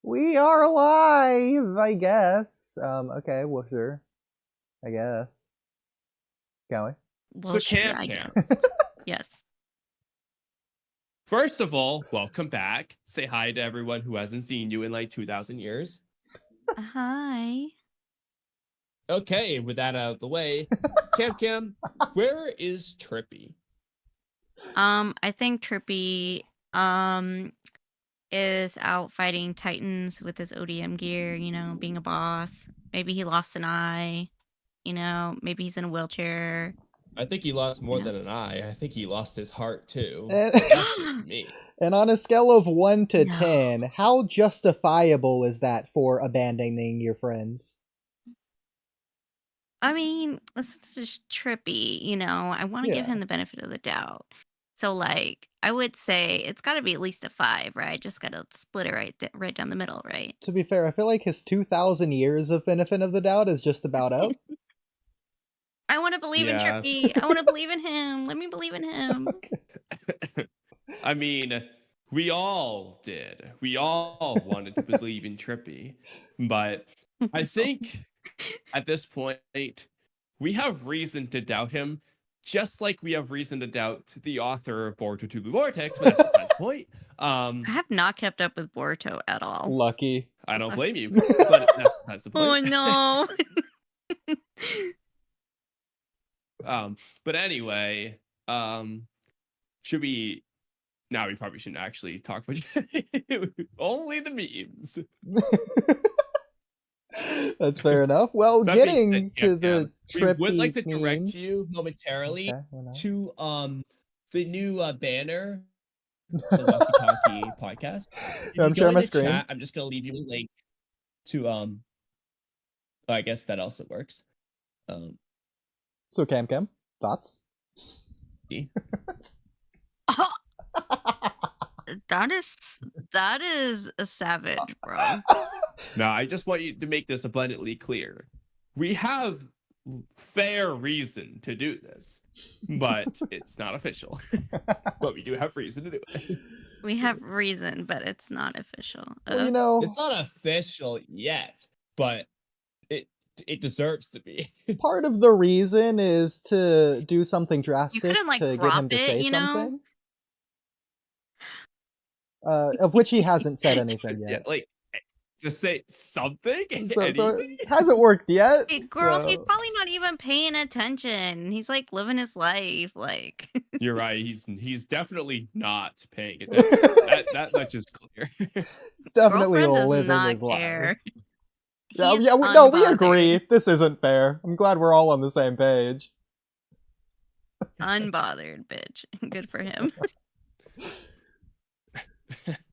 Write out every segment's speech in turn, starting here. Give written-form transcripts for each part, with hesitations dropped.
We are alive, I guess. Okay, well, sure. I guess. Can we? Well, So sure, I guess. Cam, Yes. first of all, welcome back. Say hi to everyone who hasn't seen you in like 2,000 years. Hi. Okay, with that out of the way, Cam, where is Trippy? I think Trippy is out fighting Titans with his ODM gear, being a boss. Maybe he lost an eye, maybe he's in a wheelchair. I think he lost more than an eye. I think he lost his heart too. And, That's just me. and on a scale of 1 to No. 10, how justifiable is that for abandoning your friends? I mean, this is just Trippy, I want to give Yeah. him the benefit of the doubt. So, like, I would say it's got to be at least a 5, right? Just got to split it right down the middle, right? To be fair, I feel like his 2,000 years of benefit of the doubt is just about up. I want to believe in Yeah. Trippy. I want to believe in him. Let me believe in him. I mean, we all did. We all wanted to believe in Trippy. But I think at this point, we have reason to doubt him, just like we have reason to doubt the author of Boruto to the Vortex, but that's besides the point. I have not kept up with Boruto at all. Lucky. I don't blame you, but that's besides the point. Oh no. But anyway, should we? Now we probably shouldn't actually talk about only the memes. That's fair enough. Well, That getting being said, to the trippy we would like to direct memes. you momentarily Okay, to the new banner, the Walky Talky podcast. If I'm you go sharing my into screen. chat, I'm just gonna leave you a link to I guess that also works. So Cam, thoughts? That is a savage, bro. No, I just want you to make this abundantly clear. We have fair reason to do this, but it's not official. But we do have reason to do it. We have reason, but it's not official. Well, It's not official yet, but it deserves to be. part of the reason is to do something drastic couldn't, like, to get crop him to it, say you know? something. Of which he hasn't said anything yet. Yeah, like to say something. So Anything? it hasn't worked yet. Hey, girl, he's so- probably not even paying attention. He's like living his life, like. You're right. He's definitely not paying attention. that much is clear. It's definitely Girlfriend does living not his life. care. Yeah, He's no, we unbothered. agree. This isn't fair. I'm glad we're all on the same page. Unbothered, bitch. Good for him.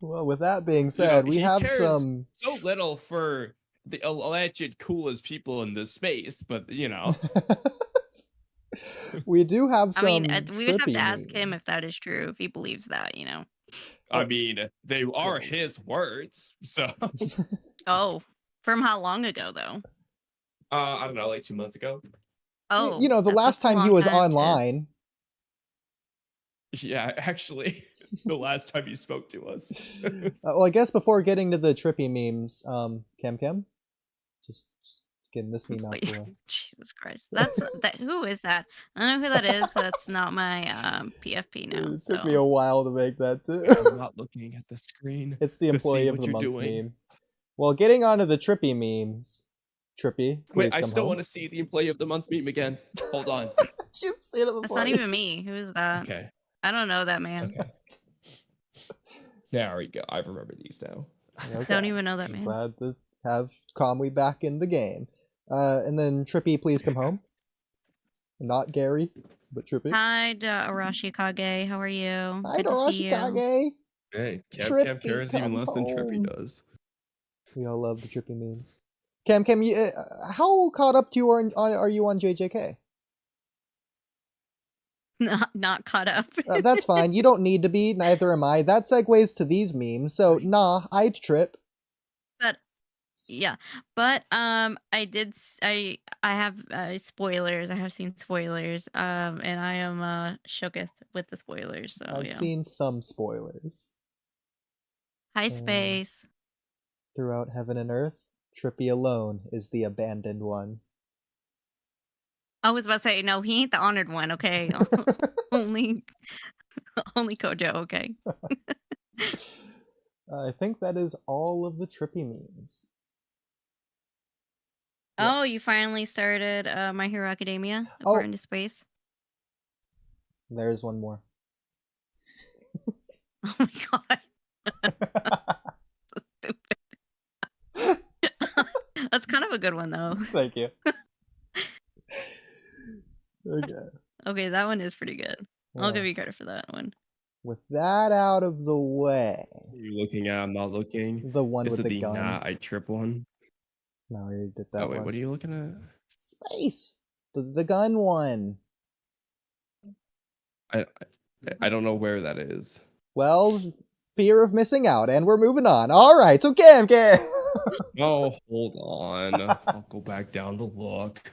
Well, with that being said, we he have cares some. so little for the alleged coolest people in this space, but We do have some. I mean, we would have trippy to ask him memes. if that is true, if he believes that, I mean, they are his words. So, Oh, from how long ago, though? I don't know, like 2 months ago. Oh, the last that's a time he long was time to- online. Yeah, actually, the last time he spoke to us. Well, I guess before getting to the trippy memes, Cam, just getting this meme out Wait, the way. Jesus Christ. Who is that? I don't know who that is. That's not my PFP now. It took me a while to make that too. I'm not looking at the screen. It's the to see employee of what the you're month doing. meme. Well, getting onto the trippy memes. Trippy, please Wait, I come still home. want to see the employee of the month meme again. Hold on. You've seen it That's before. not even me. Who is that? Okay. I don't know that man. Okay. There we go. I remember these now. Okay. Don't even know that man. Glad to have Kamui back in the game. And then Trippy, please come home. Not Gary, but Trippy. Hi, Arashi Kage. How are you? Hi, Good to see you. Kage. Hey, Cam Trippy, cares even come less than Trippy home. does. We all love the Trippy memes. Cam, you, how caught up to you are you on JJK? Not caught up. That's fine. You don't need to be. Neither am I. That segues to these memes. So, nah, I'd trip. Yeah, but I have spoilers. I have seen spoilers. And I am shooketh with the spoilers. So I've seen some spoilers. Hi, Space. throughout heaven and earth, Trippy alone is the abandoned one. I was about to say, no, he ain't the honored one, okay? only Kojo, okay? I think that is all of the Trippy memes. Oh, you finally started My Hero Academia, according to Space. There's one more. Oh my god. Stupid. That's kind of a good one, though. Thank you. Okay. Okay, that one is pretty good. I'll give you credit for that one. With that out of the way. Are you looking at? I'm not looking. The one Is with it the gun. Nah, I trip one? No, you did that Oh, wait, one. what are you looking at? Space! The gun one. I don't know where that is. Well, fear of missing out, and we're moving on. Alright, so Cam. Oh, hold on. I'll go back down to look.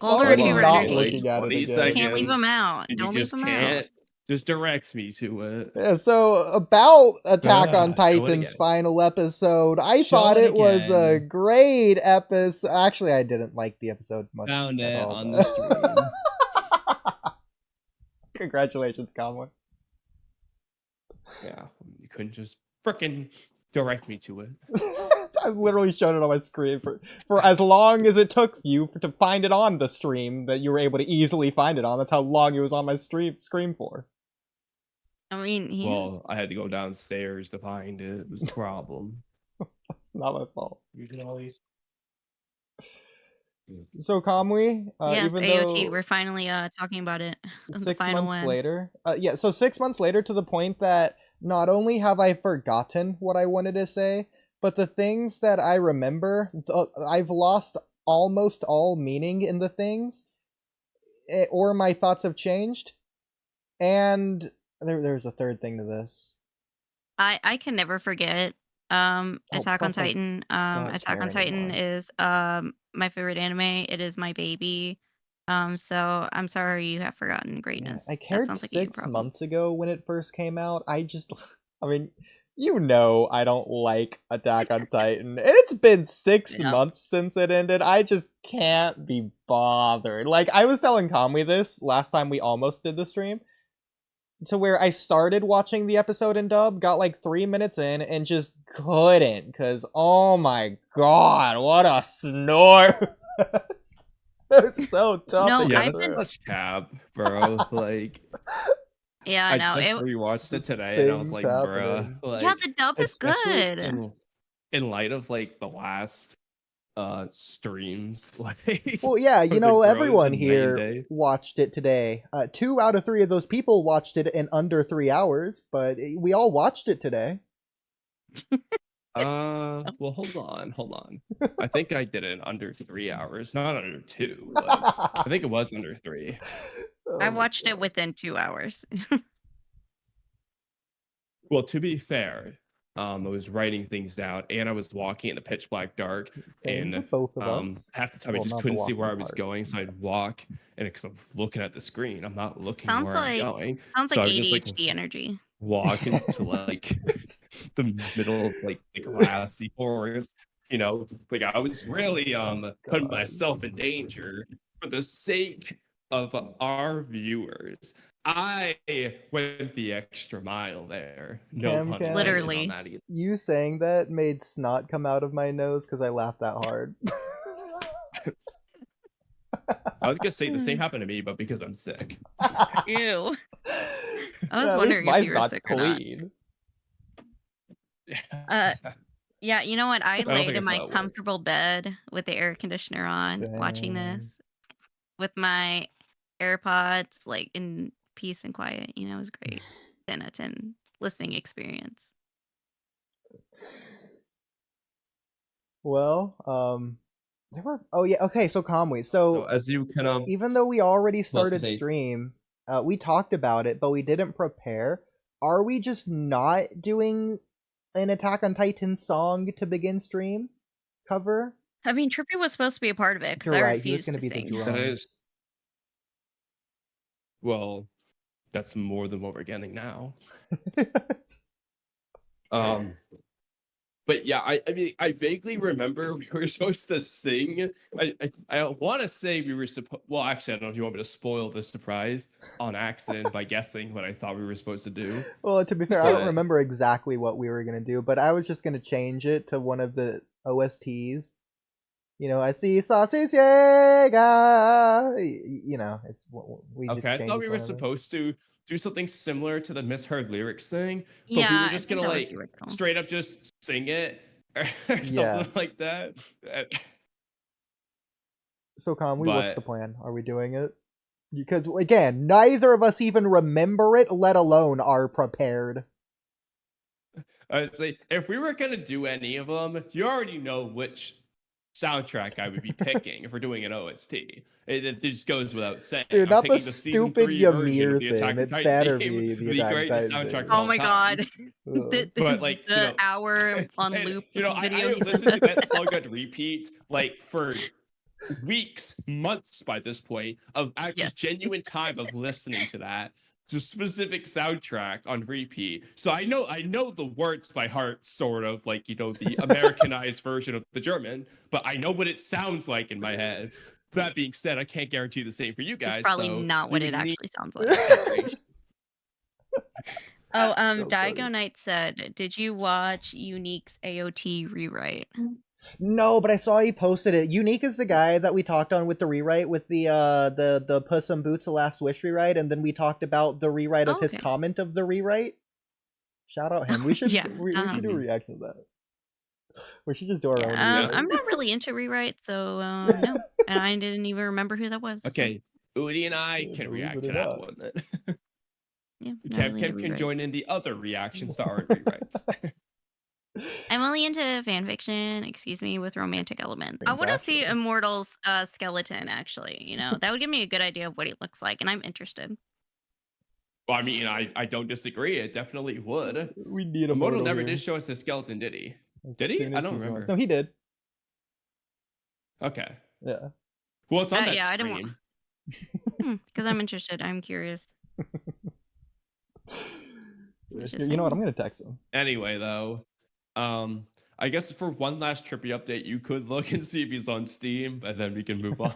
Golden Already Retriever not energy. looking at it 20 again. seconds. Can't leave him out. And Don't you leave just him can't. out. Just directs me to it. Yeah, so about Attack on Show it Titan's again. final episode, I Show thought it it was a again. great episode. Actually, I didn't like the episode much Found at it all, on but- the stream. Congratulations, Kamui. Yeah, you couldn't just frickin' direct me to it. I've literally shown it on my screen for as long as it took you to find it on the stream that you were able to easily find it on. That's how long it was on my screen for. I mean, he Well, I had to go downstairs to find it. It was a problem. That's not my fault. You can always. So Kamui, yes, even AOT. though We're finally talking about it. The 6 final months one. later, so 6 months later, to the point that not only have I forgotten what I wanted to say, but the things that I remember, I've lost almost all meaning in the things, or my thoughts have changed. And there's a third thing to this. I can never forget Attack on plus I Titan. don't Attack care on Titan anymore. is my favorite anime. It is my baby. So I'm sorry you have forgotten Yeah, greatness. I That cared sounds like a you 6 problem. months ago when it first came out. I mean, you know I don't like Attack on Titan. And it's been 6 Yeah. months since it ended. I just can't be bothered. Like, I was telling Kamui this last time we almost did the stream. To where I started watching the episode in dub, got like 3 minutes in, and just couldn't. Because, oh my god, what a snort. It was so tough No, to Yeah, get that's through. much cap, bro. Like, Yeah, I no. just It, rewatched it today, and I was Things like, bruh. happening. Like, yeah, the dub is especially good. in light of like the last streams, like. Well, yeah, I you was know, like, bro, it was everyone a night and here day. watched it today. 2 out of 3 of those people watched it in under 3 hours, but we all watched it today. Well, hold on. I think I did it in under 3 hours, not under 2. Like, I think it was under 3. Oh I my watched God. it within 2 hours. Well, to be fair, I was writing things down, and I was walking in the pitch black dark, Same and for both of us. half the time Well, I just not the couldn't see where I walking was part. going, so I'd walk, and because I'm looking at the screen, I'm not looking Sounds where I'm like going. sounds So like I would just like ADHD energy. walk into like the middle of like the grassy forest. You know, like I was really putting God. myself in danger for the sake of our viewers. I went the extra mile there. No Cam, pun Cam. intended Literally. on that either. You saying that made snot come out of my nose because I laughed that hard. I was gonna say the same happened to me, but because I'm sick. Ew. I was At least wondering my if you were snot's sick or not. clean. Yeah, you know what? I don't laid think in that's how my it works. comfortable bed with the air conditioner on, watching this with my AirPods, like in peace and quiet. You know, it was great. 10 out of 10 listening experience. Well, there were. Oh yeah, okay. So Kamui. So as you can Even though we already started say- stream, we talked about it, but we didn't prepare. Are we just not doing an Attack on Titan song to begin stream cover? I mean, Trippy was supposed to be a part of it because You're I right. He was refused going to to be the sing. That drums. is- well, that's more than what we're getting now. But yeah, I mean, I vaguely remember we were supposed to sing. I want to say we were supposed. Well, actually, I don't know if you want me to spoil the surprise on accident by guessing what I thought we were supposed to do. Well, to be fair, I don't But remember exactly what we were gonna do, but I was just gonna change it to one of the OSTs. You know, I see Sausage Jäger. You know, it's we just okay, I changed thought we were one of them. supposed to do something similar to the misheard lyrics thing, but we Yeah, were I just think gonna that was like the original. straight up just sing it or something like Yes. that. So, Kamui, what's the But plan? Are we doing it? Because again, neither of us even remember it, let alone are prepared. I would say if we were gonna do any of them, you already know which soundtrack I would be picking if we're doing an OST. It just goes without saying. Dude, I'm not the picking the season stupid 3 version of Ymir the thing. Attack on It Titan better game, be the the Attack on greatest Titan soundtrack thing. of Oh all my time. god. Ugh. But like, you the know, hour on and, loop you know, I video. listened to that song on repeat like for weeks, months by this point of just genuine time of listening to that. It's a specific soundtrack on repeat. So I know the words by heart, sort of like, you know, the Americanized version of the German, but I know what it sounds like in my head. That being said, I can't guarantee the same for you guys. It's probably So not what you it would need actually sounds like. preparation. Oh, So Daigo funny. Knight said, "Did you watch Unique's AOT rewrite?" No, but I saw he posted it. Unique is the guy that we talked on with the rewrite with the Puss in Boots: The Last Wish rewrite, and then we talked about the rewrite of Oh, his okay. comment of the rewrite. Shout out him. We should Yeah, we should do a reaction to that. We should just do our own Yeah, rewrite. I'm not really into rewrite, so no, and I didn't even remember who that was. So, Okay, Oodie and I Yeah, can believe react it to or that not. one then. yeah, not Kev really into can rewrite. join in the other reactions that aren't rewrites. I'm only into fanfiction, excuse me, with romantic elements. I want to see Bachelor. Immortal's skeleton, actually. You know, that would give me a good idea of what he looks like, and I'm interested. Well, I mean, I don't disagree. It definitely would. We need a Immortal mortal never here. did show us the skeleton, did he? As Did he? soon I as don't he joins. remember. No, he did. Okay. Yeah. Well, it's on that Yeah, I don't want stream. because I'm interested. I'm curious. You know what? I'm gonna text him. Anyway, though, I guess for one last trippy update, you could look and see if he's on Steam, but then we can move on.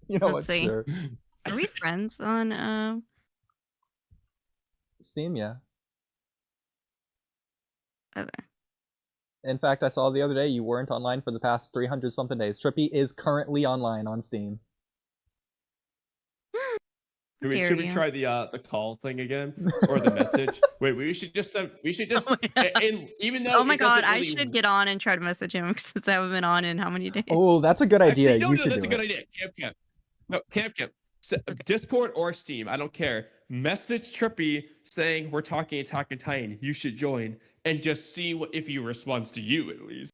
You know Let's what? see. Sure. Are we friends on Steam, yeah. Okay. In fact, I saw the other day you weren't online for the past 300 something days. Trippy is currently online on Steam. Should we try the call thing again or the message? Wait, we should just and even though Oh my it god, doesn't I really... should get on and try to message him since I haven't been on in how many days? Oh, that's a good idea. Actually, no, You should that's do a good it. idea. Camp. No, Camp. Discord or Steam, I don't care. Message Trippy saying we're talking Attack on Titan. You should join and just see if he responds to you at least.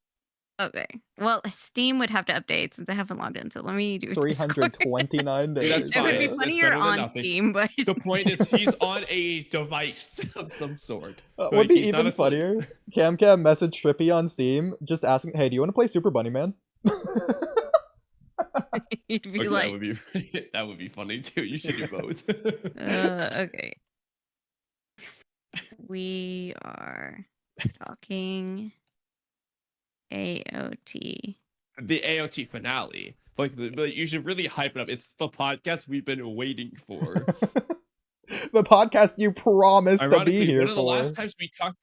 Okay. Well, Steam would have to update since I haven't logged in, so let me do 329 days. That's It fine. would be It's funnier better than on nothing. Steam, but The point is he's on a device of some sort. Would be even funnier. Cam message Trippy on Steam, just asking, "Hey, do you want to play Super Bunny Man?" he'd be Okay, like, that would be funny too. You should do both. okay. We are talking AOT. The AOT finale. Like, you should really hype it up. It's the podcast we've been waiting for. The podcast you promised to be here one of the for. last times we talked.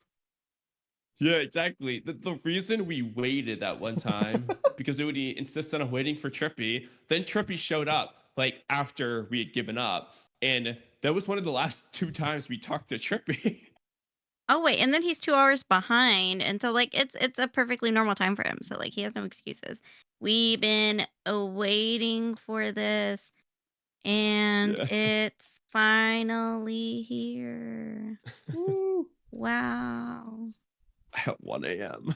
Yeah, exactly. The reason we waited that one time because Oodie insisted on waiting for Trippy. Then Trippy showed up like after we had given up, and that was one of the last 2 times we talked to Trippy. Oh wait, and then he's 2 hours behind, and so like it's a perfectly normal time for him. So like he has no excuses. We've been waiting for this, and it's finally here. Wow. At 1 a.m.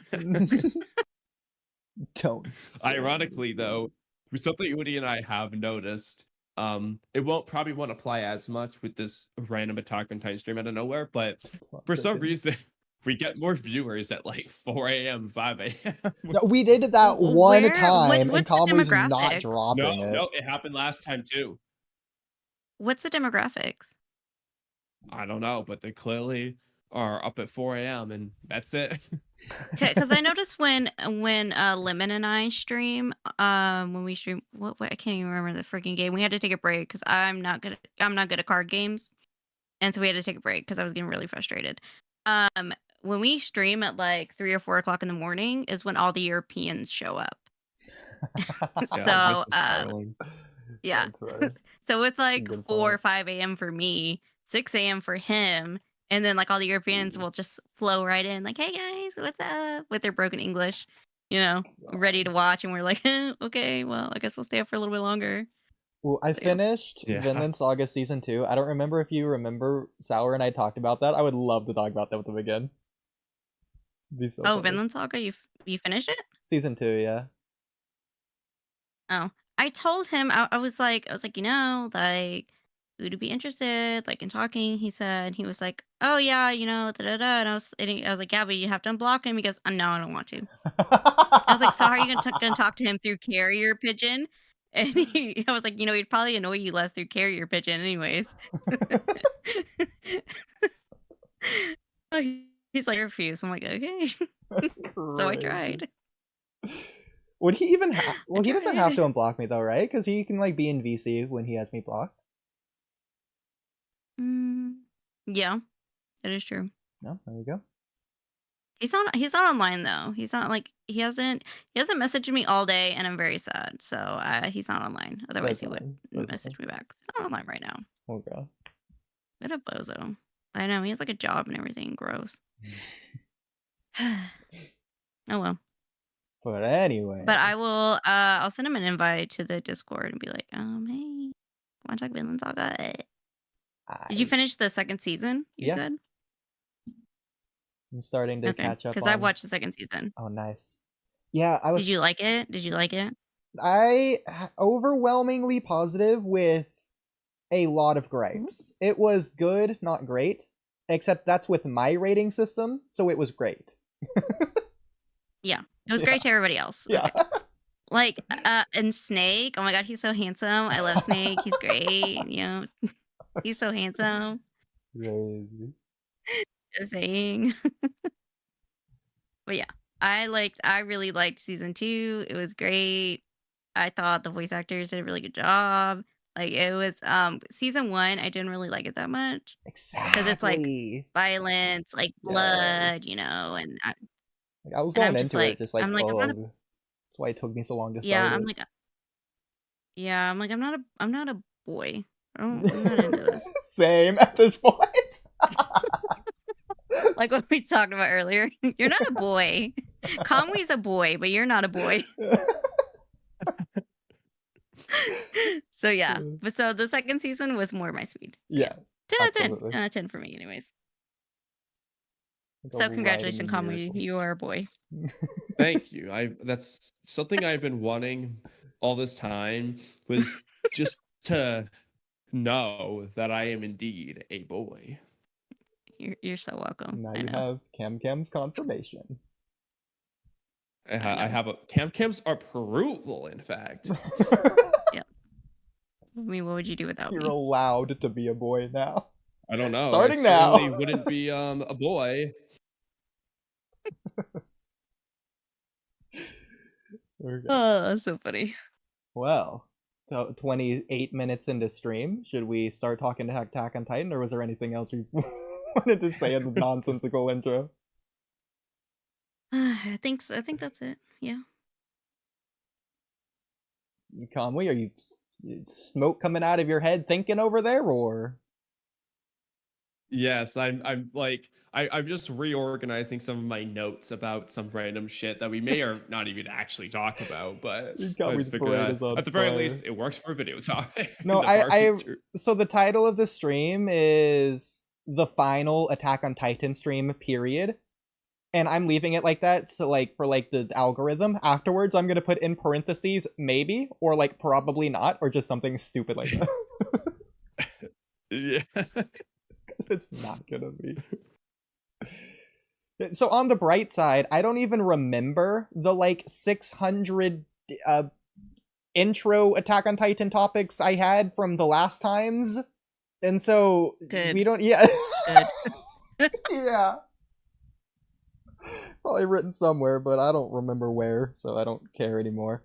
Don't. Ironically, though, something Oodie and I have noticed, it probably won't apply as much with this random Attack on Titan stream out of nowhere, but for some reason, we get more viewers at like 4 a.m., 5 a.m. No, we did that one time, and what's the Kamui's not demographics? dropping it. No, it happened last time too. What's the demographics? I don't know, but they clearly are up at 4 a.m. and that's it. Because I noticed when Lemon and I stream, when we stream, what I can't even remember the freaking game. We had to take a break because I'm not good at card games, and so we had to take a break because I was getting really frustrated. When we stream at like 3 or 4 o'clock in the morning is when all the Europeans show up. So yeah, so it's like 4 or 5 a.m. for me, 6 a.m. for him. And then, like, all the Europeans will just flow right in, like, hey, guys, what's up? With their broken English, ready to watch. And we're like, okay, well, I guess we'll stay up for a little bit longer. Well, I finished Vinland Saga Season 2. I don't remember if you remember Sour and I talked about that. I would love to talk about that with them again. So Vinland Saga? You finished it? Season 2, yeah. Oh. I told him, I was like, like, would be interested, like, in talking. He was like, oh yeah, da-da-da. And I was like, yeah, but you have to unblock him. He goes, no, I don't want to. I was like, so how are you gonna talk to him through carrier pigeon? And I was like, he'd probably annoy you less through carrier pigeon anyways. He's like, refuse. I'm like, okay. So I tried. Would he even have... Well, he doesn't have to unblock me though, right? Because he can, like, be in VC when he has me blocked. Yeah, that is true. No, there you go. He's not online though. He's not, like, he hasn't messaged me all day, and I'm very sad. So he's not online. Otherwise he would message me back. He's not online right now. Okay. Bit of bozo. I know, he has like a job and everything. Gross. Oh well. But anyway. But I will I'll send him an invite to the Discord and be like, hey, wanna talk Vinland Saga? Did you finish the second season, you said? I'm starting to catch up because I watched the second season. Oh, nice. Yeah, Did you like it? I overwhelmingly positive with a lot of gripes. It was good, not great. Except that's with my rating system, so it was great. Yeah. It was great to everybody else. Yeah. Okay. Like, and Snake, oh my god, he's so handsome. I love Snake. He's great. He's so handsome. Crazy. Just saying. But yeah, I really liked season 2. It was great. I thought the voice actors did a really good job. Like, it was season 1, I didn't really like it that much. Exactly. Because it's like violence, like blood, and I was going into it just like, I'm like, that's why it took me so long to start. Yeah, I'm like, I'm not a boy. I'm not into this. Same at this point. Like what we talked about earlier. You're not a boy. Kamui's a boy, but you're not a boy. So yeah. But so the second season was more my speed. Yeah. 10 out of 10. 10 out of 10 for me anyways. So congratulations, Kamui. You are a boy. Thank you. That's something I've been wanting all this time, was just to know that I am indeed a boy. You're so welcome. Now you have Cam's confirmation. I have Cam's approval, in fact. Yeah. I mean, what would you do without me? You're allowed to be a boy now. I don't know. Starting now. I wouldn't be a boy. Okay. Oh, that's so funny. Well, so 28 minutes into stream, should we start talking to Attack on Titan, or was there anything else we wanted to say in the nonsensical intro? I think that's it. Yeah. Kamui, are you smoke coming out of your head thinking over there, or? Yes, I'm like, I'm just reorganizing some of my notes about some random shit that we may or not even actually talk about, but at the very least, it works for a video topic. No, so the title of the stream is the final Attack on Titan stream, period. And I'm leaving it like that, so like for like the algorithm afterwards, I'm gonna put in parentheses maybe, or like probably not, or just something stupid like that. Yeah. It's not gonna be. So on the bright side, I don't even remember the like 600 intro Attack on Titan topics I had from the last times, and so Good. we don't. Yeah. Good. Yeah. Probably written somewhere, but I don't remember where, so I don't care anymore.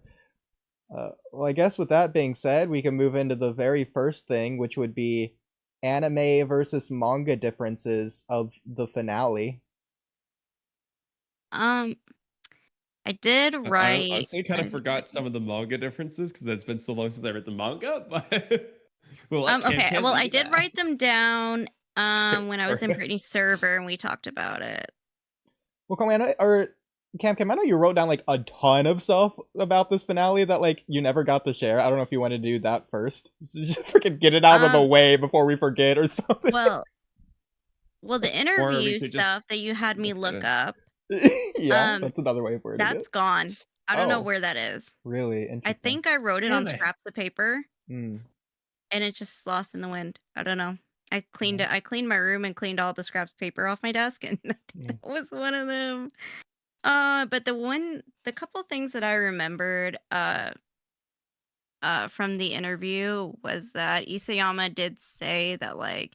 Well, I guess with that being said, we can move into the very first thing, which would be anime versus manga differences of the finale. I did I write. honestly kind of forgot some of the manga differences because it's been so long since I read the manga. But Okay. Well, I lead did that. write them down when I was in Perfect. Brittany's server and we talked about it. Well, Kamui, I know, or Cam, I know you wrote down like a ton of stuff about this finale that like you never got to share. I don't know if you want to do that first. Just freaking get it out of the way before we forget or something. Well, the Or we interview could just stuff that you had me mix look it. up, Yeah, that's another way of wording it. that's gone. I don't know Oh. where that is. Really I interesting. think I wrote it on Really? scraps of paper, Mm. and it just lost in the wind. I don't know. I cleaned it. I cleaned my room and cleaned all the scraps of paper off my desk, and that was one of them. But the couple things that I remembered from the interview was that Isayama did say that like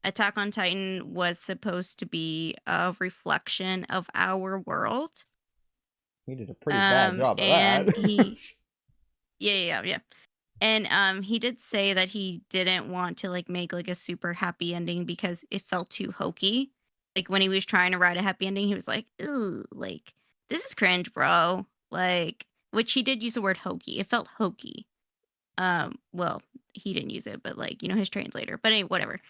Attack on Titan was supposed to be a reflection of our world. He did a pretty bad job of that. Yeah. And he did say that he didn't want to like make like a super happy ending because it felt too hokey. Like when he was trying to write a happy ending, he was like, "Ooh, like this is cringe, bro." Like, which he did use the word hokey. It felt hokey. Well, he didn't use it, but like, his translator. But anyway, whatever.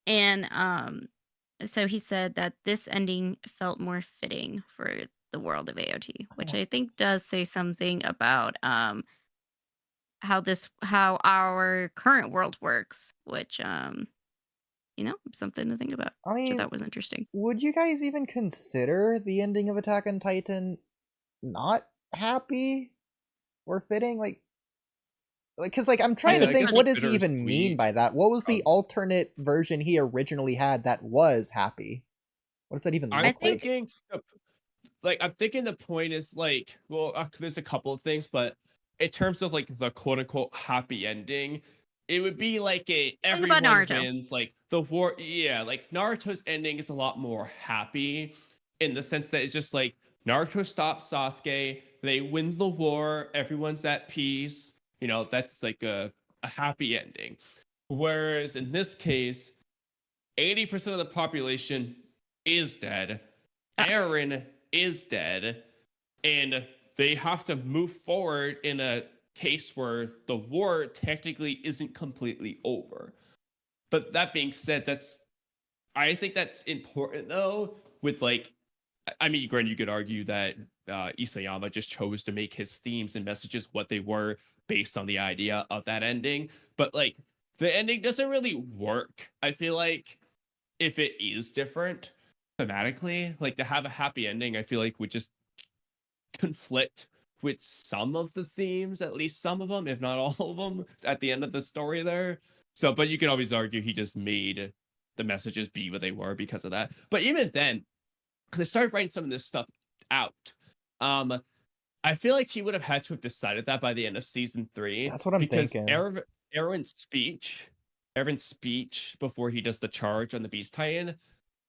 And so he said that this ending felt more fitting for the world of AOT, which I think does say something about how our current world works, which something to think about. I mean, that was interesting. Would you guys even consider the ending of Attack on Titan not happy or fitting? Like, because I'm trying to think, what does he even mean by that? What was the alternate version he originally had that was happy? What does that even look like? I'm thinking the point is like, well, there's a couple of things, but in terms of like the quote unquote happy ending, it would be like everyone wins, like the war. Yeah, like Naruto's ending is a lot more happy in the sense that it's just like Naruto stops Sasuke, they win the war, everyone's at peace. That's like a happy ending. Whereas in this case, 80% of the population is dead. Eren is dead, and they have to move forward in a case where the war technically isn't completely over. But that being said, I think that's important though. With like, I mean, granted, you could argue that Isayama just chose to make his themes and messages what they were based on the idea of that ending. But like, the ending doesn't really work. I feel like if it is different thematically, like to have a happy ending, I feel like would just conflict with some of the themes, at least some of them, if not all of them, at the end of the story there. So, but you can always argue he just made the messages be what they were because of that. But even then, because I started writing some of this stuff out, I feel like he would have had to have decided that by the end of season 3. That's what I'm thinking. Because Eren's speech before he does the charge on the Beast Titan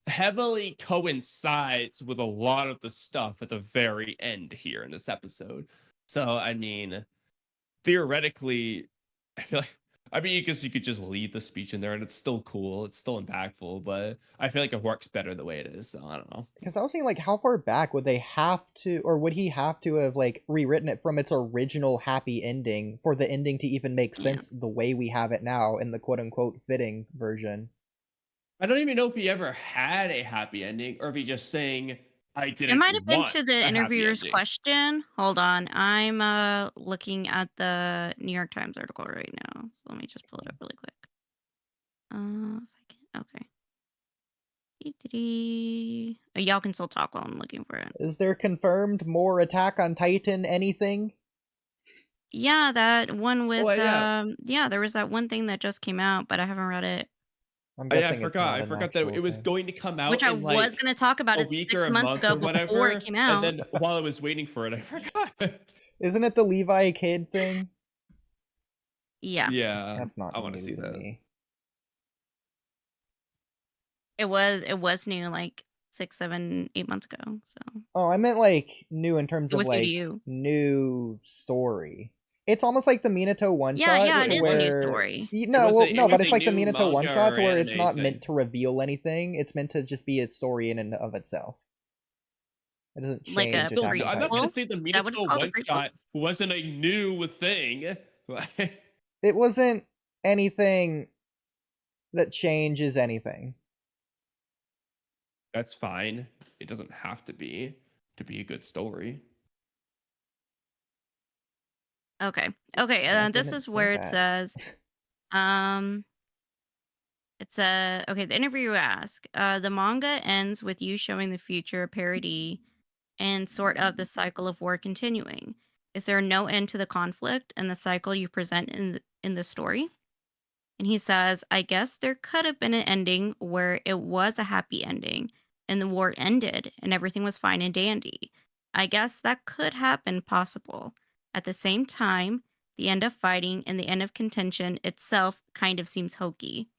heavily coincides with a lot of the stuff at the very end here in this episode. So, I mean, theoretically, you could just leave the speech in there and it's still cool. It's still impactful, but I feel like it works better the way it is. So I don't know. Because I was thinking, like, how far back would they have to, or would he have to have, like, rewritten it from its original happy ending for the ending to even make sense the way we have it now in the quote-unquote fitting version? I don't even know if he ever had a happy ending or if he just saying, I didn't. It might have been to the interviewer's question. Hold on. I'm looking at the New York Times article right now. So let me just pull it up really quick. If I can. Okay. Y'all can still talk while I'm looking for it. Is there confirmed more Attack on Titan anything? Yeah, that one with there was that one thing that just came out, but I haven't read it. I'm guessing I forgot that it was going to come out. Which I was going to talk about it 6 months ago before it came out. And then while I was waiting for it, I forgot. Isn't it the Levi Kid thing? Yeah. Yeah. That's not. I want to see that. Me. It was new like 6, 7, 8 months ago. So Oh, I meant like new in terms it of was new to like you. new story. It's almost like the Minato one Yeah, shot yeah, it to is a new where story. no, It but was it's a like the new Minato one manga shot or to where it's anime not thing. meant to reveal anything. It's meant to just be its story in and of itself. It doesn't Like change a Still, Attack on I'm not gonna Titan. prequel? say the Is that what it's Minato called? A one prequel? shot wasn't a new thing. It wasn't anything that changes anything. That's fine. It doesn't have to be a good story. Okay. I This didn't is say where it that. says, um, it's okay. The interviewer asks, the manga ends with you showing the future parody and sort of the cycle of war continuing. Is there no end to the conflict and the cycle you present in the story? And he says, I guess there could have been an ending where it was a happy ending and the war ended and everything was fine and dandy. I guess that could happen possible. At the same time, the end of fighting and the end of contention itself kind of seems hokey.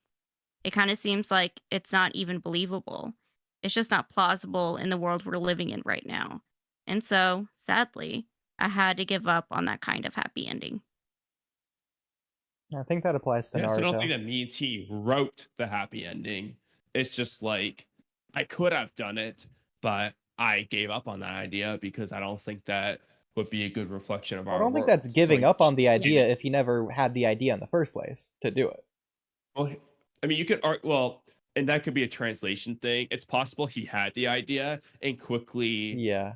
It kind of seems like it's not even believable. It's just not plausible in the world we're living in right now. And so, sadly, I had to give up on that kind of happy ending. I think that applies to Yes, I don't think Naruto. that me and T wrote the happy ending. It's just like I could have done it, but I gave up on that idea because I don't think that would be a good reflection of I our don't think world. that's giving So up on the I idea if he never had the idea in the first place to do it. well, I mean, you could well, and that could be a translation thing. It's possible he had the idea and quickly Yeah.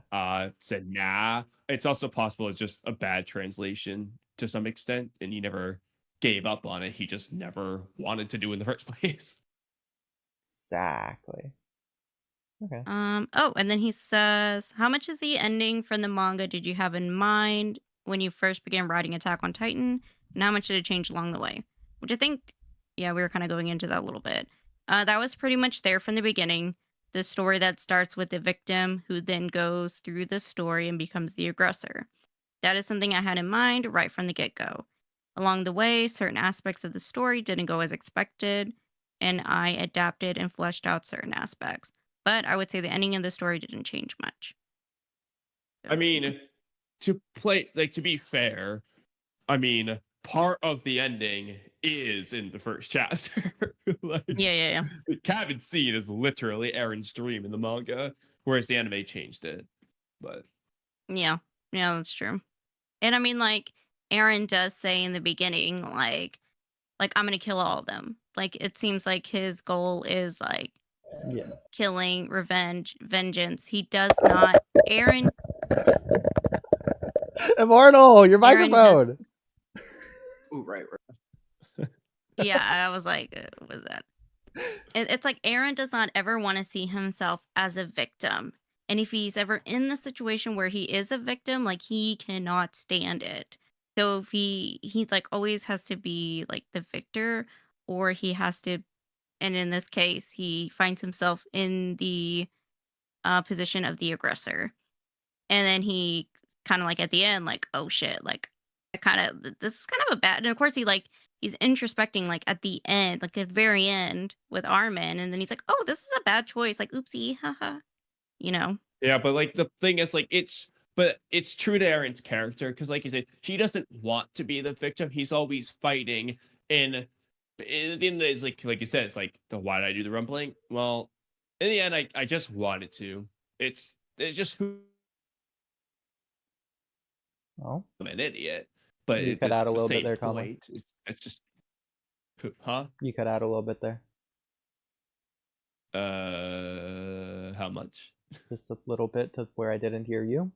said nah. It's also possible it's just a bad translation to some extent, and he never gave up on it. He just never wanted to do it in the first place. Exactly. Okay. Oh, and then he says, how much of the ending from the manga did you have in mind when you first began writing Attack on Titan? And how much did it change along the way? Which I think, yeah, we were kind of going into that a little bit. That was pretty much there from the beginning. The story that starts with the victim who then goes through the story and becomes the aggressor. That is something I had in mind right from the get go. Along the way, certain aspects of the story didn't go as expected, and I adapted and fleshed out certain aspects. But I would say the ending of the story didn't change much. I So, mean, to be fair, I mean, part of the ending is in the first chapter. Like, yeah. the cabin scene is literally Aaron's dream in the manga, whereas the anime changed it. But Yeah, that's true. And I mean, like, Aaron does say in the beginning, like I'm gonna kill all of them. Like, it seems like his goal is like Yeah. killing, revenge, vengeance. He does not. Aaron Immortal, your Aaron does. microphone. Ooh, right. Yeah, I was like, what was that? It's like Aaron does not ever want to see himself as a victim. And if he's ever in the situation where he is a victim, like he cannot stand it. So if he like always has to be like the victor, or he has to, and in this case, he finds himself in the position of the aggressor. And then he kind of like at the end, like, oh shit, like I kind of this is kind of a bad. And of course, he's introspecting like at the end, like at the very end with Armin, and then he's like, oh, this is a bad choice, like oopsie, haha, you know. yeah, but like the thing is, like it's true to Aaron's character because, like you said, he doesn't want to be the victim. He's always fighting, and at the end of the day, it's like you said, it's like the why did I do the rumbling? Well, in the end, I just wanted to. It's just who Oh, I'm an idiot, but you cut it's out a the little bit same there, Kamui. point. It's just, huh? You cut out a little bit there. How much? Just a little bit to where I didn't hear you.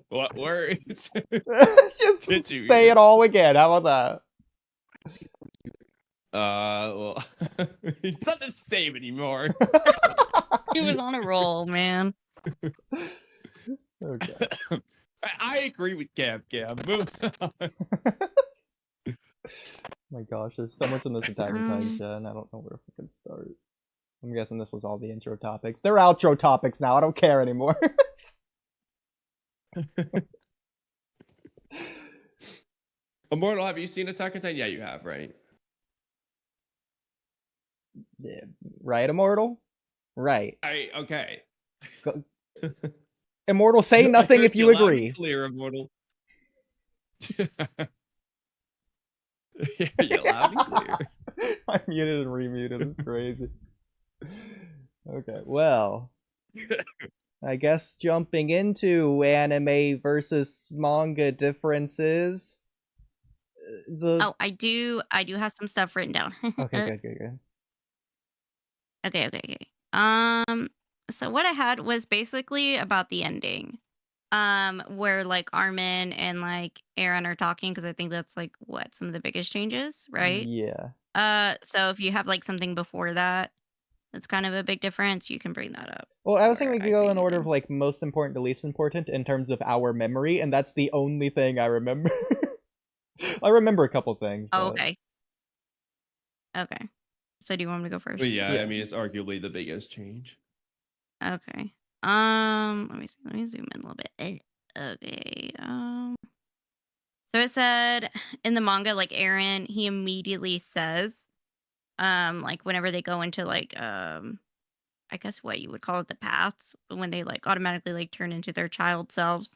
What words? Just Did you say hear? it all again. How about Well, it's not the same anymore. that? He was on a roll, man. Okay. I agree with Gab. Move on. My gosh, there's so much in this Attack on Titan shit, Um, and I don't know where to fucking start. I'm guessing this was all the intro topics. They're outro topics now. I don't care anymore. Immortal, have you seen Attack on Titan? Yeah, you have, right? Yeah. Right, Immortal? Right. Okay. Immortal, say I nothing heard if you loud and agree. Clear, Immortal. You're loud and clear. I muted and remuted. It's crazy. Okay, well, I guess jumping into anime versus manga differences. Oh, I do have some stuff written down. Okay, good. Okay. So what I had was basically about the ending. Where like Armin and like Aaron are talking, because I think that's like what some of the biggest changes, right? Yeah. So if you have like something before that, that's kind of a big difference, you can bring that up. Well, I was Or thinking we could I go say in order you of like most important to least important in terms of our memory, and that's the only thing I remember. I remember a couple things. Oh, But... okay. So do you want me to go first? But yeah, Yeah. I mean, it's arguably the biggest change. Okay. Let me see. Let me zoom in a little bit. Okay. So it said in the manga, like Aaron, he immediately says, like whenever they go into like I guess what you would call it the paths, when they like automatically like turn into their child selves.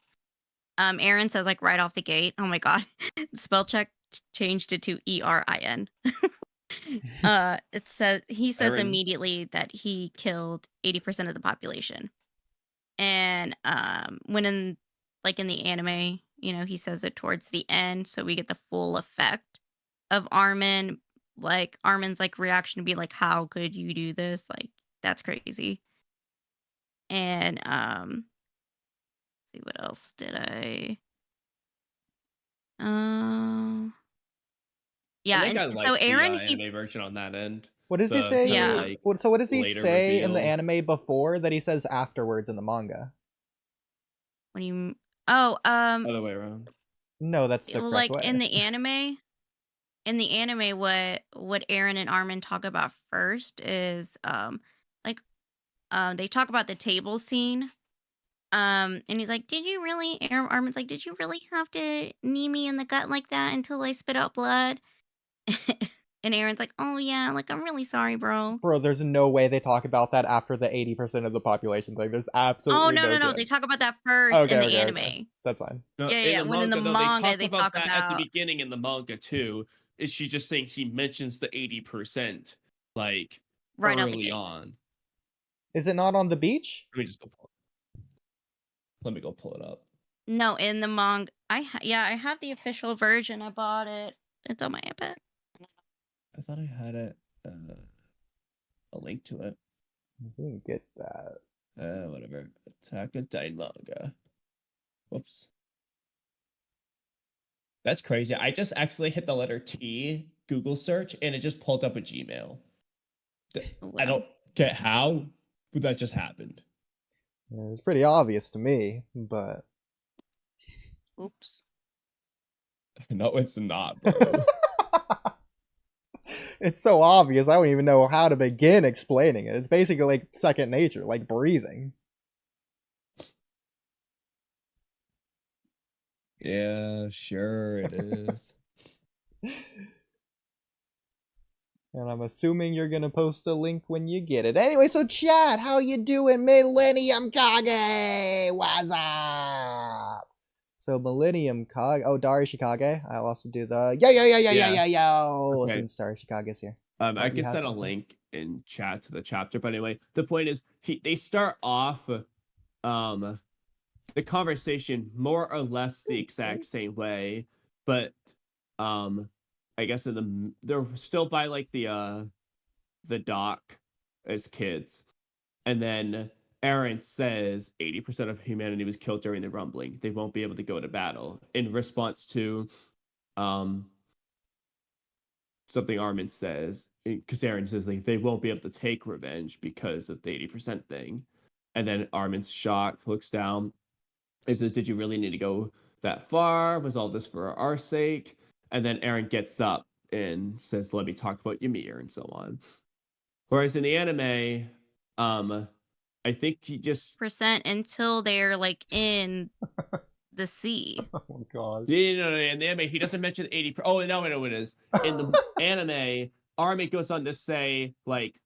Aaron says like right off the gate, oh my god, spell check changed it to ERIN. It says he says Aaron. immediately that he killed 80% of the population. And when in the anime, he says it towards the end, so we get the full effect of Armin. Like Armin's like reaction to be like, how could you do this? Like, that's crazy. And see what else did I yeah, I think I and so like the Aaron anime version on that end. What does he The say? Yeah. like So what does he later say in the reveal. anime before that he says afterwards in the manga? what do you oh Other way around. No, that's the well, correct like way. in the anime what Aaron and Armin talk about first is like they talk about the table scene. And he's like, did you really Armin's like, did you really have to knee me in the gut like that until I spit out blood? And Aaron's like, oh yeah, like I'm really sorry, bro. Bro, there's no way they talk about that after the 80% of the population thing. There's absolutely Oh no, no no. chance. They talk about that first in the Okay. anime. That's fine. No, Yeah. in the When in the manga, though, manga they they talk talk about that at the about beginning in the manga too. Is she just saying he mentions the 80% like right out the early gate. on? Is it not on the beach? Let me just go pull it. Let me go pull it up. No, in the manga, I have the official version. I bought it. It's on my iPad. I thought I had it a link to it. I didn't get that. Whatever. Attack on Titan manga. Whoops. That's crazy. I just accidentally hit the letter T Google search and it just pulled up a Gmail. I don't get how, but that just happened. Yeah, it's pretty obvious to me, but Oops. No, it's not, bro. it's so obvious I wouldn't even know how to begin explaining it. It's basically like second nature, like breathing. Yeah, sure it is. And I'm assuming you're gonna post a link when you get it. Anyway, so chat, how you doing, Millennium Kage? What's up? So Millennium Kage. Oh, Dari Shikage. I'll also do the yo. Okay. Since Dari Shikage's here. I you can have send a something? link in chat to the chapter, but anyway, the point is they start off the conversation more or less the exact same way, but I guess they're still by like the dock as kids, and then Aaron says 80% of humanity was killed during the rumbling. They won't be able to go to battle in response to something Armin says, because Aaron says like they won't be able to take revenge because of the 80% thing, and then Armin's shocked, looks down, and says, "Did you really need to go that far? Was all this for our sake?" And then Aaron gets up and says, "Let me talk about Ymir," and so on. Whereas in the anime, I think he just percent until they're like in the sea. Oh my gosh. no, in the anime he doesn't mention 80%. Oh no, I know what it is. In the anime, Armin goes on to say like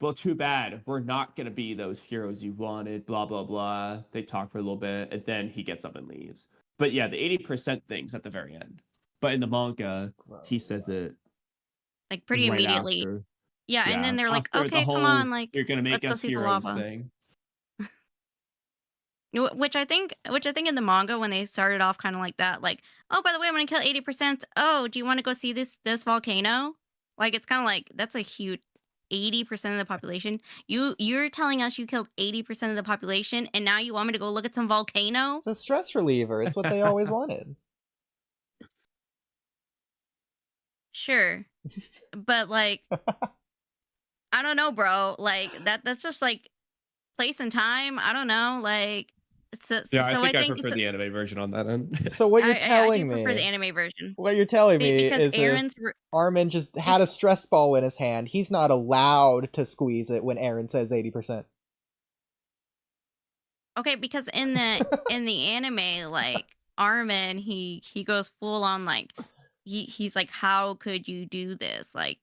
well, too bad. We're not going to be those heroes you wanted, blah, blah, blah. They talk for a little bit, and then he gets up and leaves. But yeah, the 80% thing's at the very end. But in the manga, he says it like pretty right immediately. after. Yeah, and then they're like, after the okay, whole, come on, like, you're going to make let's go us see the heroes lava. thing. Which I think in the manga, when they started off kind of like that, like, oh, by the way, I'm gonna kill 80%. Oh, do you want to go see this volcano? Like, it's kind of like, that's a huge 80% of the population. You're telling us you killed 80% of the population, and now you want me to go look at some volcano? It's a stress reliever. It's what they always wanted. Sure, but like, I don't know, bro. Like that's just like place and time. I don't know, like. So I think I it's prefer the anime version on that end. So what you're I telling do prefer the me, anime version. what you're telling me Because is Aaron's if Armin just had a stress ball in his hand, he's not allowed to squeeze it when Aaron says 80%. okay, because in the anime, like Armin, he goes full on, like he's like, how could you do this? Like,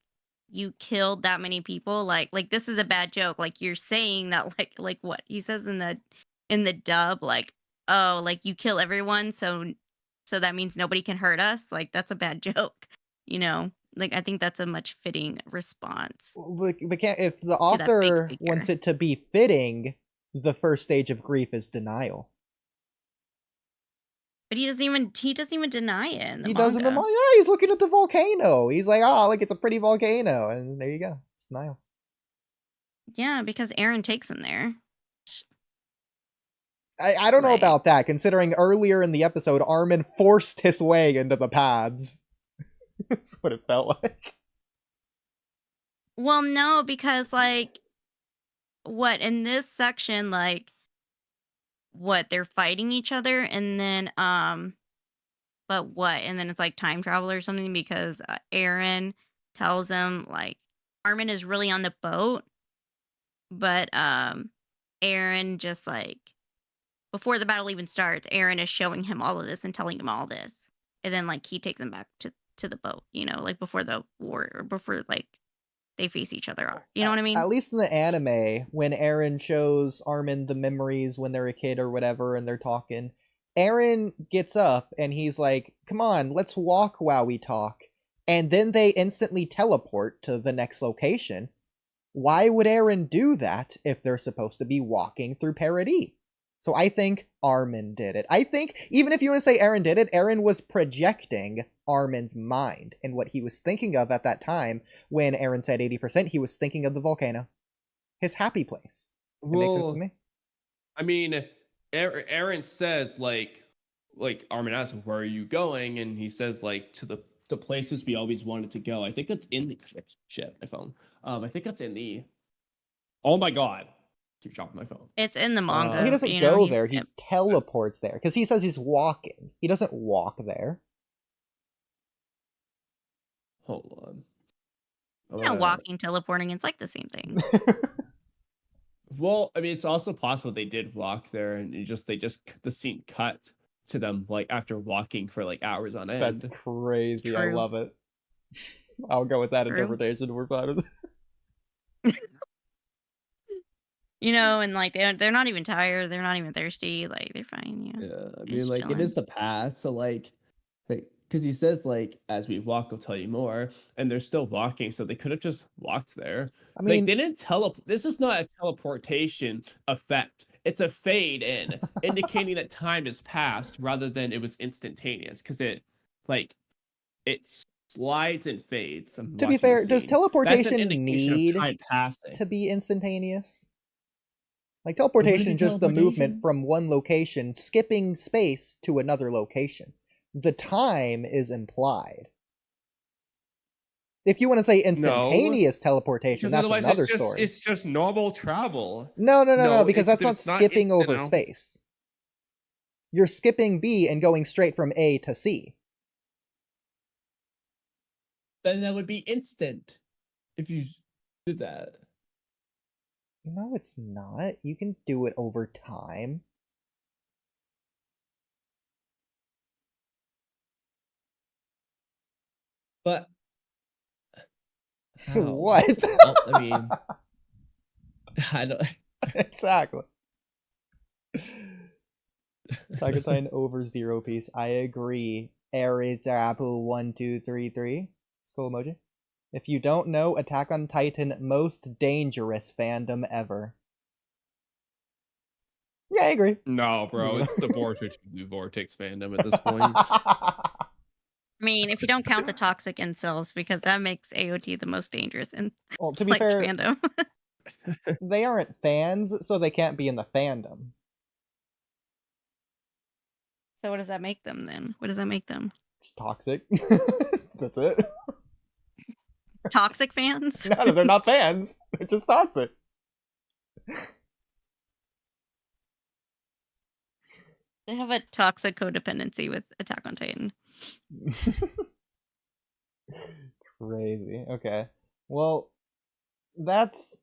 you killed that many people. Like this is a bad joke. Like, you're saying that, like what he says in the dub, like, oh, like, you kill everyone, so that means nobody can hurt us. Like, that's a bad joke, you know. Like, I think that's a much fitting response. We can't, if the To that fake author figure. wants it to be fitting, the first stage of grief is denial. But he doesn't even deny it in the He manga. does in the manga. Yeah, he's looking at the volcano. He's like, oh, look, it's a pretty volcano. And there you go. It's denial. Yeah, because Aaron takes him there. I don't know Like, about that, considering earlier in the episode, Armin forced his way into the pads. That's what it felt like. well, no, because like, what in this section, like, what they're fighting each other, and then but what, and then it's like time travel or something, because Aaron tells him, like, Armin is really on the boat, but Aaron just, like, before the battle even starts, Aaron is showing him all of this and telling him all this, and then like he takes him back to the boat, you know, like before the war, or before like they face each other off. You know what I mean? At least in the anime, when Aaron shows Armin the memories when they're a kid or whatever, and they're talking, Aaron gets up and he's like, come on, let's walk while we talk. And then they instantly teleport to the next location. Why would Aaron do that if they're supposed to be walking through Paradis? So I think Armin did it. I think, even if you want to say Aaron did it, Aaron was projecting Armin's mind and what he was thinking of at that time. When Aaron said 80%, he was thinking of the volcano. His happy place. It makes sense to me. I mean, Aaron says, like Armin asks, where are you going? And he says, like, to the places we always wanted to go. I think that's in the... Shit, my phone. I think that's in the... Oh my god. Keep dropping my phone. It's in the manga. Well, he doesn't go there. He teleports there because he says he's walking. He doesn't walk there. Hold on. You know, walking, teleporting, it's like the same thing. Well, I mean, it's also possible they did walk there, and the scene cut to them like after walking for like hours on end. That's crazy. True. I love it. I'll go with that True. interpretation. We're fine with it. You know, and like they're not even tired, they're not even thirsty, like they're fine. Yeah, I They're mean, just like chilling. it is the past, so like because he says like as we walk, I'll tell you more, and they're still walking, so they could have just walked there. I mean, they didn't teleport. This is not a teleportation effect. It's a fade in, indicating that time has passed rather than it was instantaneous, because it slides and fades. to be fair, does teleportation need time passing to be instantaneous? Like, teleportation is just the movement from one location, skipping space to another location. The time is implied. If you want to say instantaneous teleportation, that's another story. It's just normal travel. No, because that's not skipping over space. You're skipping B and going straight from A to C. Then that would be instant if you did that. No, it's not. You can do it over time. But what? Well, I mean, I don't. Exactly. Attack on Titan over Zero Piece. I agree. It's Apple 1233. Skull emoji. If you don't know, Attack on Titan, most dangerous fandom ever. Yeah, I agree. No, bro, it's the Vortex fandom at this point. I mean, if you don't count the toxic incels, because that makes AOT the most dangerous in Well, to be like fair, fandom. they aren't fans, so they can't be in the fandom. So what does that make them then? What does that make them? It's toxic. That's it. Toxic fans? No, they're not fans. They're just toxic. They have a toxic codependency with Attack on Titan. Crazy. Okay. Well, that's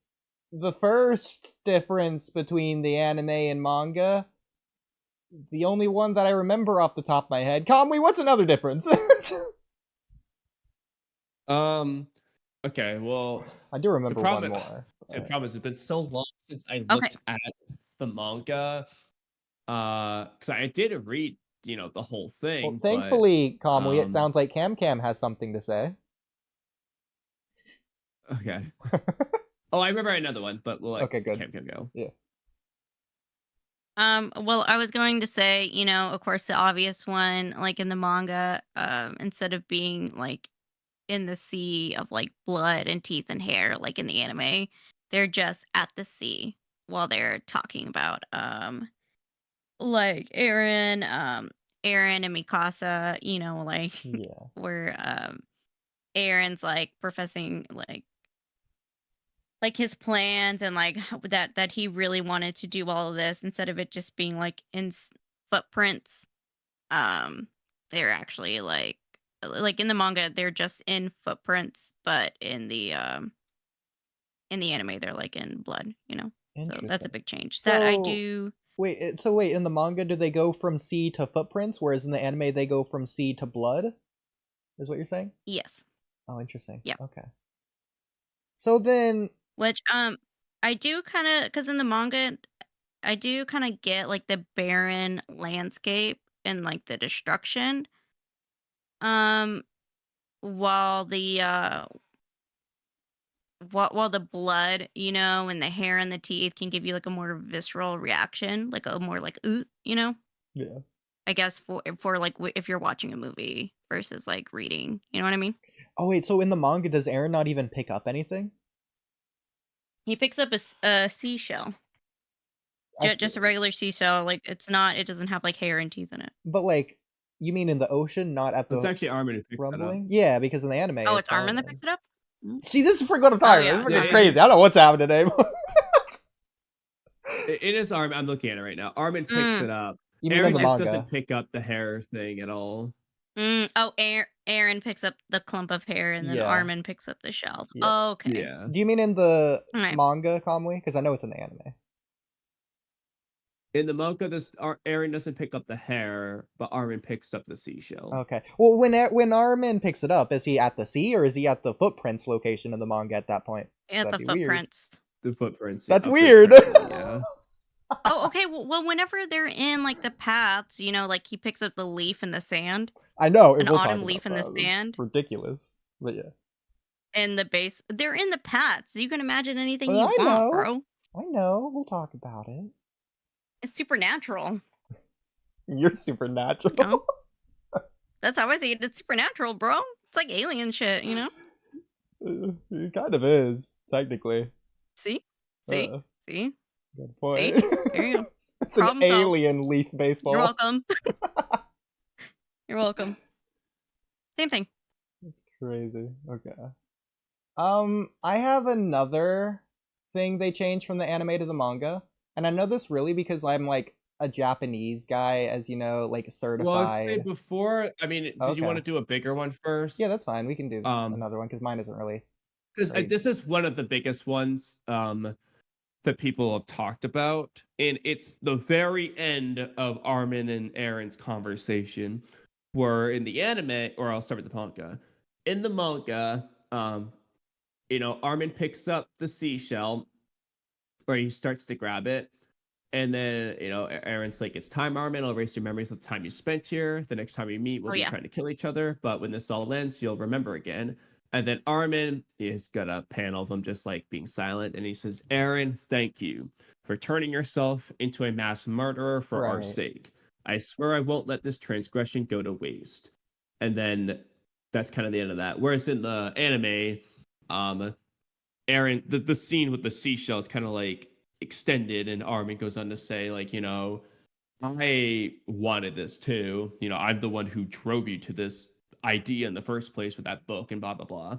the first difference between the anime and manga. The only one that I remember off the top of my head. Kamui, what's another difference? Okay, well, I do remember one problem- more. the problem is it's been so long since I looked at the manga. Because I did read, the whole thing. Well, thankfully, Kamui, it um, sounds like CamCam has something to say. Okay. Oh, I remember another one, but we'll Okay, good. Cam go. Yeah. Well, I was going to say, of course, the obvious one, like in the manga, instead of being like in the sea of like blood and teeth and hair, like in the anime, they're just at the sea while they're talking about, like Eren and Mikasa, like Yeah. where Eren's like professing like his plans and like that he really wanted to do all of this instead of it just being like in footprints. They're actually like in the manga they're just in footprints, but in the anime they're like in blood, so that's a big change that I do. Wait, in the manga, do they go from sea to footprints, whereas in the anime they go from sea to blood? Is what you're saying? Yes. Oh, interesting. Yeah. Okay. So then, Which I do kind of, because in the manga I do kind of get like the barren landscape and like the destruction, while the while the blood, and the hair and the teeth can give you like a more visceral reaction, like a more like yeah. I guess for like if you're watching a movie versus like reading, you know what I mean? Oh wait, so in the manga, does Eren not even pick up anything? He picks up a seashell. Just a regular seashell, like it doesn't have like hair and teeth in it. But like, you mean in the ocean, not at the It's actually Armin who picks rumbling? Yeah, because in the anime, Oh, it's Armin that picks it up? See, this is Forgotten Time. yeah. This is freaking crazy. I don't know what's happening anymore. It is Armin. I'm looking at it right now. Armin picks it up. You mean Eren in the just manga? doesn't pick up the hair thing at all. Oh, Eren picks up the clump of hair, and then Armin picks up the shell. Yeah. Oh, okay. Yeah. Do you mean in the manga, Kamui? Because I know it's in the anime. In the manga, Eren doesn't pick up the hair, but Armin picks up the seashell. Okay. Well, when Armin picks it up, is he at the sea or is he at the footprints location in the manga at that point? At the footprints. The footprints. That's yeah, weird. Yeah. Oh, okay. Well, whenever they're in like the paths, like he picks up the leaf in the sand. I know. An autumn leaf in the sand. It's ridiculous. But yeah. And the base, they're in the paths. You can imagine anything Well, you want, bro. I know. We'll talk about it. It's supernatural. You're supernatural. You know? That's how I see it. It's supernatural, bro. It's like alien shit, It kind of is, technically. See? See? Good point. See? There you go. It's Problem an solved. alien leaf baseball. You're welcome. You're welcome. Same thing. That's crazy. Okay. I have another thing they changed from the anime to the manga. And I know this really because I'm like a Japanese guy, as you know, like certified. Well, I was saying before, did you want to do a bigger one first? Yeah, that's fine. We can do another one because mine isn't really. Because this is one of the biggest ones that people have talked about. And it's the very end of Armin and Eren's conversation, where in the anime, or I'll start with the manga. In the manga, Armin picks up the seashell, or he starts to grab it. And then, Aaron's like, it's time, Armin. I'll erase your memories of the time you spent here. The next time we meet, we'll be trying to kill each other. But when this all ends, you'll remember again. And then Armin is got a panel of him just like being silent. And he says, Aaron, thank you for turning yourself into a mass murderer for our sake. I swear I won't let this transgression go to waste. And then that's kind of the end of that. Whereas in the anime, Aaron, the scene with the seashells kind of like extended, and Armin goes on to say, like, I wanted this too. I'm the one who drove you to this idea in the first place with that book and blah, blah, blah.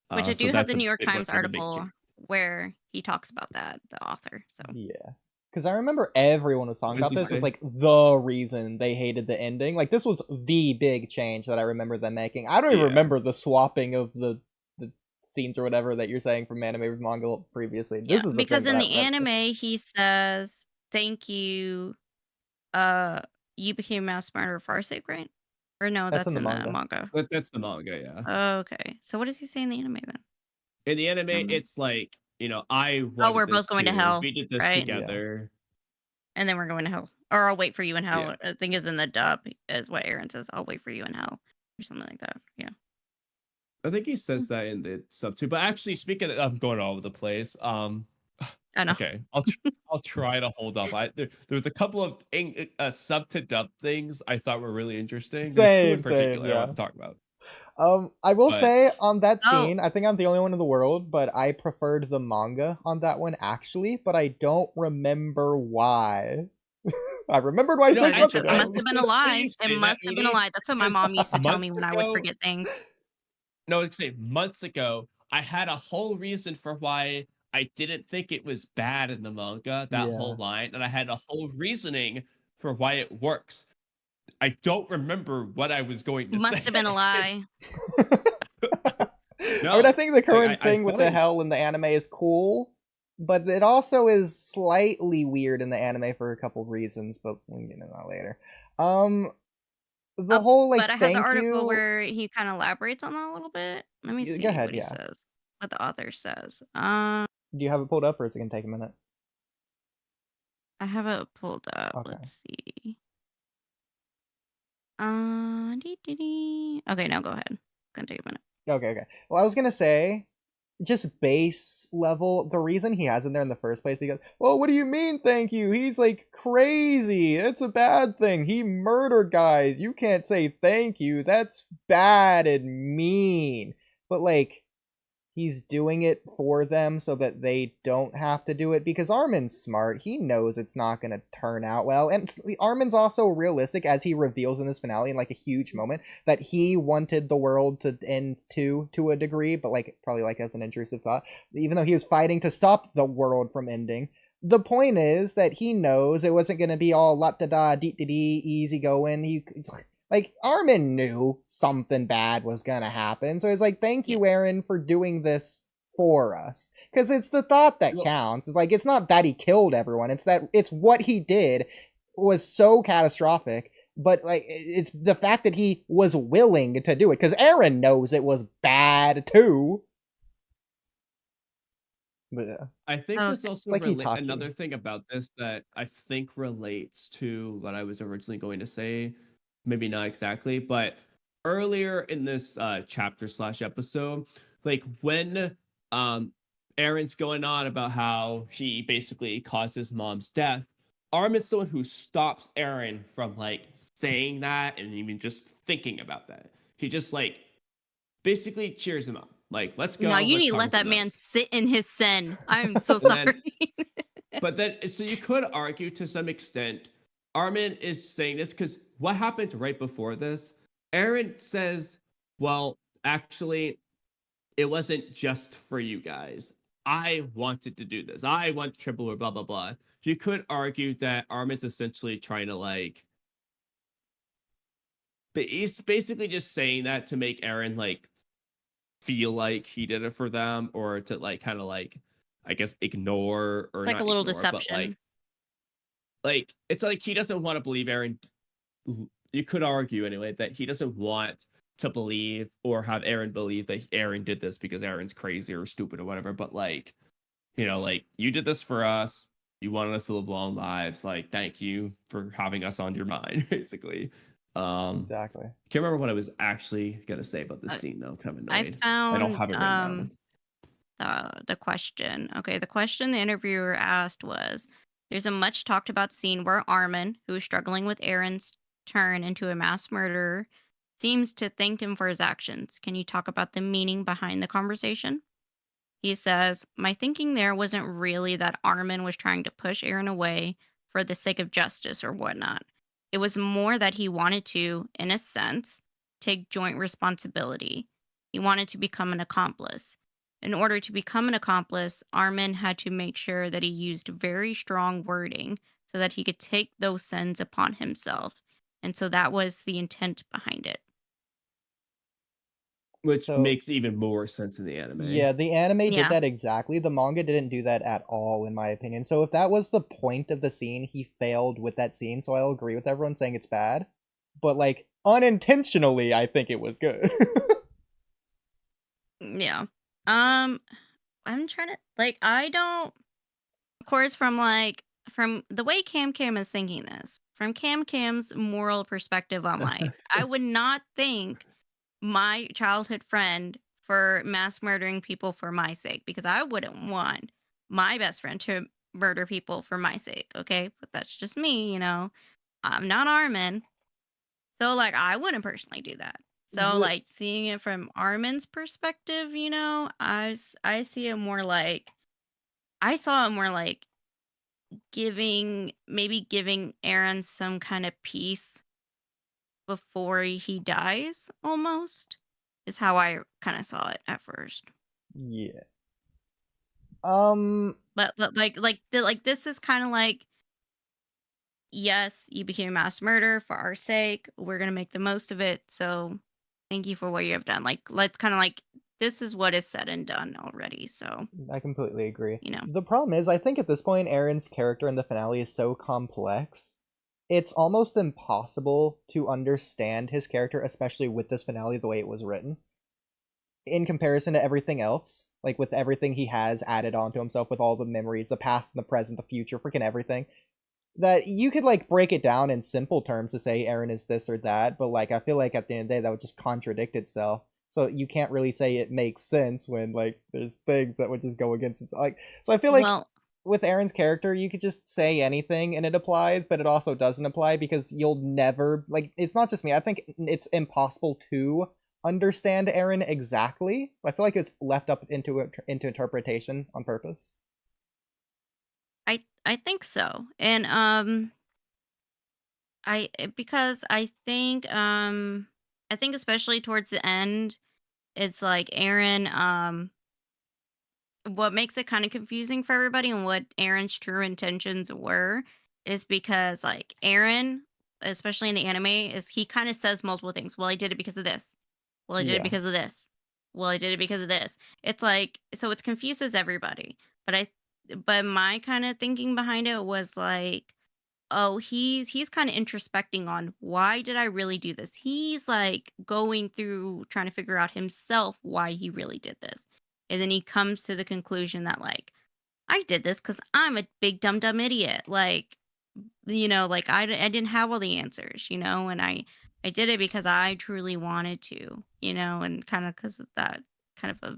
Which I do have the New York Times article where he talks about that, the author. So yeah. Because I remember everyone was talking about this as like the reason they hated the ending. Like this was the big change that I remember them making. I don't even remember the swapping of the scenes or whatever that you're saying from anime with manga previously. This is because in the anime he says, "Thank you, you became mass murderer for our sake," right? Or no, that's in the manga. That's the manga, yeah. Oh, okay. So what does he say in the anime then? In the anime, it's like, I wanted we're both going to hell. We did this together. And then we're going to hell. Or I'll wait for you in hell. I think is in the dub is what Aaron says. I'll wait for you in hell. Or something like that. Yeah. I think he says that in the sub too. But actually, speaking of, I'm going all over the place. I know. Okay, I'll try to hold up. There was a couple of sub to dub things I thought were really interesting. There's two in particular I want to talk about. I will say on that scene, I think I'm the only one in the world, but I preferred the manga on that one actually, but I don't remember why. I remembered why I said it must have been a lie. It must have been a lie. That's what my mom used to tell me when I would forget things. No, it's say months ago, I had a whole reason for why I didn't think it was bad in the manga, that whole line, and I had a whole reasoning for why it works. I don't remember what I was going to say. Must have been a lie. No, I think the current thing with the hell in the anime is cool, but it also is slightly weird in the anime for a couple of reasons, but we can get into that later. The whole like, but I have the article where he kind of elaborates on that a little bit. Let me see what he says. What the author says. Do you have it pulled up, or is it gonna take a minute? I have it pulled up. Okay. Let's see. Okay, now go ahead. It's gonna take a minute. Okay. Well, I was gonna say, just base level, the reason he has in there in the first place, because, well, what do you mean, thank you? He's like crazy. It's a bad thing. He murdered guys. You can't say thank you. That's bad and mean. But like, he's doing it for them so that they don't have to do it, because Armin's smart. He knows it's not going to turn out well. And Armin's also realistic, as he reveals in this finale in like a huge moment, that he wanted the world to end to a degree, but like probably like as an intrusive thought, even though he was fighting to stop the world from ending. The point is that he knows it wasn't going to be all la-da-da-dee-dee-dee, easy going. Like, Armin knew something bad was gonna happen, so he's like, thank you, Aaron, for doing this for us. Because it's the thought that counts. It's like, it's not that he killed everyone, it's that it's what he did was so catastrophic, but like, it's the fact that he was willing to do it, because Aaron knows it was bad, too. But yeah. I think this also like another thing about this that I think relates to what I was originally going to say. Maybe not exactly, but earlier in this chapter/episode, like when Aaron's going on about how he basically caused his mom's death, Armin's the one who stops Aaron from like saying that and even just thinking about that. He just like basically cheers him up. Like, let's go. No, you need to let that man sit in his sin. I'm so sorry. But then, so you could argue to some extent, Armin is saying this because what happened right before this? Aaron says, well, actually, it wasn't just for you guys. I wanted to do this. I want triple or blah, blah, blah. You could argue that Armin's essentially trying to like, but he's basically just saying that to make Aaron like feel like he did it for them, or to like kind of like, I guess, ignore, or it's like not a little ignore, deception. Like it's like he doesn't want to believe Aaron. You could argue anyway that he doesn't want to believe or have Aaron believe that Aaron did this because Aaron's crazy or stupid or whatever. But like, you know, like, you did this for us. You wanted us to live long lives. Like, thank you for having us on your mind, basically. Exactly. Can't remember what I was actually gonna say about this scene though. Kind of I annoyed. I don't found have it written down. the question. Okay, the question the interviewer asked was, there's a much talked about scene where Armin, who is struggling with Aaron's turn into a mass murderer, seems to thank him for his actions. Can you talk about the meaning behind the conversation? He says, my thinking there wasn't really that Armin was trying to push Aaron away for the sake of justice or whatnot. It was more that he wanted to, in a sense, take joint responsibility. He wanted to become an accomplice. In order to become an accomplice, Armin had to make sure that he used very strong wording so that he could take those sins upon himself. And so that was the intent behind it. Which So- makes even more sense in the anime. Yeah, the anime did Yeah. that exactly. The manga didn't do that at all, in my opinion. So if that was the point of the scene, he failed with that scene. So I'll agree with everyone saying it's bad. But, like, unintentionally, I think it was good. Yeah. I'm trying to, like, I don't, of course, from the way Cam is thinking this, from Cam's moral perspective on life, I would not thank my childhood friend for mass murdering people for my sake, because I wouldn't want my best friend to murder people for my sake, okay? But that's just me, you know. I'm not Armin. So, like, I wouldn't personally do that. So, The- like, seeing it from Armin's perspective, you know, I see it more like, I saw it more like maybe giving Aaron some kind of peace before he dies, almost, is how I kind of saw it at first. Yeah. But this is kind of like, yes, you became a mass murderer for our sake. We're gonna make the most of it. So, thank you for what you have done. Like, let's kind of like, this is what is said and done already. So, I completely agree. you know. The problem is, I think at this point, Aaron's character in the finale is so complex, it's almost impossible to understand his character, especially with this finale the way it was written, in comparison to everything else. Like, with everything he has added onto himself, with all the memories, the past and the present, the future, freaking everything, that you could, like, break it down in simple terms to say Aaron is this or that, but, like, I feel like at the end of the day, that would just contradict itself. So you can't really say it makes sense when, like, there's things that would just go against it. Like, so I feel like Well, with Aaron's character, you could just say anything and it applies, but it also doesn't apply because you'll never, like, it's not just me. I think it's impossible to understand Aaron exactly. I feel like it's left up into interpretation on purpose. I think so. And because I think especially towards the end, it's like Aaron, what makes it kind of confusing for everybody and what Aaron's true intentions were is because, like, Aaron, especially in the anime, is he kind of says multiple things. Well, I did it because of this. Well, I did Yeah. it because of this. Well, I did it because of this. It's like, so it confuses everybody. But my kind of thinking behind it was like, oh, he's kind of introspecting on, why did I really do this? He's like going through trying to figure out himself why he really did this. And then he comes to the conclusion that, like, I did this because I'm a big dumb idiot. Like, you know, like, I didn't have all the answers, you know, and I did it because I truly wanted to, you know, and kind of because of that kind of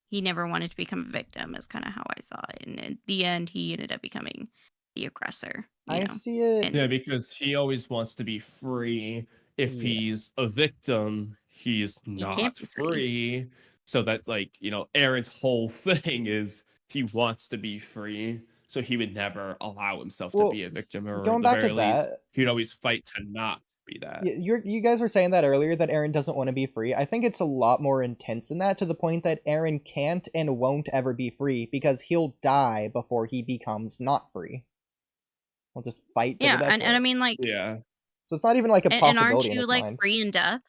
he never wanted to become a victim is kind of how I saw it. And in the end, he ended up becoming the aggressor. You know? See it. And- Yeah, because he always wants to be free. If Yeah. he's a victim, he's can't not be free. free. So that, like, you know, Aaron's whole thing is he wants to be free. So he would never allow himself Well, to be a victim, or going at the back to very least, that- he'd always fight to not be that. You guys were saying that earlier, that Aaron doesn't want to be free. I think it's a lot more intense than that, to the point that Aaron can't and won't ever be free because he'll die before he becomes not free. He'll just fight to yeah, the death. and I mean, like, Yeah. So it's not even like a and aren't possibility in you his like mind. free in death?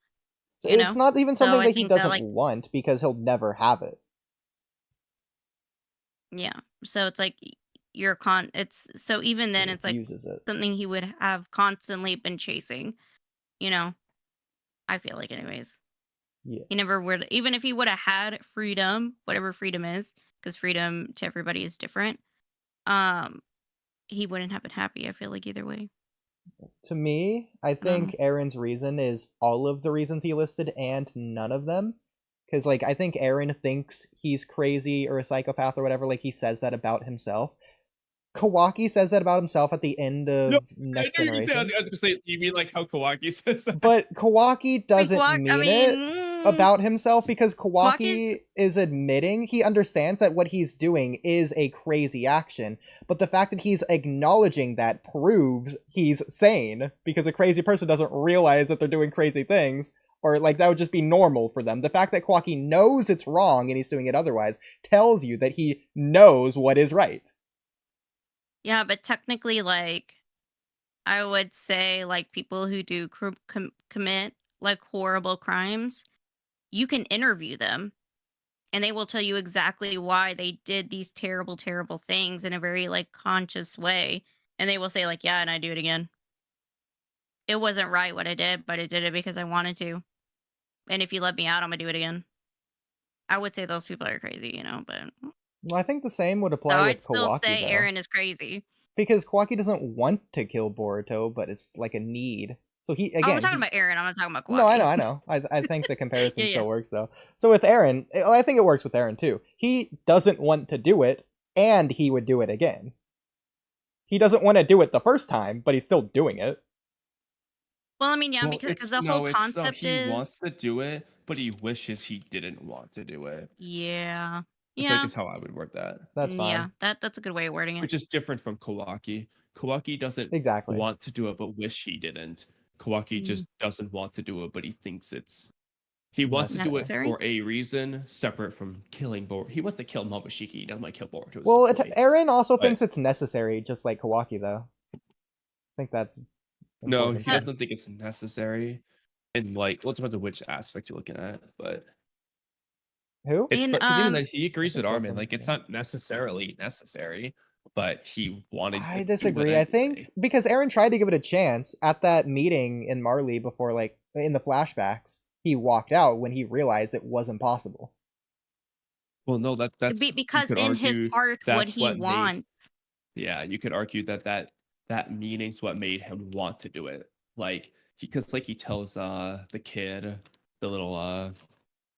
So you it's know? not even So something I that he think that, doesn't like- want, because he'll never have it. Yeah. So it's like it's so even then He it's like uses it. something he would have constantly been chasing, you know. I feel like, anyways. Yeah. He never would, even if he would have had freedom, whatever freedom is, because freedom to everybody is different, he wouldn't have been happy, I feel like, either way. To me, I think Aaron's reason is all of the reasons he listed and none of them. Because, like, I think Aaron thinks he's crazy or a psychopath or whatever. Like, he says that about himself. Kawaki says that about himself at the end of Next Generation. I was going to say, you mean like how Kawaki says that? But Kawaki doesn't mean it about himself, because Kawaki is admitting, he understands that what he's doing is a crazy action. But the fact that he's acknowledging that proves he's sane, because a crazy person doesn't realize that they're doing crazy things. Or, like, that would just be normal for them. The fact that Kawaki knows it's wrong and he's doing it otherwise tells you that he knows what is right. Yeah, but technically, like, I would say, like, people who do commit, like, horrible crimes, you can interview them, and they will tell you exactly why they did these terrible, terrible things in a very, like, conscious way. And they will say, like, yeah, and I do it again. It wasn't right what I did, but I did it because I wanted to. And if you let me out, I'm gonna do it again. I would say those people are crazy, you know, but... Well, I think the same would apply with Kawaki, I'd still say though. Aaron is crazy. Because Kawaki doesn't want to kill Boruto, but it's like a need. So he, again... I'm talking about Aaron, I'm not talking about Kawaki. No, I know. I think the comparison still works, though. So with Aaron, I think it works with Aaron, too. He doesn't want to do it, and he would do it again. He doesn't want to do it the first time, but he's still doing it. Well, I mean, yeah, because the whole concept is... He wants to do it, but he wishes he didn't want to do it. Yeah. I think is how I would word that. That's fine. Yeah, that's a good way of wording it. Which is different from Kawaki. Kawaki doesn't want to do it, but wish he didn't. Kawaki just doesn't want to do it, but he thinks it's... He wants to do it for a reason, separate from killing Boruto. He wants to kill Momoshiki. He doesn't want to kill Boruto. Well, Aaron also thinks it's necessary, just like Kawaki, though. I think that's... No, he doesn't think it's necessary. And, like, well, it depends on which aspect you're looking at, but... Who? It's even that he agrees with Armin. Like, it's not necessarily necessary, but he wanted to I disagree. do it anyway. I think because Aaron tried to give it a chance at that meeting in Marley before, like, in the flashbacks, he walked out when he realized it wasn't possible. Well, no, that's... Because in his heart, what he wants... Yeah, you could argue that meaning's what made him want to do it. Like, because like he tells the kid, the little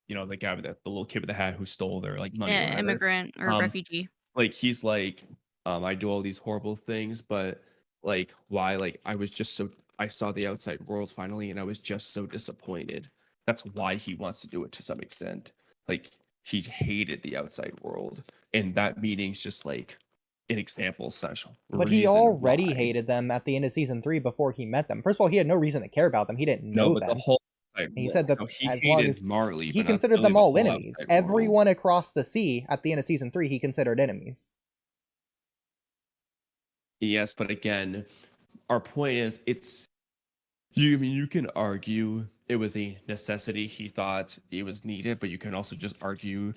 you know, the guy with the little kid with the hat who stole their like money. Yeah, immigrant or refugee. Like he's like, I do all these horrible things, but like why? Like I saw the outside world finally, and I was just so disappointed. That's why he wants to do it to some extent. Like he hated the outside world, and that meeting's just like an example But he already hated them at the end of season 3 before he met them. First of all, he had no reason to care about them. He didn't know them. He said that as long as Marley, he considered them all enemies. Everyone across the sea at the end of season 3, he considered enemies. Yes, but again, our point is you can argue it was a necessity. He thought it was needed, but you can also just argue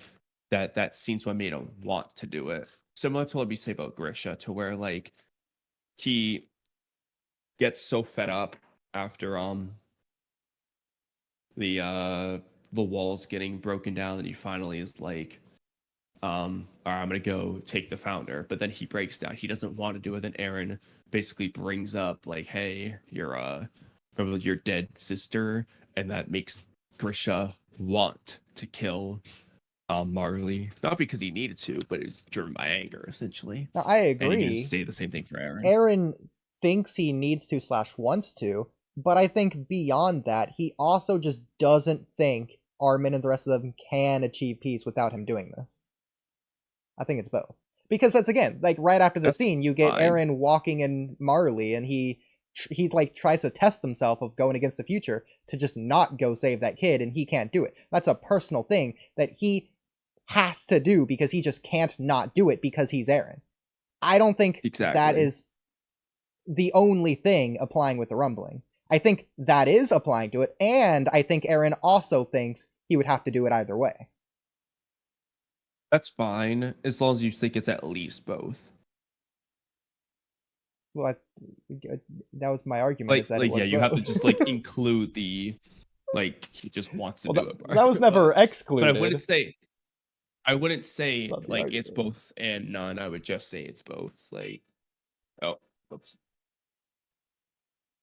that scene's what made him want to do it. Similar to what we say about Grisha, to where like he gets so fed up after the walls getting broken down, and he finally is like, all right, I'm gonna go take the founder. But then he breaks down. He doesn't want to do it. Then Aaron basically brings up like, hey, you're remember your dead sister, and that makes Grisha want to kill Marley, not because he needed to, but it's driven by anger, essentially. Now, I agree. And you can say the same thing for Aaron. Aaron thinks he needs to / wants to, but I think beyond that, he also just doesn't think Armin and the rest of them can achieve peace without him doing this. I think it's both. Because that's, again, like right after the scene, you get Aaron walking in Marley, and he like tries to test himself of going against the future to just not go save that kid, and he can't do it. That's a personal thing that he has to do because he just can't not do it because he's Aaron. I don't think that is the only thing applying with the rumbling. I think that is applying to it, and I think Aaron also thinks he would have to do it either way. That's fine, as long as you think it's at least both. Well, that was my argument. You have to just like include the like he just wants to do it. That was never excluded. But I wouldn't say. I wouldn't say Love the like it's argument. both and none. I would just say it's both. Like, oh, oops.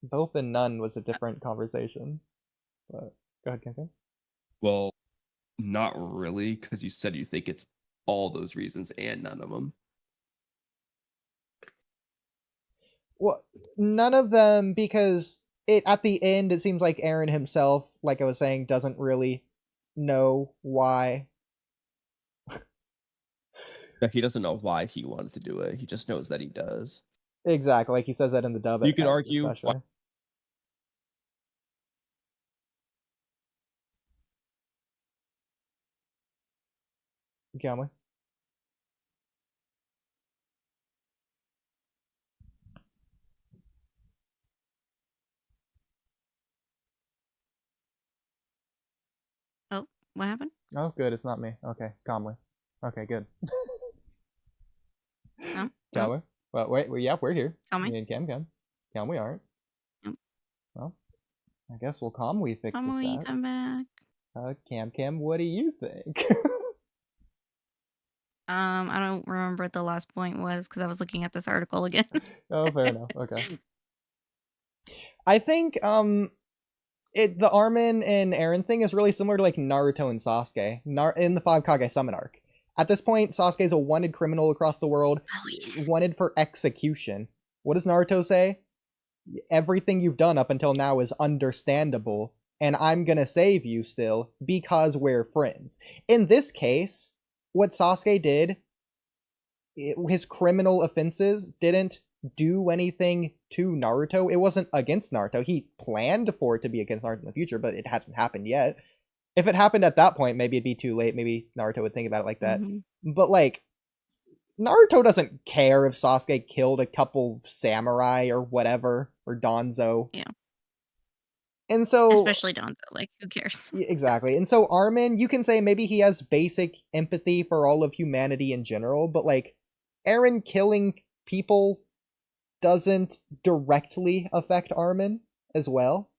Both and none was a different conversation. But go ahead, Ken. Well, not really, because you said you think it's all those reasons and none of them. Well, none of them, because it at the end it seems like Eren himself, like I was saying, doesn't really know why. He doesn't know why he wanted to do it. He just knows that he does. Exactly, like he says that in the dub. You could argue especially. Kamui. Oh, what happened? Oh, good. It's not me. Okay, it's Kamui. Okay, good. No. Kamui. Well, wait. Yeah, we're here. Kamui. Me and Cam. Kamui aren't. Yep. Well, I guess Kamui fixes Kamui, that. come back. Cam, what do you think? I don't remember what the last point was because I was looking at this article again. Oh, fair enough. Okay. I think the Armin and Eren thing is really similar to like Naruto and Sasuke in the 5 Kage Summon arc. At this point, Sasuke is a wanted criminal across the world, wanted for execution. What does Naruto say? Everything you've done up until now is understandable, and I'm gonna save you still because we're friends. In this case, what Sasuke did, his criminal offenses didn't do anything to Naruto. It wasn't against Naruto. He planned for it to be against Naruto in the future, but it hadn't happened yet. If it happened at that point, maybe it'd be too late. Maybe Naruto would think about it like that. Mm-hmm. But like, Naruto doesn't care if Sasuke killed a couple samurai or whatever, or Danzo. Yeah. And so, especially Danzo, like, who cares? Exactly. And so Armin, you can say maybe he has basic empathy for all of humanity in general, but like, Eren killing people doesn't directly affect Armin as well.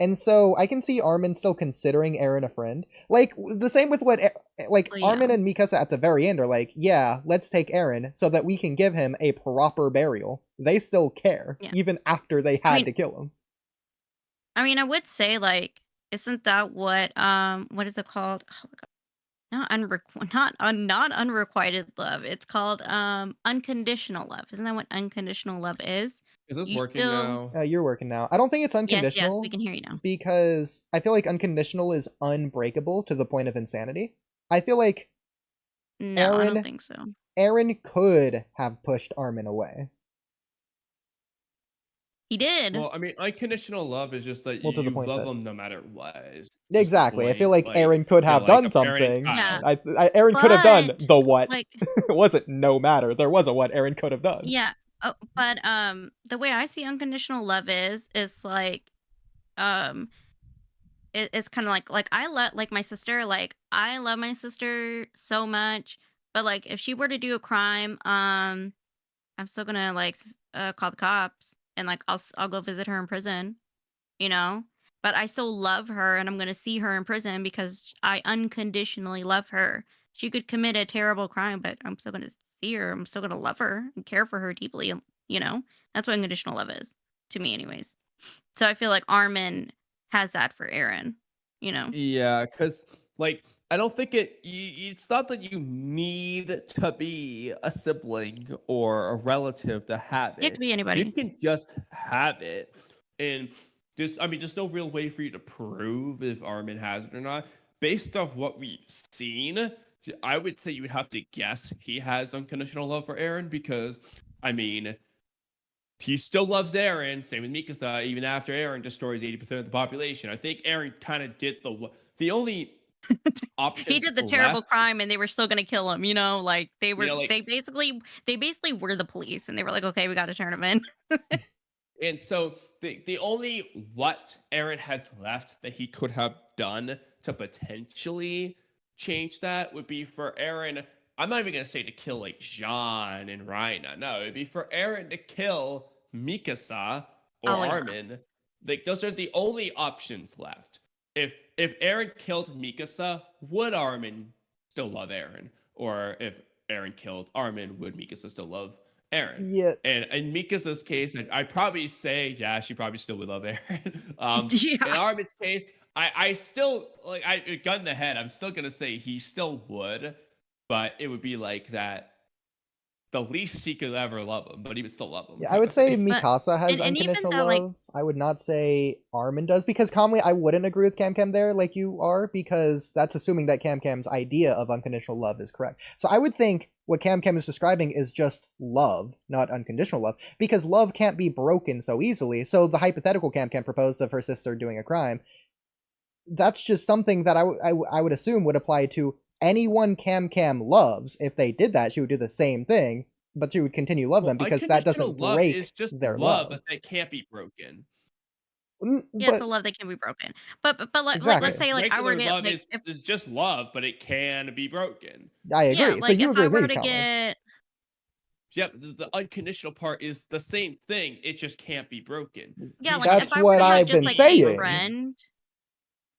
And so I can see Armin still considering Eren a friend. Like, the same with what, like, Armin and Mikasa at the very end are like, yeah, let's take Eren so that we can give him a proper burial. They still care, even after they had to kill him. I mean, I would say, like, isn't that what is it called? Oh my god. Not unrequited love. It's called unconditional love. Isn't that what unconditional love is? Is this working now? You're working now. I don't think it's unconditional. Yes, we can hear you now. Because I feel like unconditional is unbreakable to the point of insanity. I feel like no, I don't think so. Eren could have pushed Armin away. He did. Well, I mean, unconditional love is just that you love them no matter what. Exactly. I feel like Eren could have done something. Eren could have done the what. Like, it wasn't no matter. There was a what Eren could have done. Yeah. Oh, but the way I see unconditional love is like it's kind of like I love my sister. Like, I love my sister so much, but like if she were to do a crime, I'm still gonna like call the cops. And like I'll go visit her in prison, you know, but I still love her and I'm gonna see her in prison because I unconditionally love her. She could commit a terrible crime, but I'm still gonna see her. I'm still gonna love her and care for her deeply. You know, that's what unconditional love is to me, anyways. So I feel like Armin has that for Eren. You know? Yeah, because like I don't think it's not that you need to be a sibling or a relative to have it. It could be anybody. You can just have it. And there's no real way for you to prove if Armin has it or not. Based off what we've seen, I would say you would have to guess he has unconditional love for Eren because, I mean, he still loves Eren. Same with Mikasa, even after Eren destroys 80% of the population. I think Eren kind of did the only he did the terrible crime and they were still gonna kill him, you know, like they were they basically were the police and they were like, okay, we gotta turn him in. And so the only what Eren has left that he could have done to potentially change that would be for Eren. I'm not even gonna say to kill like Jean and Reina. No, it'd be for Eren to kill Mikasa or Armin. Like, those are the only options left. If Eren killed Mikasa, would Armin still love Eren, or if Eren killed Armin, would Mikasa still love Eren? Yeah. And in Mikasa's case, I'd probably say, yeah, she probably still would love Eren. Yeah. In Armin's case, I still, like, gun in the head, I'm still gonna say he still would, but it would be like that. The least she could ever love him, but he would still love him. Yeah, I would say But- Mikasa has and even unconditional though, like- love. I would not say Armin does, because Kamui, I wouldn't agree with Cam there like you are, because that's assuming that Cam's idea of unconditional love is correct. So I would think what Cam is describing is just love, not unconditional love, because love can't be broken so easily. So the hypothetical Cam proposed of her sister doing a crime, that's just something that I would assume would apply to anyone Cam loves. If they did that, she would do the same thing, but she would continue to love them, because that doesn't love break is just their love love. that can't be broken. Yeah, it's a love that can be broken. But like, Exactly. let's say, like, I were to Regular love get, like, is just love, but it can be broken. I agree. yeah, So like, you if agree I with were me, to Kamui. get, Yep, the unconditional part is the same thing. It just can't be broken. yeah, like, That's if I what were to have I've just, been like, saying. a friend,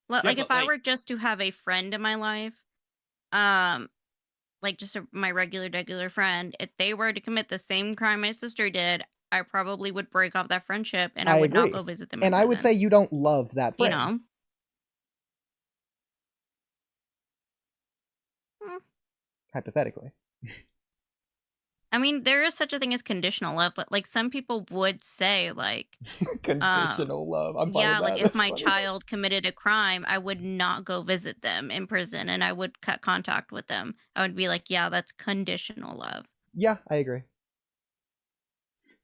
like, but, if I like- were just to have a friend in my life, like, just my regular friend, if they were to commit the same crime my sister did, I probably would break off that friendship, and I would agree. not go visit them. And I would say you don't love that you friend. know. Hypothetically. I mean, there is such a thing as conditional love. Like, some people would say, like, Conditional love. I'm fine yeah, with like, that. if That's my funny. child committed a crime, I would not go visit them in prison, and I would cut contact with them. I would be like, yeah, that's conditional love. Yeah, I agree.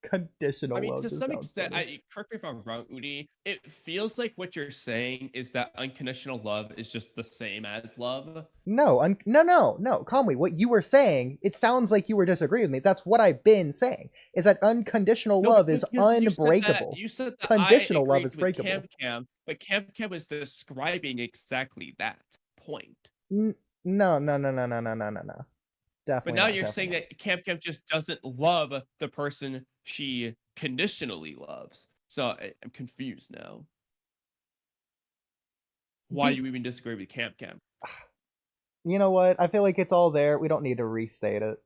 Conditional I mean, love to just some sounds extent, funny. correct me if I'm wrong, Oodie. It feels like what you're saying is that unconditional love is just the same as love. No, no, Kamui, what you were saying, it sounds like you were disagreeing with me. That's what I've been saying, is that unconditional No, love is because unbreakable. You said that Conditional I love agreed is with breakable. but Cam was describing exactly that point. No. Definitely But now not, you're definitely saying not. that Cam just doesn't love the person she conditionally loves. So I'm confused now. Why you even disagree with Cam? You know what? I feel like it's all there. We don't need to restate it.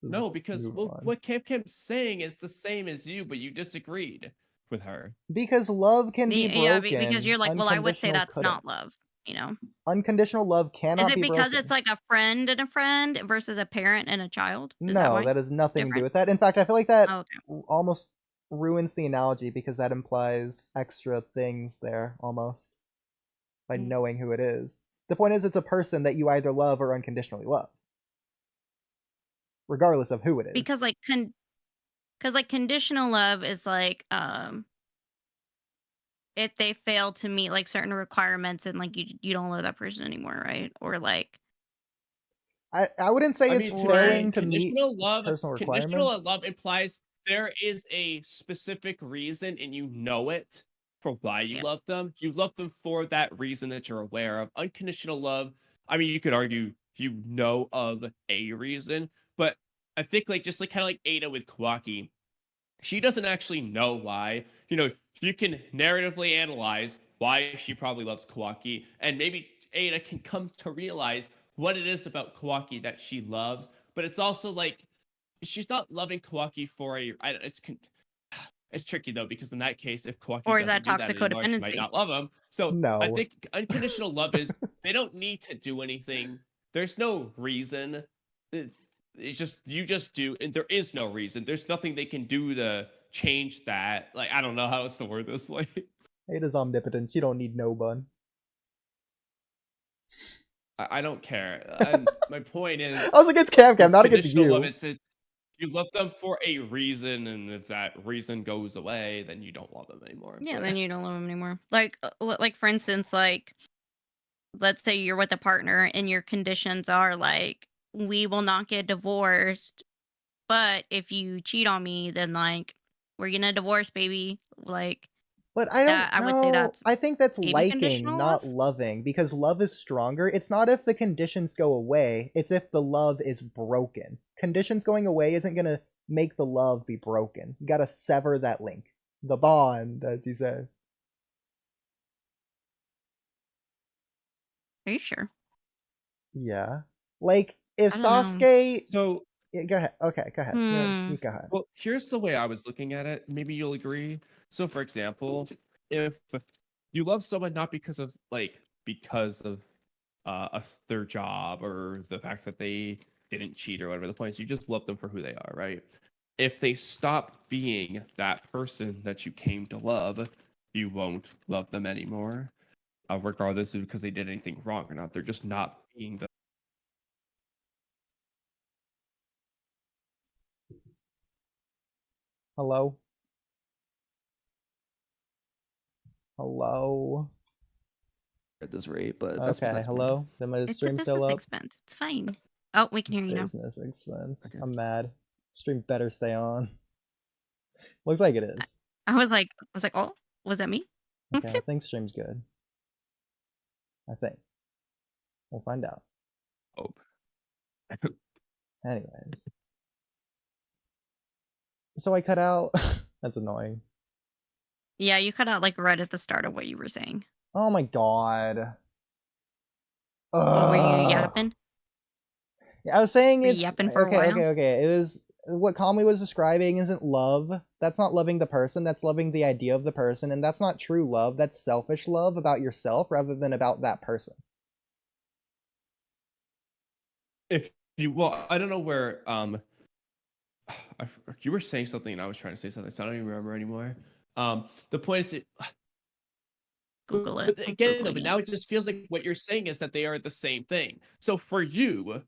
No, because Move on. what Cam's saying is the same as you, but you disagreed with her. Because love can be broken. Yeah, because you're like, well, I would say unconditional that's couldn't. not love. You know, Unconditional love cannot is it be because broken. it's like a friend and a friend versus a parent and a child? Is No, why that has nothing to do different? with that. In fact, I feel like that Oh, okay. almost ruins the analogy, because that implies extra things there almost by knowing who it is. The point is, it's a person that you either love or unconditionally love, regardless of who it is. Because like conditional love is like if they fail to meet like certain requirements, and like you don't love that person anymore, right? Or like I wouldn't say it's failing to meet personal requirements. Conditional love implies there is a specific reason and you know it for why you love them. You love them for that reason that you're aware of. Unconditional love, I mean, you could argue you know of a reason, but I think like just like kind of like Ada with Kawaki, she doesn't actually know why. You know, you can narratively analyze why she probably loves Kawaki, and maybe Ada can come to realize what it is about Kawaki that she loves, but it's also like she's not loving Kawaki for it's tricky though, because in that case, if Kawaki or is doesn't that do toxic anymore, she might codependency? not love him. So No. I think unconditional love is they don't need to do anything. There's no reason. It's just you just do, and there is no reason. There's nothing they can do to change that. Like, I don't know how else to word this. Like, Ada's omnipotence. You don't need no bun. I don't care. And my point is, I was against Cam, not against conditional you. love, you love them for a reason, and if that reason goes away, then you don't love them anymore. Yeah, So, then you don't love them anymore. Like for instance, like let's say you're with a partner and your conditions are like, we will not get divorced, but if you cheat on me, then like we're gonna divorce, baby. Like, but I don't I know. would say that's I think that's maybe liking, conditional not love? loving, because love is stronger. It's not if the conditions go away, it's if the love is broken. Conditions going away isn't going to make the love be broken. You got to sever that link. The bond, as you say. Are you sure? Yeah. Like, if I don't know. Sasuke... So, Yeah, go ahead. Okay, go ahead. You go ahead. well, here's the way I was looking at it. Maybe you'll agree. So, for example, if you love someone not because of their job or the fact that they didn't cheat or whatever the point is, you just love them for who they are, right? If they stop being that person that you came to love, you won't love them anymore, regardless of because they did anything wrong or not. They're just not being the... Hello? Hello? At this rate, but that's Okay, hello? Then my It's a stream business still up? expense. It's fine. Oh, we can hear you now. Business expense. Okay. I'm mad. Stream better stay on. Looks like it is. I was like, oh, was that me? Okay, I think stream's good. I think. We'll find out. Oh. Anyways. So I cut out. That's annoying. Yeah, you cut out like right at the start of what you were saying. Oh my god. What were you yapping? Yeah, I was saying Were you it's yapping for a while? okay. It was what Kamui was describing isn't love. That's not loving the person, that's loving the idea of the person, and that's not true love. That's selfish love about yourself rather than about that person. I don't know where you were saying something and I was trying to say something, so I don't even remember anymore. The point is Google it. But again, but now it just feels like what you're saying is that they are the same thing. So for you,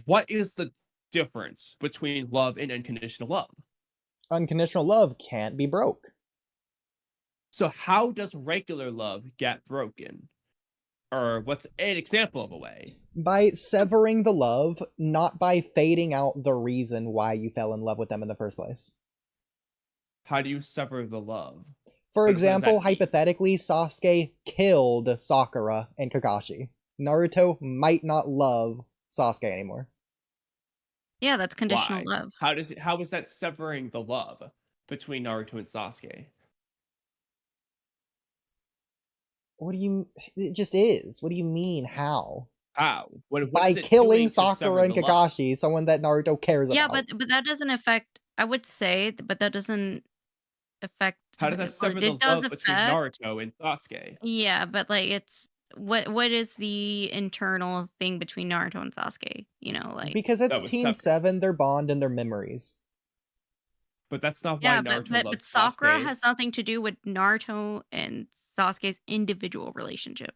what is the difference between love and unconditional love? Unconditional love can't be broke. So how does regular love get broken? Or what's an example of a way? By severing the love, not by fading out the reason why you fell in love with them in the first place. How do you sever the love? For What does that example, mean? hypothetically, Sasuke killed Sakura and Kakashi. Naruto might not love Sasuke anymore. Yeah, that's conditional Why? love. How is that severing the love between Naruto and Sasuke? What do you... It just is. What do you mean, how? How? What By is it killing doing to sever Sakura and the love? Kakashi, someone that Naruto cares Yeah, about. but that doesn't affect. I would say, but that doesn't affect. How does that sever the love between Naruto and Sasuke? Yeah, but like it's what is the internal thing between Naruto and Sasuke? You know, like Because it's was Team separate. 7, their bond and their memories. But that's not why yeah, Naruto but loves Sakura Sasuke. has nothing to do with Naruto and Sasuke's individual relationship.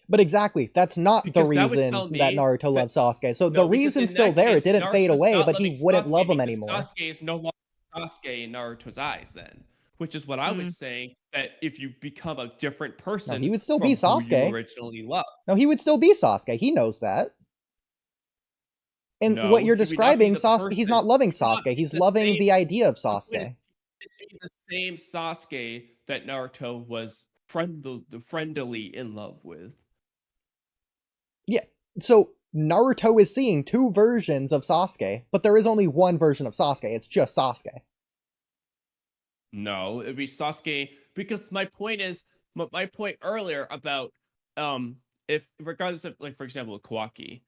But exactly, that's not the Because that would reason tell me that Naruto loves Sasuke. So No, the because reason's in still that there, case, it didn't fade Naruto's away, not but he loving wouldn't Sasuke love him because anymore. Sasuke is no longer Sasuke in Naruto's eyes then. Which is what I was saying, that if you become a different person No, he would still from be who you Sasuke. originally loved. No, he would still be Sasuke. He knows that. And No, what you're he would not be describing, the Sasuke, he's person. not loving He would not Sasuke. be He's the loving same- the idea of The point is, Sasuke. he'd be the same Sasuke that Naruto was friendly in love with. Yeah, so Naruto is seeing two versions of Sasuke, but there is only one version of Sasuke. It's just Sasuke. No, it'd be Sasuke, because my point earlier about if regardless of, like, for example, Kawaki,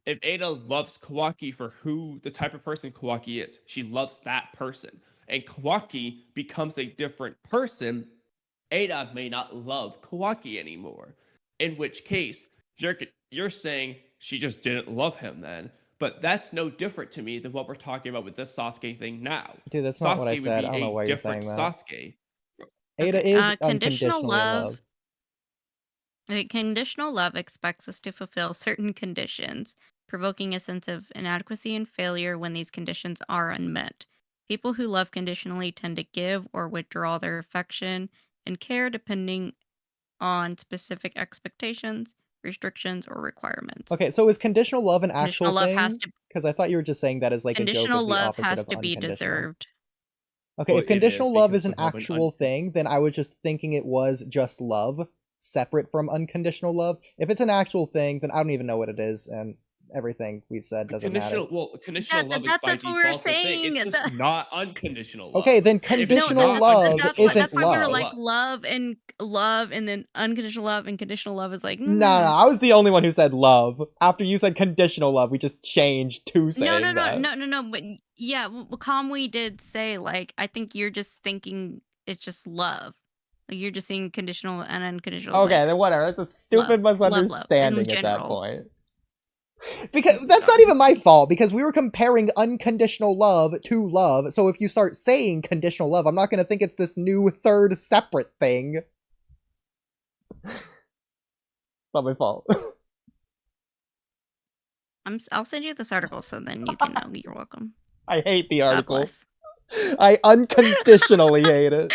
if Ada loves Kawaki for who the type of person Kawaki is, she loves that person, and Kawaki becomes a different person, Ada may not love Kawaki anymore. In which case, you're saying she just didn't love him then. But that's no different to me than what we're talking about with this Sasuke thing now. Dude, that's not what I Sasuke said. would I be don't know a why you're different saying that. Sasuke. Ada Okay, is unconditionally in love. Conditional love expects us to fulfill certain conditions, provoking a sense of inadequacy and failure when these conditions are unmet. People who love conditionally tend to give or withdraw their affection and care depending on specific expectations, restrictions, or requirements. Okay, so is conditional love an actual Conditional love thing? has to Because I thought you were just saying that as like a joke of conditional the love opposite has of to be unconditional. deserved. Okay, Well, if it conditional is, love because is an the love and actual thing, then I was just thinking it was just love, separate from unconditional love. If it's an actual thing, then I don't even know what it is, and everything we've said doesn't matter. Conditional love is by That's what we're default a thing. It's saying. just not unconditional love. Okay, then If it's conditional not love unconditional that's isn't why we were love. like love and love and then unconditional love and conditional love is like No, I was the only one who said love. After you said conditional love, we just changed to saying that. No. But yeah, Kamui did say like I think you're just thinking it's just love. Like you're just seeing conditional and unconditional. Okay, like, then whatever. That's a stupid misunderstanding love, at that point. Because that's not even my fault, because we were comparing unconditional love to love, so if you start saying conditional love, I'm not gonna think it's this new third separate thing. Not my fault. I'll send you this article so then you can know. You're welcome. I hate the article. God bless. I unconditionally hate it.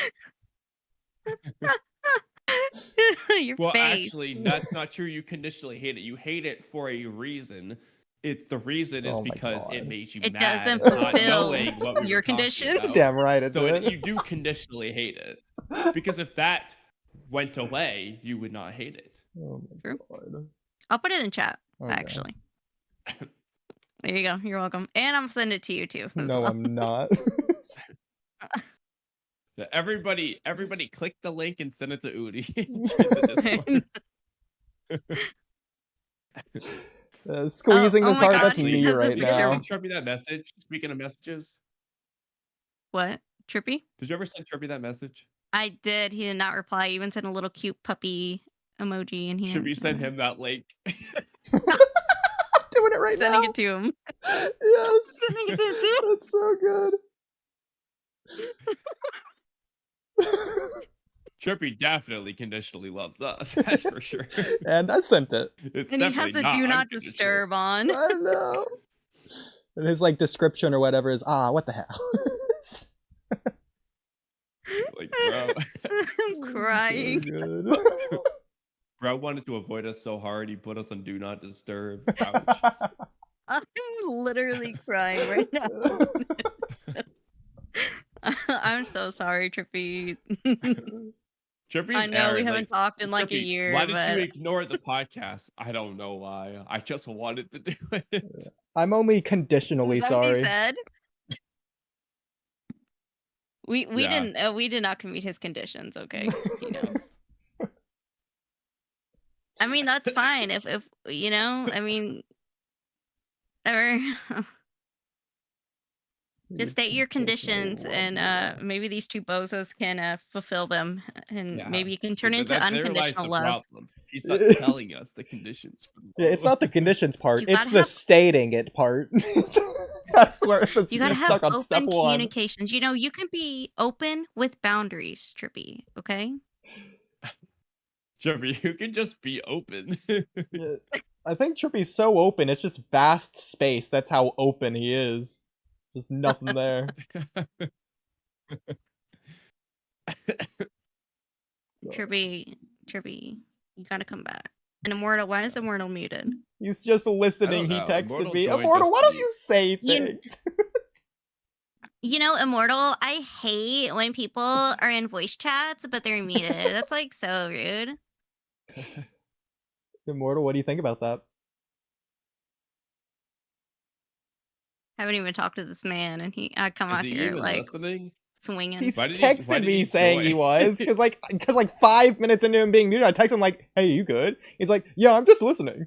Your Well, face. actually, that's not true. You conditionally hate it. You hate it for a reason. The reason is because it made you it mad. Doesn't not fulfill knowing what we your were talking conditions. about. Damn right it So did. you do conditionally hate it. Because if that went away, you would not hate it. Oh my True. God. I'll put it in chat, Okay. actually. There you go. You're welcome. And I'm sending it to you too. No, well. I'm not. Everybody click the link and send it to Oodie. Squeezing this heart, God, that's me right Did you ever now. send Trippy that message? Speaking of messages. What? Trippy? Did you ever send Trippy that message? I did. He did not reply. I even sent a little cute puppy emoji in here. Should we send him that link? Doing it right Sending now. it to him. Yes. Sending it to him too. That's so good. Trippy definitely conditionally loves us. That's for sure. And I sent it. It's And he has a do not unconditional. disturb on. I know. And his like description or whatever is what the hell. Like, bro. I'm crying. So good. Bro wanted to avoid us so hard, he put us on do not disturb. Ouch. I'm literally crying right now. I'm so sorry, Trippy. Trippy's I know we haven't talked in like a Trippy, year. why but... did you ignore the podcast? I don't know why. I just wanted to do it. I'm only conditionally sorry. Said? We did not commit his conditions, okay? You know. I mean that's fine if you know, I mean or just state your conditions and maybe these two bozos can fulfill them and maybe you can turn into unconditional love. Problem. He's not telling us the conditions. Yeah, it's not the conditions part, it's the stating it part. That's where it's you gotta have stuck on open step communications. You know, you can be open with boundaries, Trippy, okay? Trippy, you can just be open. Yeah, I think Trippy's so open, it's just vast space. That's how open he is. There's nothing there. Trippy, you gotta come back. And Immortal, why is Immortal muted? He's just listening. He texted Immortal me. joined Immortal, us why to don't mute. you say things? You know, Immortal, I hate when people are in voice chats, but they're muted. That's like so rude. Immortal, what do you think about that? Haven't even talked to this man, and I come out here like listening? swinging. He's texted me saying he was, because like 5 minutes into him being muted, I text him like, "Hey, you good?" He's like, "Yeah, I'm just listening."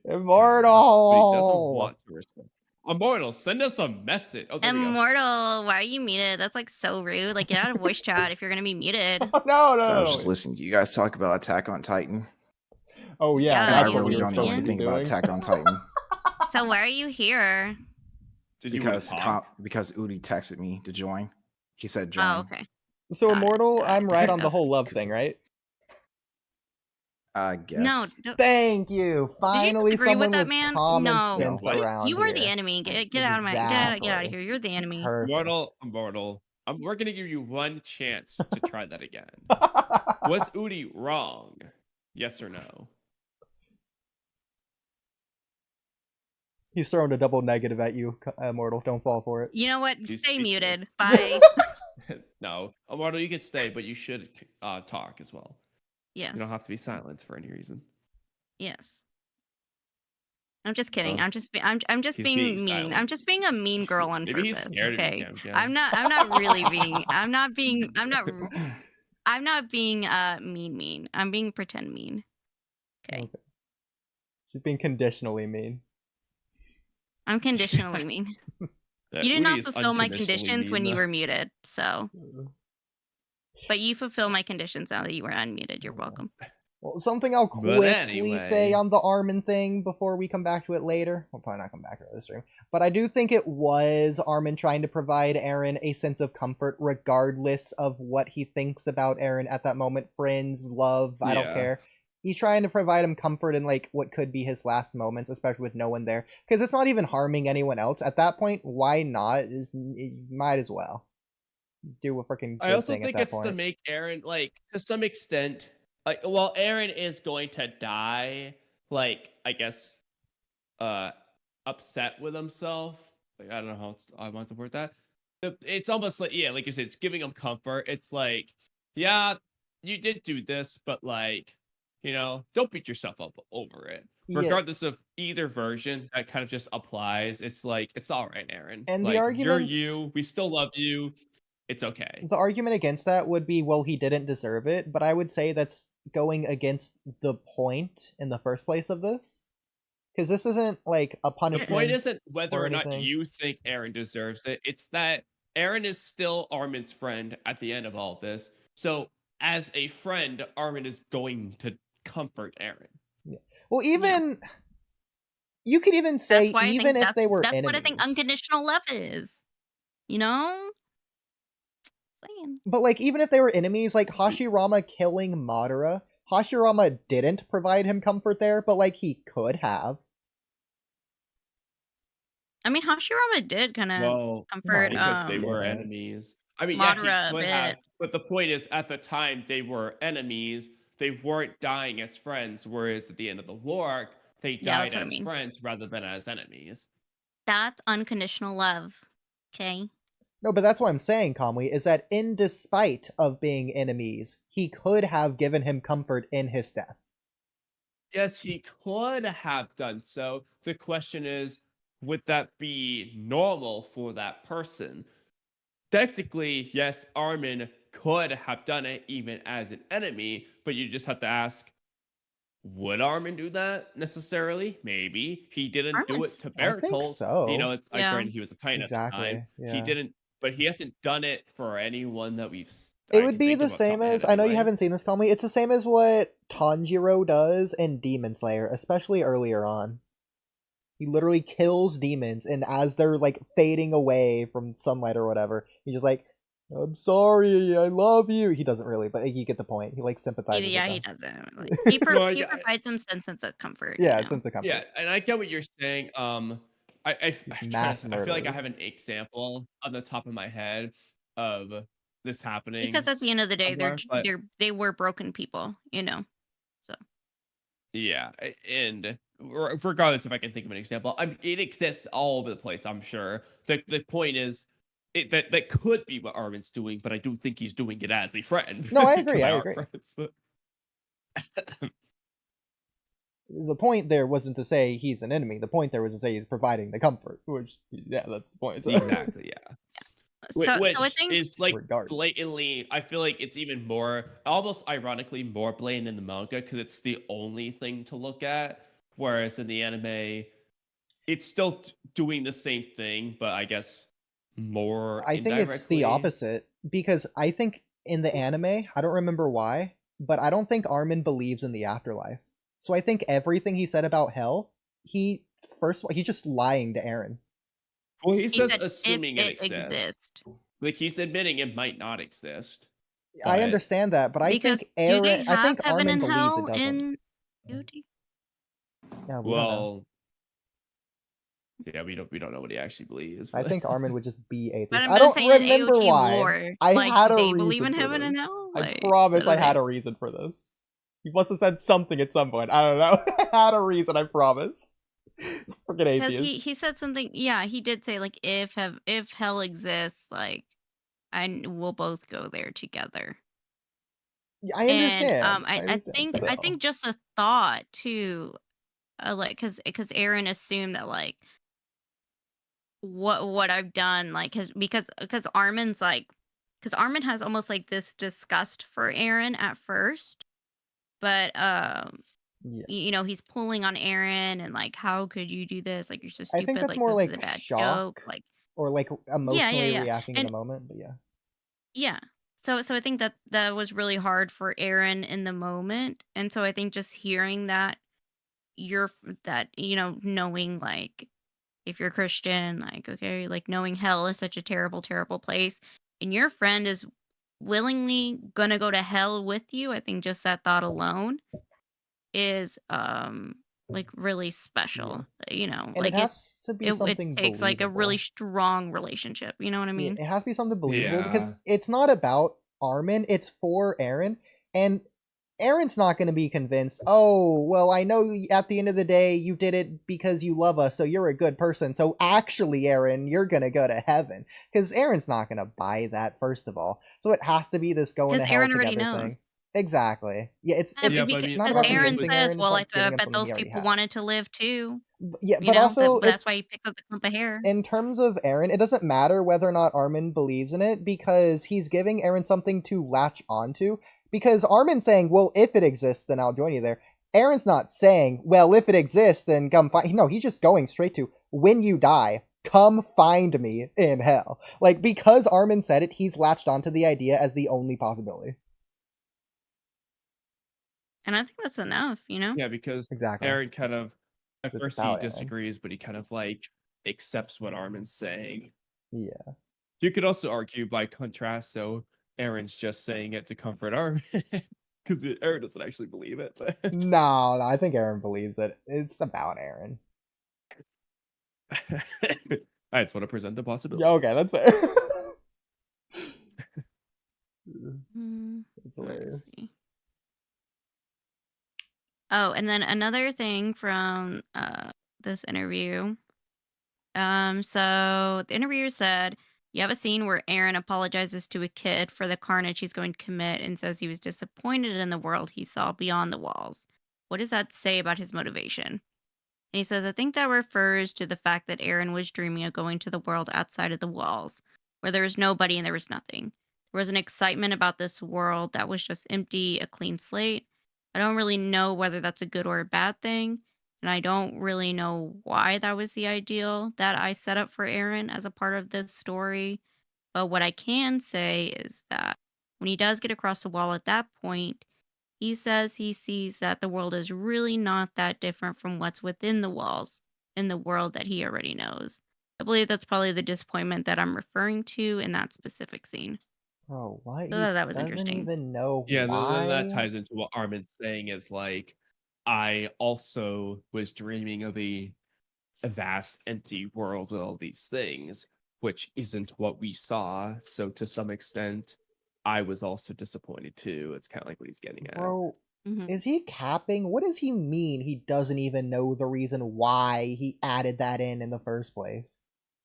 Immortal. But he doesn't want to respond. Immortal, send us a message. Oh, Immortal, why are you muted? That's like so rude. Like get out of voice chat if you're gonna be muted. No. So I was just listening to you guys talk about Attack on Titan. Oh yeah, Yeah, that's I what really we were don't know supposed to be anything about doing. Attack on Titan So why are you here? because Oodie texted me to join. He said join. Oh, okay. So Got it, Immortal, got it, I'm got right it. on the whole love thing, right? I guess. No, Thank you. Finally, disagree someone with that with man? common No. sense What? around You are the here. enemy. Get out of my get out of here. You're the enemy. Perfect. Immortal. We're gonna give you one chance to try that again. Was Oodie wrong? Yes or no? He's throwing a double negative at you, Immortal. Don't fall for it. You know what? He's Stay speechless. muted. Bye. No, Immortal, you can stay, but you should talk as well. Yes. You don't have to be silent for any reason. Yes. I'm just kidding. Oh. I'm just He's being being mean. silent. I'm just being a mean girl on Maybe he's purpose. scared of you, Okay. Cam. I'm not really being. I'm not being mean. I'm being pretend mean. Okay. She's being conditionally mean. I'm conditionally mean. You did not fulfill my conditions when you were muted, so. But you fulfill my conditions now that you were unmuted. You're welcome. Well, something I'll quickly say on the Armin thing before we come back to it later. We'll probably not come back to it this stream. But I do think it was Armin trying to provide Eren a sense of comfort regardless of what he thinks about Eren at that moment. Friends, love, I don't care. He's trying to provide him comfort in like what could be his last moments, especially with no one there. Because it's not even harming anyone else. At that point, why not? Might as well do a freaking good I also thing think at that it's point. to make Eren, like, to some extent, like, while Eren is going to die, like, I guess, upset with himself. Like, I don't know how I want to word that. It's almost like, yeah, like you said, it's giving him comfort. It's like, yeah, you did do this, but like, you know, don't beat yourself up over it. Yeah. Regardless of either version, that kind of just applies. It's like, it's all right, Eren. And like, the argument, you're you. We still love you. It's okay. The argument against that would be, well, he didn't deserve it, but I would say that's going against the point in the first place of this. Because this isn't like a punishment. The point isn't whether or not anything. you think Eren deserves it. It's that Eren is still Armin's friend at the end of all this. So, as a friend, Armin is going to comfort Eren. Yeah. Well, even you could even say even if they were that's enemies. What I think unconditional love is. You know? But like even if they were enemies, like Hashirama killing Madara, Hashirama didn't provide him comfort there, but like he could have. I mean, Hashirama did kind of comfort because they were enemies. I mean, Madara yeah, he could have, but the point is, at the time they were enemies. They weren't dying as friends, whereas at the end of the war, they died as friends rather than as enemies. That's unconditional love. Okay. No, but that's what I'm saying, Kamui, is that in despite of being enemies, he could have given him comfort in his death. Yes, he could have done so. The question is, would that be normal for that person? Technically, yes, Armin could have done it even as an enemy, but you just have to ask, would Armin do that necessarily? Maybe. He didn't do it to Bertolt. I think so. You know, granted, he was a Titan at the time. Yeah. He didn't, but he hasn't done it for anyone that we've... It would be the same as, I know you haven't seen this, Kamui, it's the same as what Tanjiro does in Demon Slayer, especially earlier on. He literally kills demons, and as they're like fading away from sunlight or whatever, he's just like, I'm sorry, I love you. He doesn't really, but you get the point. He like sympathizes. Yeah, he doesn't. Like, he provides some sense of comfort. Yeah, sense of comfort. Yeah, and I get what you're saying. I feel like I have an example on the top of my head of this happening. Because at the end of the day, they were broken people, you know. So. Yeah, and regardless if I can think of an example, it exists all over the place, I'm sure. The point is, that could be what Armin's doing, but I do think he's doing it as a friend. No, I agree. The point there wasn't to say he's an enemy. The point there was to say he's providing the comfort, which, yeah, that's the point. So. Exactly, yeah. Which I think is like blatantly, I feel like it's even more, almost ironically, more blatant in the manga because it's the only thing to look at. Whereas in the anime, it's still doing the same thing, but I guess more I think it's the opposite, because I think in the anime, I don't remember why, but I don't think Armin believes in the afterlife. So I think everything he said about hell, he's just lying to Eren. Well, he says assuming it exists. Like, he's admitting it might not exist. I understand that, but I think Armin believes it doesn't. Yeah, well, yeah, we don't know what he actually believes. But I think Armin would just be atheist. I don't remember why. I had a reason. Believe in heaven and hell? I promise I had a reason for this. He must have said something at some point. I don't know. I had a reason, I promise. It's freaking atheist. Because he said something, yeah, he did say, like, if hell exists, like, we'll both go there together. I understand. And, I think just a thought, too, like, because Aaron assumed that like what I've done, like, because Armin's like, because Armin has almost like this disgust for Aaron at first, but you know, he's pulling on Aaron and like, how could you do this? Like, you're so I think stupid. that's Like, more this is a like bad shock joke. Like, or like yeah, emotionally yeah. reacting in And the moment, but yeah. yeah. So I think that was really hard for Aaron in the moment. And so I think just hearing that you know, knowing like if you're Christian, like, okay, like knowing hell is such a terrible, terrible place and your friend is willingly gonna go to hell with you, I think just that thought alone is like really Yeah. special. You know, And it like has to be it something takes like a really believable. strong relationship. You know what I Yeah, mean? it has to be something believable because Yeah. it's not about Armin, it's for Aaron. And Aaron's not going to be convinced, oh, well, I know at the end of the day you did it because you love us, so you're a good person. So actually, Aaron, you're going to go to heaven. Because Aaron's not going to buy that, first of all. So it has to be this going to Because hell Aaron already together knows. thing. Exactly. Yeah, it's Yeah, but I mean, not Because about Armin Aaron was convincing says, Aaron, it's "Well, about giving I him bet something those he already people wanted has. to live too." Yeah, You but know, also, that's why he picked up the clump of hair. in terms of Aaron, it doesn't matter whether or not Armin believes in it because he's giving Aaron something to latch onto. Because Armin's saying, well, if it exists, then I'll join you there. Aaron's not saying, well, if it exists, then come find. No, he's just going straight to, when you die, come find me in hell. Like, because Armin said it, he's latched onto the idea as the only possibility. And I think that's enough, you know? Yeah, because Exactly. Aaron kind of at It's first he about Aaron. disagrees, but he kind of like accepts what Armin's saying. Yeah. You could also argue by contrast, so Aaron's just saying it to comfort Armin. Because Aaron doesn't actually believe it. But No, I think Aaron believes it. It's about Aaron. I just want to present the possibility. Yeah, okay, that's fair. It's Let's hilarious. see. Oh, and then another thing from this interview. So the interviewer said, you have a scene where Aaron apologizes to a kid for the carnage he's going to commit and says he was disappointed in the world he saw beyond the walls. What does that say about his motivation? And he says, I think that refers to the fact that Aaron was dreaming of going to the world outside of the walls, where there was nobody and there was nothing. There was an excitement about this world that was just empty, a clean slate. I don't really know whether that's a good or a bad thing. And I don't really know why that was the ideal that I set up for Aaron as a part of this story. But what I can say is that when he does get across the wall at that point, he says he sees that the world is really not that different from what's within the walls in the world that he already knows. I believe that's probably the disappointment that I'm referring to in that specific scene. Oh, what? So He that was doesn't interesting. even know Yeah, then that why? ties into what Armin's saying is like, I also was dreaming of a vast empty world with all these things, which isn't what we saw. So to some extent, I was also disappointed too. It's kind of like what he's getting at. Bro, Mhm. is he capping? What does he mean he doesn't even know the reason why he added that in the first place?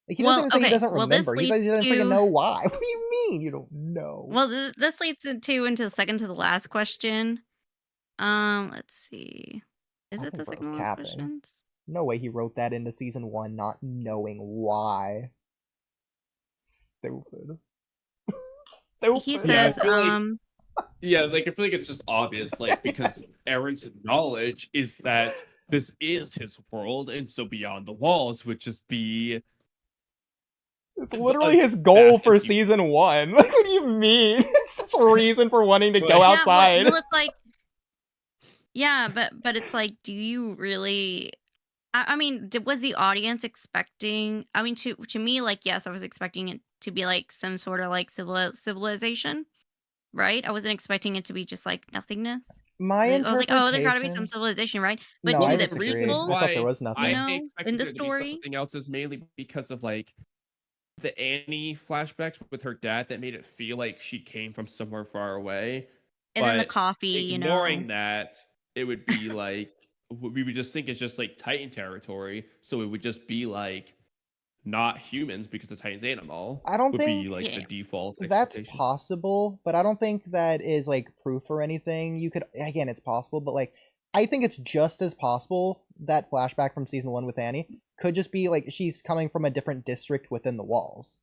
Like, he doesn't even say he doesn't Well, this remember. He leads says he doesn't freaking to know why. What do you mean you don't know? well, this leads into the second to the last question. Let's see. Is I it think the bro's second to last capping. questions? No way he wrote that into season 1 not knowing why. Stupid. Stupid. He Yeah, I says, feel like yeah, like I feel like it's just obvious, like because Aaron's knowledge is that this is his world, and so beyond the walls would just be It's literally his goal for season 1. Like, what do you mean? It's just a reason for wanting to go outside. Well, it's like, yeah, but it's like, do you really? I mean, was the audience expecting? I mean, to me, like, yes, I was expecting it to be like some sort of like civilization, right? I wasn't expecting it to be just like nothingness. My I was like, oh, there's got to be some interpretation. civilization, right? But No, I to the disagree. people, I thought there was I nothing. in expected the there to be story, something else is mainly because of like the Annie flashbacks with her dad that made it feel like she came from somewhere far away. and then the But coffee, ignoring that, it would be like we would just think it's just like Titan territory, so it would just be like not humans because the Titan's animal. I don't would think be like the default that's expectation. possible, but I don't think that is like proof or anything. You could, again, it's possible, but like I think it's just as possible that flashback from season 1 with Annie could just be like she's coming from a different district within the walls.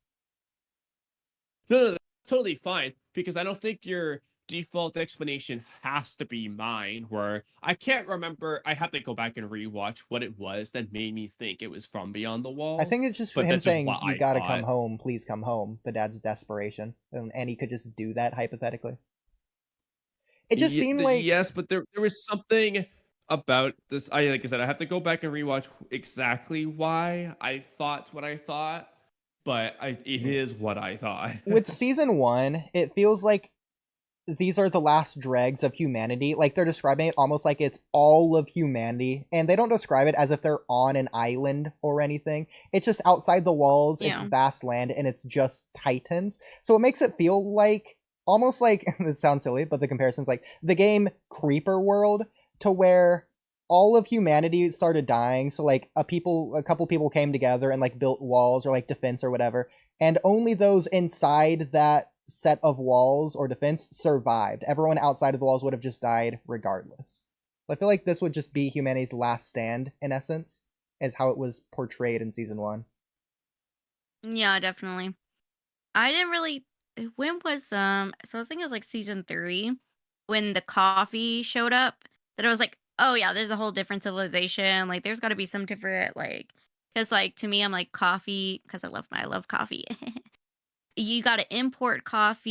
No, that's totally fine, because I don't think your default explanation has to be mine, where I can't remember. I have to go back and rewatch what it was that made me think it was from Beyond the Walls. I think it's just but him that's just saying, what you I gotta thought. come home, please come home. The dad's desperation. And Annie could just do that, hypothetically. It just seemed like... Yes, but there was something about this. Like I said, I have to go back and rewatch exactly why I thought what I thought, but it is what I thought. With season 1, it feels like these are the last dregs of humanity. Like, they're describing it almost like it's all of humanity, and they don't describe it as if they're on an island or anything. It's just outside the walls, it's vast land, and it's just titans. So it makes it feel like, almost like, this sounds silly, but the comparison's like the game Creeper World, to where all of humanity started dying. So like a couple people came together and like built walls or like defense or whatever, and only those inside that set of walls or defense survived. Everyone outside of the walls would have just died regardless. I feel like this would just be humanity's last stand, in essence, is how it was portrayed in season 1. Yeah, definitely. I didn't really... When was so I was thinking it was like season 3 when the coffee showed up, that I was like, oh yeah, there's a whole different civilization. Like there's got to be some different, like, because like to me, I'm like, coffee, because I love coffee. You got to import coffee.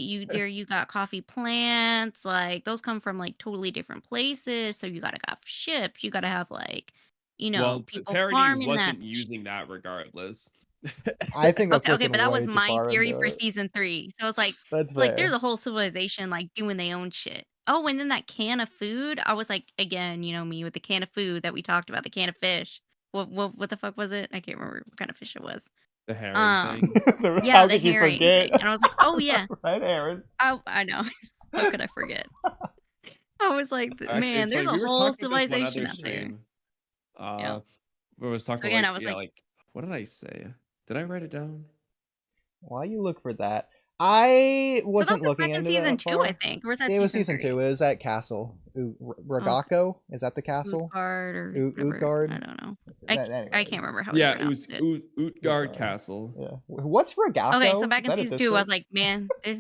You got coffee plants. Like those come from like totally different places. So you got to have ships. You got to have like, Well, people Parody farming wasn't that. using that regardless. I think that's Okay, but that was way too my far theory into for it. season 3. So it's like, That's like there's fair. a whole civilization like doing their own shit. Oh, and then that can of food, I was like, again, me with the can of food that we talked about, the can of fish. What the fuck was it? I can't remember what kind of fish it was. The herring thing. Yeah, How the could you herring forget? thing. And I was like, oh yeah, Right, Aaron. I know. How could I forget? I was like, Actually, man, it's there's funny. a We were whole talking about this one civilization other out there. stream. Yeah. We was talking So again, like, I was yeah, like, like, what did I say? Did I write it down? While you look for that, I so that wasn't was looking back in into season that 2, I far. think. Or was that It was season season 3? 2. It was at Castle. Ragako? Is that the castle? Utgard or whatever. Utgard? I don't know. Anyways. I can't remember how Yeah, it's it was pronounced. Utgard Castle. Yeah. What's Ragako? Okay, so back Is in that a season 2, I was district? like, man, there's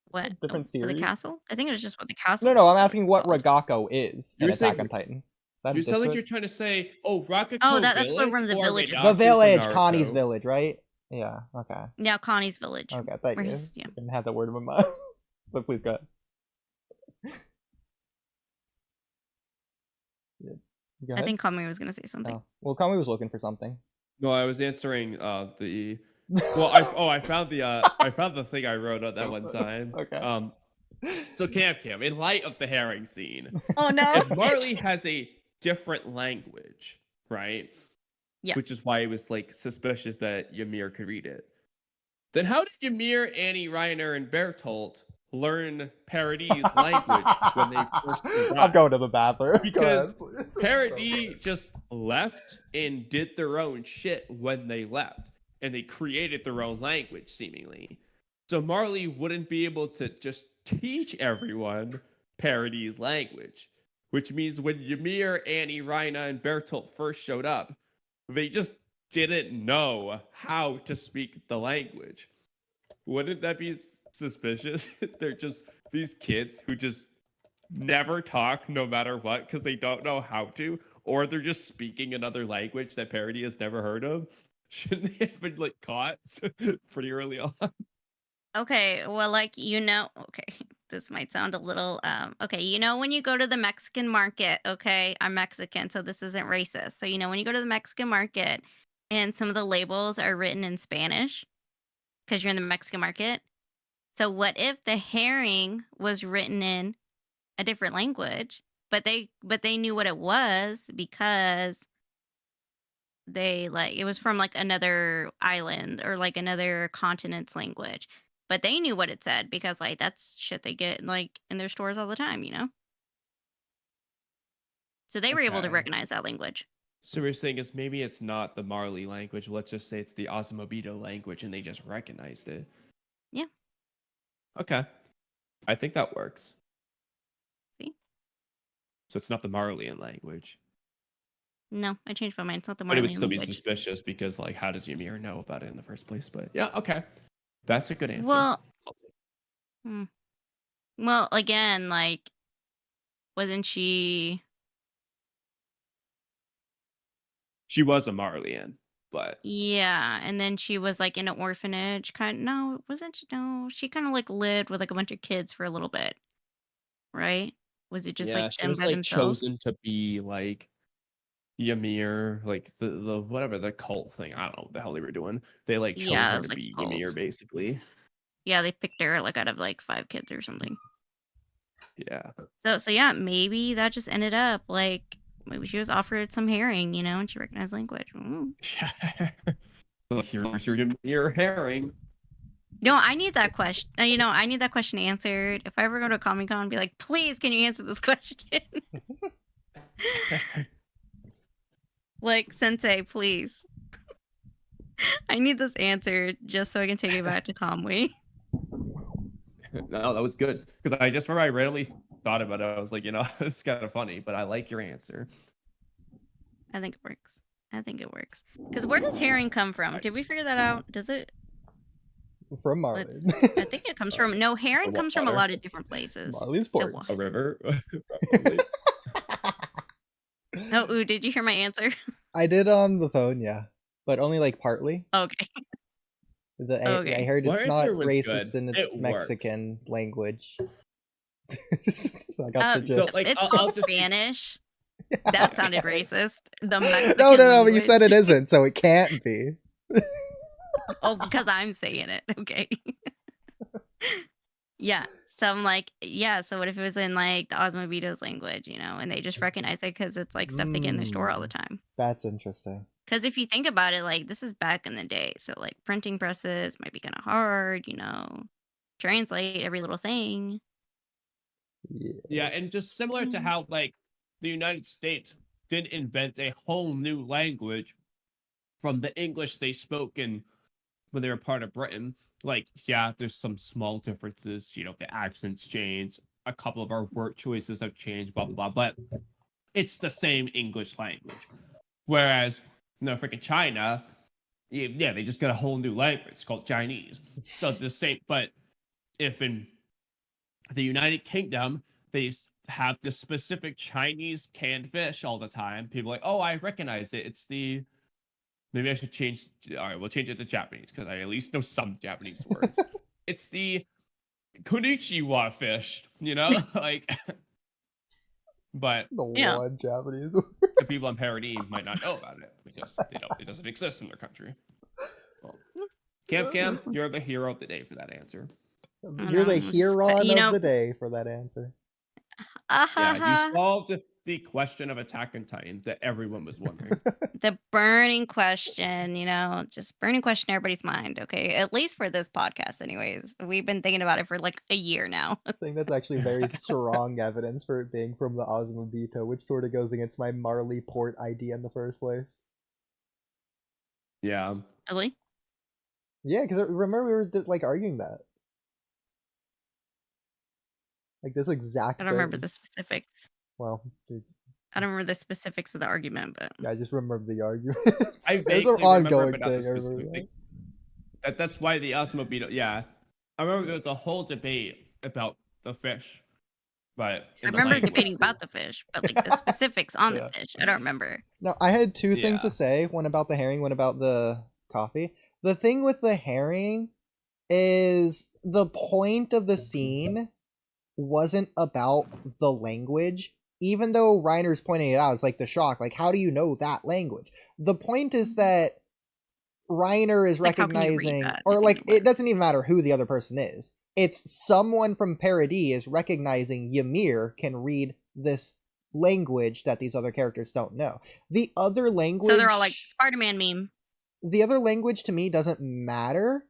what? Different For the series? castle? I think it was just what the castle No, was I'm asking what called. Ragako is in You're Attack saying- on Titan. Is that a You sound like you're district? trying to say, oh, Rakako Oh, that's where Village one of the or villages- Minato The from village, Naruto? Connie's village, right? Yeah, okay. Yeah, Connie's village. Okay, thank Where you. his- yeah. I didn't have that word in my mind. But please go ahead. Yeah. Go I ahead. think Kamui was gonna say something. Oh. Well, Kamui was looking for something. No, I was answering the. Well, I found the thing I wrote out that one time. Okay. So Cam, in light of the herring scene, Oh no! if Marley has a different language, right? Yeah. Which is why it was like suspicious that Ymir could read it. Then how did Ymir, Annie, Reiner, and Bertolt learn Parody's language when they first arrived? I'm going to the bathroom. Because Go ahead, please. Parody just left and did their own shit when they left. And they created their own language, seemingly. So Marley wouldn't be able to just teach everyone Parody's language. Which means when Ymir, Annie, Reina, and Bertolt first showed up, they just didn't know how to speak the language. Wouldn't that be suspicious? They're just these kids who just never talk no matter what because they don't know how to, or they're just speaking another language that Parody has never heard of. Shouldn't they have been like caught pretty early on? Okay, well, like, okay, this might sound a little, okay, when you go to the Mexican market, okay, I'm Mexican, so this isn't racist. So, when you go to the Mexican market and some of the labels are written in Spanish because you're in the Mexican market. So what if the herring was written in a different language, but they knew what it was because it was from like another island or like another continent's language. But they knew what it said because like that's shit they get like in their stores all the time, So they were able to Okay. recognize that language. So we're saying is maybe it's not the Marley language. Let's just say it's the Obito language, and they just recognized it. Yeah. Okay, I think that works. See? So it's not the Marleyan language. No, I changed my mind. It's not the Marleyan But it would still language. be suspicious because, like, how does Ymir know about it in the first place? But yeah, okay. That's a good answer. Well, well, again, like, wasn't she? She was a Marleyan, but Yeah, and then she was like in an orphanage. No, wasn't she? No, she kind of like lived with like a bunch of kids for a little bit, right? Was it just yeah, like she them was by like themselves? chosen to be like Ymir, like the whatever the cult thing. I don't know what the hell they were doing. They like chose Yeah, it her was to like be cult. Ymir, basically. Yeah, they picked her like out of like 5 kids or something. Yeah. So yeah, maybe that just ended up like maybe she was offered some herring, you know, and she recognized language. Well, here's your Ymir herring. No, I need that question. You know, I need that question answered. If I ever go to Comic-Con, be like, please, can you answer this question? Like, Sensei, please. I need this answered just so I can take it back to Kamui. No, that was good because I just remember I randomly thought about it. I was like, you know, this is kind of funny, but I like your answer. I think it works. I think it works. Because where does herring come from? Did we figure that out? Does it? From Marley. I think it comes from. No, herring comes from a lot of different places. Marley's port. A river. Oh, ooh, did you hear my answer? I did on the phone, yeah, but only like partly. Okay. I heard it's not racist good. and it's It Mexican language. So I got the So, gist. like, it's I'll called just- Spanish. That sounded racist. The Mexican No, but you language. said it isn't, so it can't be. Oh, because I'm saying it. Okay. Yeah. So I'm like, yeah. So what if it was in like the Osmobito's language, you know, and they just recognize it because it's like stuff they get in their store all the time. That's interesting. Because if you think about it, like this is back in the day, so like printing presses might be kind of hard, you know, translate every little thing. Yeah, and just similar to how like the United States did invent a whole new language from the English they spoke in when they were part of Britain. Like, yeah, there's some small differences, you know, the accents change, a couple of our word choices have changed, blah blah blah, but it's the same English language. Whereas, you know, freaking China, yeah, they just got a whole new language. It's called Chinese. So the same, but if in the United Kingdom, they have this specific Chinese canned fish all the time. People are like, oh, I recognize it. It's the... Maybe I should change... All right, we'll change it to Japanese, because I at least know some Japanese words. It's the konnichiwa fish, you know? Like... But The Yeah. one Japanese. the people in parodying might not know about it, because they don't, it doesn't exist in their country. Well, Cam, you're the hero of the day for that answer. You're the Huron you know- of the day for that answer. Yeah, you solved the question of Attack on Titan that everyone was wondering. The burning question, you know, just burning question in everybody's mind. Okay, at least for this podcast, anyways. We've been thinking about it for like a year now. I think that's actually very strong evidence for it being from the Osmobito, which sort of goes against my Marley port idea in the first place. Yeah. Really? Yeah, because remember we were like arguing that. Like this exact I don't remember thing. the specifics. Well, dude, I don't remember the specifics of the argument, but I just remember the argument. I There's vaguely an remember, ongoing but not the thing. I remember specific that. thing. That's why the Osmobito, yeah. I remember there was a whole debate about the fish. But I remember debating about the fish, but like the specifics on the fish, I don't remember. No, I had two things Yeah. to say. One about the herring, one about the coffee. The thing with the herring is the point of the scene wasn't about the language, even though Reiner's pointing it out. It's like the shock, like how do you know that language? The point is that Reiner is Like, how can you read recognizing, that? or I like think it it doesn't even matter who the other person is. It's someone from Paradis is recognizing Ymir can read this language that these other characters don't know. The other language, So they're all like Spider-Man meme the other language to me doesn't matter.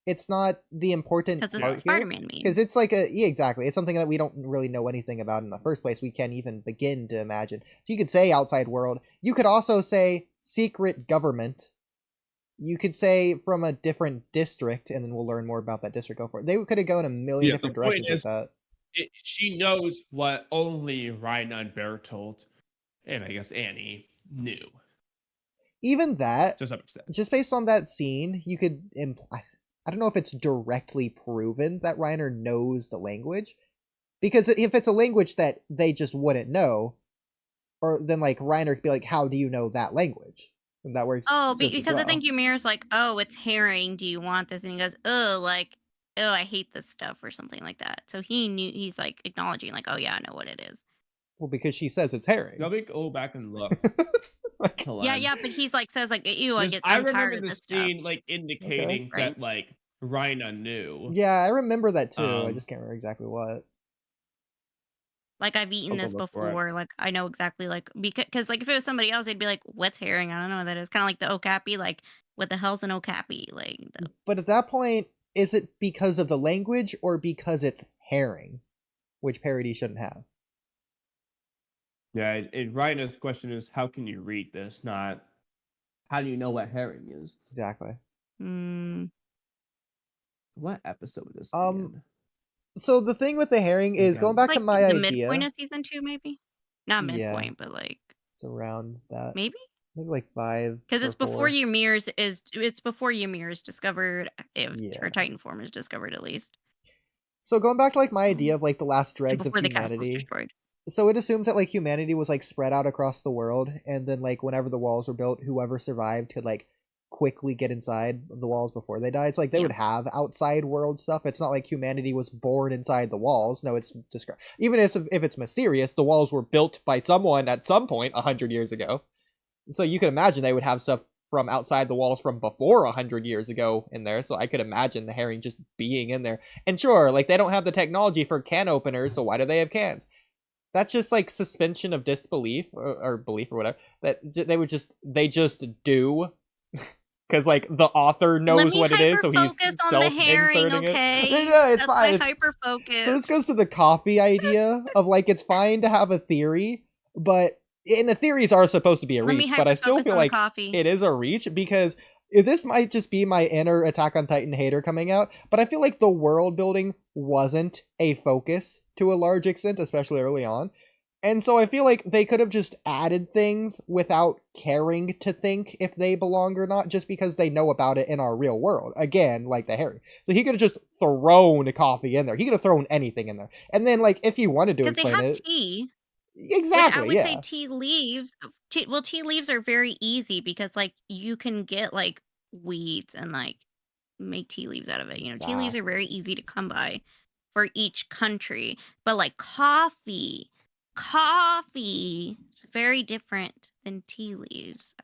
It's not the important because part it's here. Spider-Man meme. Because it's like yeah, exactly. It's something that we don't really know anything about in the first place. We can't even begin to imagine. So you could say outside world. You could also say secret government. You could say from a different district, and then we'll learn more about that district. Go for it. They could have gone a million Yeah, different the point directions with is- that. she knows what only Raina and Bertolt, and I guess Annie, knew. Even that, To some extent. just based on that scene, you could imply. I don't know if it's directly proven that Reiner knows the language, because if it's a language that they just wouldn't know, or then like Reiner could be like, "How do you know that language?" And that works. Oh, just as because I well. think Ymir's like, "Oh, it's herring. Do you want this?" And he goes, "Oh, like, oh, I hate this stuff," or something like that. So he knew. He's like acknowledging, like, "Oh yeah, I know what it is." Well, because she says it's herring. Let me go back and look. Yeah, but he's like says like, "Ew, I I'm tired remember of the this scene stuff." like indicating Okay. that like Raina knew. Yeah, I remember that too. I just can't remember exactly what. Like, I've eaten this before. Like, I know exactly, like, because like if it was somebody else, they'd be like, "What's herring? I don't know what that is." Kind of like the okapi. Like, what the hell's an okapi? Like, But at that point, is it because of the language or because it's herring, which parody shouldn't have? Yeah, and Raina's question is, how can you read this? Not, how do you know what herring is? Exactly. What episode would this be in? So the thing with the herring is, going back like to my the idea, midpoint of season 2, maybe not Yeah. midpoint, but like it's around that. maybe Like 5. because it's before 4. Ymir's it's before Ymir's discovered, if Yeah. her Titan form is discovered at least. So going back to like my idea of like the last And dregs of before the castle's humanity. destroyed. So it assumes that like humanity was like spread out across the world, and then like whenever the walls were built, whoever survived could like quickly get inside the walls before they died. So like they would have outside world stuff. It's not like humanity was born inside the walls. No, it's described. Even if it's mysterious, the walls were built by someone at some point 100 years ago. So you could imagine they would have stuff from outside the walls from before 100 years ago in there. So I could imagine the herring just being in there. And sure, like they don't have the technology for can openers, so why do they have cans? That's just like suspension of disbelief or belief or whatever, that they just do because like the author knows what it is, so he's self-inserting it. No, it's fine. Hyper focus. So this goes to the coffee idea of like it's fine to have a theory, but the theories are supposed to be a reach. But I still feel like it is a reach because this might just be my inner Attack on Titan hater coming out, but I feel like the world building wasn't a focus to a large extent, especially early on. And so I feel like they could have just added things without caring to think if they belong or not, just because they know about it in our real world. Again, like the Harry. So he could have just thrown coffee in there. He could have thrown anything in there. And then, like, if he wanted to explain they have it... tea. Exactly, I would say tea leaves. Tea leaves are very easy because, like, you can get, like, weeds and, like, make tea leaves out of it. You know, tea leaves are very easy to come by for each country. But, like, coffee is very different than tea leaves.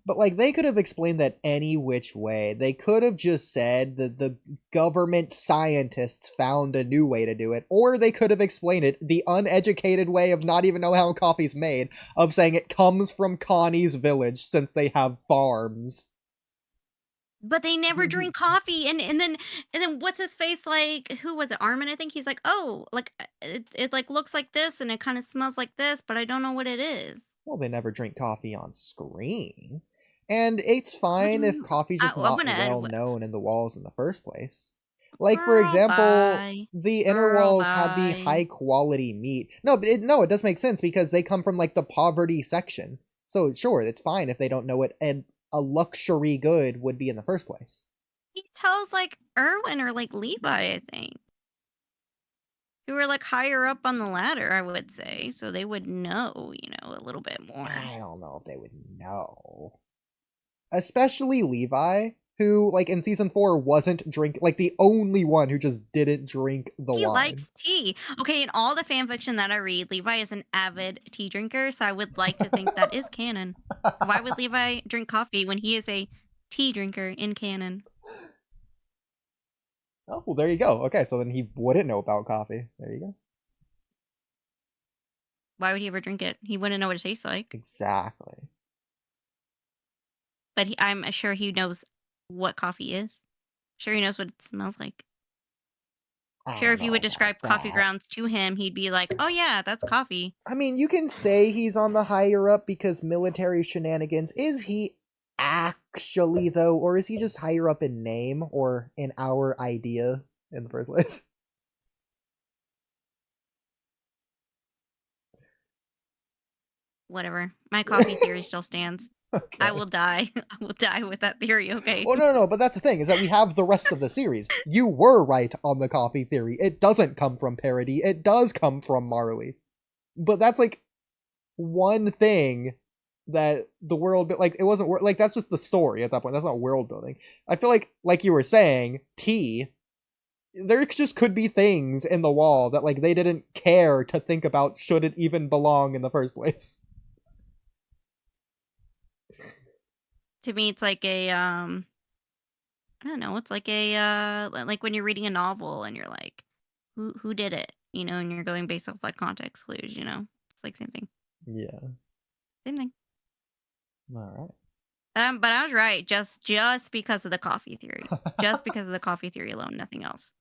But, like, they could have explained that any which way. They could have just said that the government scientists found a new way to do it. Or they could have explained it the uneducated way of not even know how coffee's made, of saying it comes from Connie's village since they have farms. But they never drink coffee, and then what's his face, like, who was it, Armin? I think he's like, oh, like it like looks like this and it kind of smells like this, but I don't know what it is. Well, they never drink coffee on screen. And it's fine if coffee's just not well known in the walls in the first place. Like, for example, the inner walls had the high quality meat. No, it does make sense because they come from, like, the poverty section. So, sure, it's fine if they don't know it, and a luxury good would be in the first place. He tells, like, Erwin or, like, Levi, I think. Who were, like, higher up on the ladder, I would say. So they would know, you know, a little bit more. I don't know if they would know. Especially Levi, who, like, in season 4 wasn't like, the only one who just didn't drink the wine. He likes tea. Okay, in all the fanfiction that I read, Levi is an avid tea drinker, so I would like to think that is canon. Why would Levi drink coffee when he is a tea drinker in canon? Oh, well, there you go. Okay, so then he wouldn't know about coffee. There you go. Why would he ever drink it? He wouldn't know what it tastes like. Exactly. But I'm sure he knows what coffee is. Sure he knows what it smells like. Sure, if you would describe coffee grounds to him, he'd be like, oh yeah, that's coffee. I mean, you can say he's on the higher up because military shenanigans. Is he actually, though? Or is he just higher up in name or in our idea in the first place? whatever. My coffee theory still stands. Okay. I will die. I will die with that theory, okay? Well, no, but that's the thing, is that we have the rest of the series. You were right on the coffee theory. It doesn't come from parody. It does come from Marley. But that's, like, one thing that the world... Like, it wasn't... Like, that's just the story at that point. That's not world building. I feel like you were saying, T... There just could be things in the wall that, like, they didn't care to think about should it even belong in the first place. To me, it's like a, I don't know, it's like a, like when you're reading a novel and you're like, who did it? You know, and you're going based off, like, context clues, you know? It's like same thing. Yeah. Same thing. Alright. But I was right, just because of the coffee theory. Just because of the coffee theory alone, nothing else.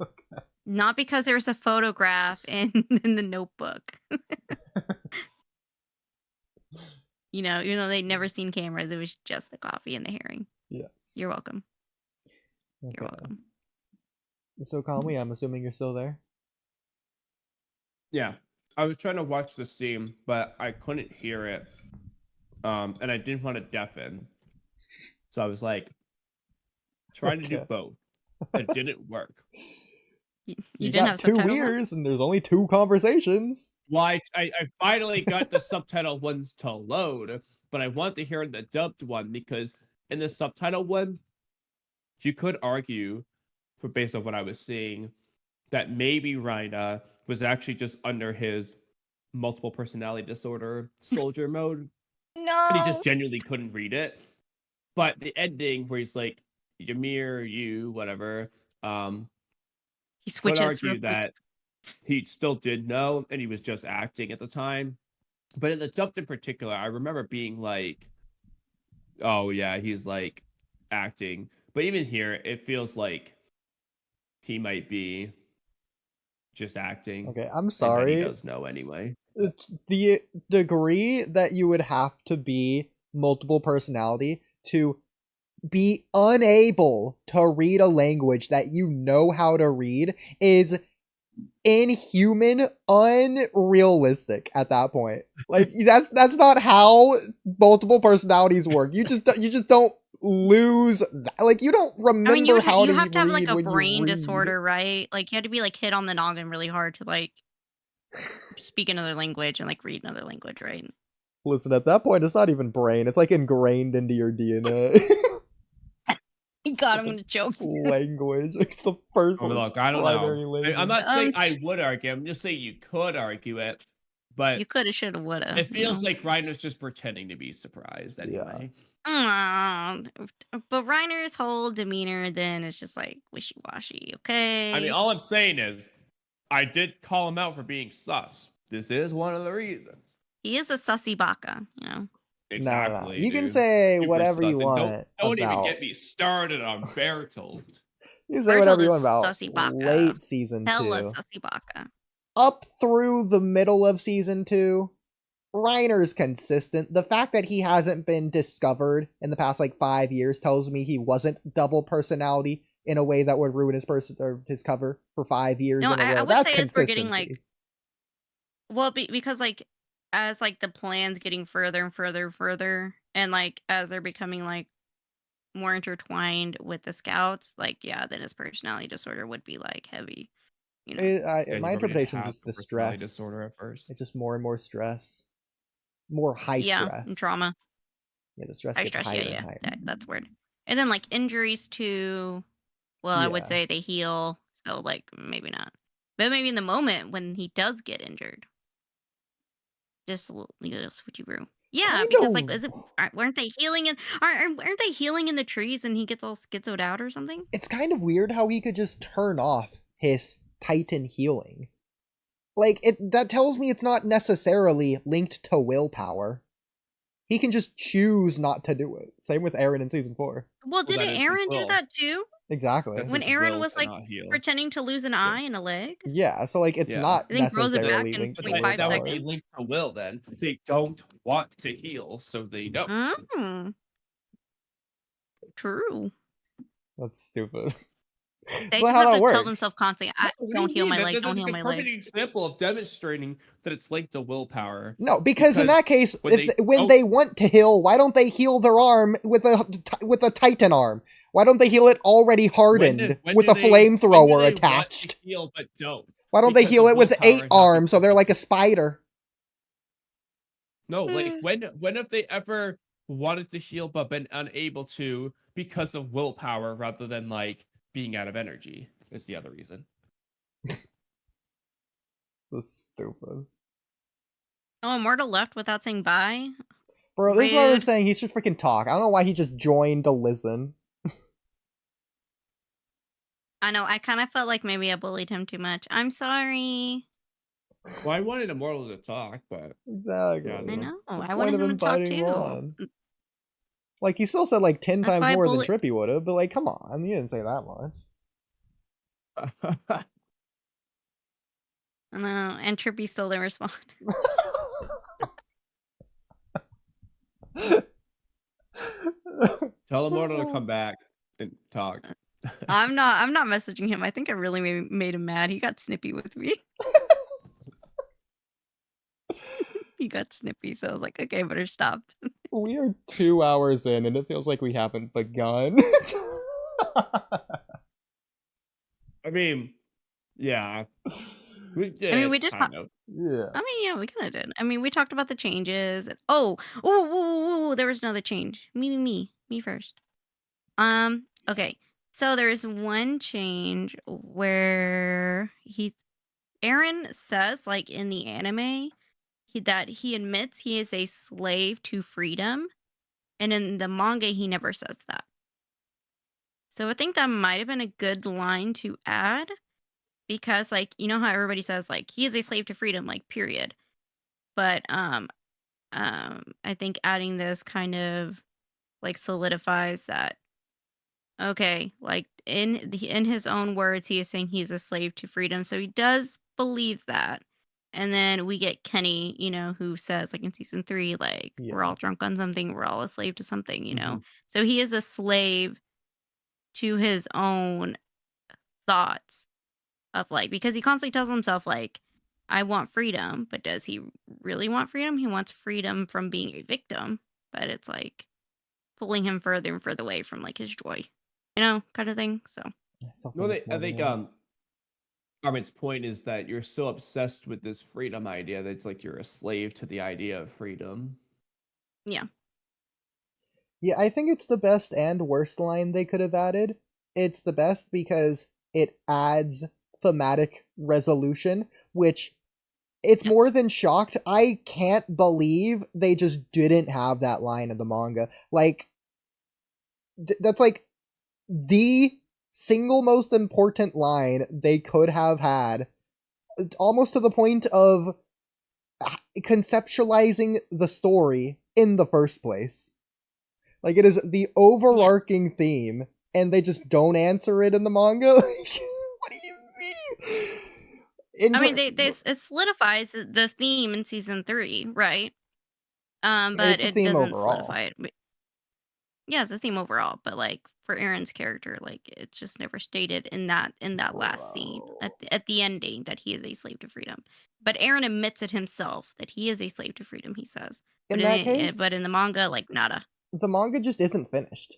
Okay. Not because there was a photograph in the notebook. You know, even though they'd never seen cameras, it was just the coffee and the herring. Yes. You're welcome. Okay. You're welcome. So, Kamui, I'm assuming you're still there? Yeah. I was trying to watch the scene, but I couldn't hear it. And I didn't want to deafen. So I was like, trying to do both. It didn't work. You You didn't got have 2 subtitles on? ears, and there's only 2 conversations. Well, I finally got the subtitle ones to load, but I want to hear the dubbed one because in the subtitle one, you could argue, for based on what I was seeing, that maybe Reina was actually just under his multiple personality disorder soldier mode, No. and he just genuinely couldn't read it. But the ending where he's like, Ymir, you, whatever, He could switches. argue that he still did know, and he was just acting at the time. But in the dubbed in particular, I remember being like, oh yeah, he's like acting. But even here, it feels like he might be just acting. Okay, I'm And sorry. he does know anyway. It's the degree that you would have to be multiple personality to be unable to read a language that you know how to read is inhuman, unrealistic at that point. Like, that's not how multiple personalities work. You just don't lose that. Like, you don't remember I mean, you how to have to have like read a when you brain read. disorder, right? Like you had to be like hit on the noggin really hard to like speak another language and like read another language, right? Listen, at that point, it's not even brain. It's like ingrained into your DNA. God, I'm gonna choke. Language. It's the first one. Look, I don't know. I'm not saying I would argue. I'm just saying you could argue it. But you coulda, shoulda, woulda. It feels like Reiner's just pretending to be surprised anyway. Yeah. But Reiner's whole demeanor then is just like wishy-washy, okay? I mean, all I'm saying is, I did call him out for being sus. This is one of the reasons. He is a sussy baka, you know? Exactly. No. You can say Super whatever you sus. want. Don't about... even get me started on Bertolt. You can say whatever you want about sussy baka. late season 2. Hella sussy baka. Up through the middle of season 2, Reiner's consistent. The fact that he hasn't been discovered in the past like 5 years tells me he wasn't double personality in a way that would ruin his cover for 5 years in a row. I would That's say consistency. We're getting like, well, because like as like the plan's getting further and further, and like as they're becoming like more intertwined with the scouts, like yeah, then his personality disorder would be like heavy. You know? My interpretation is just the stress. Disorder at first. It's just more and more stress. More high stress. And trauma. Yeah, the stress high gets stress, higher yeah. and higher. That's weird. And then like injuries too. Well, I would say they heal, so like maybe not. But maybe in the moment when he does get injured, just a little switcheroo. Yeah, because like, weren't they healing aren't they healing in the trees and he gets all schizoed out or something? It's kind of weird how he could just turn off his Titan healing. Like, that tells me it's not necessarily linked to willpower. He can just choose not to do it. Same with Eren in season 4. Well, didn't Eren do that too? Exactly. When Eren was like pretending to lose an eye and a leg? Yeah, so like it's not necessarily linked to willpower. That would be linked to will then. They don't want to heal, so they don't. True. That's stupid. They not just how have that to works. tell themselves constantly, don't heal my leg, don't heal my leg. That's a perfect example of demonstrating that it's linked to willpower. No, because in that case, when they want to heal, why don't they heal their arm with a Titan arm? Why don't they heal it already hardened with a flamethrower attached? Heal, but don't. Why don't they heal it with 8 arms so they're like a spider? No, like when have they ever wanted to heal but been unable to because of willpower rather than like being out of energy? Is the other reason. That's stupid. Oh, Immortal left without saying bye? Bro, this is what I was saying. He should freaking talk. I don't know why he just joined to listen. I know, I kind of felt like maybe I bullied him too much. I'm sorry. Well, I wanted Immortal to talk, but... Exactly. Yeah, I know. What's I wanted him to talk too. Like, he still said like 10 That's times more than Trippy would have, but like, come on. You didn't say that much. I know, and Trippy still didn't respond. Tell Immortal to come back and talk. I'm not messaging him. I think I really made him mad. He got snippy with me. He got snippy, so I was like, okay, I better stop. We are 2 hours in, and it feels like we haven't begun. I mean, yeah. We did. I mean, we just Yeah. I mean, yeah, we kind of did. I mean, we talked about the changes. And, there was another change. Me first. Okay. So there's one change where Eren says, like in the anime, that he admits he is a slave to freedom, and in the manga he never says that. So I think that might have been a good line to add, because like, you know how everybody says like he is a slave to freedom, like period. But I think adding this kind of like solidifies that. Okay, like in his own words, he is saying he's a slave to freedom, so he does believe that. And then we get Kenny, who says like in season 3, like we're all drunk on something, we're all a slave to something, So he is a slave to his own thoughts of like, because he constantly tells himself like, I want freedom, but does he really want freedom? He wants freedom from being a victim, but it's like pulling him further and further away from like his joy, kind of thing. So no, I think Armin's point is that you're so obsessed with this freedom idea that it's like you're a slave to the idea of freedom. Yeah. Yeah, I think it's the best and worst line they could have added. It's the best because it adds thematic resolution, which it's more than shocked. I can't believe they just didn't have that line in the manga. Like, that's like the single most important line they could have had, almost to the point of conceptualizing the story in the first place. Like, it is the overarching theme, and they just don't answer it in the manga. What do you mean? I mean, it solidifies the theme in season 3, right? But it doesn't solidify it. Yeah, it's a theme overall, but like for Eren's character, like it's just never stated in that last scene at the ending that he is a slave to freedom. But Eren admits it himself that he is a slave to freedom. He says, but in the manga, like nada. The manga just isn't finished.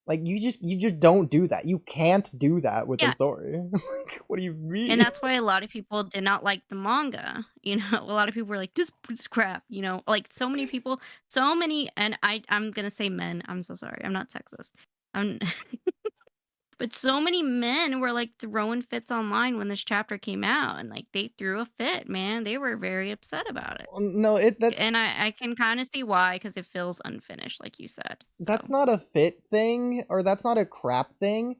Like, you just don't do that. You can't do that with the story. Like, what do you mean? And that's why a lot of people did not like the manga. A lot of people were like, this crap, like so many people, and I'm gonna say men, I'm so sorry, I'm not sexist. But so many men were like throwing fits online when this chapter came out, and like they threw a fit, man. They were very upset about it. No, that's... And I can kind of see why, because it feels unfinished, like you said. So. That's not a fit thing, or that's not a crap thing.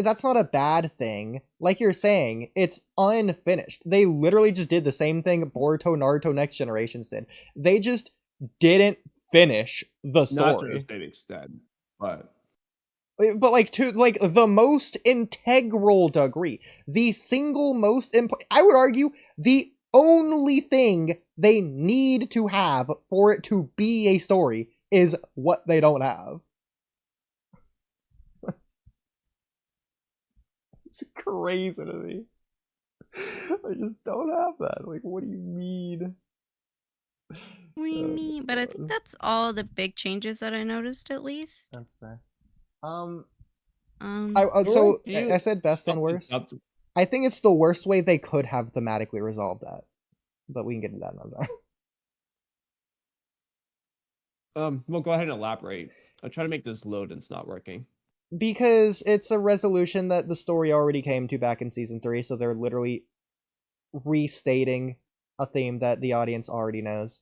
That's not a bad thing. Like you're saying, it's unfinished. They literally just did the same thing Boruto, Naruto, Next Generations did. They just didn't finish the story. Not to the same extent, but like to like the most integral degree, the single most I would argue the only thing they need to have for it to be a story is what they don't have. It's crazy to me. I just don't have that. Like, what do you mean? What do you mean? But I think that's all the big changes that I noticed, at least. That's fair. I said best and worst. I think it's the worst way they could have thematically resolved that, but we can get into that another time. Well, go ahead and elaborate. I'll try to make this load and it's not working. Because it's a resolution that the story already came to back in season 3, so they're literally restating a theme that the audience already knows.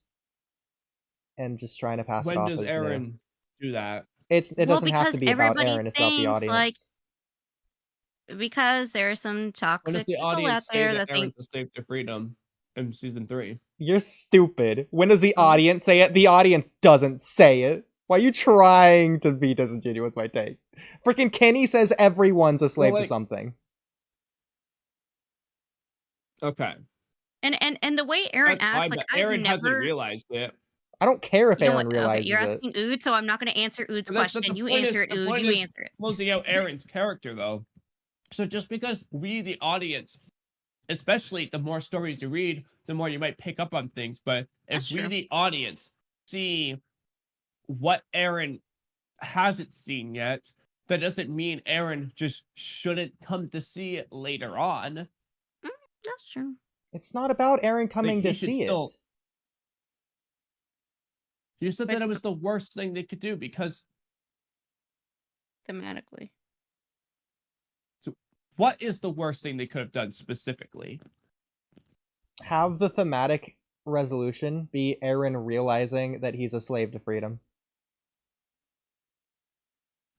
And just trying to pass it off as new. When does Eren do that? It doesn't have to be about Eren, it's about the audience. Because there are some toxic people out there that think Eren's a slave to freedom in season 3. You're stupid. When does the audience say it? The audience doesn't say it. Why are you trying to be disingenuous with my take? Freaking Kenny says everyone's a slave to something. Okay. And the way Eren acts, like Eren hasn't realized it. I don't care if Eren realizes you're asking Ood, so I'm not going to answer Ood's question. You answer it, Ood. You answer it. Closing out Eren's character, though. So just because we, the audience, especially the more stories you read, the more you might pick up on things. But if we, the audience, see what Eren hasn't seen yet, that doesn't mean Eren just shouldn't come to see it later on. That's true. It's not about Eren coming to see it. You said that it was the worst thing they could do because... Thematically. So what is the worst thing they could have done specifically? Have the thematic resolution be Eren realizing that he's a slave to freedom.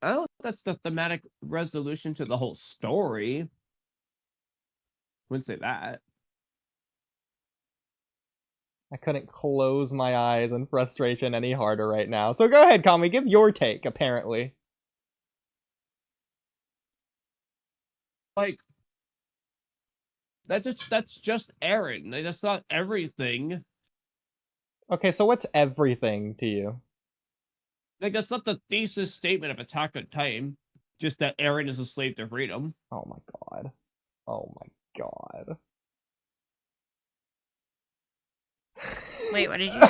I don't think that's the thematic resolution to the whole story. Wouldn't say that. I couldn't close my eyes in frustration any harder right now. So go ahead, Kamui, give your take, apparently. Like, that's just Eren. Like, that's not everything. Okay, so what's everything to you? Like, that's not the thesis statement of Attack on Titan. Just that Eren is a slave to freedom. Oh my god. Oh my god. Wait, what did you say?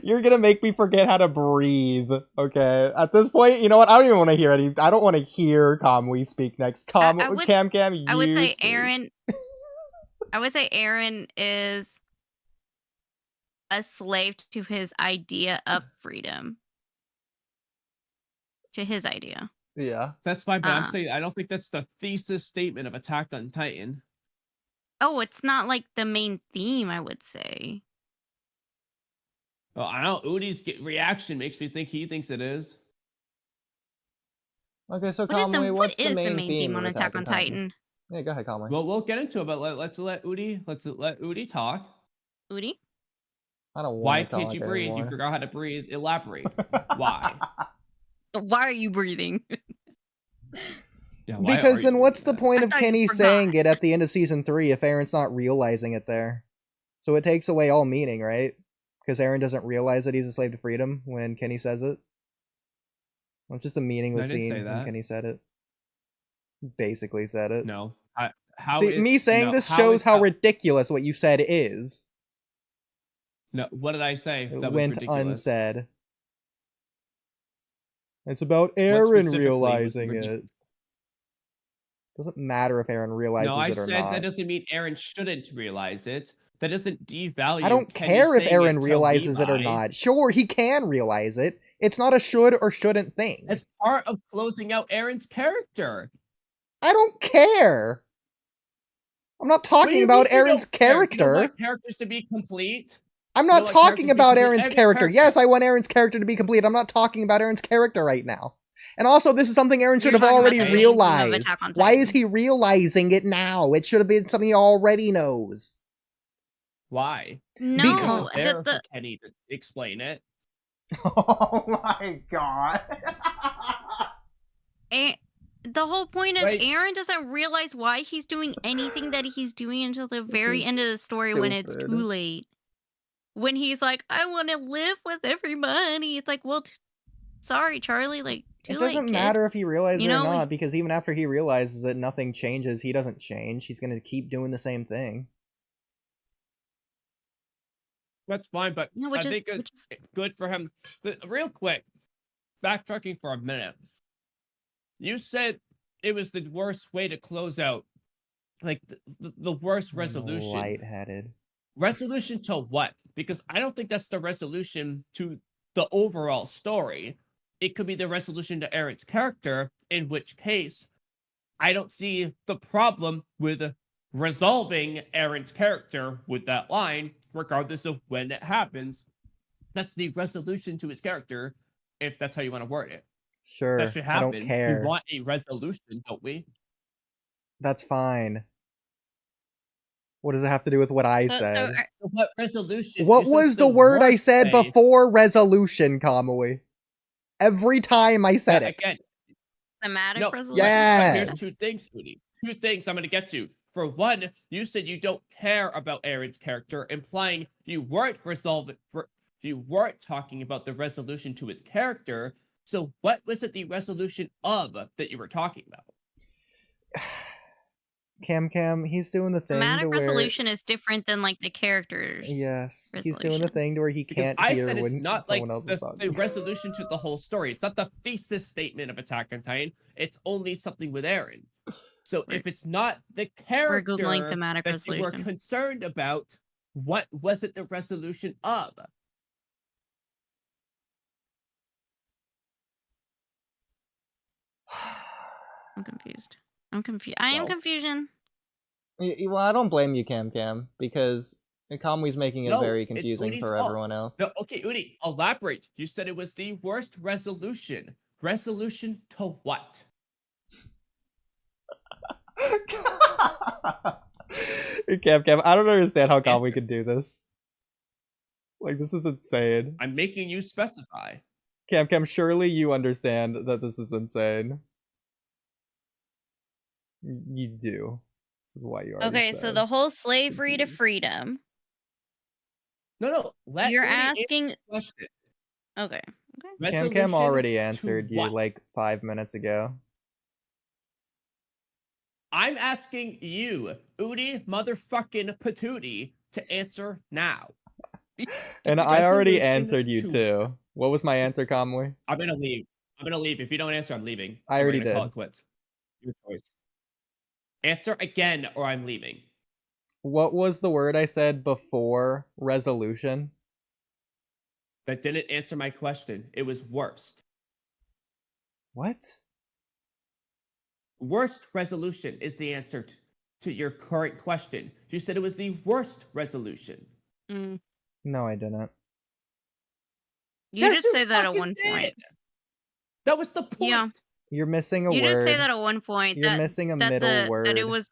You're gonna make me forget how to breathe. Okay, at this point, you know what? I don't even want to hear any. I don't want to hear Kamui speak next. Cam, I would say Eren. I would say Eren is a slave to his idea of freedom. To his idea. Yeah, that's fine. But I'm saying I don't think that's the thesis statement of Attack on Titan. Oh, it's not like the main theme, I would say. Well, I don't know. Oodie's reaction makes me think he thinks it is. Okay, so Kamui, what's the main theme on Attack on Titan? Yeah, go ahead, Kamui. Well, we'll get into it, but let's let Oodie talk. Oodie? I don't want Why to talk can't you breathe? anymore. You forgot how to breathe. Elaborate. Why? Why are you breathing? Yeah, because then what's the point of Kenny saying it at the end of season 3 if Eren's not realizing it there? So it takes away all meaning, right? Because Eren doesn't realize that he's a slave to freedom when Kenny says it. Well, it's just a meaningless scene when Kenny said it. Basically said it. No. Me saying this shows how ridiculous what you said is. No, what did I say? It went unsaid. It's about Eren realizing it. Doesn't matter if Eren realizes it or not. No, I said that doesn't mean Eren shouldn't realize it. That doesn't devalue. I don't care if Eren realizes it or not. Sure, he can realize it. It's not a should or shouldn't thing. It's part of closing out Eren's character. I don't care. I'm not talking about Eren's character. You don't want characters to be complete. I'm not talking about Eren's character. Yes, I want Eren's character to be complete. I'm not talking about Eren's character right now. And also, this is something Eren should have already realized. Why is he realizing it now? It should have been something he already knows. Why? No, because it's there for Kenny to explain it. Oh my god. The whole point is Eren doesn't realize why he's doing anything that he's doing until the very end of the story when it's too late. When he's like, I want to live with everybody. It's like, well, sorry, Charlie. Like, It doesn't matter if he realizes it or not, because even after he realizes that nothing changes, he doesn't change. He's gonna keep doing the same thing. That's fine, but I think it's good for him. But real quick, backtracking for a minute. You said it was the worst way to close out, like the worst resolution. Lightheaded. Resolution to what? Because I don't think that's the resolution to the overall story. It could be the resolution to Eren's character, in which case, I don't see the problem with resolving Eren's character with that line, regardless of when it happens. That's the resolution to his character, if that's how you want to word it. Sure, that should happen. I don't care. We want a resolution, don't we? That's fine. What does it have to do with what I said? So what resolution? What was the word I said before resolution, Kamui? Every time I said it. Again, thematic resolution? Yes! Here's two things, Uchi. Two things I'm going to get to. For one, you said you don't care about Eren's character, implying you weren't talking about the resolution to his character. So what was it the resolution of that you were talking about? Cam, he's doing the thing thematic to where... resolution is different than, like, the character's Yes, resolution. He's doing the thing to where he can't hear when it's not like someone else is talking. the resolution to the whole story. It's not the thesis statement of Attack on Titan. It's only something with Eren. So if it's not the character thematic that resolution. you were concerned about, what was it the resolution of? I'm confused. I am confusion. Well, I don't blame you, Cam, because Kamui's making it very confusing for everyone else. No, okay, Uchi, elaborate. You said it was the worst resolution. Resolution to what? Cam, I don't understand how Kamui could do this. Like, this is insane. I'm making you specify. Cam, surely you understand that this is insane. You do. This is why you Okay, so the whole slavery to freedom. No. You're asking. Okay. Cam already answered you like 5 minutes ago. I'm asking you, Oodie motherfucking Patootie, to answer now. And I already answered you too. What was my answer, Kamui? I'm gonna leave. If you don't answer, I'm leaving. I already did. Call it quits. Your choice. Answer again, or I'm leaving. What was the word I said before resolution? That didn't answer my question. It was worst. What? Worst resolution is the answer to your current question. You said it was the worst resolution. No, I didn't. You did say that at one point. That was the point. Yeah. You're missing a word. You did say that at one point. You're missing a middle word. That it was...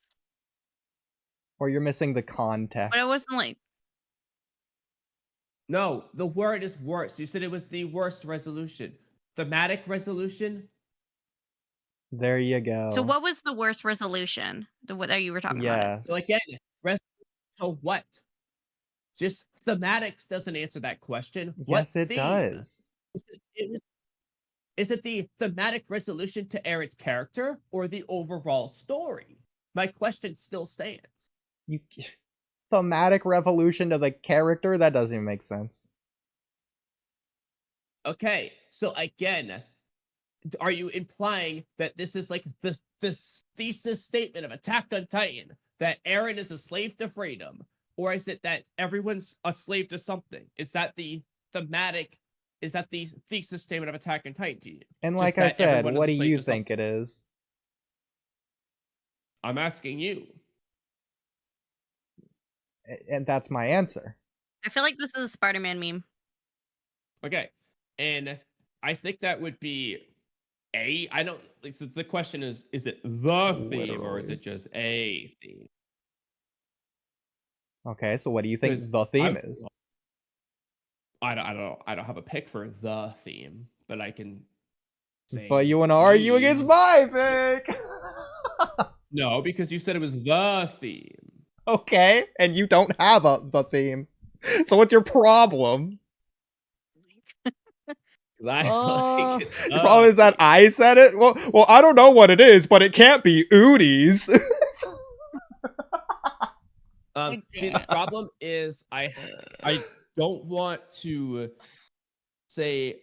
Or you're missing the context. But it wasn't like... No, the word is worst. You said it was the worst resolution. Thematic resolution? There you go. So what was the worst resolution that you were talking about? So again, resolution to what? Just thematics doesn't answer that question. Yes, it does. Is it the thematic resolution to Eren's character or the overall story? My question still stands. Thematic revolution to the character? That doesn't even make sense. Okay, so again, are you implying that this is like the thesis statement of Attack on Titan, that Eren is a slave to freedom? Or is it that everyone's a slave to something? Is that the thematic, is that the thesis statement of Attack on Titan to you? And like I said, what do you think it is? I'm asking you. And that's my answer. I feel like this is a Spider-Man meme. Okay. And I think that would be I don't, like, the question is it the theme or is it just a theme? Okay, so what do you think the theme is? I don't have a pick for the theme, but I can say. But you want to argue against my pick? No, because you said it was the theme. Okay, and you don't have the theme. So what's your problem? I like it. Your problem is that I said it? Well, I don't know what it is, but it can't be Oodie's. See, the problem is I don't want to say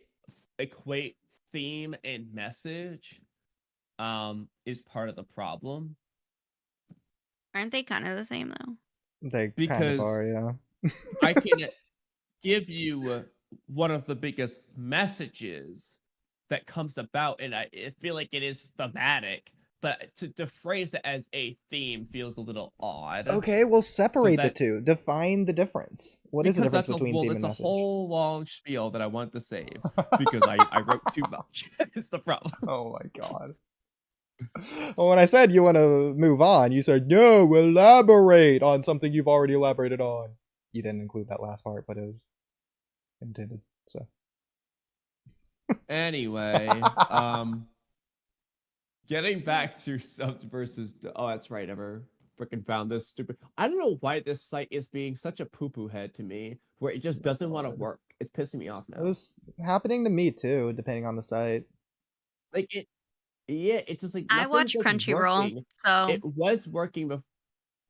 equate theme and message is part of the problem. Aren't they kind of the same though? They Because kind of are, yeah. I can give you one of the biggest messages that comes about, and I feel like it is thematic, but to phrase it as a theme feels a little odd. Okay, we'll separate the two. Define the difference. What is the difference between theme and message? It's a whole long spiel that I want to save because I wrote too much. It's the problem. Oh my god. Well, when I said you want to move on, you said, no, elaborate on something you've already elaborated on. You didn't include that last part, but it was intended, so. Anyway, getting back to subs versus... Oh, that's right, ever freaking found this stupid... I don't know why this site is being such a poo-poo head to me, where it just doesn't want to work. It's pissing me off now. It was happening to me too, depending on the site. Like, yeah, it's just like... I watch Crunchyroll, so... It was working before...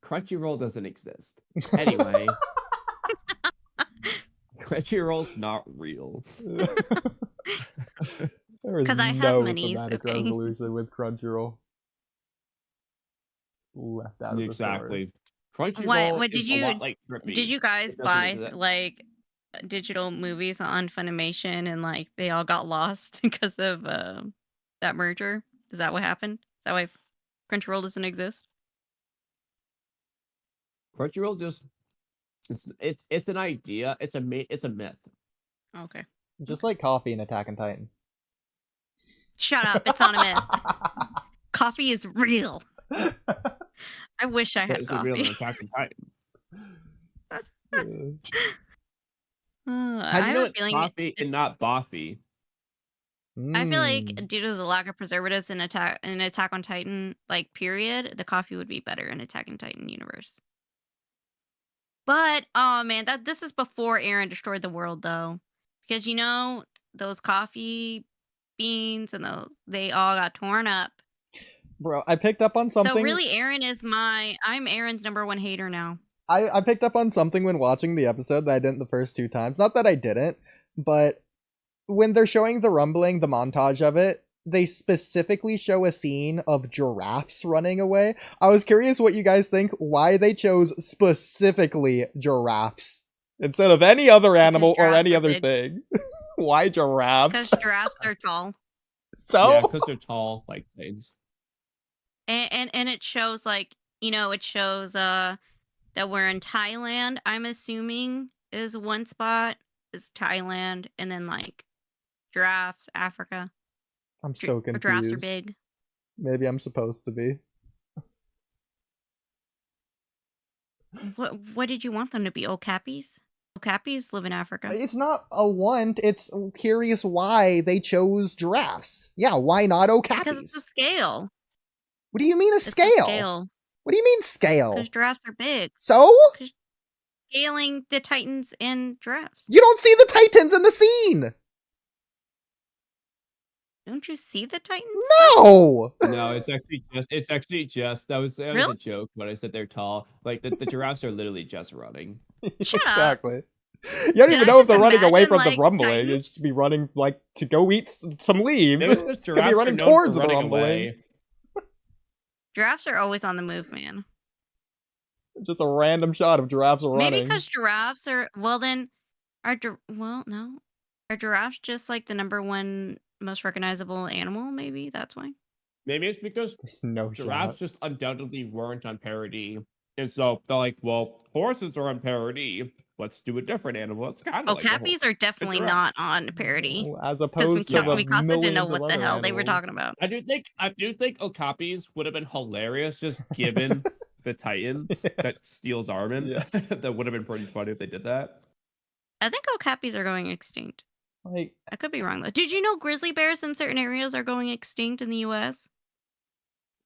Crunchyroll doesn't exist. Anyway... Crunchyroll's not real. There is I have no monies, thematic okay? resolution with Crunchyroll. Left out of the story. Crunchyroll what did is you a lot like Trippy. did you guys buy like digital movies on Funimation and like they all got lost because of that merger? Is that what happened? Is that why Crunchyroll doesn't exist? Crunchyroll just it's an idea. It's a myth. Okay. Just like coffee and Attack on Titan. Shut up! It's not a myth. Coffee is real. I wish I had It's coffee. a real Attack on Titan. How do you know it's coffee and not Boffy? I feel like due to the lack of preservatives in Attack on Titan, like period, the coffee would be better in Attack on Titan universe. But oh man, this is before Eren destroyed the world though, because you know those coffee beans and they all got torn up. Bro, I picked up on something. So really, I'm Eren's #1 hater now. I picked up on something when watching the episode that I didn't the first 2 times. Not that I didn't, but when they're showing the rumbling, the montage of it, they specifically show a scene of giraffes running away. I was curious what you guys think, why they chose specifically giraffes instead of any other animal or any other thing. Why giraffes? Because giraffes are tall. So? Yeah, because they're tall, like things. And it shows like, it shows that we're in Thailand, I'm assuming is one spot, is Thailand, and then like giraffes, Africa. I'm so confused. Giraffes are big. Maybe I'm supposed to be. What did you want them to be? Okapis? Okapis live in Africa. It's not a want, it's curious why they chose giraffes. Yeah, why not okapis? Because it's a scale. What do you mean a scale? What do you mean scale? Because giraffes are big. So? Scaling the Titans and giraffes. You don't see the Titans in the scene! Don't you see the Titans? No! No, it's actually just that was a joke when I said they're tall. Like the giraffes are literally just running. Shut exactly. up. You don't even know if they're running away from like, the rumbling. Titans? It's just be running like to go eat some leaves. It's could be running towards the rumbling. Away. Giraffes are always on the move, man. Just a random shot of giraffes running. Maybe because giraffes are are giraffes just like the #1 most recognizable animal? Maybe that's why. Maybe it's because giraffes just undoubtedly weren't on parody, and so they're like, well, horses are on parody. Let's do a different animal. It's kind of Okapis are definitely not on parody. As opposed to Mikasa didn't know what the hell they were talking about. I do think Okapis would have been hilarious just given the Titan that steals Armin. Yeah. That would have been pretty funny if they did that. I think Okapis are going extinct. Like, I could be wrong though. Did you know grizzly bears in certain areas are going extinct in the US?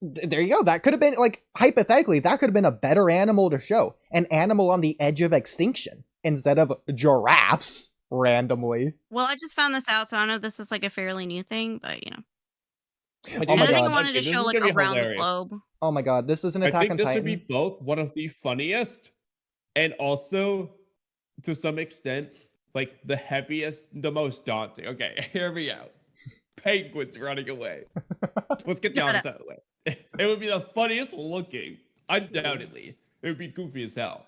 There you go. That could have been, like, hypothetically, that could have been a better animal to show. An animal on the edge of extinction instead of giraffes. randomly. Well, I just found this out, so I don't know if this is like a fairly new thing, but you know. Oh my I think I god. wanted to show like around the globe. Oh my god, this is an I Attack think on this Titan. would be both one of the funniest and also, to some extent, like the heaviest, the most daunting. Okay, hear me out. Penguins running away. Let's get the opposite out of the way. It would be the funniest looking, undoubtedly. It would be goofy as hell.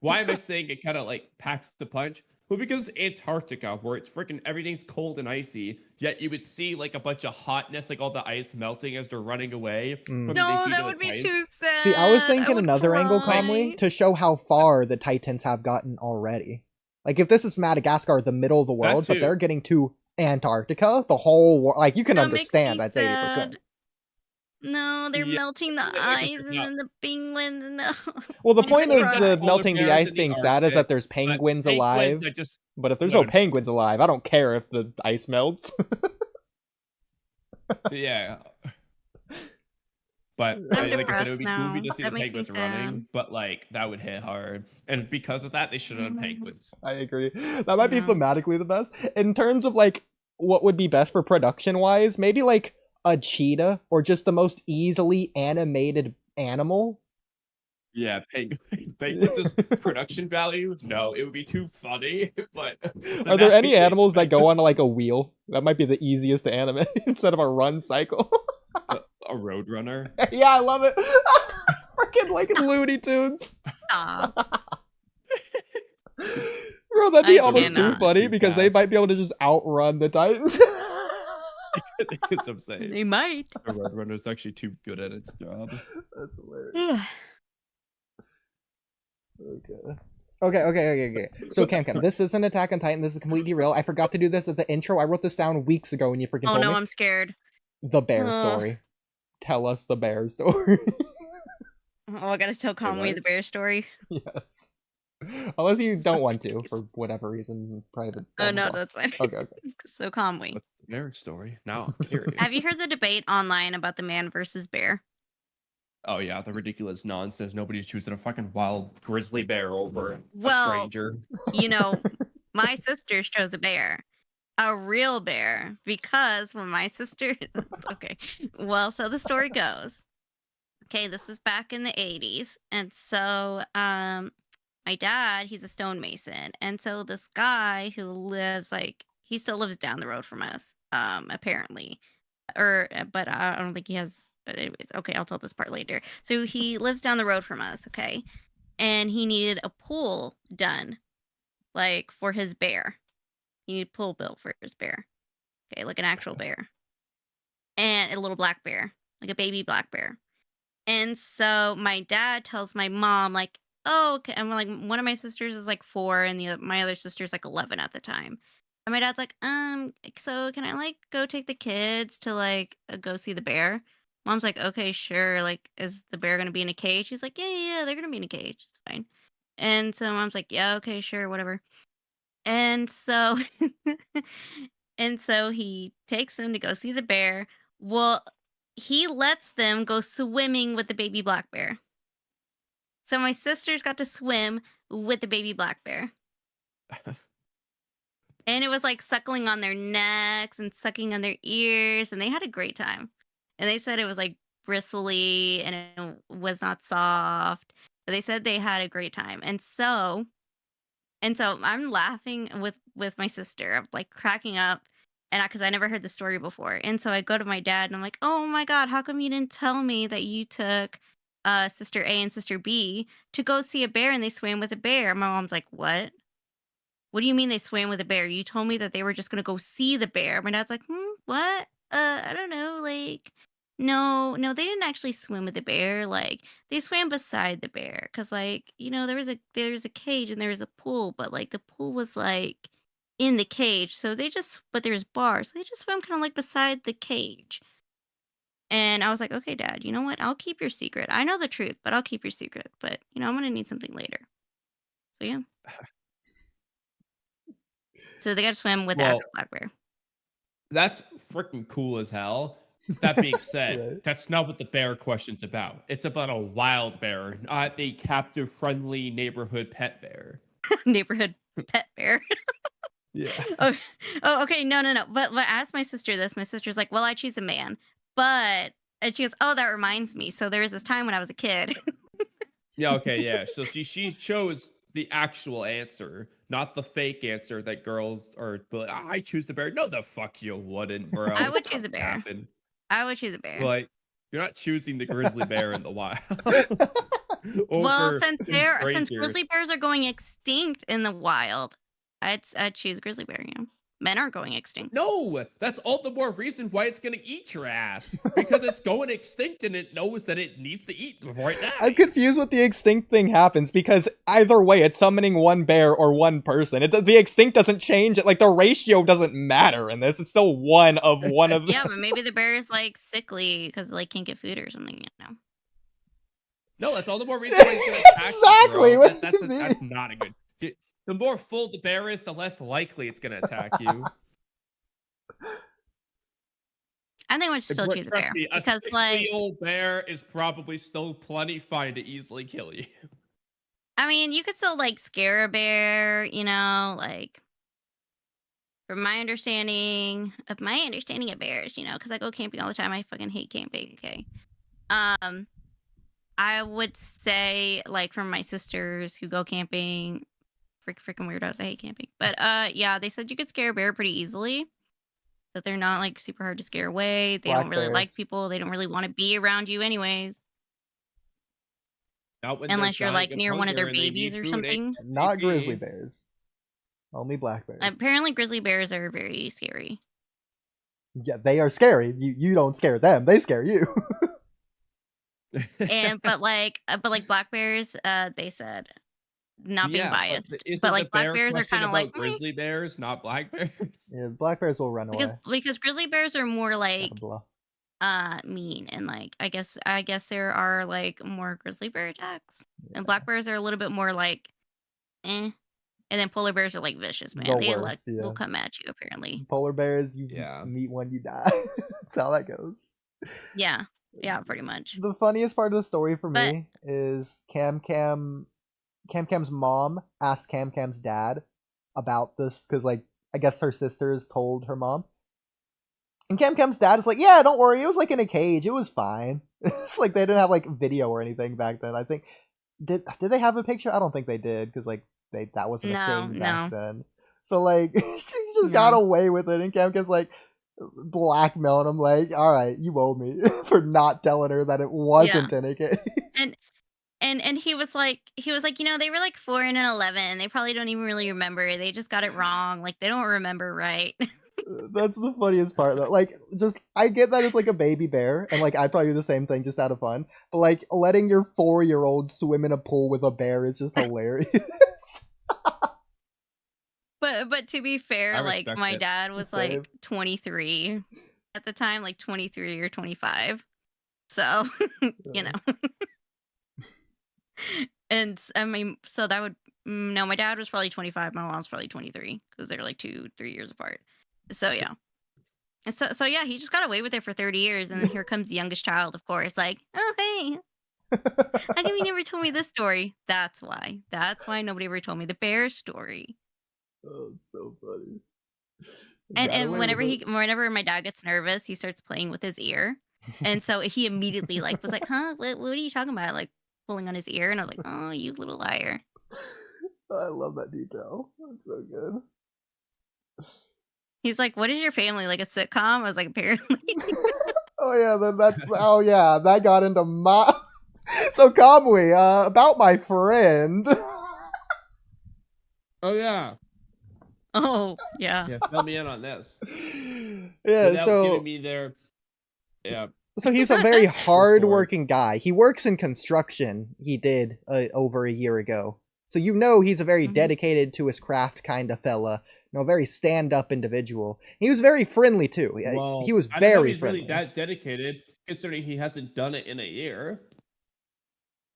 Why am I saying it kind of like packs the punch? Well, because Antarctica, where it's freaking everything's cold and icy, yet you would see like a bunch of hotness, like all the ice melting as they're running away. From No, the that would be Titans. too sad. See, I was thinking would another angle, cry. Kamui, to show how far the Titans have gotten already. Like, if this is Madagascar, the middle of the world, but they're getting to Antarctica, the whole world, like, you can That makes understand me that's sad. 80%. No, they're Yeah, melting the yeah, ice because and they're then the penguins and the... Well, the I'm point gonna of cry. the Polar melting the bears ice in the being sad is that Arctic, there's but penguins alive. are just But if there's no floating. penguins alive, I don't care if the ice melts. Yeah. But I'm like I said, it would depressed be now. goofy to see That the makes me penguins running, sad. but like that would hit hard. And because of that, they should have done penguins. I agree. That might be No. thematically the best. In terms of, like, what would be best for production-wise, maybe, like, a cheetah, or just the most easily animated animal. Yeah, penguins' production value? No, it would be too funny. But Are there any animals that go on, like, a wheel? That might be the easiest to animate instead of a run cycle. a roadrunner? Yeah, I love it. Freaking like Looney Tunes. Stop. Bro, that'd be I almost too cannot. funny Too because they fast. might be able to just outrun the Titans. That's what I'm saying. They might. The roadrunner's actually too good at its job. That's hilarious. Okay. So, Cam, this is an Attack on Titan. This is completely real. I forgot to do this as the intro. I wrote this down weeks ago and you freaking Oh told no, me. I'm scared. The bear story. Tell us the bear story. Oh, I gotta tell Kamui the bear story. Yes. Unless you don't want to, for whatever reason, private. Oh no, that's fine. Okay. So Kamui. What's the bear story? Now I'm curious. Have you heard the debate online about the man versus bear? Oh yeah, the ridiculous nonsense. Nobody's choosing a fucking wild grizzly bear over a Well, stranger. You know, my sisters chose a bear. A real bear. Because when my sister... Okay. Well, so the story goes. Okay, this is back in the 80s. And so, my dad, he's a stonemason. And so this guy who lives, like, he still lives down the road from us, apparently. But I don't think he has... But anyways, okay, I'll tell this part later. So he lives down the road from us, okay? And he needed a pool done, like, for his bear. He needed a pool built for his bear. Okay, like an actual bear. And a little black bear, like a baby black bear. And so my dad tells my mom, like, oh, okay. And like, one of my sisters is like 4 and my other sister's like 11 at the time. And my dad's like, so can I like go take the kids to like go see the bear? Mom's like, okay, sure. Like, is the bear going to be in a cage? He's like, yeah, they're going to be in a cage. It's fine. And so mom's like, yeah, okay, sure, whatever. And so, and so he takes them to go see the bear. Well, he lets them go swimming with the baby black bear. So my sisters got to swim with the baby black bear. And it was like suckling on their necks and sucking on their ears. And they had a great time. And they said it was like bristly and it was not soft. But they said they had a great time. And so I'm laughing with my sister. I'm like cracking up. And because I never heard the story before. And so I go to my dad and I'm like, oh my God, how come you didn't tell me that you took Sister A and Sister B to go see a bear and they swam with a bear? My mom's like, what? What do you mean they swam with a bear? You told me that they were just going to go see the bear. My dad's like, what? I don't know. Like, no, they didn't actually swim with the bear. Like, they swam beside the bear. Cause like, there's a cage and there was a pool, but like the pool was like in the cage. So but there's bars. So they just swam kind of like beside the cage. And I was like, okay, Dad, you know what? I'll keep your secret. I know the truth, but I'll keep your secret. But, I'm going to need something later. So, yeah. So they got to swim with the actual black bear. That's freaking cool as hell. That being said, Right. That's not what the bear question's about. It's about a wild bear, not a captive-friendly neighborhood pet bear. Neighborhood pet bear. Yeah. Okay. Oh, okay. No. But I asked my sister this. My sister's like, well, I choose a man. But, and she goes, oh, that reminds me. So there was this time when I was a kid. Yeah, okay, yeah. So she chose the actual answer, not the fake answer that girls are like, I choose the bear. No, the fuck you wouldn't, bro. I would Stop choose a bear. capping. I would choose a bear. Like, you're not choosing the grizzly bear in the wild. Well, since strangers. grizzly bears are going extinct in the wild, I'd choose grizzly bear. You know, men aren't going extinct. No, that's all the more reason why it's gonna eat your ass, because it's going extinct and it knows that it needs to eat before it dies. I'm confused what the extinct thing happens, because either way, it's summoning one bear or one person. The extinct doesn't change. Like, the ratio doesn't matter in this. It's still one of them. Yeah, but maybe the bear is like sickly because like can't get food or something. You know. No, that's all the more reason why it's gonna attack Exactly. you, bro. That's not a good. The more full the bear is, the less likely it's gonna attack you. I think I would still choose a bear because, like, old bear is probably still plenty fine to easily kill you. I mean, you could still like scare a bear, you know, like. From my understanding of bears, you know, because I go camping all the time. I fucking hate camping. Okay. I would say, like, from my sisters who go camping, freaking weirdos. I hate camping. But yeah, they said you could scare a bear pretty easily. That they're not like super hard to scare away. They don't really like people. They don't really want to be around you anyways. Unless you're like near one of their babies or something. Not grizzly bears. Only black bears. Apparently grizzly bears are very scary. Yeah, they are scary. You don't scare them. They scare you. But like black bears, they said, not being biased, but like black bears are kind of like grizzly bears, not black bears. Yeah, black bears will run away because grizzly bears are more like mean, and like I guess there are like more grizzly bear attacks, and black bears are a little bit more like and then polar bears are like vicious, man. They will come at you apparently. Polar bears, you meet one, you die. That's how that goes. Yeah, pretty much. The funniest part of the story for me is Camcam's mom asked Camcam's dad about this, because like I guess her sisters told her mom, and Camcam's dad is like, yeah, don't worry, it was like in a cage, it was fine. It's like they didn't have like video or anything back then. I think did they have a picture? I don't think they did, because like that wasn't a thing back then. So like she just got away with it, and Camcam's like blackmailing him, like, all right, you owe me for not telling her that it wasn't in a cage. And he was like, you know, they were like 4 and 11. They probably don't even really remember. They just got it wrong. Like, they don't remember right. That's the funniest part, though. Like, just, I get that it's like a baby bear, and like I'd probably do the same thing just out of fun. But like, letting your 4-year-old swim in a pool with a bear is just hilarious. But to be fair, like my dad was like 23 at the time, like 23 or 25. So you know. And I mean, so that would my dad was probably 25, my mom's probably 23 because they're like 2-3 years apart. So yeah. So yeah, he just got away with it for 30 years, and then here comes the youngest child, of course, like, oh hey, how come you never told me this story? That's why nobody ever told me the bear story. Oh, it's so funny. And whenever my dad gets nervous, he starts playing with his ear, and so he immediately like was like, huh, what are you talking about? Like pulling on his ear, and I was like, oh, you little liar. I love that detail. That's so good. He's like, what is your family, like a sitcom? I was like, apparently. That got into my... So, Kamui, about my friend. Oh, yeah. Oh, yeah. Yeah, fill me in on this. Yeah, without so... giving me their... Yeah. So he's a very hard-working guy. He works in construction. He did over a year ago. So you know he's a very dedicated to his craft kind of fella. You know, a very stand-up individual. He was very friendly too. Well, he was I don't know very he's friendly. Really that dedicated, considering he hasn't done it in a year.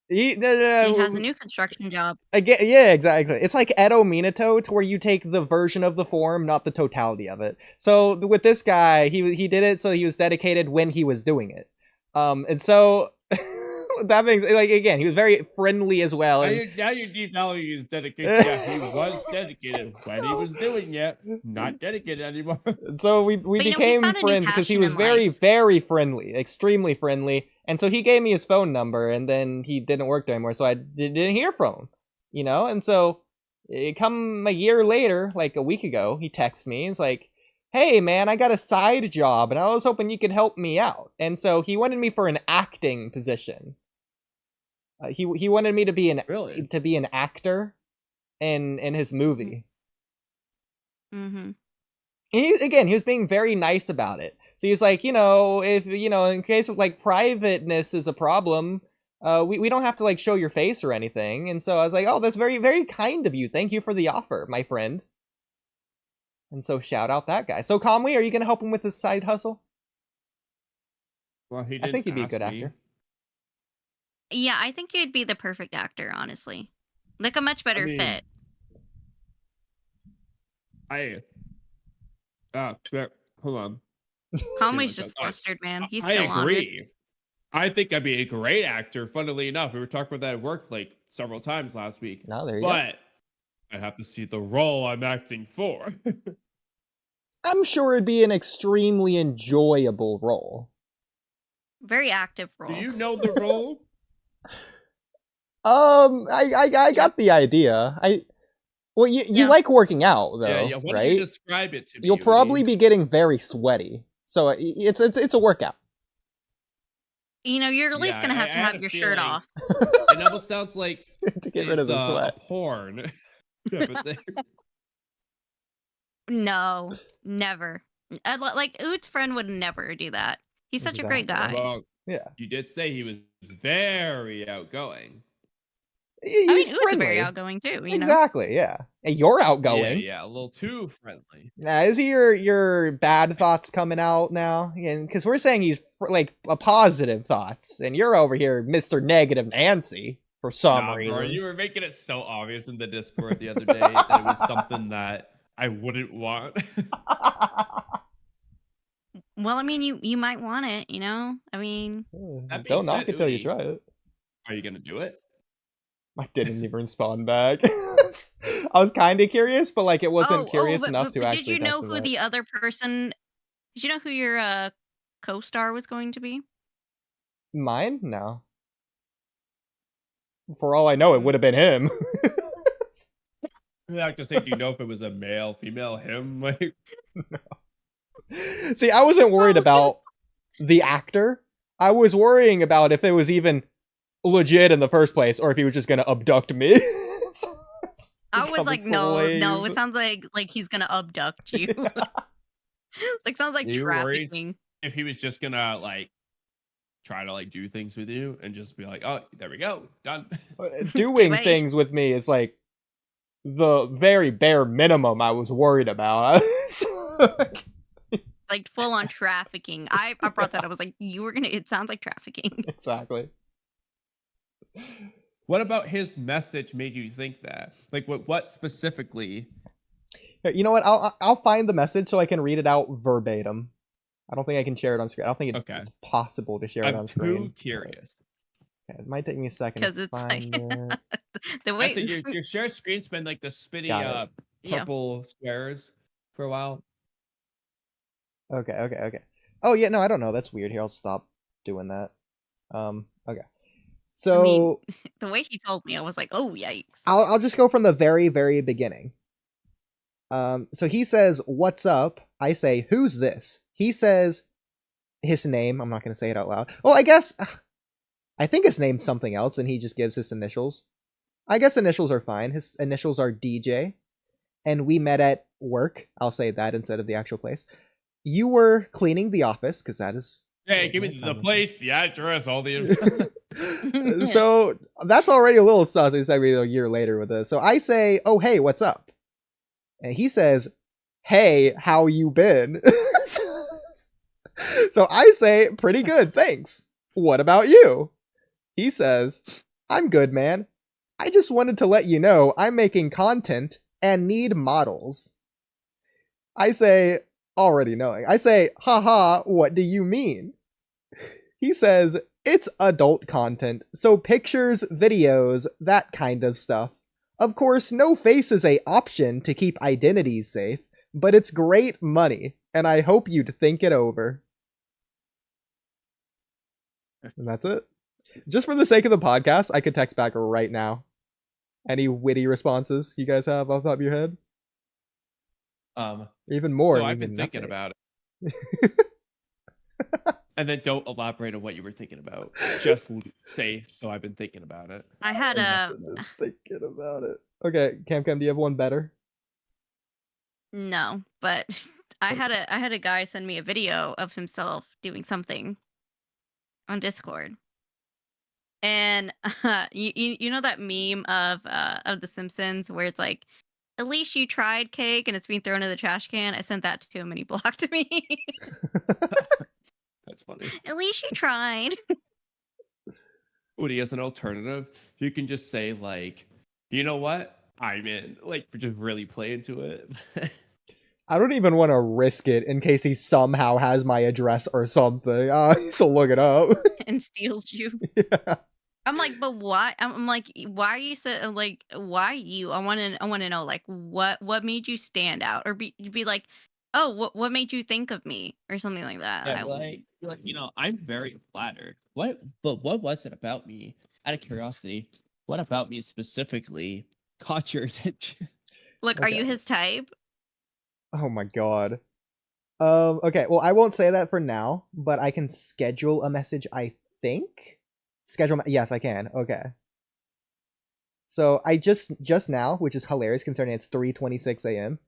He has a new construction job. Yeah, exactly. It's like Edo Minato, to where you take the version of the form, not the totality of it. So with this guy, he did it, so he was dedicated when he was doing it. And so that makes, like, again, he was very friendly as well. Now you keep telling me he's dedicated. Yeah, he was dedicated when he was doing it. Not dedicated anymore. So we became friends because he was very, very friendly, extremely friendly. And so he gave me his phone number, and then he didn't work there anymore, so I didn't hear from him, you know? And so come a year later, like a week ago, he texts me and it's like, hey man, I got a side job and I was hoping you could help me out. And so he wanted me for an acting position. He wanted me to be an actor in his movie. Mm-hmm. He was being very nice about it. So he's like, if in case of like privateness is a problem, we don't have to like show your face or anything. And so I was like, oh, that's very, very kind of you. Thank you for the offer, my friend. And so shout out that guy. So Kamui, are you going to help him with his side hustle? Well, I think he'd be a good actor. Yeah, I think you'd be the perfect actor, honestly. Like a much better fit. Hold on. Kamui's just flustered, man. He's still on it. I agree. I think I'd be a great actor. Funnily enough, we were talking about that at work like several times last week. No, there you go. But I'd have to see the role I'm acting for. I'm sure it'd be an extremely enjoyable role. Very active role. Do you know the role? I got the idea. You like working out though, yeah. Why right? don't you describe it to me? You'll probably be getting very sweaty, so it's a workout. You're at least gonna have to have your shirt off. It almost sounds like to get rid of the sweat. Porn. No, never. Like Ood's friend would never do that. He's such a great guy. Well, yeah, you did say he was very outgoing. He's Ood's very outgoing too. Exactly. Yeah, and you're outgoing. Yeah, a little too friendly. Now, is your bad thoughts coming out now? Because we're saying he's like a positive thoughts, and you're over here, Mr. Negative Nancy, for some reason. Bro, you were making it so obvious in the Discord the other day that it was something that I wouldn't want. Well, I mean, you might want it, I mean, don't knock it till you try it. Are you gonna do it? I didn't even respond back. I was kind of curious, but like it wasn't curious enough to actually. Did you know who the other person? Did you know who your co-star was going to be? Mine? No. For all I know, it would have been him. I have to say, do you know if it was a male, female, him? Like, no. See, I wasn't worried about the actor. I was worrying about if it was even legit in the first place, or if he was just gonna abduct me. I was like, no, it sounds like he's gonna abduct you. Like sounds like trafficking. If he was just gonna like try to like do things with you and just be like, oh, there we go, done. Doing things with me is like the very bare minimum I was worried about. Like full on trafficking. I brought that up. I was like, it sounds like trafficking. Exactly. What about his message made you think that? Like what specifically? You know what? I'll find the message so I can read it out verbatim. I don't think I can share it on screen. I don't think it's possible to share it on screen. I'm too curious. Okay, it might take me a second. Because it's like the way your share screen's been like the spitty purple squares for a while. Okay. Oh yeah, no, I don't know. That's weird. Here, I'll stop doing that. Okay. So I mean, the way he told me, I was like, "Oh, yikes!" I'll just go from the very, very beginning. So he says, "What's up?" I say, "Who's this?" He says his name. I'm not going to say it out loud. Well, I think his name's something else, and he just gives his initials. I guess initials are fine. His initials are DJ, and we met at work. I'll say that instead of the actual place. You were cleaning the office, because that is... Hey, give me the place, the address, all the info. So, that's already a little sus. He said a year later with this. So I say, oh, hey, what's up? And he says, hey, how you been? So I say, pretty good, thanks. What about you? He says, I'm good, man. I just wanted to let you know I'm making content and need models. I say, already knowing. I say, haha, what do you mean? He says, it's adult content, so pictures, videos, that kind of stuff. Of course, no face is a option to keep identities safe, but it's great money, and I hope you'd think it over. And that's it. Just for the sake of the podcast, I could text back right now. Any witty responses you guys have off the top of your head? Even more. So I've been thinking about it. And then don't elaborate on what you were thinking about. Just say, so I've been thinking about it. I had a... Thinking about it. Okay, Cam, do you have one better? No, but I had a guy send me a video of himself doing something on Discord. And you know that meme of The Simpsons where it's like, at least you tried, cake, and it's being thrown in the trash can? I sent that to him and he blocked me. That's funny. At least you tried. Oodie, as an alternative, you can just say, like, you know what? I'm in. Like, just really play into it. I don't even want to risk it in case he somehow has my address or something. So look it up. And steals you. Yeah. I'm like, but why? I'm like, why are you so like? Why you? I want to know, like, what made you stand out, or be like, oh, what made you think of me, or something like that. Yeah, like, you know, I'm very flattered. What was it about me? Out of curiosity, what about me specifically caught your attention? Look, Okay. Are you his type? Oh my god. Okay, well, I won't say that for now, but I can schedule a message, I think? Yes, I can. Okay. So I just now, which is hilarious considering it's 3:26 a.m.,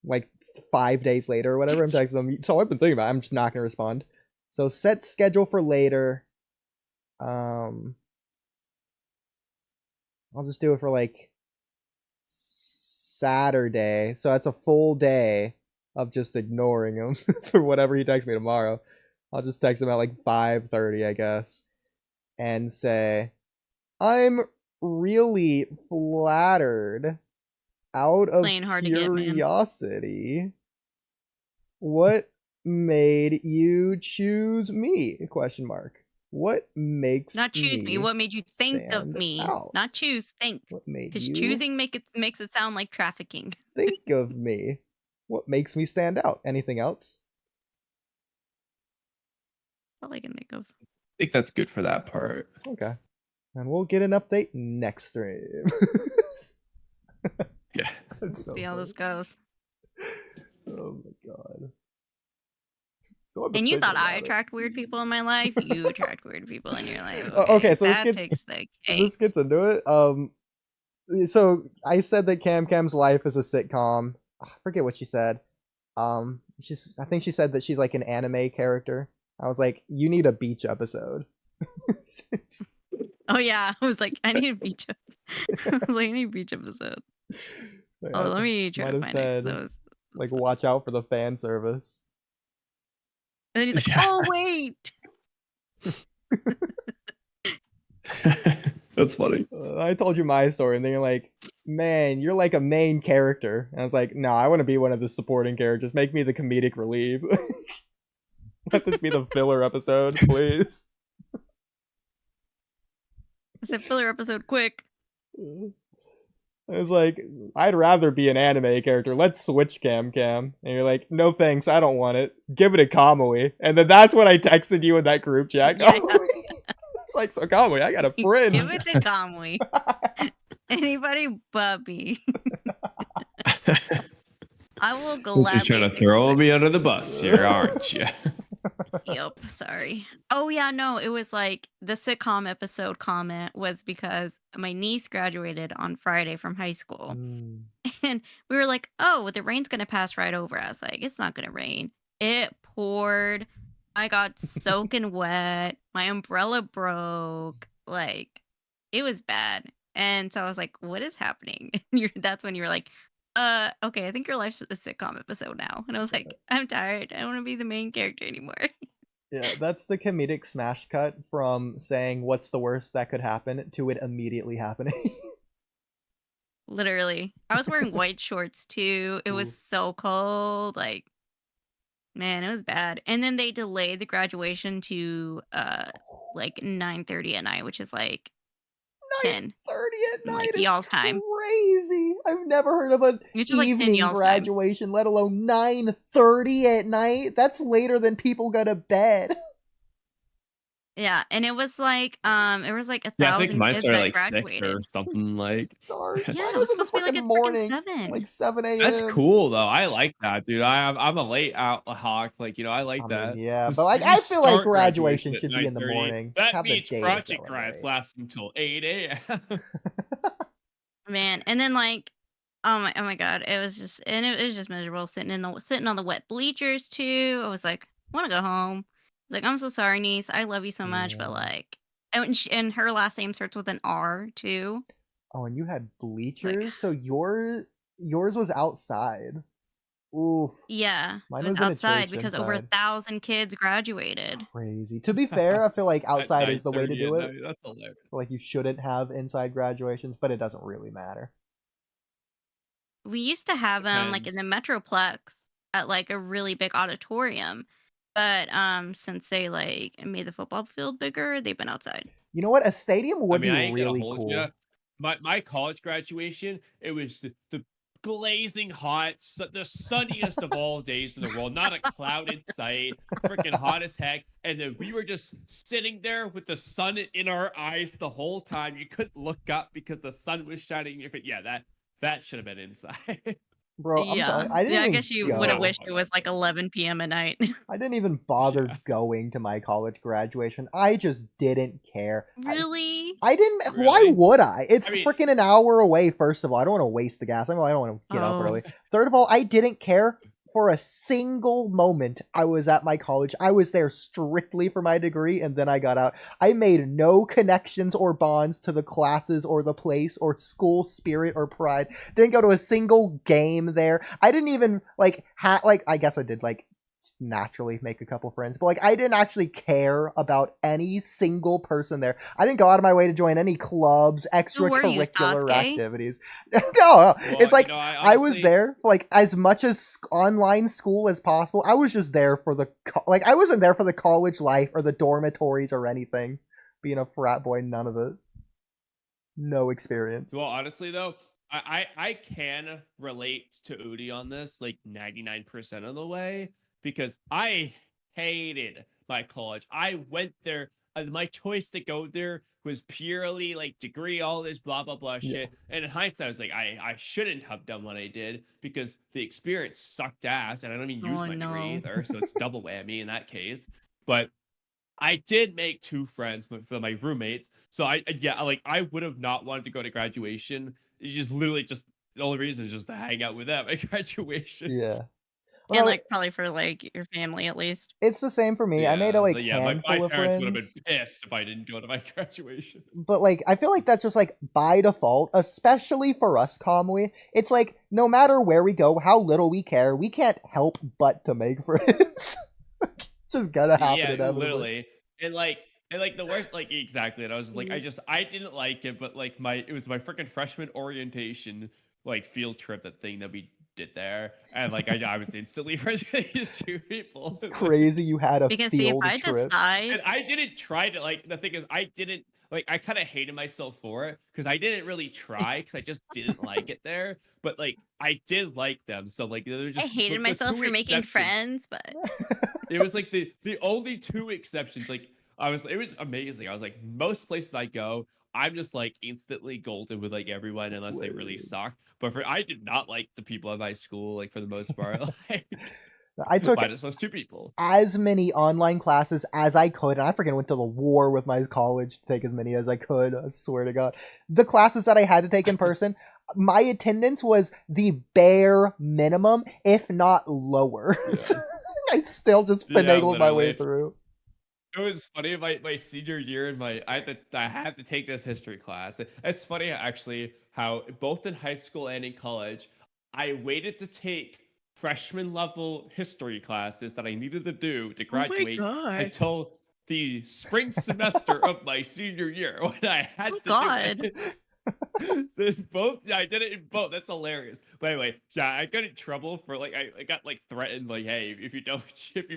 like 5 days later or whatever, I'm texting him. So I've been thinking about it. I'm just not going to respond. So set schedule for later. I'll just do it for like Saturday. So that's a full day of just ignoring him for whatever he texts me tomorrow. I'll just text him at like 5:30, I guess, and say, I'm really flattered out of Playing hard to get, man. curiosity. What made you choose me? Question mark. What makes Not choose me. What made you think of stand me? out? Not choose. Think. What made Because you choosing makes it sound like trafficking. think of me? What makes me stand out? Anything else? All I can think of. I think that's good for that part. Okay. And we'll get an update next stream. Yeah. That's so See how this goes. Oh my god. So I've been And you thinking thought I about it. attract weird people in my life? You attract weird people in your life. Okay, so that takes the cake. this gets into it. So I said that Cam's life is a sitcom. I forget what she said. I think she said that she's like an anime character. I was like, you need a beach episode. Oh yeah, I was like, I need a beach. I was like, I need a beach episode. Oh, let me try to Might have find it. said, 'cause that was like, watch out for the fan service. And then he's like, Yeah. oh wait. That's funny. I told you my story, and then you're like, man, you're like a main character. And I was like, no, I want to be one of the supporting characters. Make me the comedic relief. Let this be the filler episode, please. I said filler episode quick. I was like, I'd rather be an anime character. Let's switch Cam. And you're like, no thanks, I don't want it. Give it to Kamui. And then that's when I texted you in that group chat. Yeah. It's like, so Kamui, I got a friend. Give it to Kamui. Anybody but me. I will gladly. Just trying to throw me under the bus here, aren't you? Yep, sorry. Oh yeah, no, it was like the sitcom episode comment was because my niece graduated on Friday from high school. And we were like, oh, the rain's gonna pass right over us. Like, it's not gonna rain. It poured. I got soaking wet. My umbrella broke. Like, it was bad. And so I was like, what is happening? And that's when you were like, okay, I think your life's a sitcom episode now. And I was like, I'm tired. I don't want to be the main character anymore. Yeah, that's the comedic smash cut from saying what's the worst that could happen to it immediately happening. Literally. I was wearing white shorts too. It was so cold. Like, Man, it was bad. And then they delayed the graduation to like 9:30 at night, which is like 10 9:30 at like night is y'all's time. crazy. I've never heard of an Which is like 10 evening y'all's time. graduation, let alone 9:30 at night. That's later than people go to bed. Yeah, and it was like 1,000 Yeah, I think mine kids started that like 6 or graduated. something like. Start. Yeah, Mine it was in the supposed to be like frickin' at freaking morning, 7. like 7 a.m. That's cool though. I like that, dude. I'm a late out hawk. Like, I like I that. mean, yeah, Just but like when you I feel like start graduation at should be in the 9:30, morning. that Have the means day to project grads celebrate. last until 8 a.m. Man, and then like oh my god, it was just miserable sitting on the wet bleachers too. I was like, I want to go home. I was like, I'm so sorry, niece. I love you so much, but Yeah. like and her last name starts with an R too. Oh, and you had Like, bleachers, so yours was outside. Oof, yeah, mine it was was in a outside church because over inside. 1,000 kids graduated. Crazy. To be fair, I feel like At outside is the way to 9:30 do at it. night. That's hilarious. Like you shouldn't have inside graduations, but it doesn't really matter. We used to have them like in Depends. the Metroplex at like a really big auditorium, but since they like made the football field bigger, they've been outside. You know what? A stadium I would mean, be I ain't gonna really hold cool. you. My college graduation, it was the blazing hot, the sunniest of all days in the world. Not a cloud in sight, freaking hot as heck. And then we were just sitting there with the sun in our eyes the whole time. You couldn't look up because the sun was shining in your face. Yeah, that should have been inside. Bro, I'm Yeah. telling you, I didn't Yeah, I even guess you go. would have No. wished it was like 11 p.m. at night. I didn't even bother Yeah. going to my college graduation. I just didn't care. Really? I didn't. Why Really? would I? It's I mean- freaking an hour away. First of all, I don't want to waste the gas. I don't want to get up Oh. early. Third of all, I didn't care for a single moment. I was at my college. I was there strictly for my degree, and then I got out. I made no connections or bonds to the classes or the place or school spirit or pride. Didn't go to a single game there. I didn't even like I guess I did like naturally make a couple friends, but like I didn't actually care about any single person there. I didn't go out of my way to join any clubs, Who were you, extracurricular Sasuke? activities. No, Well, it's like I was honestly, there for like as much as online school as possible. I was just there for the like I wasn't there for the college life or the dormitories or anything. Being a frat boy, none of it. No experience. Well, honestly though, I can relate to Oodie on this like 99% of the way because I hated my college. I went there. My choice to go there was purely like degree, all this blah blah blah shit. And in hindsight, I was like, I shouldn't have done what I did because the experience sucked ass, and I don't even use my degree either, so it's double whammy in that case. But I did make 2 friends with my roommates, so I would have not wanted to go to graduation. It's just literally just the only reason is just to hang out with them at graduation. Yeah. And like probably for like your family at least. It's the same for me. I made a like handful my of parents would have friends. been pissed if I didn't go to my graduation. But like I feel like that's just like by default, especially for us, Kamui. It's like no matter where we go, how little we care, we can't help but to make friends. It's just gonna happen inevitably. Literally. And the worst, like exactly. And I was like, I didn't like it, but like it was my freaking freshman orientation like field trip, that thing that we did there, and like I was instantly friends with these 2 people. It's crazy you had a Because see, if field I trip. decide, And I didn't try to like. The thing is, I didn't like. I kind of hated myself for it because I didn't really try because I just didn't like it there. But like I did like them, so like they're just. I hated myself for making friends, but it was like the only 2 exceptions. Like it was amazing. I was like, most places I go, I'm just like instantly golden with like everyone unless they really suck. But I did not like the people at my school, like for the most part. Like, I took minus those 2 people. as many online classes as I could, and I freaking went to the war with my college to take as many as I could. I swear to God. The classes that I had to take in person, my attendance was the bare minimum, if not lower. Yeah. I still just finagled my way through. It was funny. My senior year, I had to take this history class. It's funny actually how both in high school and in college, I waited to take freshman level history classes that I needed to do to graduate until the spring semester of my senior year when I had to do it. So both, yeah, I did it in both. That's hilarious. But anyway, yeah, I got in trouble for like I got like threatened, like, hey, if you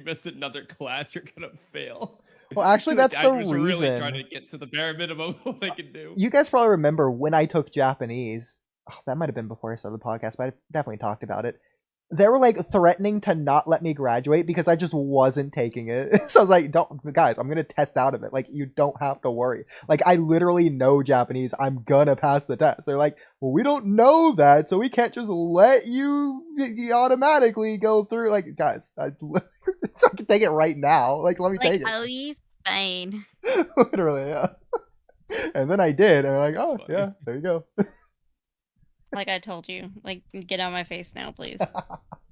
miss another class, you're gonna fail. Well, actually, My that's dad the was really trying to reason. get to the bare minimum of what I can do. You guys probably remember when I took Japanese. Oh, that might have been before I started the podcast, but I definitely talked about it. They were like threatening to not let me graduate because I just wasn't taking it. So I was like, "Don't, guys, I'm gonna test out of it. Like, you don't have to worry. Like, I literally know Japanese. I'm gonna pass the test." They're like, "Well, we don't know that, so we can't just let you automatically go through." Like, guys, so I can take it right now. Like, let me take it. I'll be fine. Literally, yeah. And then I did, and I'm like, oh, That's yeah, funny. there you go. Like I told you. Like, get out of my face now, please.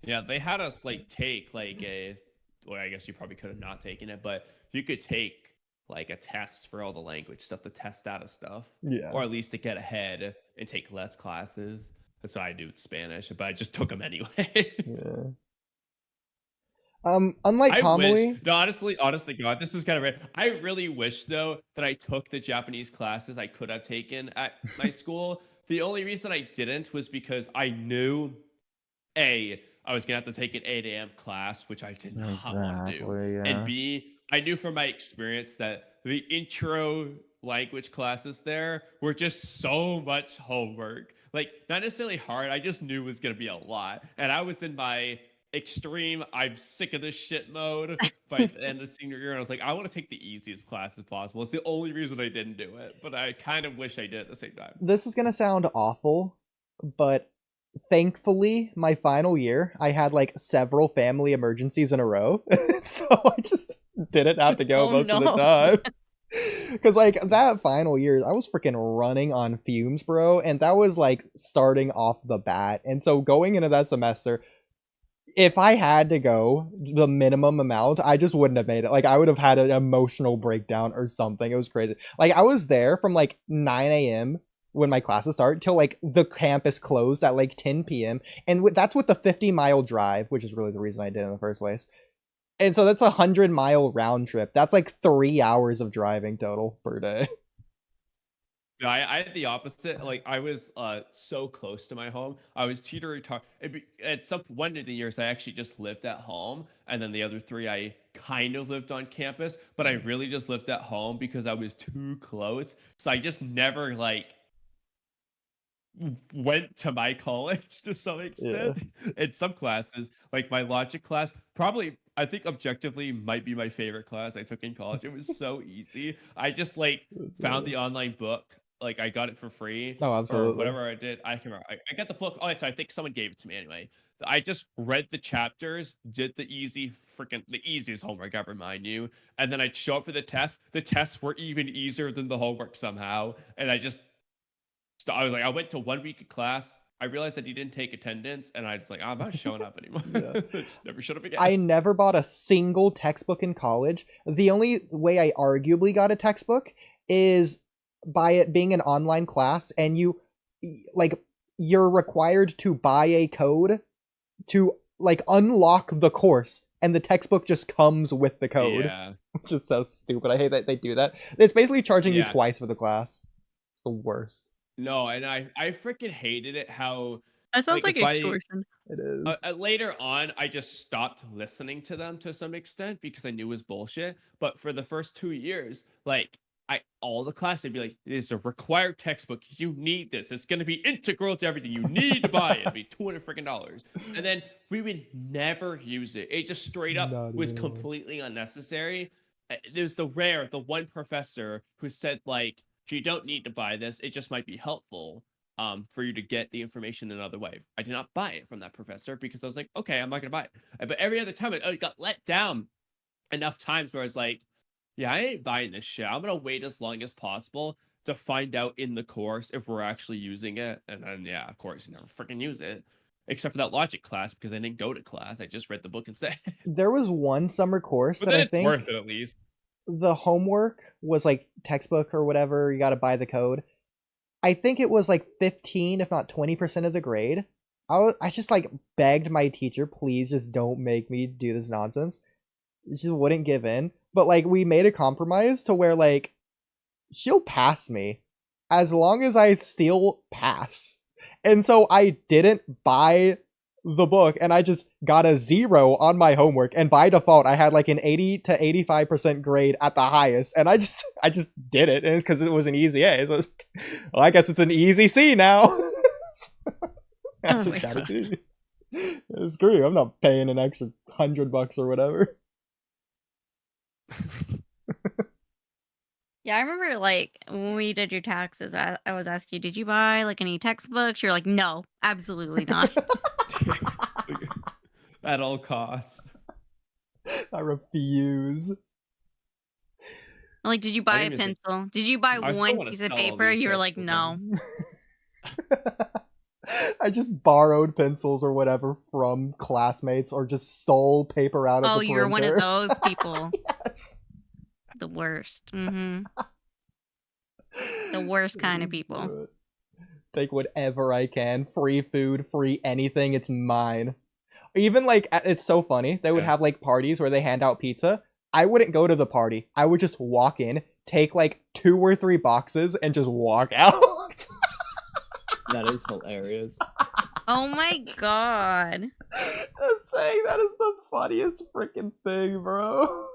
Yeah, they had us like take like well, I guess you probably could have not taken it, but you could take like a test for all the language stuff to test out of stuff. Yeah. Or at least to get ahead and take less classes. That's what I do with Spanish, but I just took them anyway. Yeah. Unlike I Kamui, wish, no, honestly, God, this is kind of rare. I really wish though that I took the Japanese classes I could have taken at my school. The only reason I didn't was because I knew I was gonna have to take an 8 a.m. class, which I did not want to do. yeah. And B, I knew from my experience that the intro language classes there were just so much homework. Like, not necessarily hard, I just knew it was gonna be a lot. And I was in my extreme I'm sick of this shit mode by the end of senior year, and I was like, I want to take the easiest classes possible. It's the only reason I didn't do it, but I kind of wish I did at the same time. This is gonna sound awful, but thankfully, my final year, I had like several family emergencies in a row, so I just didn't have to go most of the time. Because like that final year, I was freaking running on fumes, bro, and that was like starting off the bat. And so going into that semester, if I had to go the minimum amount, I just wouldn't have made it. Like, I would have had an emotional breakdown or something. It was crazy. Like, I was there from like 9 a.m. when my classes start till like the campus closed at like 10 p.m. And that's with the 50-mile drive, which is really the reason I did it in the first place. And so that's a 100-mile round trip. That's like 3 hours of driving total per day. I had the opposite. Like, I was so close to my home. I was teetering at some one of the years I actually just lived at home, and then the other 3 I kind of lived on campus, but I really just lived at home because I was too close. So I just never like went to my college to some extent. In some classes, like my logic class, probably I think objectively might be my favorite class I took in college. It was so easy. I just like found the online book. Like, I got it for free. Oh, absolutely. Or whatever I did. I can remember. I got the book. Oh, so I think someone gave it to me anyway. I just read the chapters, did the easiest homework ever, mind you. And then I'd show up for the test. The tests were even easier than the homework somehow. And I was like, I went to 1 week of class. I realized that he didn't take attendance, and I was like, I'm not showing up anymore. Yeah. Just never showed up again. I never bought a single textbook in college. The only way I arguably got a textbook is by it being an online class, and you're required to buy a code to like unlock the course, and the textbook just comes with the code. Yeah. Which is so stupid. I hate that they do that. It's basically charging you twice for the class. It's the worst. No, and I freaking hated it how that sounds like extortion. It is. Later on, I just stopped listening to them to some extent because I knew it was bullshit. But for the first 2 years, like, all the class, they'd be like, "It's a required textbook. You need this. It's going to be integral to everything. You need to buy it. It'd be $200 And then we would never use it. It just straight up was completely unnecessary. There's the one professor who said, like, you don't need to buy this. It just might be helpful for you to get the information another way. I did not buy it from that professor because I was like, okay, I'm not going to buy it. But every other time, I got let down enough times where I was like, yeah, I ain't buying this shit. I'm going to wait as long as possible to find out in the course if we're actually using it. And then, yeah, of course, you never freaking use it. Except for that logic class because I didn't go to class. I just read the book instead. There was one summer course but that I it's think worth it at least. The homework was like textbook or whatever. You got to buy the code. I think it was like 15, if not 20% of the grade. I just like begged my teacher, please just don't make me do this nonsense. She just wouldn't give in. But like we made a compromise to where like she'll pass me as long as I still pass. And so I didn't buy the book, and I just got a 0 on my homework, and by default I had like an 80 to 85% grade at the highest, and I just did it, and it's because it was an easy A. So well, I guess it's an easy C now. I just got it easy. Screw you, I'm not paying an extra $100 or whatever. Yeah, I remember like when we did your taxes, I was asking you, did you buy like any textbooks? You're like, no, absolutely not. At all costs. I refuse. Like, did you buy a pencil? Did you buy one piece of paper? You were like, no. I just borrowed pencils or whatever from classmates, or just stole paper out of the printer. Oh, you're one of those people. Yes. The worst. The worst kind of people. Take whatever I can. Free food, free anything. It's mine. Even like, it's so funny. They would have like parties where they hand out pizza. I wouldn't go to the party. I would just walk in, take like 2 or 3 boxes, and just walk out. That is hilarious. Oh my god. Just saying, that is the funniest freaking thing, bro.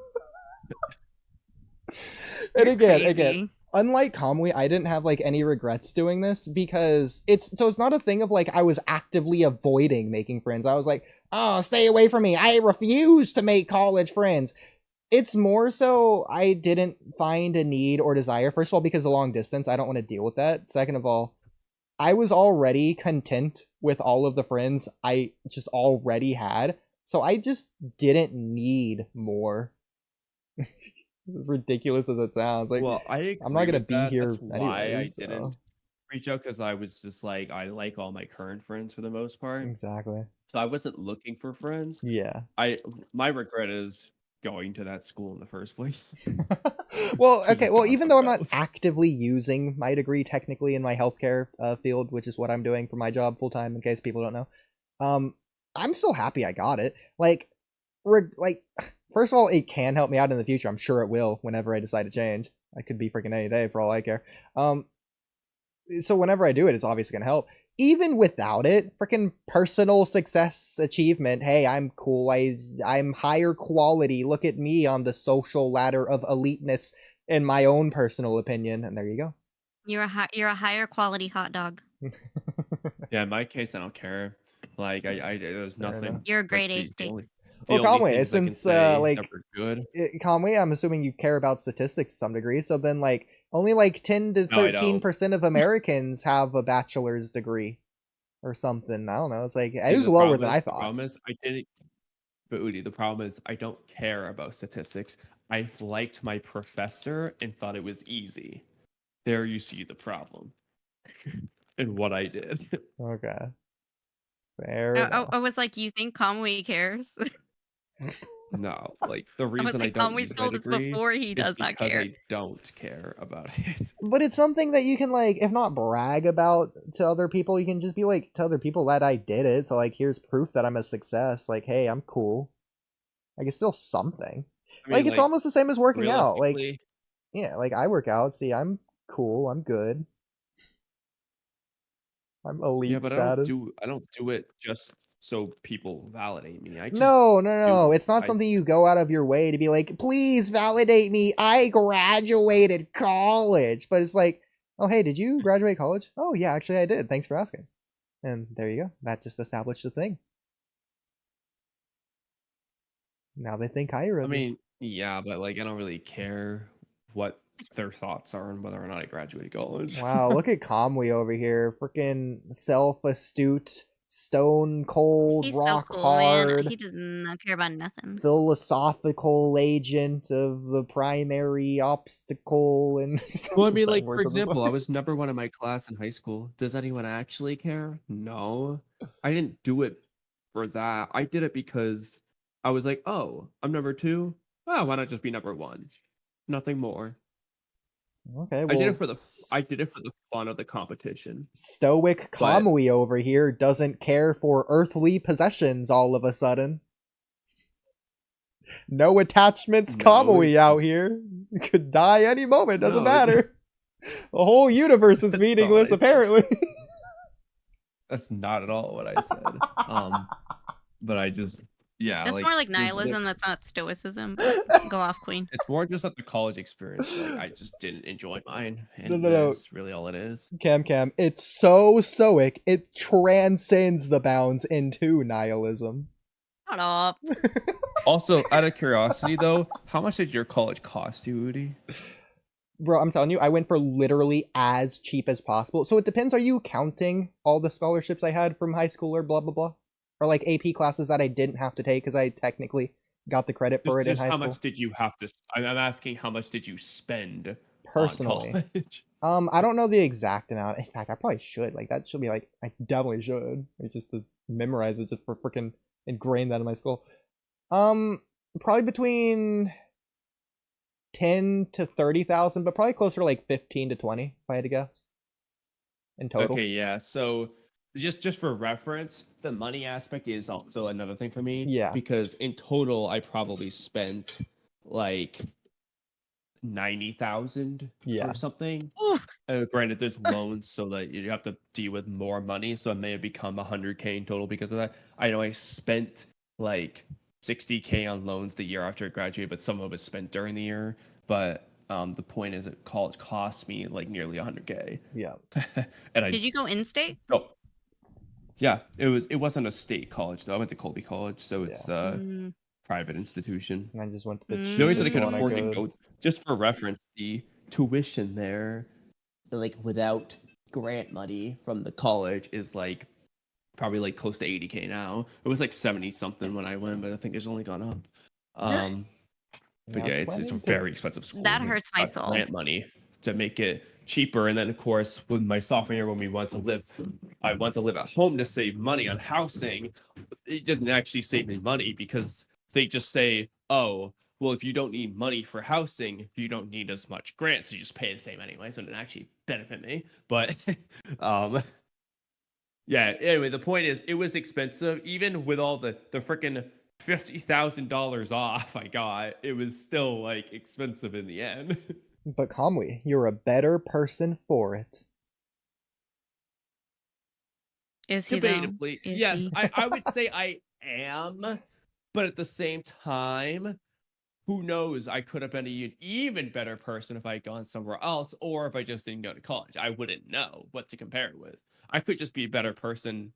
And again, unlike Kamui, I didn't have like any regrets doing this, because it's not a thing of like I was actively avoiding making friends. I was like, oh, stay away from me. I refuse to make college friends. It's more so I didn't find a need or desire. First of all, because of long distance, I don't want to deal with that. Second of all, I was already content with all of the friends I just already had. So I just didn't need more. As ridiculous as it sounds, like, well, I'm not gonna be here That's anyways. why I so. didn't reach out, because I was just like, I like all my current friends for the most part. Exactly. So I wasn't looking for friends. Yeah. My regret is going to that school in the first place. Well, okay. Well, even though I'm not actively using my degree technically in my healthcare field, which is what I'm doing for my job full time, in case people don't know, I'm still happy I got it. Like, first of all, it can help me out in the future. I'm sure it will whenever I decide to change. I could be freaking any day for all I care. So whenever I do it, it's obviously gonna help. Even without it, freaking personal success achievement. Hey, I'm cool. I'm higher quality. Look at me on the social ladder of eliteness, in my own personal opinion. And there you go. You're a higher quality hot dog. Yeah, in my case, I don't care. Like, there's nothing. You're a grade A steak. Well, Kamui, since like good. Kamui, I'm assuming you care about statistics to some degree. So then, like, only like 10 to 13% of Americans have a bachelor's degree or something. I don't know. It's like, it was lower than I thought. The problem is, I didn't. But Oodie, the problem is, I don't care about statistics. I liked my professor and thought it was easy. There you see the problem. And what I did. Okay. Fair. I was like, you think Kamui cares? No, like the reason I, like, don't Kamui's use my told us degree before he does is not because care. I don't care about it. But it's something that you can, like, if not brag about to other people, you can just be like, to other people that I did it. So, like, here's proof that I'm a success. Like, hey, I'm cool. Like, it's still something. I mean, like, it's almost the same as working out. Like, yeah, like, I work out. See, I'm cool. I'm good. I'm elite status. I don't do it just so people validate me. No. It's not something you go out of your way to be like, please validate me. I graduated college. But it's like, oh, hey, did you graduate college? Oh, yeah, actually I did. Thanks for asking. And there you go. That just established the thing. Now they think higher of me. I mean, yeah, but like, I don't really care what their thoughts are on whether or not I graduated college. Wow, look at Kamui over here. Freaking self-astute, stone cold, He's rock so cool, hard. Man. He does not care about nothing. Philosophical agent of the primary obstacle. And well, I mean, like, for example, I was number 1 in my class in high school. Does anyone actually care? No. I didn't do it for that. I did it because I was like, oh, I'm number 2. Oh, why not just be number 1? Nothing more. Okay, well, I did it for the fun of the competition. Stoic Kamui over here doesn't care for earthly possessions all of a sudden. No attachments, Kamui out here. Could die any moment, doesn't matter. The whole universe is meaningless, apparently. That's not at all what I said. But I just, yeah. That's like, more like the- nihilism. That's not stoicism. But go off, Queen. It's more just that the college experience, like, I just didn't enjoy mine. And No. that's really all it is. Cam, it's so stoic, it transcends the bounds into nihilism. Shut up. Also, out of curiosity, though, how much did your college cost you, Oodie? Bro, I'm telling you, I went for literally as cheap as possible. So it depends, are you counting all the scholarships I had from high school or blah, blah, blah? Or like AP classes that I didn't have to take because I technically got the credit for it in high school? How much did you have to... I'm asking how much did you spend personally? on college? I don't know the exact amount. In fact, I probably should. Like, that should be like, I definitely should. Like, just to memorize it, just for freaking ingrain that in my skull. Probably between 10 to 30,000, but probably closer to like 15 to 20, if I had to guess. In total. Okay, yeah. So just for reference, the money aspect is also another thing for me. Yeah. Because in total, I probably spent like 90,000 or something. Granted, there's loans, so that you have to deal with more money, so it may have become 100K in total because of that. I know I spent like 60K on loans the year after I graduated, but some of it was spent during the year. But the point is that college cost me like nearly 100K. Yeah. And Did you go in-state? Oh, yeah. It wasn't a state college though. I went to Colby College, so it's private institution. And I just went to the The only reason I could one afford to go, just for reference, the tuition there, like without grant money from the college, is like probably like close to 80K now. It was like 70 something when I went, but I think it's only gone up. But yeah, it's a very expensive school. That hurts my soul. Grant money to make it cheaper, and then of course, with my sophomore year when we went to live, I went to live at home to save money on housing. It didn't actually save me money because they just say, oh, well, if you don't need money for housing, you don't need as much grants, so you just pay the same anyway, so it didn't actually benefit me. But yeah, anyway, the point is, it was expensive. Even with all the freaking $50,000 off I got, it was still like expensive in the end. But Kamui, you're a better person for it. Is he Debatably, though? Is yes, he? I would say I am, but at the same time, who knows? I could have been an even better person if I had gone somewhere else, or if I just didn't go to college. I wouldn't know what to compare it with. I could just be a better person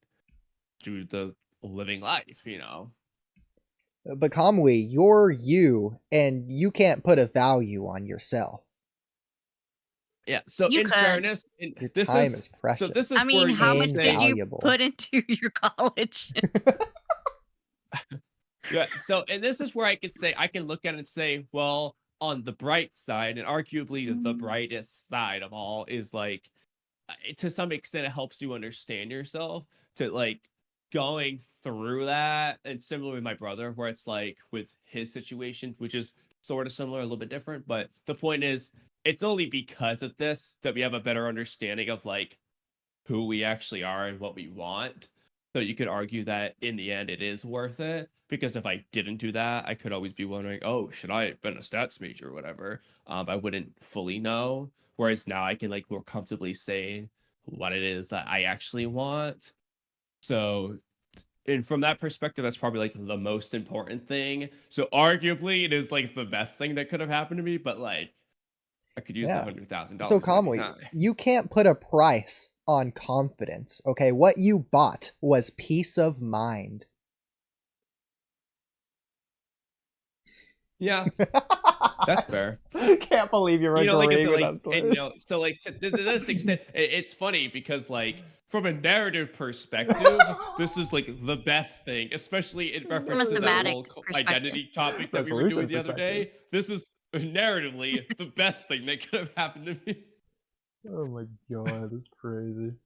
due to living life, you know. But Kamui, you're you, and you can't put a value on yourself. Yeah. So You in could. fairness, Your this time is is precious. so. This is I mean, where how you much say- did you Invaluable. put into your college? Yeah. So, and this is where I could say, I can look at it and say, well, on the bright side, and arguably the brightest side of all is like, to some extent, it helps you understand yourself, to like going through that. And similar with my brother, where it's like with his situation, which is sort of similar, a little bit different. But the point is, it's only because of this that we have a better understanding of like who we actually are and what we want. So you could argue that in the end it is worth it, because if I didn't do that, I could always be wondering, oh, should I have been a stats major or whatever? I wouldn't fully know. Whereas now I can like more comfortably say what it is that I actually want. So, and from that perspective, that's probably like the most important thing. So arguably it is like the best thing that could have happened to me, but like I could use $100,000. So Kamui, you can't put a price on confidence, okay? What you bought was peace of mind. Yeah, that's fair. Can't believe you're Like I agreeing said, with like, that and, source. so like to this extent, it's funny because like from a narrative perspective, this is like the best thing, especially in reference to that thematic whole perspective. identity topic that we were doing the other day. This is narratively the best thing that could have happened to me. Oh my god, that's crazy.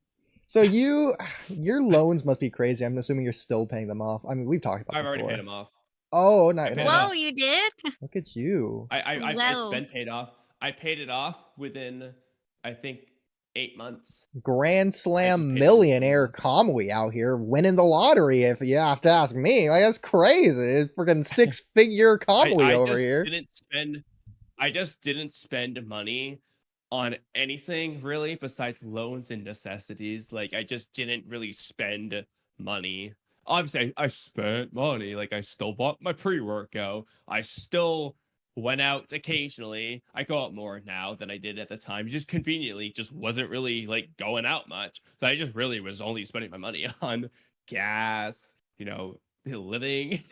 So your loans must be crazy. I'm assuming you're still paying them off. I mean, we've talked about I've it already before. paid them off. Oh, not paid Whoa, off. you did? Look at you. It's been paid off. I paid it off within, I think, 8 months. Grand Slam paid it millionaire off. Kamui out here winning the lottery, if you have to ask me. Like, that's crazy. It's freaking six-figure Kamui over here. I just didn't spend money on anything really besides loans and necessities. Like I just didn't really spend money. Obviously, I spent money. Like I still bought my pre-workout. I still went out occasionally. I go out more now than I did at the time. Just conveniently, just wasn't really like going out much. So I just really was only spending my money on gas, living.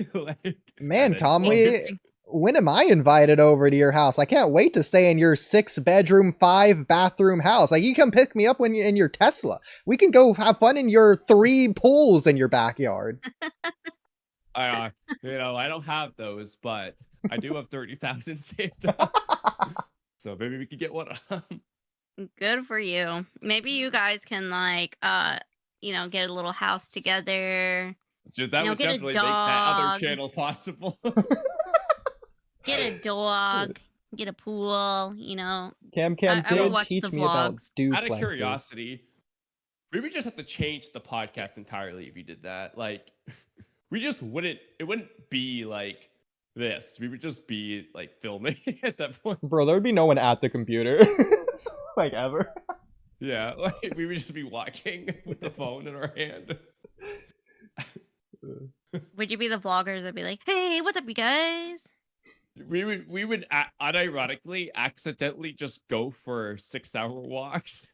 Man, Well, Kamui, when am I invited over to your house? I can't wait to stay in your 6-bedroom, 5-bathroom house. Like, you come pick me up when you're in your Tesla. We can go have fun in your 3 pools in your backyard. I don't have those, but I do have 30,000 saved up. So maybe we could get one. Good for you. Maybe you guys can get a little house together. Dude, that would definitely make that other channel possible. Get a dog. Get a pool. Cam I would watch teach the me about vlogs. duplexes. Out of curiosity, we would just have to change the podcast entirely if you did that. Like, we just wouldn't. It wouldn't be like this. We would just be like filming at that point. Bro, there would be no one at the computer. Like, ever. Yeah, like we would just be watching with the phone in our hand. Would you be the vloggers that'd be like, "Hey, what's up, you guys?" We would unironically accidentally just go for 6-hour walks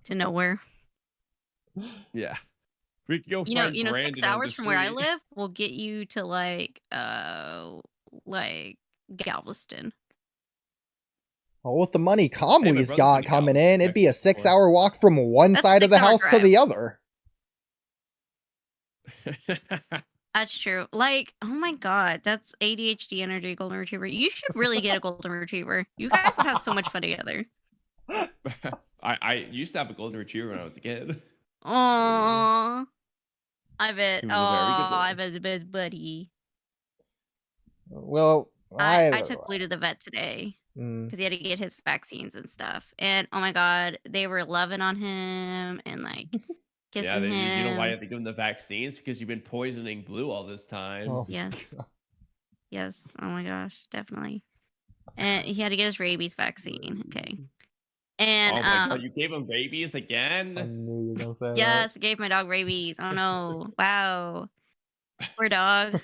to nowhere. Yeah, we could go. 6 hours from where I live will get you to Galveston. Oh, with the money Kamui's got coming in, it'd be a 6-hour walk from one That's side of the house to the other. That's true. Like, oh my god, that's ADHD energy, golden retriever. You should really get a golden retriever. You guys would have so much fun together. I used to have a golden retriever when I was a kid. Aww. I bet. He was a very good I boy. bet the best buddy. Well, I took Blue to the vet today Mm. because he had to get his vaccines and stuff. And oh my god, they were loving on him and like kissing him. You know why you have to give him the vaccines? Because you've been poisoning Blue all this time. Oh. Yes. Yes. Oh my gosh, definitely. And he had to get his rabies vaccine. Okay. And oh my god, you gave him rabies I again? knew you were gonna say yes, gave my dog rabies. Oh no. Wow. Poor dog.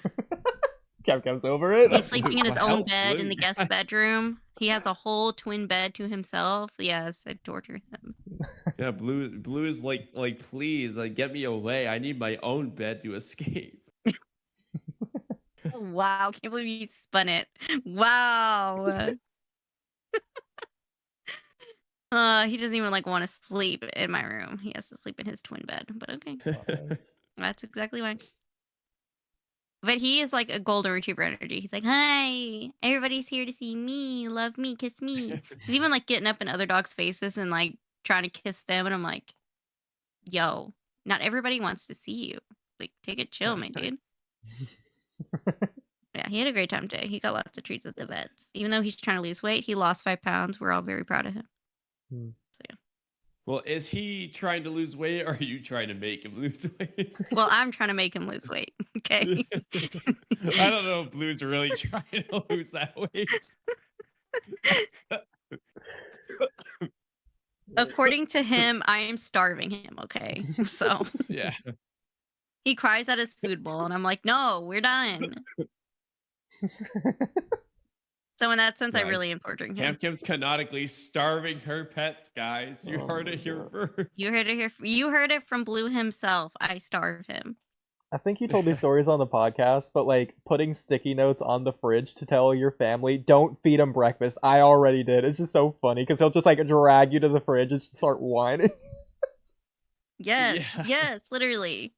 that. Cam's over it. He's sleeping in his Well, own bed Blue. in the guest bedroom. He has a whole twin bed to himself. Yes, I torture him. Yeah, Blue is like, please, get me away. I need my own bed to escape. Wow, can't believe you spun it. Wow. He doesn't even want to sleep in my room. He has to sleep in his twin bed. But okay, that's exactly why. But he is like a golden retriever energy. He's like, "Hi, everybody's here to see me, love me, kiss me." He's even getting up in other dogs' faces and trying to kiss them. And I'm like, "Yo, not everybody wants to see you. Like, take it chill, my dude." Yeah, he had a great time today. He got lots of treats at the vets. Even though he's trying to lose weight, he lost 5 pounds. We're all very proud of him. So yeah. Well, is he trying to lose weight or are you trying to make him lose weight? Well, I'm trying to make him lose weight. Okay. I don't know if Blue's really trying to lose that weight. According to him, I am starving him. Okay. So Yeah. he cries at his food bowl, and I'm like, "No, we're done." So in that sense, I Right. really am torturing him. Kim's canonically starving her pets, guys. You heard it here first. You heard it here. You heard it from Blue himself. I starve him. I think you told me stories on the podcast, but putting sticky notes on the fridge to tell your family, don't feed him breakfast. I already did. It's just so funny because he'll just drag you to the fridge and start whining. Yes. Yeah. Yes. Literally.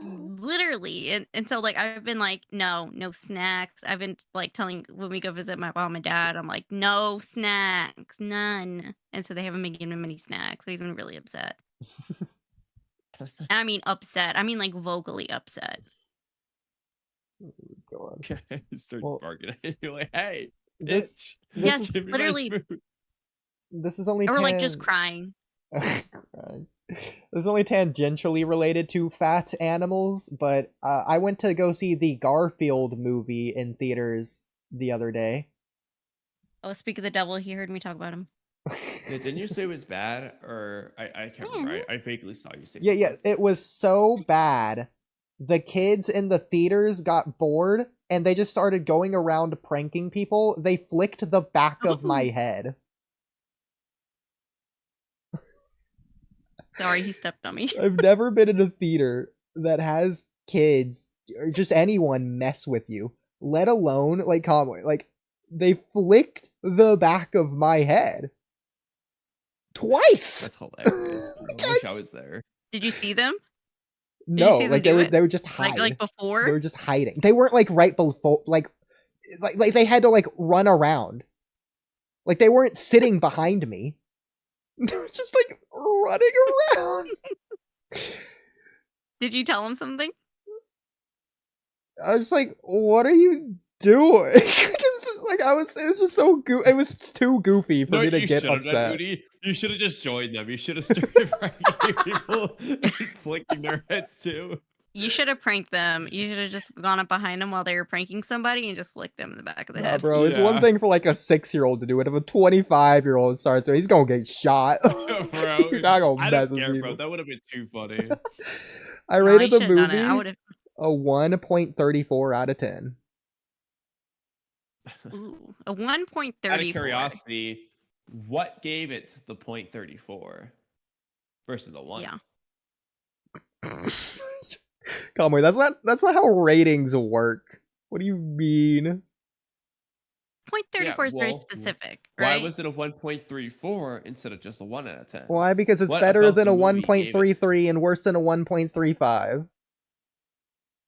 Literally. And so I've been no snacks. I've been telling when we go visit my mom and dad, I'm like, no snacks, none. And so they haven't been giving him any snacks. So he's been really upset. And I mean upset. I mean vocally upset. God. You start Well, barking at you like, hey, This, bitch, this Yes, is give me my literally. food. this is only Or 10... just crying. Right. This is only tangentially related to fat animals, but I went to go see the Garfield movie in theaters the other day. Oh, speak of the devil, he heard me talk about him. Yeah, didn't you say it was bad? Or I can't remember. I vaguely saw you say Yeah, something. it was so bad. The kids in the theaters got bored and they just started going around pranking people. They flicked the back of my head. Sorry, he stepped on me. I've never been in a theater that has kids or just anyone mess with you, let alone like Kamui. Like they flicked the back of my head twice. That's hilarious. I wish I was there. Did you see them? No, see them like do they it? were just hiding. Like before? They were just hiding. They weren't like right before like they had to like run around. Like they weren't sitting behind me. They were just like running around. Did you tell him something? I was like, "What are you doing?" Like it was just so it was too goofy for me to get upset. Oodie. You should have just joined them. You should have started pranking people, flicking their heads too. You should have pranked them. You should have just gone up behind them while they were pranking somebody and just flicked them in the back of the head. Bro, it's one thing for like a 6-year-old to do it. If a 25-year-old starts, he's gonna get shot. Bro, He's not gonna I mess don't with care, people. bro. That would have been too funny. I rated the movie a 1.34 out of 10. Ooh, a 1.34. Out of curiosity, what gave it the 0.34 versus the 1? Yeah. Kamui, that's not how ratings work. What do you mean? 0.34 is very specific, right? Why was it a 1.34 instead of just a 1 out of 10? Why? Because it's What better about than the a movie gave 1.33 and worse than a 1.35.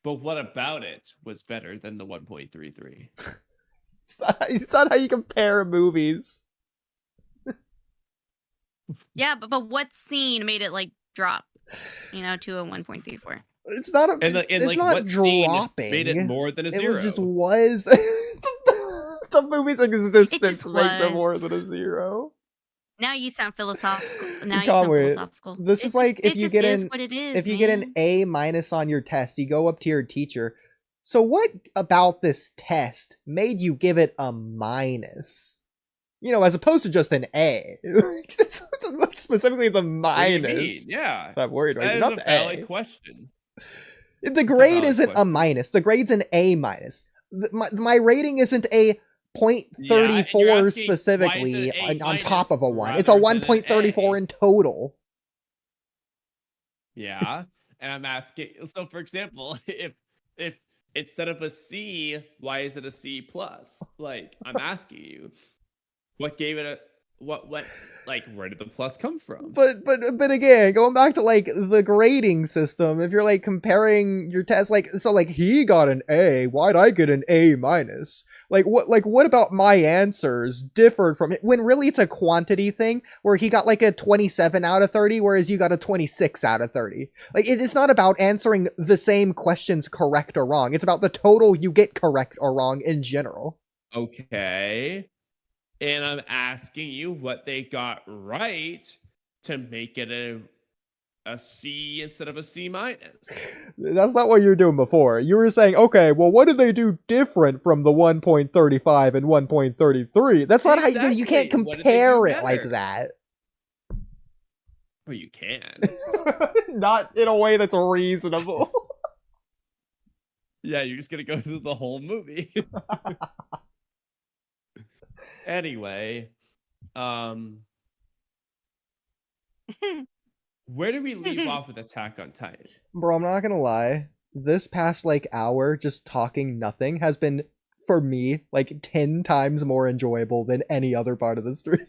But what about it was better than the 1.33? It's not how you compare movies. Yeah, but what scene made it like drop, to a 1.34? It's not it's like, not what scene dropping. made it more than a 0? It just was. The movie's existence makes it more than a 0. Now you sound philosophical. This is like if you get an A- on your test, you go up to your teacher. So what about this test made you give it a minus? As opposed to just an A. Specifically the minus. Yeah. I'm worried about. That Not is the a valid A. question. The grade isn't a minus. The grade's an A-. My rating isn't a 0.34 specifically on top of a 1. It's a 1.34 in total. Yeah. And I'm asking, so for example, if instead of a C, why is it a C plus? Like, I'm asking you, what gave it a where did the plus come from? But again, going back to like the grading system, if you're like comparing your tests, like he got an A, why'd I get an A-? What about my answers differed from it when really it's a quantity thing where he got like a 27 out of 30, whereas you got a 26 out of 30. Like it is not about answering the same questions correct or wrong. It's about the total you get correct or wrong in general. Okay. And I'm asking you what they got right to make it a C instead of a C minus. That's not what you were doing before. You were saying, okay, well, what did they do different from the 1.35 and 1.33? That's not how you can't compare it like that. Well, you can. Not in a way that's reasonable. Yeah, you're just going to go through the whole movie. Anyway, where do we leave off with Attack on Titan? Bro, I'm not gonna lie. This past hour just talking nothing has been, for me, 10 times more enjoyable than any other part of the stream.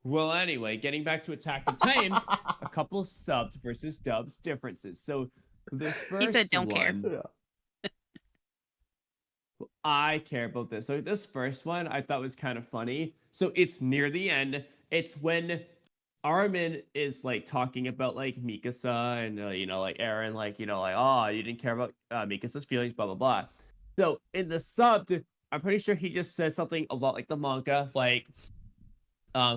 Well, anyway, getting back to Attack on Titan, a couple subs versus dubs differences. So the first he said don't care. Yeah. I care about this. So this first one I thought was kind of funny. So it's near the end. It's when Armin is talking about Mikasa and Eren, oh, you didn't care about Mikasa's feelings, blah blah blah. So in the sub, I'm pretty sure he just says something a lot like the manga,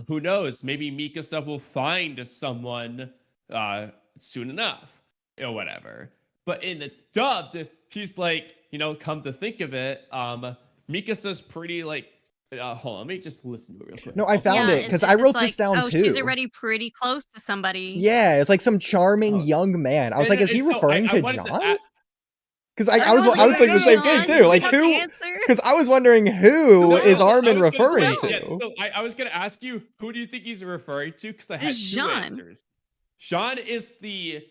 who knows, maybe Mikasa will find someone soon enough or whatever. But in the dubbed, he's come to think of it, Mikasa's pretty like. Hold on, let me just listen to it real quick. No, I found it because I wrote this down too. She's already pretty close to somebody. Yeah, it's like some charming young man. I was like, is he referring to John? Because I was thinking the same thing too. Like who? Because I was wondering who is Armin referring to. Yeah, so I was gonna ask you, who do you think he's referring to? Because I had two answers. Jean is the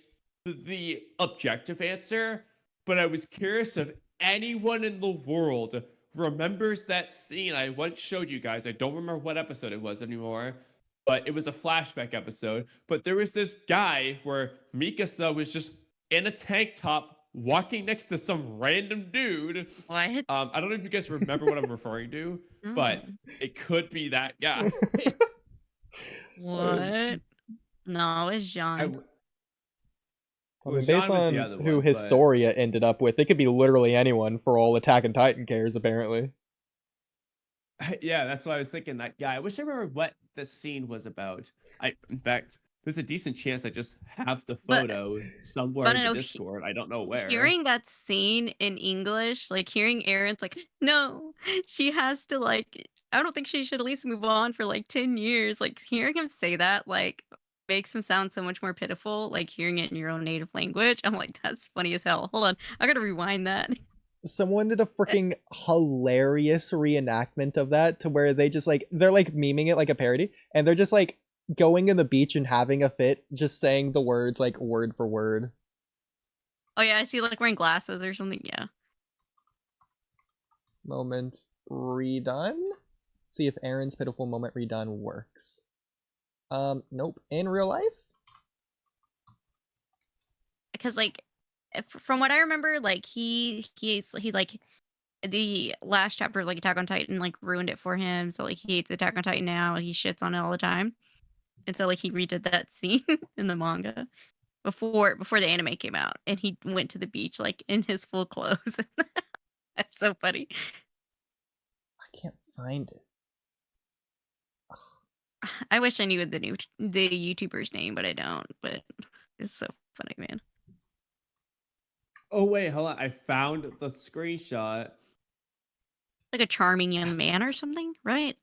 objective answer, but I was curious if anyone in the world remembers that scene I once showed you guys. I don't remember what episode it was anymore, but it was a flashback episode. But there was this guy where Mikasa was just in a tank top walking next to some random dude. What? I don't know if you guys remember what I'm referring to, but it could be that guy. What? No, it's Jean. Based on who Historia ended up with, it could be literally anyone for all Attack on Titan cares, apparently. Yeah, that's what I was thinking, that guy. I wish I remember what the scene was about. In fact, there's a decent chance I just have the photo somewhere in the Discord. I don't know where. Hearing that scene in English, like hearing Aaron's like, no, she has to like, I don't think she should at least move on for like 10 years. Like hearing him say that, like, makes him sound so much more pitiful, like hearing it in your own native language. I'm like, that's funny as hell. Hold on, I gotta rewind that. Someone did a freaking hilarious reenactment of that to where they just like, they're like memeing it like a parody, and they're just like going in the beach and having a fit, just saying the words like word for word. Oh yeah, I see, like wearing glasses or something. Yeah. Moment redone. See if Aaron's pitiful moment redone works. Nope. In real life? Because like, from what I remember, like he like the last chapter of like Attack on Titan like ruined it for him. So like he hates Attack on Titan now. He shits on it all the time. And so like he redid that scene in the manga before the anime came out, and he went to the beach like in his full clothes. That's so funny. I can't find it. I wish I knew the YouTuber's name, but I don't. But it's so funny, man. Oh wait, hold on! I found the screenshot. Like a charming young man or something, right?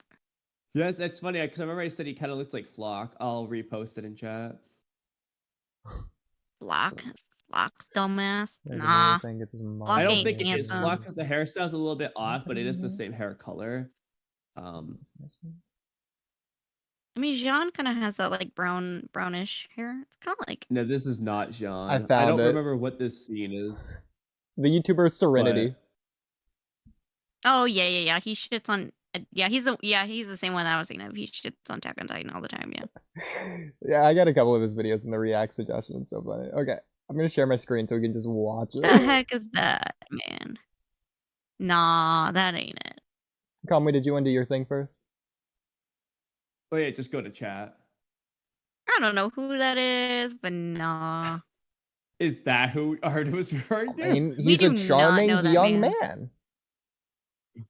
Yes, it's funny because I remember I said he kind of looks like Flock. I'll repost it in chat. Flock's dumbass. Nah. I don't think it is Flock because the hairstyle's a little bit off, but it is the same hair color. I mean, Jean kind of has that like brownish hair. It's kind of like. No, this is not Jean. I don't remember what this scene is. The YouTuber Serenity. But... Oh yeah. He shits on. Yeah, he's the same one that I was thinking of. He shits on Attack on Titan all the time. Yeah. Yeah, I got a couple of his videos in the React suggestions. So funny. Okay, I'm gonna share my screen so we can just watch it. The heck is that, man? Nah, that ain't it. Kamui, did you undo your thing first? Oh yeah, just go to chat. I don't know who that is, but nah. Is that who Art was referring to? I mean, he's a charming young man.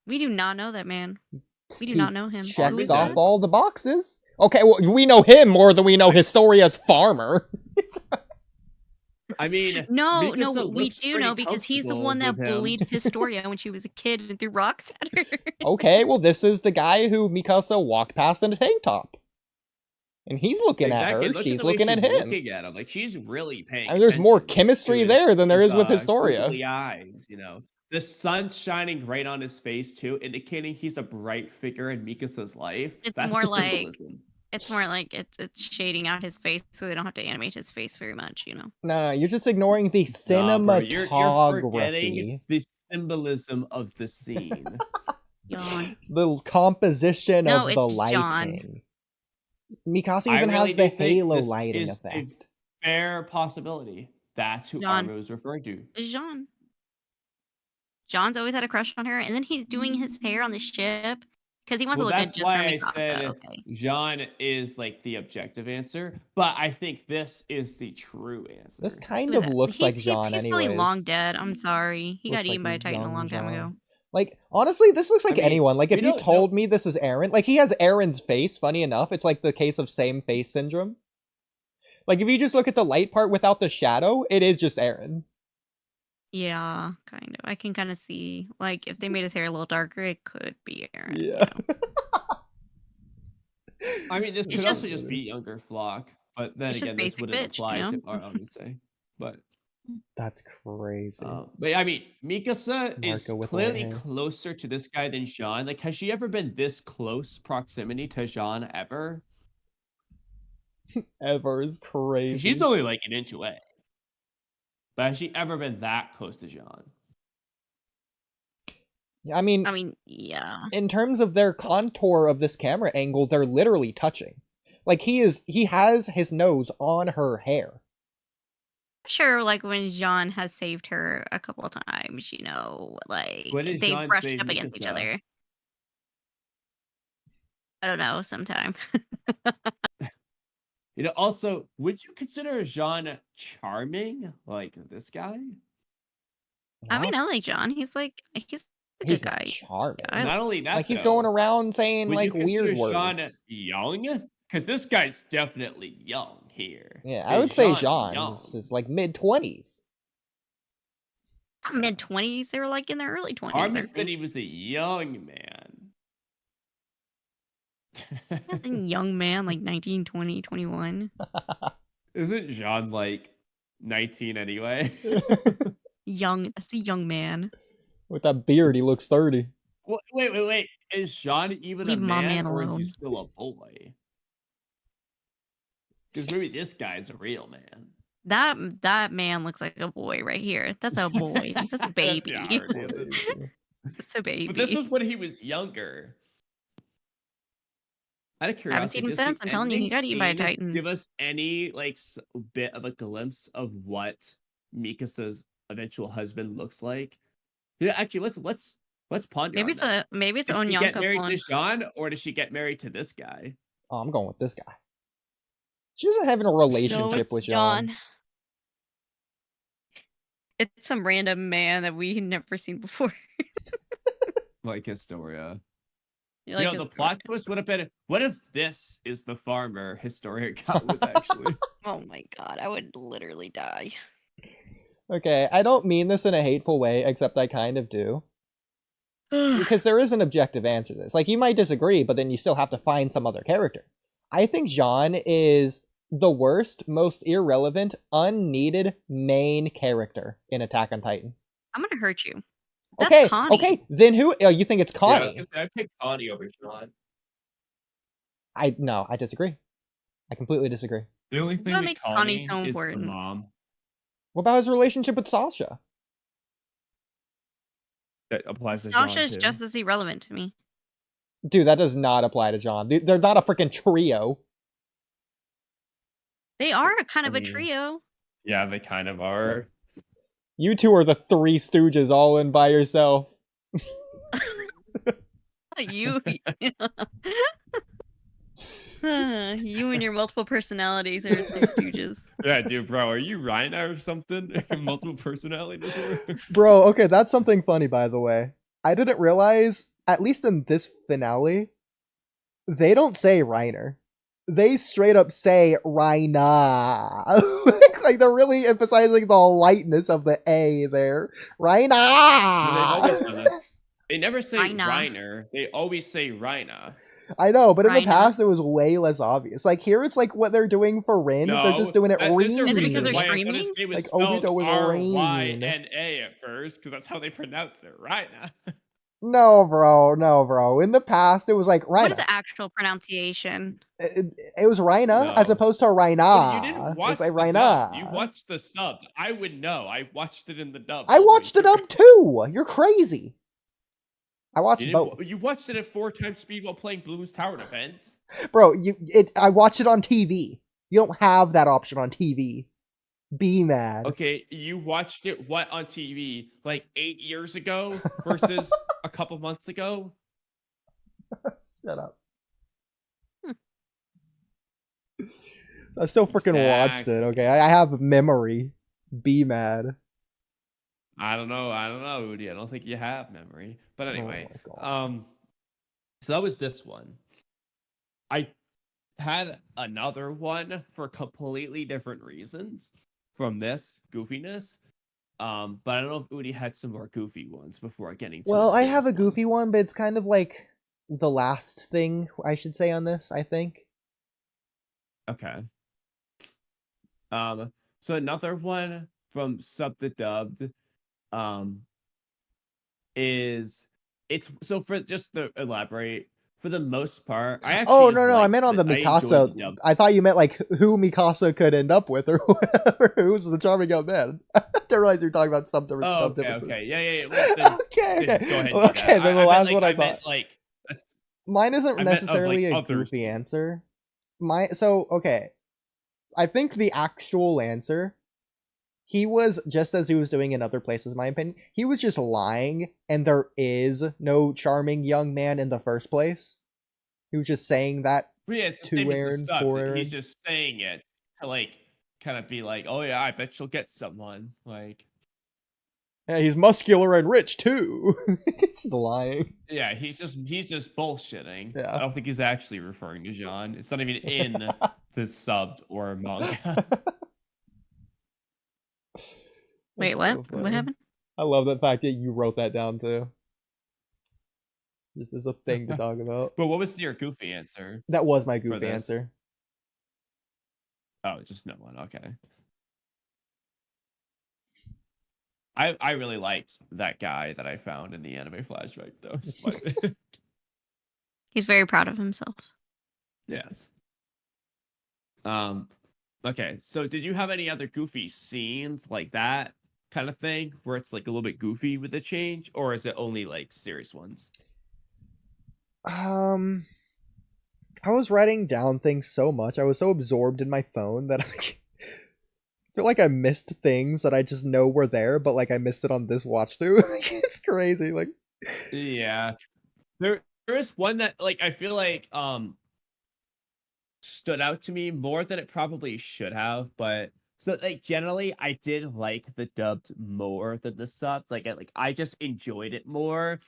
We do not know that man. We do not know him. Checks off all the boxes. Okay, well, we know him more than we know Historia's farmer. I mean, no, we do know because he's the one that bullied Historia when she was a kid and threw rocks at her. Okay, well, this is the guy who Mikasa walked past in a tank top. And he's looking at her, she's looking at him. Looking at him. Like, she's really paying attention. There's more chemistry there than there is with Historia. Eyes, you know. The sun's shining right on his face, too, indicating he's a bright figure in Mikasa's life. That's more like... It's more like it's shading out his face so they don't have to animate his face very much, you know? No, you're just ignoring the cinematography. You're forgetting the symbolism of the scene. The composition of the lighting. Mikasa even has the halo lighting effect. A fair possibility. That's who Armin was referring to. Jean. John's always had a crush on her, and then he's doing his hair on the ship. Because he wants to look good just for Mikasa. Okay. Jean is like the objective answer, but I think this is the true answer. This kind of looks like Jean anyways. He's really long dead. I'm sorry. He got eaten by a Titan a long time ago. Like, honestly, this looks like anyone. Like, if you told me this is Eren, like, he has Eren's face, funny enough. It's like the case of same face syndrome. Like, if you just look at the light part without the shadow, it is just Eren. Yeah, kind of. I can kind of see, like, if they made his hair a little darker, it could be Aaron. Yeah. I mean, this It's could just- also just be younger Flock, but then It's just again, this basic wouldn't bitch, apply you know? to our own say. But That's crazy. but I mean, Mikasa is Marco with clearly white hair. closer to this guy than Jean. Like, has she ever been this close proximity to Jean ever? Ever is 'Cause crazy. she's only like an inch away. But has she ever been that close to Jean? I mean, yeah. in terms of their contour of this camera angle, they're literally touching. Like he has his nose on her hair. Sure, like when Jean has saved her a couple of times, you know, like When has they Jean brushed saved up against each Mikasa? other. I don't know, sometime. You know, also, would you consider Jean charming? Like this guy? I mean, I like Jean. He's a He's good not guy. charming. Yeah, Not only that, Like he's though, going around saying would like you consider weird Jean words. young? Because this guy's definitely young here. Yeah, I would say Jean Jean is like mid-20s. mid-20s. They were like in their early 20s. Armin said he was a young man. As a young man, like 19, 20, 21. Isn't Jean like 19 anyway? Young. That's a young man. With that beard, he looks 30. Wait. Is Jean even Leave a my man, man or is he alone. still a boy? Because maybe this guy's a real man. That man looks like a boy right here. That's a boy. That's a baby. That's a baby. But this is when he was younger. Out of curiosity, Haven't seen him does the since. I'm telling you, he got eaten by a ending titan. give us any like bit of a glimpse of what Mikasa's eventual husband looks like? Yeah, actually, let's ponder. Maybe on that. maybe it's Does she Onyanka get married clone. to Jean, or does she get married to this guy? Oh, I'm going with this guy. She doesn't have a relationship with Jean. It's some random man that we had never seen before. Like Historia. You like the his plot twist would have been, what if this is the farmer Historia got with, actually? Oh my god, I would literally die. Okay, I don't mean this in a hateful way, except I kind of do. Because there is an objective answer to this. Like, you might disagree, but then you still have to find some other character. I think Jean is the worst, most irrelevant, unneeded main character in Attack on Titan. I'm gonna hurt you. That's Connie. Okay, then who? Oh, you think it's Connie? Yeah, I picked Connie over Jean. No, I disagree. I completely disagree. The only thing makes with Connie Connie so is the important. mom. What about his relationship with Sasha? That applies to Sasha Jean, is too. just as irrelevant to me. Dude, that does not apply to Jean. They're not a freaking trio. They are a kind of I a mean- trio. Yeah, they kind of are. You two are the Three Stooges all in by yourself. You you and your multiple personalities are Three Stooges. Yeah, dude, bro, are you Rhina or something? Multiple personality disorder? Bro, okay, that's something funny, by the way. I didn't realize, at least in this finale, they don't say Reiner. They straight up say Reina. Like, they're really emphasizing the lightness of the A there. Reina! They never say Rhina. Reiner. They always say Rhina. I know, but in the Reina. past, it was way less obvious. Like, here it's like what they're doing for Rin. They're just doing it Is it because they're why I thought screaming? his name was Like, spelled Obito was R-Y-N-A at first, because that's how they pronounce it, Rhina. No, bro. In the past, it was like What Reina. is the actual pronunciation? It was Reina No. as opposed to Reina. But you didn't It watch was like the Reina. dub. You watched the sub. I would know. I watched it in the dub. I watched it up too. You're crazy. I watched You, both, you watched it at 4 times speed while playing Bloons Tower Defense. bro. I watched it on TV. You don't have that option on TV. Be mad. Okay, you watched it what on TV like 8 years ago versus a couple months ago? Shut up. I still freaking watched it. Okay, I have memory. Be mad. I don't know, Oodie. I don't think you have memory. But anyway, Oh my God. so that was this one. I had another one for completely different reasons from this goofiness. But I don't know if Oodie had some more goofy ones before getting to Well, his I have a serious one. goofy one, but it's kind of like the last thing I should say on this, I think. Okay. So another one from sub to dubbed, is it's so for just to elaborate, for the most part, I Oh, actually just no, I meant liked on the I enjoyed the Mikasa. dub. I thought you meant like who Mikasa could end up with or whatever. Who's the charming young man? I didn't realize you were talking about some different Oh, stuff okay, differences. okay, yeah. Well, then, Okay. then go ahead and do Okay, that. then the I meant last like one I I meant thought. like Mine isn't I meant of like necessarily a others. goofy answer. Okay. I think the actual answer, he was, just as he was doing in other places, in my opinion, he was just lying, and there is no charming young man in the first place. He was just saying that But yeah, it's the to same as the Aaron, sub. for He's Aaron. just saying it to like kind of be like, oh yeah, I bet she'll get someone. Like, Yeah, he's muscular and rich too. He's just lying. yeah, he's just bullshitting. Yeah. I don't think he's actually referring to Jean. It's not even in the subbed or manga. Wait, That's what? so What funny. happened? I love the fact that you wrote that down too. Just as a thing to talk about. But what was your goofy answer? That was my For goofy this? answer. Oh, just no one. Okay. I really liked that guy that I found in the anime flashback though. He's very proud of himself. Yes. Okay, so did you have any other goofy scenes like that kind of thing where it's like a little bit goofy with the change, or is it only like serious ones? I was writing down things so much. I was so absorbed in my phone that I feel like I missed things that I just know were there, but like I missed it on this watch through. It's crazy. Like, Yeah. There is one that like I feel like stood out to me more than it probably should have, but so like generally I did like the dubbed more than the subs. Like I just enjoyed it more.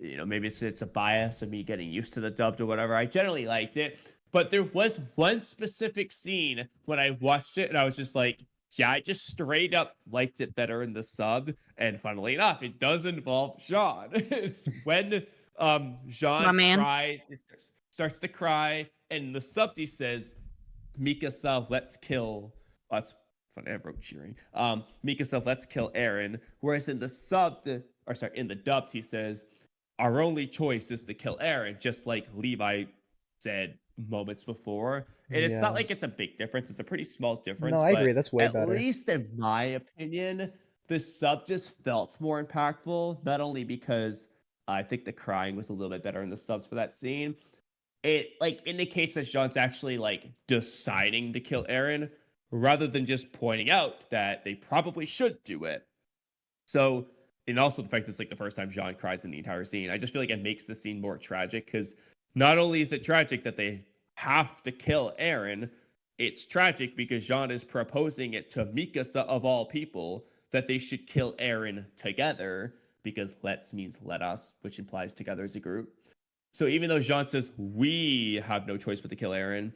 Maybe it's a bias of me getting used to the dubbed or whatever. I generally liked it, but there was one specific scene when I watched it and I was just like, yeah, I just straight up liked it better in the sub. And funnily enough, it does involve Jean. It's when My Jean man. cries, starts to cry, and the sub he says, Mikasa, let's kill. That's funny. I wrote cheering. Mikasa, let's kill Eren. Whereas in the in the dubbed, he says, our only choice is to kill Eren, just like Levi said moments before. And it's not yeah. like it's a big difference. It's a pretty small difference. No, I agree. But That's way at better. least in my opinion, the sub just felt more impactful. Not only because I think the crying was a little bit better in the subs for that scene. It like indicates that Jean's actually like deciding to kill Eren rather than just pointing out that they probably should do it. So, and also the fact that it's like the first time Jean cries in the entire scene, I just feel like it makes the scene more tragic because not only is it tragic that they have to kill Eren, it's tragic because Jean is proposing it to Mikasa of all people that they should kill Eren together because let's means let us, which implies together as a group. So even though Jean says we have no choice but to kill Eren,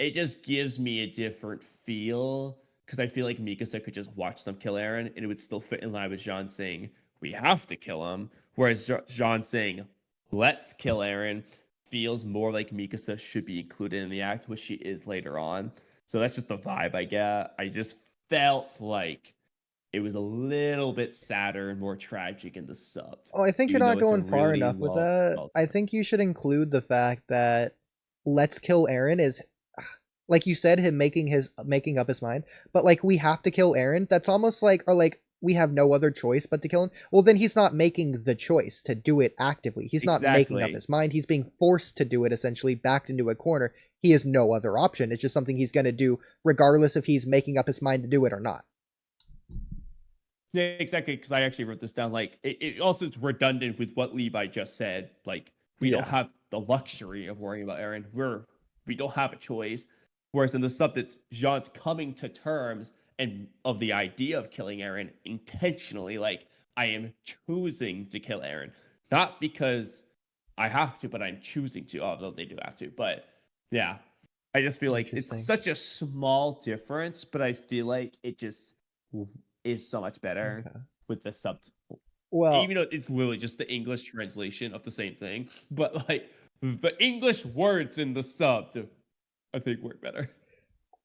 it just gives me a different feel because I feel like Mikasa could just watch them kill Eren and it would still fit in line with Jean saying we have to kill him, whereas Jean saying let's kill Eren feels more like Mikasa should be included in the act, which she is later on. So that's just the vibe I get. I just felt like it was a little bit sadder and more tragic in the sub. Oh, I think you're not going far Really enough with that. I think you should include the fact that let's kill Eren is, like you said, him making up his mind. But like we have to kill Eren. That's almost like, or like we have no other choice but to kill him. Well, then he's not making the choice to do it actively. He's not making up his mind. He's being forced to do it, essentially backed into a corner. He has no other option. It's just something he's going to do regardless if he's making up his mind to do it or not. Yeah, exactly. Because I actually wrote this down. Like, it also is redundant with what Levi just said. Like, we don't have the luxury of worrying about Eren. We don't have a choice. Whereas in the sub, it's Jean's coming to terms and of the idea of killing Eren intentionally. Like, I am choosing to kill Eren, not because I have to, but I'm choosing to. Although they do have to. But yeah, I just feel like it's such a small difference, but I feel like it just is so much better Okay. with the sub. Well, Even though it's literally just the English translation of the same thing, but like the English words in the sub, I think work better.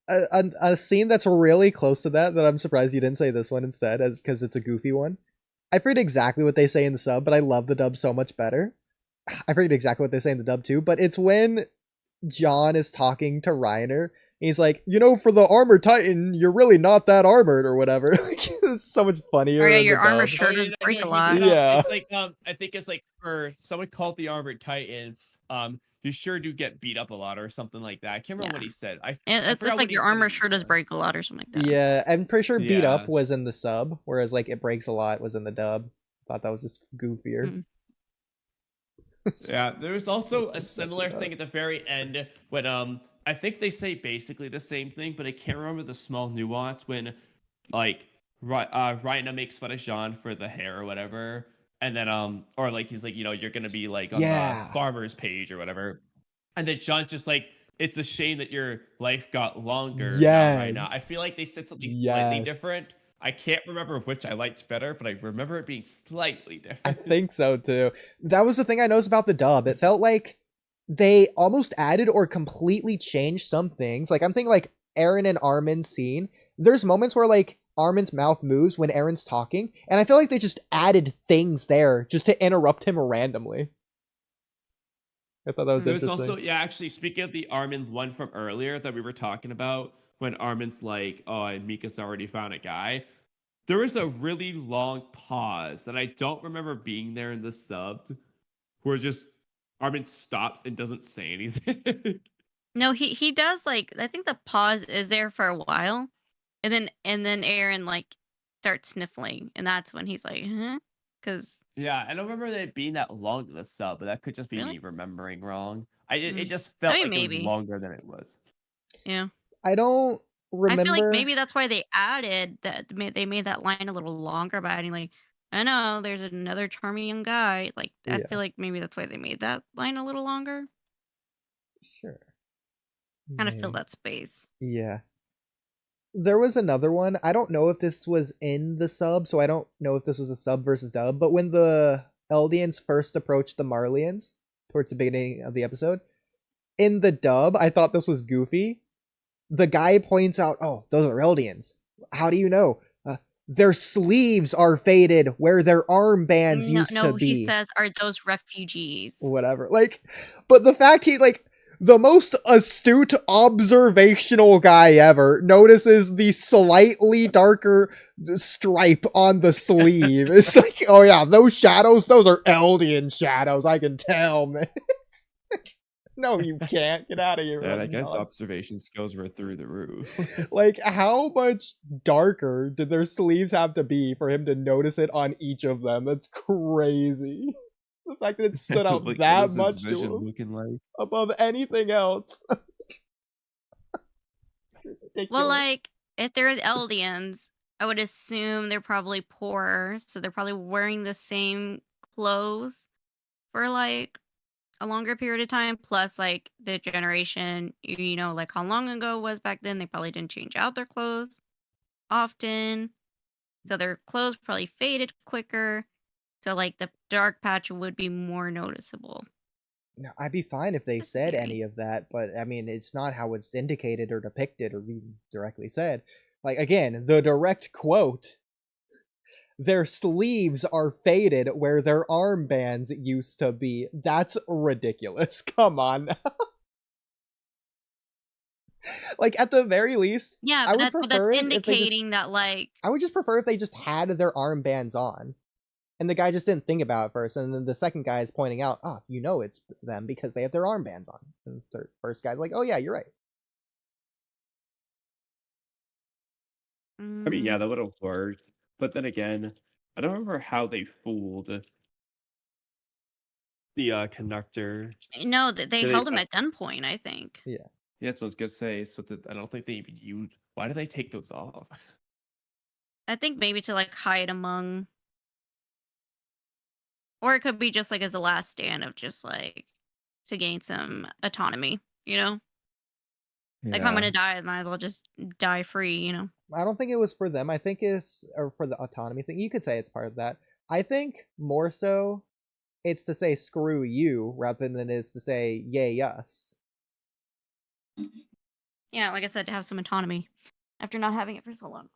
a scene that's really close to that I'm surprised you didn't say this one instead, as because it's a goofy one. I forget exactly what they say in the sub, but I love the dub so much better. I forget exactly what they say in the dub too, but it's when John is talking to Reiner. He's like, for the armored titan, you're really not that armored or whatever. It's so much funnier. Oh yeah, in your the armor dub. sure does break a He's lot. like, Yeah. it's like I think it's like for someone called the armored titan, you sure do get beat up a lot or something like that. I can't remember what he said. It's like your armor sure does break a lot or something like that. Yeah, I'm pretty sure beat Yeah. up was in the sub, whereas like it breaks a lot was in the dub. Thought that was just goofier. Mm. Yeah, there was also a similar thing at the very end when I think they say basically the same thing, but I can't remember the small nuance when like Rhina makes fun of Jean for the hair or whatever, and then or like he's like, you're gonna be like on Yeah. the farmer's page or whatever, and then Jean's just like, it's a shame that your life got longer now, Rhina. I Yes. feel like they said something slightly Yes. different. I can't remember which I liked better, but I remember it being slightly different. I think so too. That was the thing I noticed about the dub. It felt like they almost added or completely changed some things. Like I'm thinking like Eren and Armin's scene. There's moments where like Armin's mouth moves when Eren's talking, and I feel like they just added things there just to interrupt him randomly. I thought that was There's interesting. also, actually, speaking of the Armin one from earlier that we were talking about, when Armin's like, oh, and Mika's already found a guy, there was a really long pause that I don't remember being there in the sub, where just Armin stops and doesn't say anything. No, he does like I think the pause is there for a while, and then Eren like starts sniffling, and that's when he's like, huh? Because Yeah, I don't remember it being that long in the sub, but that could just be Really? me remembering wrong. It Mm. just felt mean, like it was maybe. longer than it was. Yeah. I don't remember. I feel like maybe that's why they added that. They made that line a little longer by adding like, I know there's another charming young guy. Like I Yeah. feel like maybe that's why they made that line a little longer. Sure. Kind of fill Maybe. that space. Yeah. There was another one. I don't know if this was in the sub, so I don't know if this was a sub versus dub, but when the Eldians first approached the Marlians towards the beginning of the episode, in the dub, I thought this was goofy. The guy points out, oh, those are Eldians. How do you know? Their sleeves are faded where their armbands used to be. He says, are those refugees? Whatever. Like, but the fact he, like, the most astute observational guy ever notices the slightly darker stripe on the sleeve. It's like, oh yeah, those shadows, those are Eldian shadows. I can tell, man. No, you can't. Get out of here. And I guess observation skills were through the roof. Like, how much darker did their sleeves have to be for him to notice it on each of them? That's crazy. The fact that it stood out Like, that what is much his to vision him looking like? above anything else. Well, like, if they're Eldians, I would assume they're probably poor, so they're probably wearing the same clothes for like a longer period of time. Plus, like the generation, like how long ago it was back then, they probably didn't change out their clothes often, so their clothes probably faded quicker. So, like, the dark patch would be more noticeable. No, I'd be fine if they Just said theory. any of that, but I mean, it's not how it's indicated or depicted or even directly said. Like, again, the direct quote, their sleeves are faded where their armbands used to be. That's ridiculous. Come on. Like, at the very least, Yeah, I but, would but prefer that's it if they just, indicating that, like, I would just prefer if they just had their armbands on. And the guy just didn't think about it first. And then the second guy is pointing out, oh, it's them because they have their armbands on. And the first guy's like, oh, yeah, you're right. I mean, yeah, that would have worked. But then again, I don't remember how they fooled the conductor. No, they Did held they- him at gunpoint, I think. Yeah. Yeah, that's what I was gonna say. So that I don't think they even used. Why did they take those off? I think maybe to, like, hide among... Or it could be just, like, as a last stand of just, like, to gain some autonomy, you know? Like, if I'm gonna die, I might as well just die free, you know? I don't think it was for them. I think it's or for the autonomy thing. You could say it's part of that. I think more so it's to say screw you rather than it is to say yay us. Yeah, like I said, to have some autonomy after not having it for so long.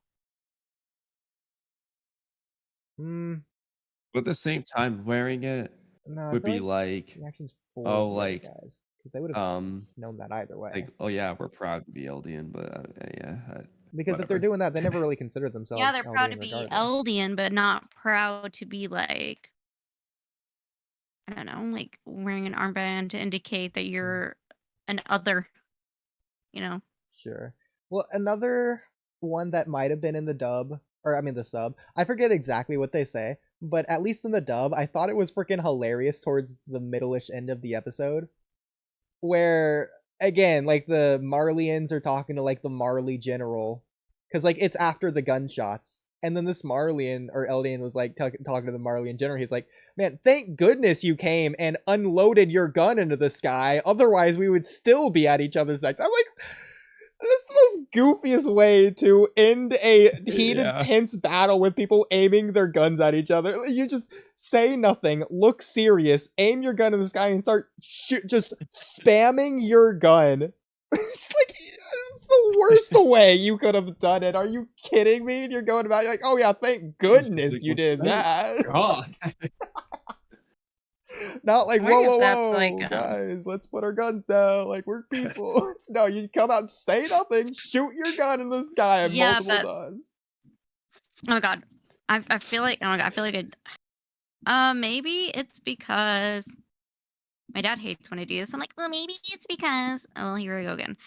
But at the same time, wearing it No, would be like, the action's for oh, the like, guys because they would have known that either way. like, oh yeah, we're proud to be Eldian, but because if they're whatever. doing that, they never really consider themselves. Yeah, they're proud to Eldian be regardless. Eldian, but not proud to be like, I don't know, like wearing an armband to indicate that you're an other, you know? Sure. Well, another one that might have been in the dub, or I mean the sub, I forget exactly what they say, but at least in the dub, I thought it was freaking hilarious towards the middle-ish end of the episode, where, again, like, the Marleyans are talking to, like, the Marley general, because, like, it's after the gunshots, and then this Marleyan, or Eldian, was, like, talking to the Marleyan general. He's like, man, thank goodness you came and unloaded your gun into the sky, otherwise we would still be at each other's necks. I'm like, this is the most goofiest way to end a heated, tense battle with people aiming their guns at each other. You just say nothing, look serious, aim your gun in the sky, and start just spamming your gun. It's like, it's the worst way you could have done it. Are you kidding me? And you're going about, you're like, oh yeah, thank goodness you did that. God. Not like, whoa, like, guys, let's put our guns down. Like, we're peaceful. No, you come out, say nothing, shoot your gun in the sky multiple times. Oh my god, I feel like, oh my god, I feel like maybe it's because my dad hates when I do this. I'm like, well, maybe it's because, oh, well, here we go again.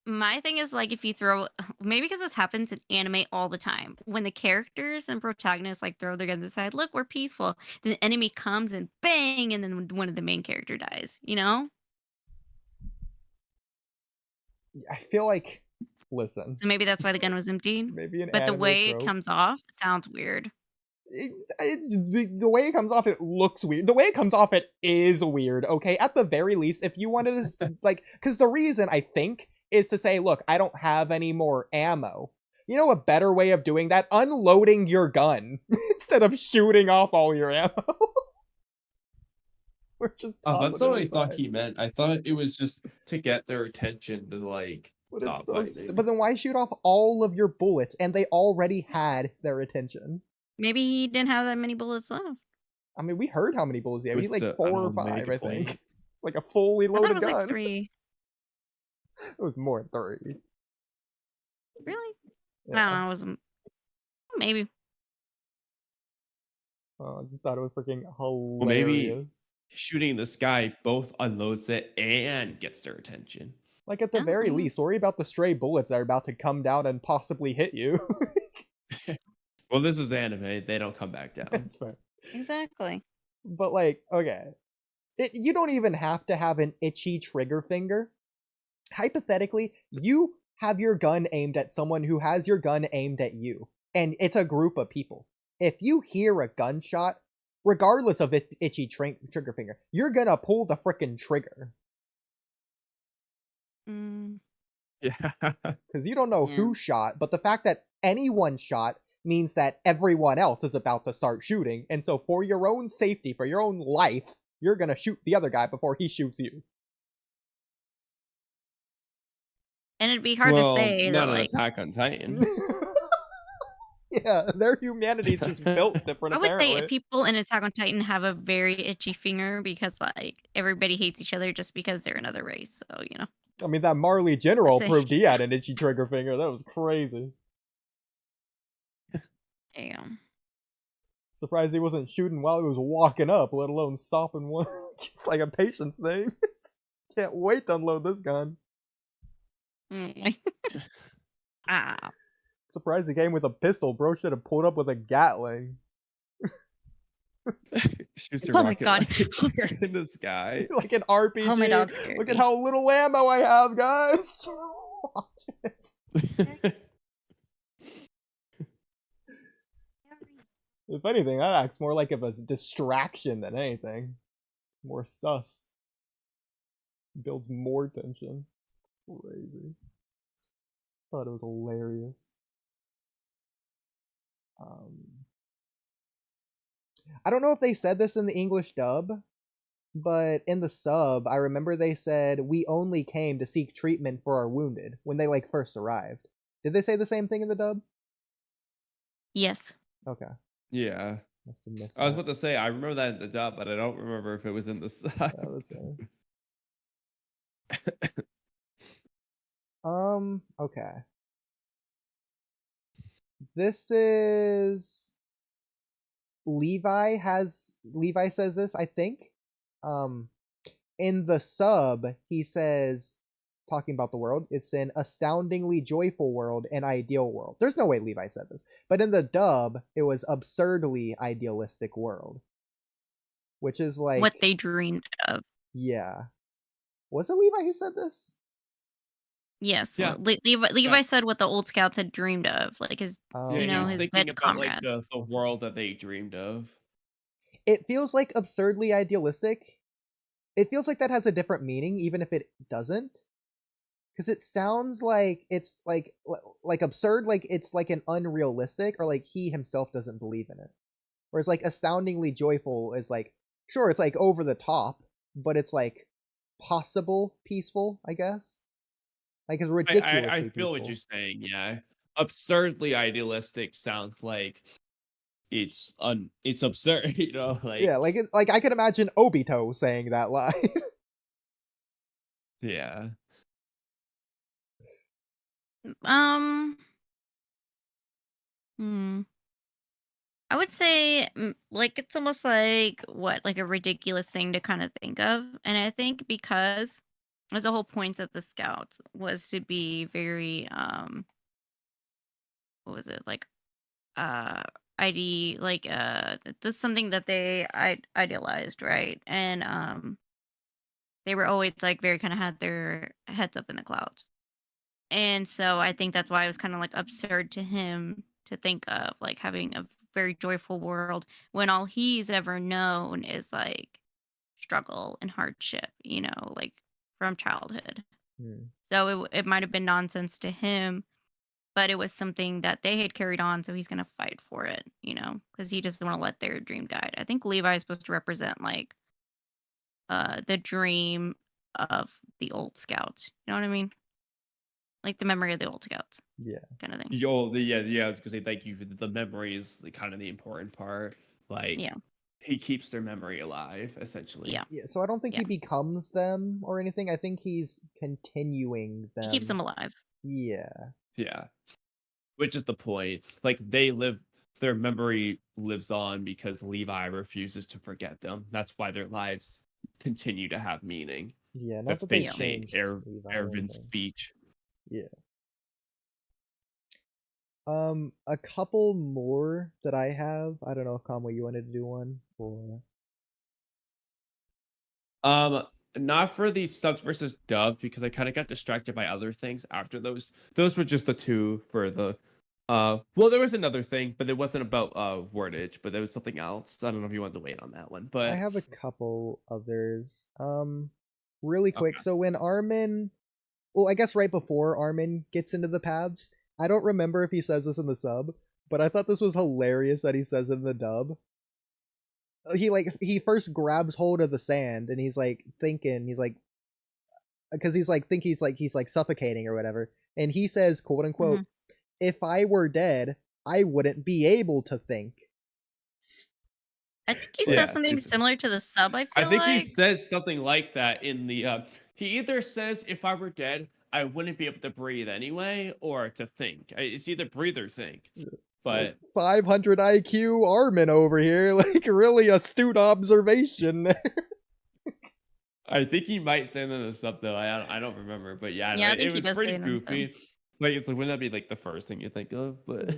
My thing is, like, if you throw, maybe because this happens in anime all the time, when the characters and protagonists, like, throw their guns aside, look, we're peaceful, then the enemy comes and bang, and then one of the main character dies, you know? I feel like, listen. So maybe that's why the gun was emptied. Maybe an but the anime way trope. It comes off sounds weird. It's the way it comes off, it looks weird. The way it comes off, it is weird, okay? At the very least, if you wanted to, like, because the reason, I think, is to say, look, I don't have any more ammo. You know a better way of doing that? Unloading your gun instead of shooting off all your ammo. We're just that's not what I thought he meant. I thought it was just to get their attention to, like, stop fighting. But then why shoot off all of your bullets? And they already had their attention. Maybe he didn't have that many bullets left. I mean, we heard how many bullets he had. He's like 4 or 5, I think. It's like a fully loaded I thought it was gun. like 3. It was more than 3. Really? Yeah. I don't know. It wasn't. Maybe. Oh, I just thought it was freaking hilarious. Well, maybe shooting in the sky both unloads it and gets their attention. Like, at the very least, worry about the stray bullets that are about to come down and possibly hit you. Well, this is anime. They don't come back down. That's fair. Exactly. But, like, okay. You don't even have to have an itchy trigger finger. Hypothetically, you have your gun aimed at someone who has your gun aimed at you. And it's a group of people. If you hear a gunshot, regardless of itchy trigger finger, you're gonna pull the frickin' trigger. Yeah. Because you don't know who shot, but the fact that anyone shot means that everyone else is about to start shooting, and so for your own safety, for your own life, you're gonna shoot the other guy before he shoots you. And it'd be hard to say not that, an like, Attack on Titan. Yeah, their humanity is just built different. I would apparently. say people in Attack on Titan have a very itchy finger because, like, everybody hates each other just because they're another race. So, you know. I mean, that Marley general proved he had an itchy trigger finger. That was crazy. Damn. Surprised he wasn't shooting while he was walking up, let alone stopping one. It's like a patience thing. Can't wait to unload this gun. Surprised he came with a pistol. Bro should have pulled up with a Gatling. Shoots Oh my god. in the sky. Like an RPG. Oh, my dog scared Look me. at how little ammo I have, guys. Watch it. If anything, that acts more like a distraction than anything. More sus. Builds more tension. Crazy. Thought it was hilarious. I don't know if they said this in the English dub, but in the sub, I remember they said, "We only came to seek treatment for our wounded," when they, like, first arrived. Did they say the same thing in the dub? Yes. Okay. Yeah. Must have missed I was that. about to say, I remember that in the dub, but I don't remember if it was in the sub. Yeah, that's right. Okay. This is... Levi says this, I think. In the sub, he says, talking about the world, it's an astoundingly joyful world, an ideal world. There's no way Levi said this. But in the dub, it was absurdly idealistic world. Which is like... what they dreamed of. Yeah. Was it Levi who said this? Yes. Yeah. Levi said what the old scouts had dreamed of. Like his, Yeah, you know, he was his thinking dead about comrades. like the world that they dreamed of. It feels like absurdly idealistic. It feels like that has a different meaning, even if it doesn't. Because it sounds like it's like absurd, like it's like an unrealistic, or like he himself doesn't believe in it. Whereas like astoundingly joyful is like, sure, it's like over the top, but it's like possible peaceful, I guess. Like it's ridiculously I feel peaceful. what you're saying. Yeah, absurdly idealistic sounds like it's absurd. You know, like Yeah, like I could imagine Obito saying that line. Yeah. I would say, like, it's almost like like a ridiculous thing to kind of think of, and I think because as the whole point of the scouts was to be very what was it, like, that's something that they idealized, right? And they were always like very kind of had their heads up in the clouds. And so I think that's why it was kind of like absurd to him to think of like having a very joyful world when all he's ever known is like struggle and hardship, you know, like from childhood. So it might have been nonsense to him, but it was something that they had carried on. So he's going to fight for it, you know, because he doesn't want to let their dream die. I think Levi is supposed to represent like the dream of the old scouts. You know what I mean? Like the memory of the old scouts. Yeah. Kind of thing. Yeah. I was gonna say thank you for the memory is the kind of the important part. Like, yeah, he keeps their memory alive, essentially. Yeah. Yeah, so I don't think he becomes them or anything. I think he's continuing them. He keeps them alive. Yeah. Yeah. Which is the point. Like their memory lives on because Levi refuses to forget them. That's why their lives continue to have meaning. Yeah, not That's that they basically changed Levi or Ervin's anything. speech. Yeah. A couple more that I have. I don't know if Kamui, you wanted to do one or... Not for the subs versus dub because I kind of got distracted by other things after those. Those were just the two for the. Well, there was another thing, but it wasn't about wordage, but there was something else. I don't know if you want to wait on that one, but I have a couple others. Really quick. Okay. So when Armin, well, I guess right before Armin gets into the paths, I don't remember if he says this in the sub, but I thought this was hilarious that he says it in the dub. He first grabs hold of the sand and he's like thinking, he's like, because he's like suffocating or whatever, and he says, quote unquote, if I were dead, I wouldn't be able to think. I think he says something similar to the sub. I think he says something like that in the. He either says, "If I were dead, I wouldn't be able to breathe anyway," or to think. It's either breathe or think. But 500 IQ Armin over here, like really astute observation. I think he might say that in the sub though. I don't remember, but yeah, I think it was pretty goofy. Like it's like, wouldn't that be like the first thing you think of? But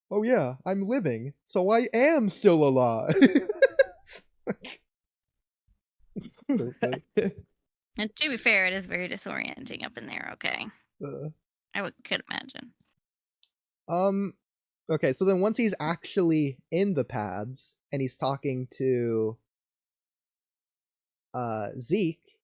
oh yeah, I'm living, so I am still alive. And to be fair, it is very disorienting up in there. Okay, I could imagine. Okay, so then once he's actually in the paths and he's talking to Zeke.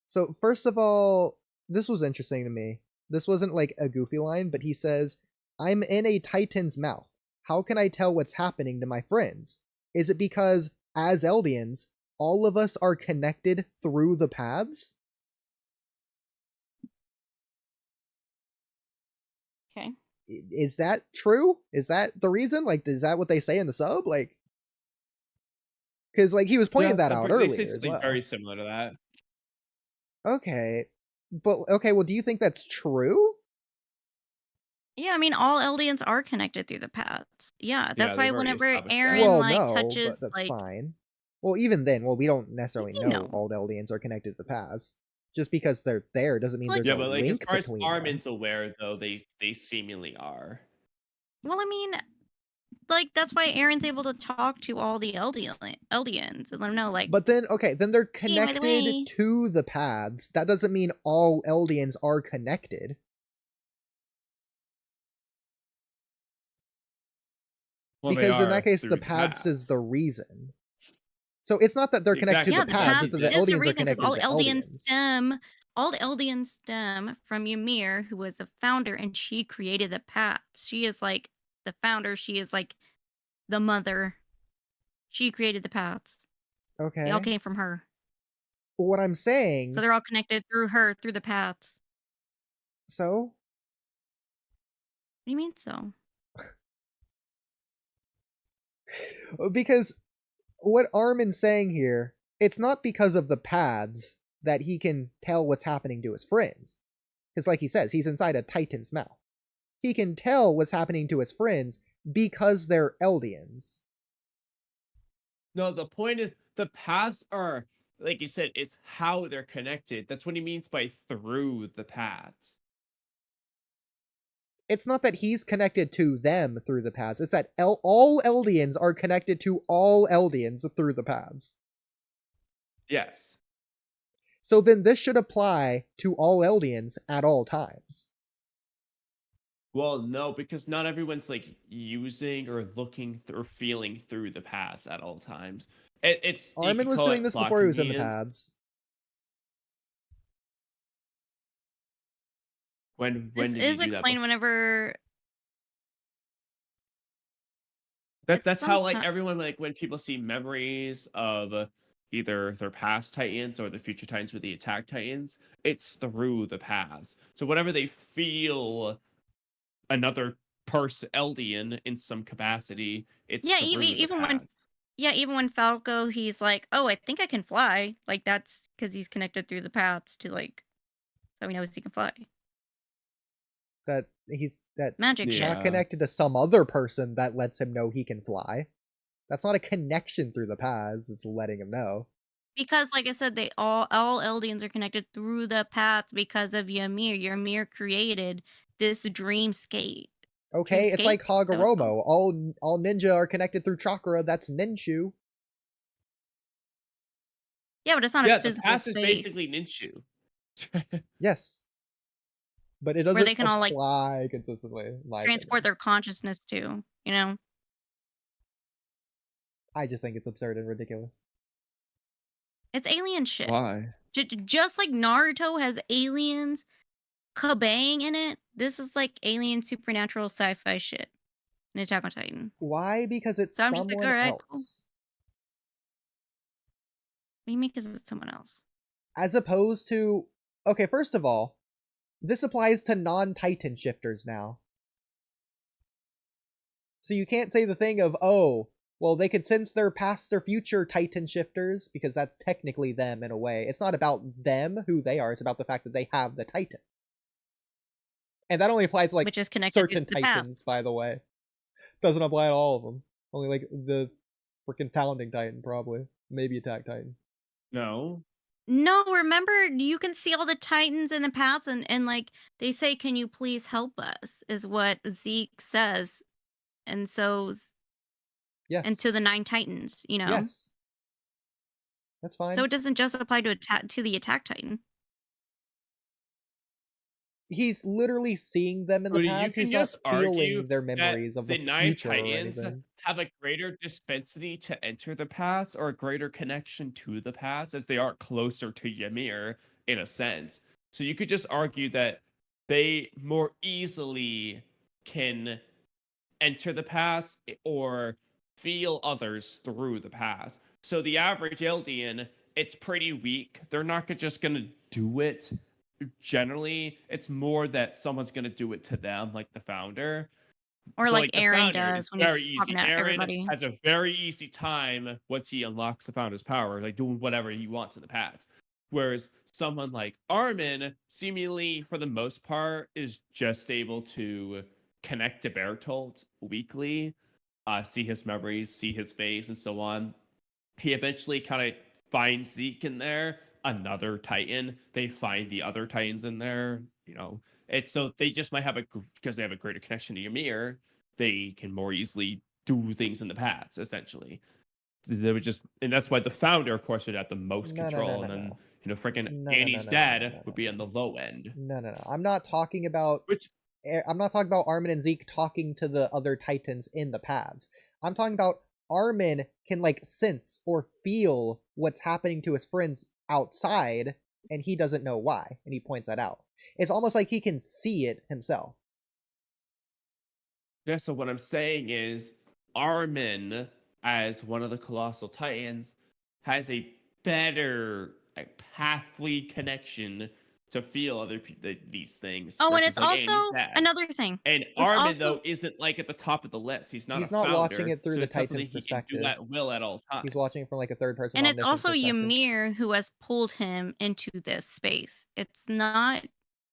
So first of all, this was interesting to me. This wasn't like a goofy line, but he says, "I'm in a Titan's mouth. How can I tell what's happening to my friends? Is it because, as Eldians, all of us are connected through the paths?" Okay. Is that true? Is that the reason? Like, is that what they say in the sub? Like, because like he was pointing that out they earlier say as something well. very similar to that. Okay, but okay. Well, do you think that's true? Yeah, I mean, all Eldians are connected through the paths. Yeah, that's why they've already whenever established that. Aaron Well, like no, but touches that's like fine. Well, even then, we don't necessarily you know know. all Eldians are connected to the paths. Just because they're there doesn't mean Like- there's Yeah, a but like as link far as between them. Armin's aware, though, they seemingly are. Well, I mean, like that's why Aaron's able to talk to all the Eldians and let them know, like. But then, okay, then they're Hey, by the connected way- to the paths. That doesn't mean all Eldians are connected. Well, they Because in are that case, through the paths is paths. the reason. So it's not that they're connected Exactly. to Yeah, the the paths, path it's that the is the Eldians are reason because connected all to Eldians Eldians. stem. All the Eldians stem from Ymir, who was the founder, and she created the path. She is like the founder. She is like the mother. She created the paths. Okay. They all came from her. What I'm saying. So they're all connected through her, through the paths. So? What do you mean so? Because what Armin's saying here, it's not because of the paths that he can tell what's happening to his friends. Because like he says, he's inside a Titan's mouth. He can tell what's happening to his friends because they're Eldians. No, the point is the paths are, like you said, it's how they're connected. That's what he means by through the paths. It's not that he's connected to them through the paths. It's that all Eldians are connected to all Eldians through the paths. Yes. So then this should apply to all Eldians at all times. Well, no, because not everyone's like using or looking or feeling through the paths at all times. It's you Armin could was call doing it this plot before he was in the convenience. paths. When This did he is do that? explained whenever. That's how like sometime- everyone, like when people see memories of either their past Titans or the future Titans with the attack Titans, it's through the paths. So whenever they feel another person Eldian in some capacity, it's Yeah, through the even when. paths. Yeah, even when Falco, he's like, "Oh, I think I can fly." Like that's because he's connected through the paths to like, so he knows he can fly. That's Magic shit. not connected to some other person that lets him know he can fly. That's not a connection through the paths, it's letting him know. Because, like I said, they all Eldians are connected through the paths because of Ymir. Ymir created this dreamscape. Okay, it's like Dreamscape? Is that what it's Hagoromo. All ninja are connected through chakra, that's Ninshu. Yeah, but it's not Yeah, a the physical path is space basically Ninshu. Yes. But it doesn't where they can all like apply consistently. in my transport opinion. their consciousness to. You know, I just think it's absurd and ridiculous. it's alien shit. Why? Just like Naruto has aliens kabang in it, this is like alien supernatural sci-fi shit in Attack on Titan. Why? Because it's So I'm just like, someone alright, else. cool. What do you mean because it's someone else? As opposed to... Okay, first of all, this applies to non-Titan shifters now. So you can't say the thing of, oh, well, they could sense their past or future Titan shifters, because that's technically them in a way. It's not about them, who they are, it's about the fact that they have the Titan. And that only applies to, like, Which is connected certain to the Titans, paths. by the way. Doesn't apply to all of them. Only, like, the freaking Founding Titan, probably. Maybe Attack Titan. No. No, remember, you can see all the Titans in the paths, and like, they say, can you please help us, is what Zeke says. And so, Yes. and to the 9 Titans, you know? Yes. That's fine. So it doesn't just apply to the Attack Titan. He's literally seeing them in the Oodie, you past. can He's not just argue feeling their memories that of the the 9 future or Titans anything. have a greater dispensity to enter the paths or a greater connection to the paths as they are closer to Ymir in a sense. So you could just argue that they more easily can enter the paths or feel others through the paths. So the average Eldian, it's pretty weak. They're not just going to do it. Generally, it's more that someone's going to do it to them, like the founder. Or So, like the Aaron founder does is when very he's easy. talking to Aaron everybody. has a very easy time once he unlocks the founder's power, like doing whatever he wants in the paths. Whereas someone like Armin, seemingly for the most part, is just able to connect to Bertolt weekly, see his memories, see his face, and so on. He eventually kind of finds Zeke in there, another Titan. They find the other Titans in there. It's so they just might have because they have a greater connection to Ymir, they can more easily do things in the paths, essentially. They would just, and that's why the founder, of course, would have the most control, and then freaking Annie's dad would be on the low end. No. I'm not talking about Armin and Zeke talking to the other Titans in the paths. I'm talking about Armin can like sense or feel what's happening to his friends outside, and he doesn't know why, and he points that out. It's almost like he can see it himself. Yeah, so what I'm saying is Armin, as one of the Colossal Titans, has a better pathly connection to feel these things. Oh, and versus, it's like, also another thing. And It's Armin, also, though, isn't like at the top of the list. He's not not founder, watching it through so the it's not Titan's something he perspective. can do at will at all times. He's watching it from like a third person and it's omniscient also perspective. Ymir who has pulled him into this space. It's not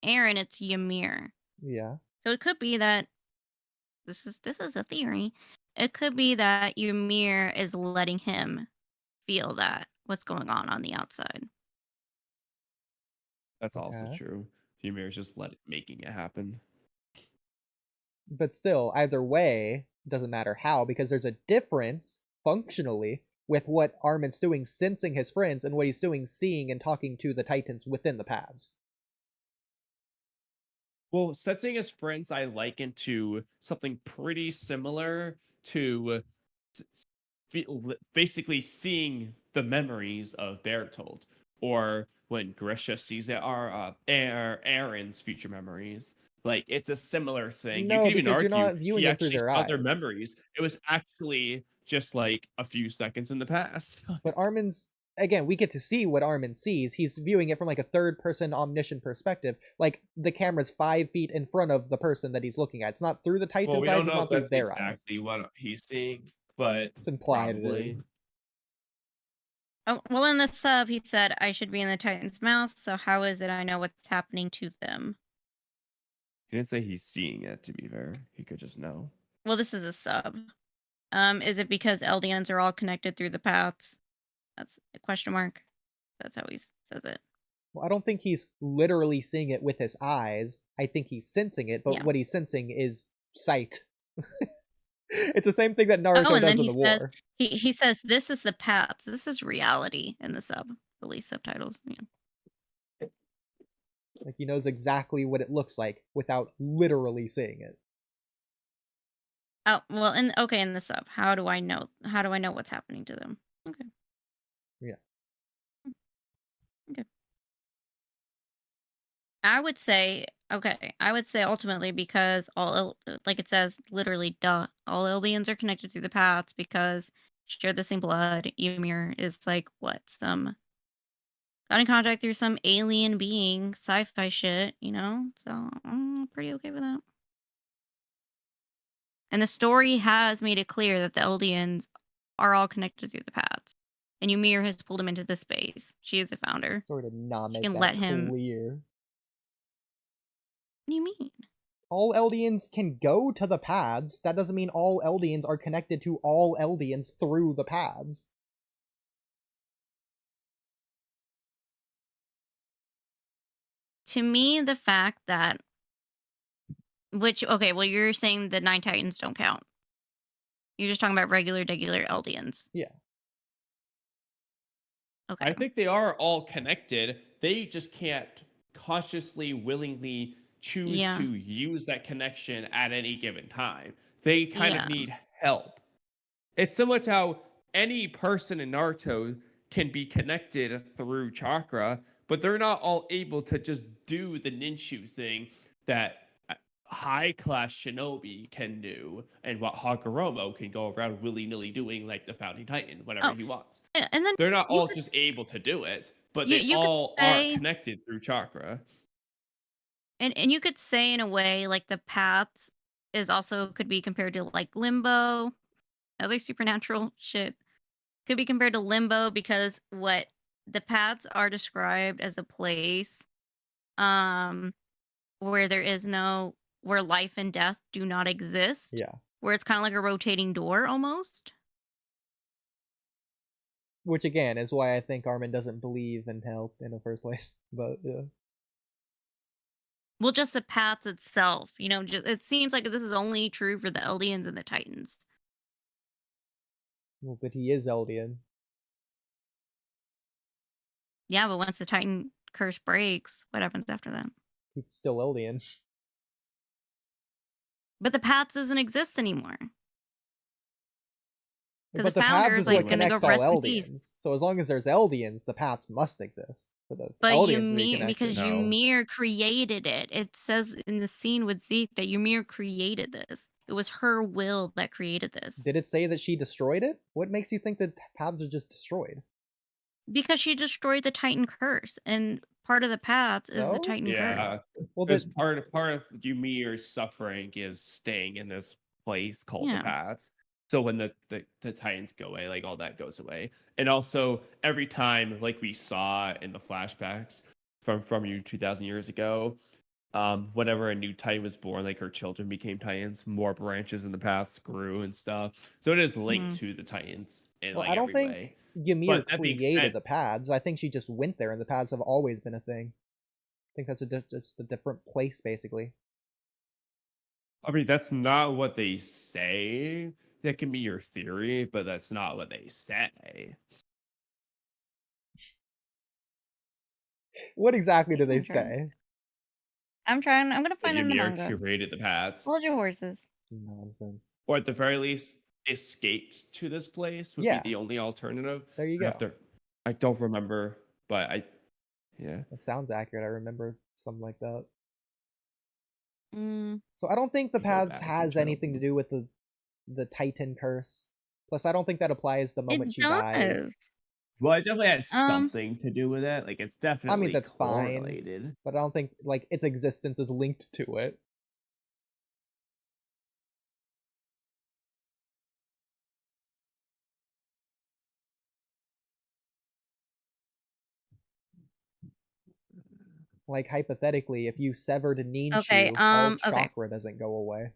Aaron, it's Ymir. Yeah. So it could be that this is a theory. It could be that Ymir is letting him feel that what's going on the outside. That's also Okay. true. Ymir is just making it happen. But still, either way, doesn't matter how, because there's a difference functionally with what Armin's doing sensing his friends and what he's doing seeing and talking to the Titans within the paths. Well, sensing his friends I liken to something pretty similar to basically seeing the memories of Bertolt, or when Grisha sees Aaron's future memories. Like, it's a similar thing. No, you can even because you're argue not viewing he it through actually their saw their eyes. memories. It was actually just like a few seconds in the past. But Armin's, again, we get to see what Armin sees. He's viewing it from like a third person omniscient perspective. Like the camera's 5 feet in front of the person that he's looking at. It's not through the Titan's eyes, it's not through their eyes. Exactly what he's seeing, but It's implied probably. it is. Oh, well, in the sub, he said, I should be in the Titan's mouth, so how is it I know what's happening to them? He didn't say he's seeing it, to be fair. He could just know. Well, this is a sub. Is it because Eldians are all connected through the paths? That's a question mark. That's how he says it. Well, I don't think he's literally seeing it with his eyes. I think he's sensing it, but what he's sensing is sight. It's the same thing that Naruto does in the war. He says, this is the paths. This is reality in the sub. The least subtitles. Yeah. Like, he knows exactly what it looks like without literally seeing it. Oh, well, in the sub. How do I know what's happening to them? Okay. Yeah. Okay. I would say ultimately because like it says, literally, all Eldians are connected through the paths because share the same blood. Ymir is like got in contact through some alien being, sci-fi shit, So I'm pretty okay with that. And the story has made it clear that the Eldians are all connected through the paths. And Ymir has pulled him into this space. She is the founder. Sort of not make can that let him clear. What do you mean? All Eldians can go to the paths. That doesn't mean all Eldians are connected to all Eldians through the paths. To me, the fact that you're saying the 9 Titans don't count. You're just talking about regular Eldians. Yeah. Okay. I think they are all connected. They just can't consciously, willingly choose to use that connection at any given time. They kind of need help. It's similar to how any person in Naruto can be connected through chakra, but they're not all able to just do the ninju thing that high-class shinobi can do, and what Hagoromo can go around willy-nilly doing like the Founding Titan whenever he wants. And then they're not all just able to do it, but they you all could are say, connected through chakra. and you could say in a way like the paths is also could be compared to like limbo, other supernatural shit could be compared to limbo, because what the paths are described as a place where there is no, where life and death do not exist. Yeah. Where it's kind of like a rotating door almost. Which again is why I think Armin doesn't believe in hell in the first place. But yeah. Well, just the paths itself, you know, just it seems like this is only true for the Eldians and the Titans. Well, but he is Eldian. Yeah, but once the Titan curse breaks, what happens after that? He's still Eldian. But the paths doesn't exist anymore. But the the founder paths is is like what gonna go connects all rest in peace. Eldians. So as long as there's Eldians, the paths must exist. For the But Eldians to be Ymir, because connected. No. Ymir created it. It says in the scene with Zeke that Ymir created this. It was her will that created this. Did it say that she destroyed it? What makes you think that paths are just destroyed? Because she destroyed the Titan curse, and part of the paths is the So? Titan curse. Yeah, Well, because part of Ymir's suffering is staying in this place called Yeah. the Paths. So when the Titans go away, like all that goes away, and also every time, like we saw in the flashbacks from you 2,000 years ago, whenever a new Titan was born, like her children became Titans, more branches in the Paths grew and stuff. So it is linked to the Titans in Well, like I don't every think way. Ymir But that being created said- the paths. I think she just went there, and the paths have always been a thing. I think that's just a different place, basically. I mean, that's not what they say. That can be your theory, but that's not what they say. What exactly do they I'm trying. say? I'm gonna That find in the Ymir manga. curated the paths. Hold your horses. Nonsense. Or at the very least, escaped to this place would Yeah. be the only alternative. There you go. I don't remember, but yeah. That sounds accurate. I remember something like that. Mm. So I don't think the You go paths back has and anything to do with the Titan curse. Plus, I don't think that applies the moment It she dies. does. Well, it definitely has something to do with it. Like, it's definitely that's fine. correlated. But I don't think like its existence is linked to it. Like hypothetically, if you severed Ninshu, Okay, all okay. chakra doesn't go away.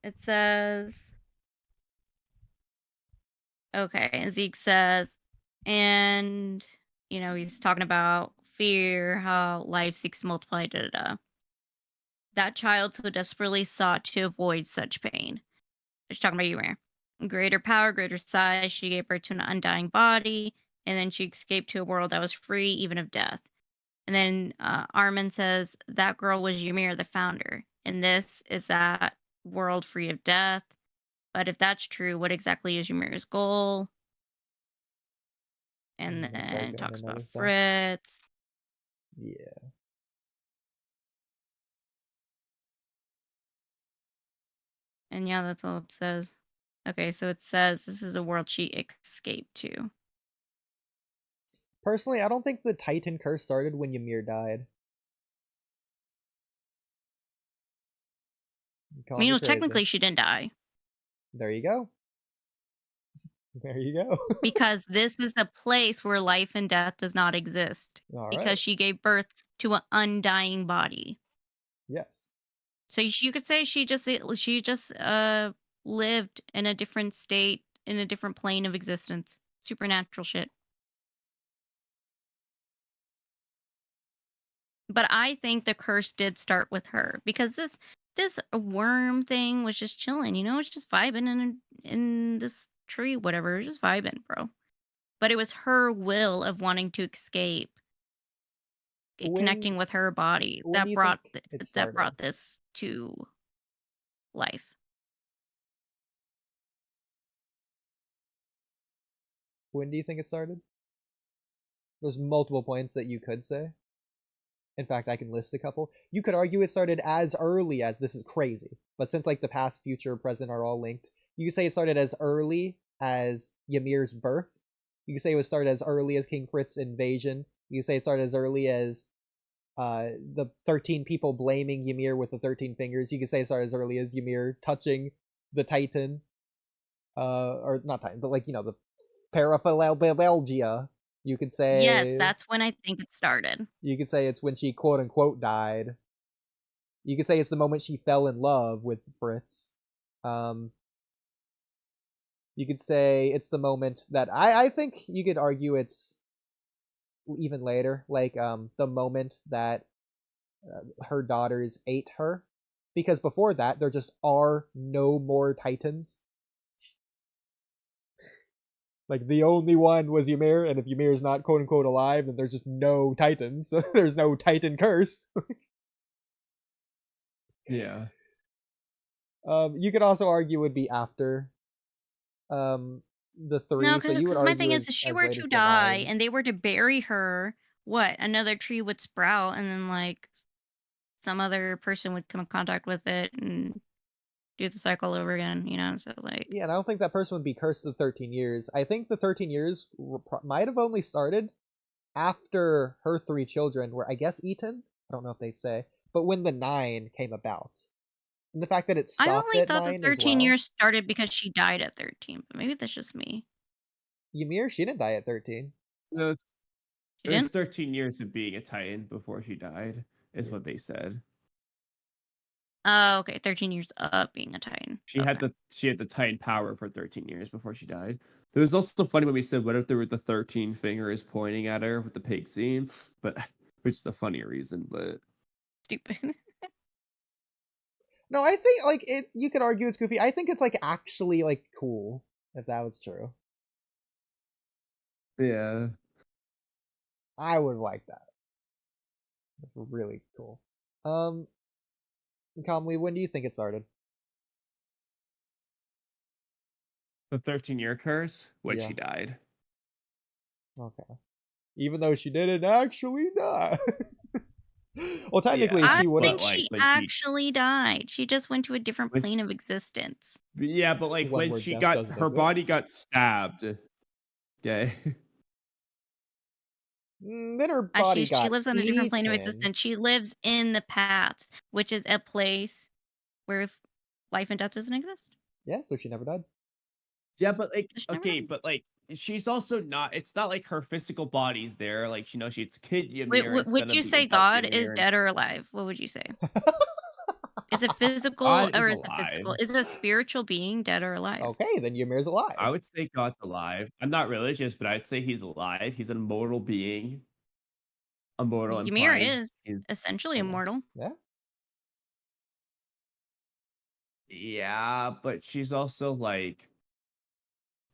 It says, okay, Zeke says, and, you know, he's talking about fear, how life seeks to multiply, da da da. That child so desperately sought to avoid such pain. She's talking about Ymir. Greater power, greater size, she gave birth to an undying body, and then she escaped to a world that was free even of death. And then Armin says, that girl was Ymir, the founder, and this is that world free of death. But if that's true, what exactly is Ymir's goal? And Start then getting talks into about other stuff. Fritz. Yeah. And yeah, that's all it says. Okay, so it says this is a world she escaped to. Personally, I don't think the Titan curse started when Ymir died. I mean, well, technically she didn't die. There you go. There you go. Because this is a place where life and death does not exist. All because right. she gave birth to an undying body. Yes. So you could say she just lived in a different state, in a different plane of existence. Supernatural shit. But I think the curse did start with her, because this worm thing was just chilling, you know, it's just vibing in this tree, whatever, just vibing, bro. But it was her will of wanting to escape, connecting with her body when that do you brought think it that brought started? this to life. When do you think it started? There's multiple points that you could say. In fact, I can list a couple. You could argue it started as early as, this is crazy, but since like the past, future, present are all linked, you could say it started as early as Ymir's birth. You could say it was started as early as King Fritz's invasion. You could say it started as early as the 13 people blaming Ymir with the 13 fingers. You could say it started as early as Ymir touching the Titan. Or not Titan, but like, you know, the paraphernalia. You could say... Yes, that's when I think it started. You could say it's when she quote-unquote died. You could say it's the moment she fell in love with Fritz. You could say it's the moment that... I think you could argue it's even later. Like, the moment that her daughters ate her. Because before that, there just are no more Titans. Like, the only one was Ymir, and if Ymir is not quote-unquote alive, then there's just no Titans. So there's no Titan curse. Yeah. You could also argue it would be after the 3. No, so you would because argue my thing is, as, if she as were late to as the die 9. and they were to bury her, what? Another tree would sprout, and then like some other person would come in contact with it and do the cycle over again, you know? So like, Yeah, and I don't think that person would be cursed to 13 years. I think the 13 years might have only started after her 3 children were, I guess, eaten. I don't know if they say, but when the 9 came about. And the fact that it I stopped only at thought 9 the 13 as well. years started because she died at 13, but maybe that's just me. Ymir, she didn't die at 13. No, She there's didn't? 13 years of being a Titan before she died, is what they said. Oh, okay, 13 years of being a Titan. She Okay. had the Titan power for 13 years before she died. It was also funny when we said, what if there were the 13 fingers pointing at her with the pig scene? But which is a funny reason, but Stupid. No, I think like it. You could argue it's goofy. I think it's like actually like cool if that was true. yeah. I would like that. That's really cool. Kamui, when do you think it started? The 13-year curse when Yeah. she died. Okay. Even though she didn't actually die. Well, technically Yeah, she I would have. think she when actually died. She just went to a different when plane of existence. yeah, but like One when where she death got doesn't her body exist. got stabbed. Okay. Then her body She got lives on a different plane of eaten. existence. She lives in the past, which is a place where life and death doesn't exist. Yeah, so she never died. Yeah, but like She never okay, died. but like she's also not. It's not like her physical body's there. Like, you know, she's Kid Ymir instead Would of you the say adult God is Ymir. dead or alive? What would you say? Is it physical God is or is it alive. physical? Is a spiritual being dead or alive? Okay, then Ymir's alive. I would say God's alive. I'm not religious, but I'd say he's alive. He's an immortal being. Immortal Ymir implying is he's essentially immortal. Yeah. yeah, but she's also like,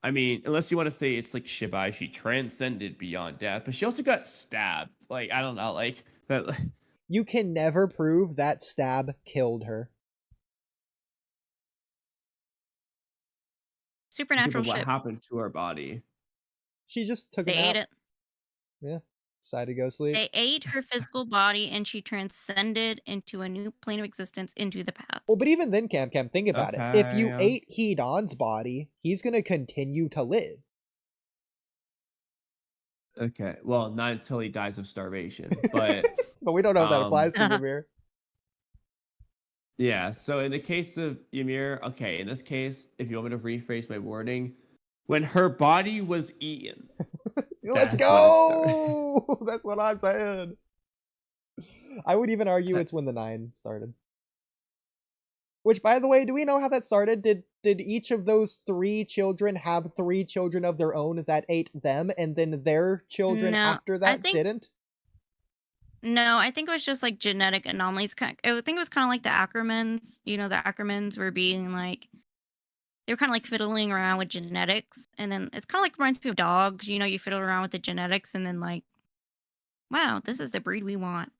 I mean, unless you want to say it's like Shibai, she transcended beyond death, but she also got stabbed. Like, I don't know, like that. You can never prove that stab killed her. Supernatural What shit. happened to her body? She just took They a nap. ate it. Yeah. Decided to go sleep. They ate her physical body and she transcended into a new plane of existence into the past. Well, but even then, Cam, think about it. If you Okay. ate Hedon's body, he's gonna continue to live. Okay, well, not until he dies of starvation, but But we don't know if that applies to Ymir. yeah. So in the case of Ymir, okay, in this case, if you want me to rephrase my wording, when her body was eaten. Let's That's when it started. go! That's what I'm saying. I would even argue it's when the 9 started. Which, by the way, do we know how that started? Did each of those 3 children have 3 children of their own that ate them, and then their children No, after that didn't? No, I think it was just like genetic anomalies. I think it was kind of like the Ackermans. You know, the Ackermans were being like, they were kind of like fiddling around with genetics. And then it's kind of like reminds me of dogs. You know, you fiddle around with the genetics and then like, wow, this is the breed we want.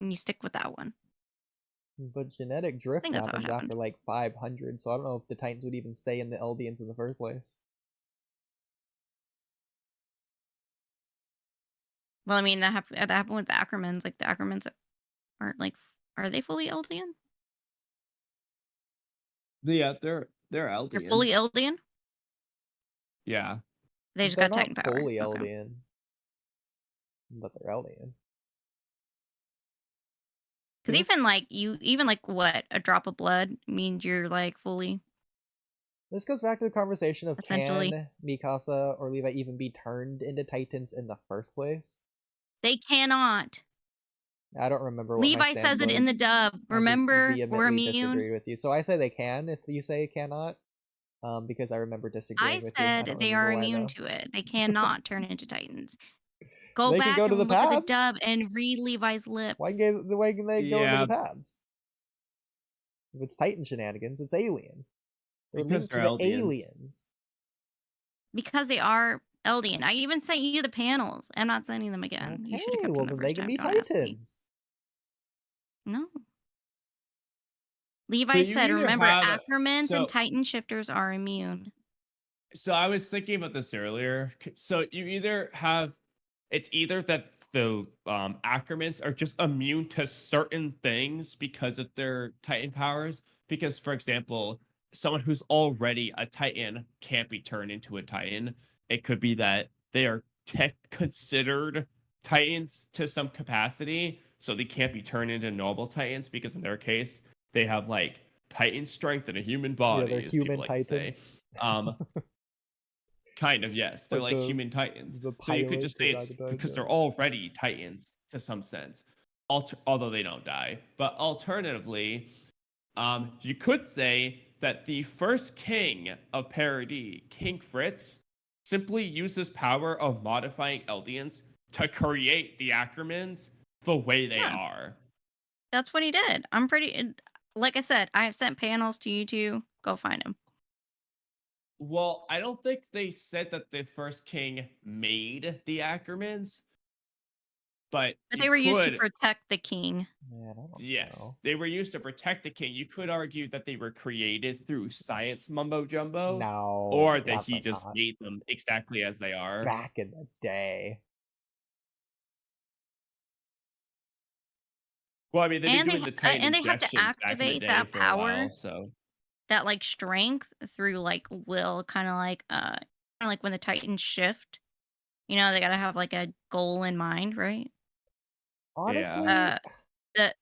And you stick with that one. But genetic drift that's how it happens happened. after like 500, so I don't know if the Titans would even stay in the Eldians in the first place. Well, I mean, that happened with the Ackermans. Like, the Ackermans aren't, like, are they fully Eldian? Yeah, they're They're Eldian. fully Eldian? Yeah. They just They're got Titan not power. fully Okay. Eldian, but they're Eldian. Because even like what, a drop of blood means you're like fully. This goes back to the conversation of Essentially. can Mikasa or Levi even be turned into Titans in the first place? They cannot. I don't remember what my Levi stance says it in the was. dub. I just Remember, we're vehemently immune. disagreed with you. So I say they can if you say cannot. Because I remember disagreeing with you. I said don't they remember are why, immune though. to it. They cannot turn into Titans. Go They can back go to and the look at the paths. dub and read Levi's lips. Why can they go into Yeah. the paths? If it's Titan shenanigans, it's alien. They're Because linked to they're the Eldians. aliens. Because they are Eldian. I even sent you the panels. I'm not sending them again. You should have Okay, kept well them the then first they can time. be Don't ask me. Titans. No. Levi But you said, either remember, have- Ackermans so- and Titan shifters are immune. So I was thinking about this earlier. So you either have, it's either that the Ackermans are just immune to certain things because of their Titan powers. Because, for example, someone who's already a Titan can't be turned into a Titan. It could be that they are considered Titans to some capacity, so they can't be turned into normal Titans because in their case they have like Titan strength and a human body. Yeah, they're as people human like to say. Titans. Kind of, yes. They're like the- human Titans. the So you could pilot just say to it's Ride the because Dojo. they're already Titans to some sense, although they don't die. But alternatively, you could say that the first king of parody, King Fritz, simply uses power of modifying Eldians to create the Ackermans the way they Yeah. are. That's what he did. I'm pretty. Like I said, I have sent panels to you two. Go find them. Well, I don't think they said that the first king made the Ackermans, but they were used to protect the king. Man, I don't Yes, know. they were used to protect the king. You could argue that they were created through science mumbo jumbo, No. or that God, he they're just not. made them exactly as they are. Back in the day. Well, I mean, they've been And doing the Titan and they have to injections back in the activate day that for a power, while, so that like strength through like will, kind of like when the Titans shift. You know, they gotta have like a goal in mind, right? Honestly, The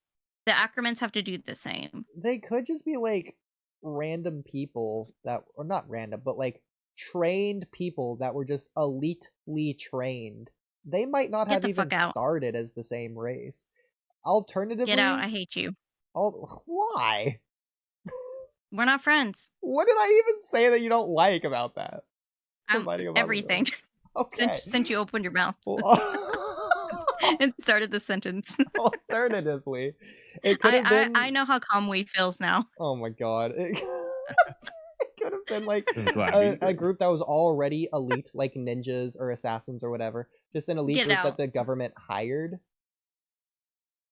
Ackermans have to do the same. they could just be like random people that, or not random, but like trained people that were just elitely trained. They might not Get have the even fuck out. started as the same race. Alternatively, Get out! I hate you. Why? We're not friends. What did I even say that you don't like about that? I'm Fighting about everything. this. Okay. Since you opened your mouth and started the sentence. Alternatively, it could have been. I know how Kamui feels now. Oh my god. It could have been like I'm glad we a agree. group that was already elite, like ninjas or assassins or whatever. Just an elite Get group out. that the government hired.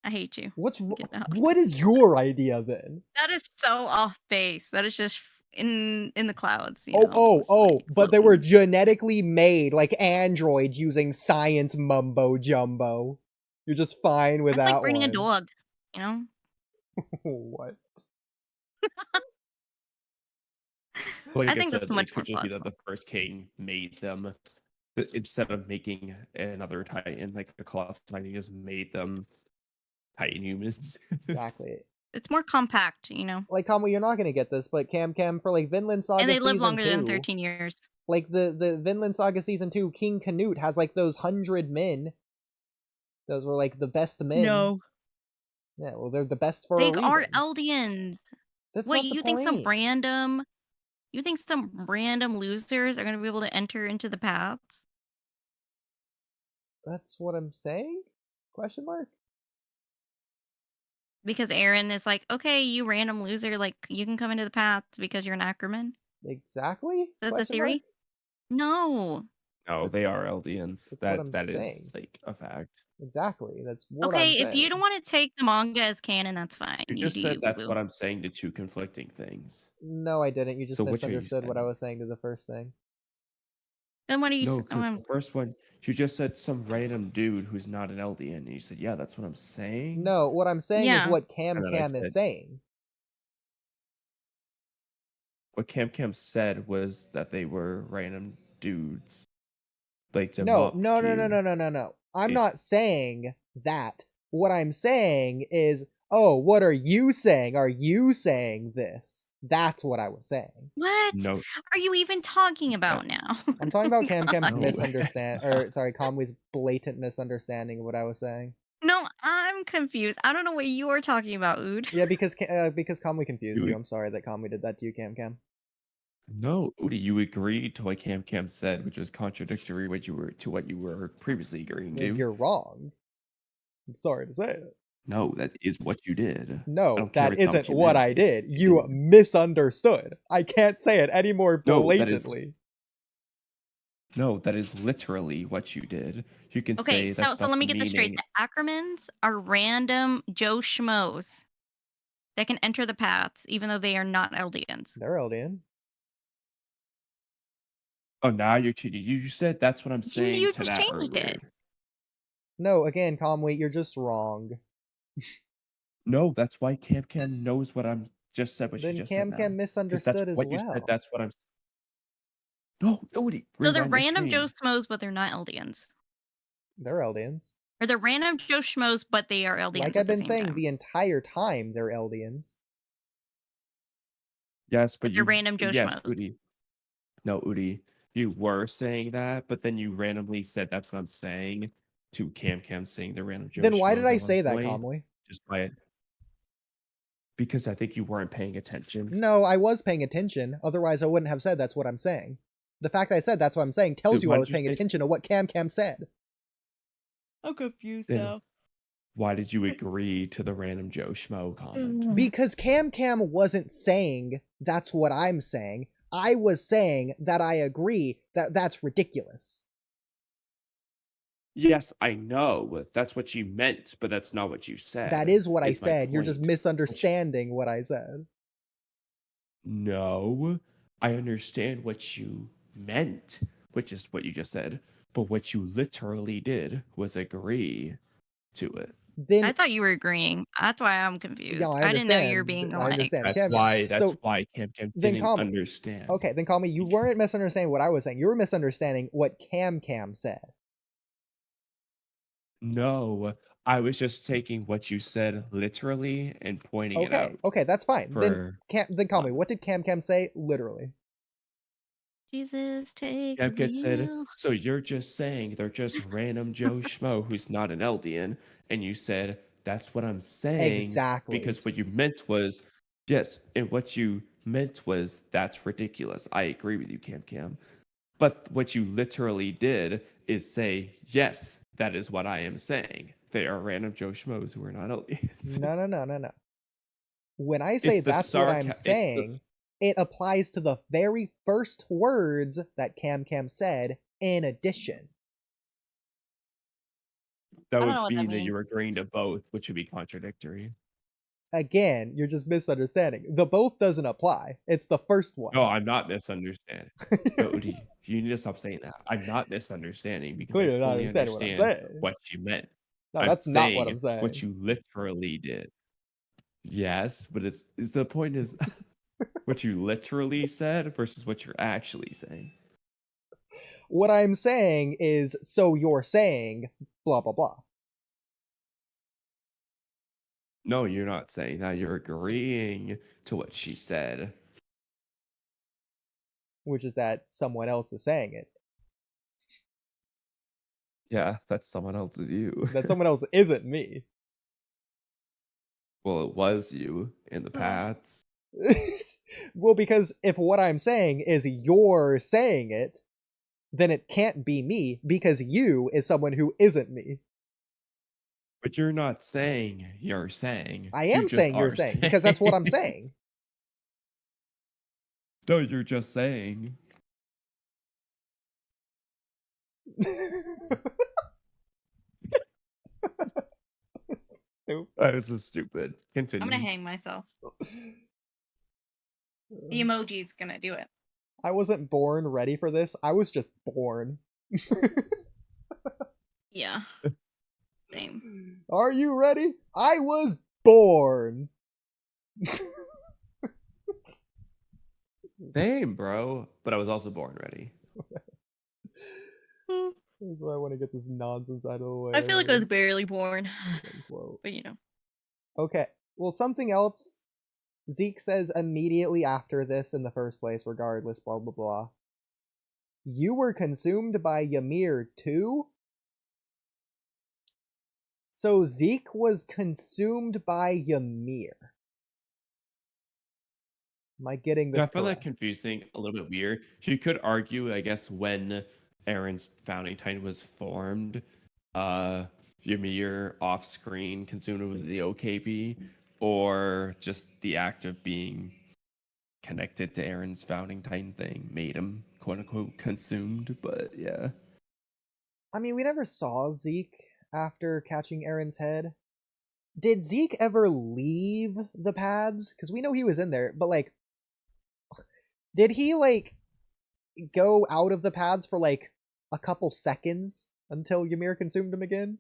I hate you. Get out. What is your idea then? That is so off base. That is just in the clouds. You Oh, know, it's like but they were floating. genetically made like androids using science mumbo jumbo. You're just fine with That's that like breeding one. a dog. You know. What? like I think that's said, so much it could more just be that plausible. the first king made them instead of making another Titan, like the cloth Titan, just made them Titan humans. Exactly. It's more compact, you know. Like, Kamui, you're not gonna get this, but Cam for like Vinland Saga And they live season longer 2, than 13 years. like the Vinland Saga season 2, King Canute has like those 100 men. Those were like the best men. No. Yeah, well, they're the best for They a reason. are Eldians. That's Wait, not the you think some point. random losers are going to be able to enter into the paths? That's what I'm saying? Question mark? Because Aaron is like, okay, you random loser, like you can come into the paths because you're an Ackerman. Exactly? Is that the Question theory? mark? No, No. they are Eldians. That's what I'm That saying. is like a fact. Exactly. That's what Okay, I'm if you saying. don't want to take the manga as canon, that's fine. You You just do said you, that's boo-boo. what I'm saying to two conflicting things. No, I didn't. You just So which are you misunderstood what I saying? was saying to the first thing. Then what are you? No, because the first one, you just said some random dude who's not an Eldian, and you said, "Yeah, that's what I'm saying." No, what I'm saying is Yeah. what And then I Cam is said, saying. what Cam said was that they were random dudes, like to No, mock no, no, no, you. no, no, no, no. I'm Is- not saying that. What I'm saying is, oh, what are you saying? Are you saying this? That's what I was saying. What No, are you even talking about now? I'm talking about Cam's No, misunderstand, or sorry, Kamui's blatant misunderstanding of what I was saying. No, I'm confused. I don't know what you are talking about, Ood. Yeah, because Kamui confused you. You- I'm sorry that Kamui did that to you, Cam. no, Oodie, you agreed to what Cam said, which was contradictory what you were previously agreeing to. You're wrong. I'm sorry to say it. No, that is what you did. I No, don't care that if it's not isn't you what meant, I it's did. what You did. misunderstood. I can't say it any more No, that is- blatantly. No, that is literally what you did. You can Okay, say so that's not let me the get this straight. meaning. The Ackermans are random Joe Schmoes that can enter the paths, even though they are not Eldians. They're Eldian. Oh, now you're cheating. You said that's what I'm saying You to just that changed earlier. it. No, again, Kamui, you're just wrong. No, that's why Cam knows what I'm just said. What Then you just said now. Cam 'Cause misunderstood that's as what you well. said. That's what I'm. No, Odie. So they're rewind the random Joe stream. Schmoes, but they're not Eldians. They're Eldians. Or they're random Joe Schmoes, but they are Eldians Like at I've the been same saying time. the entire time, they're Eldians. Yes, but They're you. random Joe Yes, Schmoes. Odie. No, Odie. You were saying that, but then you randomly said that's what I'm saying to Cam saying the random Joe Then why did Schmoes I at one say that, point, Kamui? just by it. Because I think you weren't paying attention. No, I was paying attention. Otherwise, I wouldn't have said that's what I'm saying. The fact I said that's what I'm saying tells Dude, you why I did was you paying say- attention to what Cam said. I'm confused Then now. Why did you agree to the random Joe Schmo comment? Because Cam wasn't saying that's what I'm saying. I was saying that I agree that that's ridiculous. Yes, I know. That's what you meant, but that's not what you said. That is what I my said. You're just point. misunderstanding what I said. No, I understand what you meant, which is what you just said. But what you literally did was agree to it. Then I thought you were agreeing. That's why I'm confused. yeah, I I didn't know you were understand. being I like. understand. That's Cam, why. That's so why Cam then didn't call me. understand. Okay, then call me. You weren't misunderstanding what I was saying. You were misunderstanding what Cam said. No, I was just taking what you said literally and pointing it out. Okay, that's fine. For Then call me. What did Cam say literally? Jesus, take Cam the said, wheel. so you're just saying they're just random Joe Schmo who's not an Eldian, and you said that's what I'm saying Exactly. because what you meant was yes, and what you meant was that's ridiculous. I agree with you, Cam. But what you literally did is say yes, that is what I am saying. They are random Joe Schmoes who are not Eldians. No. When I say It's the that's what I'm it's the- saying, it applies to the very first words that Cam said in addition. that I don't would know what that mean that means. you're agreeing to both, which would be contradictory. Again, you're just misunderstanding. The both doesn't apply. It's the first one. No, I'm not misunderstanding. Odie, you need to stop saying that. I'm not misunderstanding because Clearly I not fully understanding what I'm understand saying. what you meant. No, I'm that's not what I'm saying. what you literally did. Yes, but it's the point is what you literally said versus what you're actually saying. What I'm saying is, so you're saying blah blah blah. No, you're not saying that. You're agreeing to what she said. Which is that someone else is saying it. Yeah, that's someone else's you. That someone else isn't me. Well, it was you in the past. Well, because if what I'm saying is you're saying it, then it can't be me because you is someone who isn't me. But you're not saying you're saying. I am You just saying you're are saying because that's what I'm saying. No, you're just saying. This is stupid. Continue. I'm gonna hang myself. The emoji's gonna do it. I wasn't born ready for this. I was just born. Yeah. Same. Are you ready? I was born. Same, bro. But I was also born ready. That's why I want to get this nonsense out of the way. I feel like I was barely born. Unquote. But you know. Okay. Well, something else. Zeke says immediately after this in the first place, regardless, blah blah blah. You were consumed by Ymir too? So Zeke was consumed by Ymir. Am I getting this I found that correct? confusing, a little bit weird. You could argue, I guess, when Aaron's founding titan was formed, Ymir off-screen consumed with the OKB, or just the act of being connected to Aaron's founding titan thing made him quote-unquote consumed, but yeah. I mean, we never saw Zeke after catching Aaron's head. Did Zeke ever leave the pads? Because we know he was in there, but like, did he like go out of the pads for like a couple seconds until Ymir consumed him again?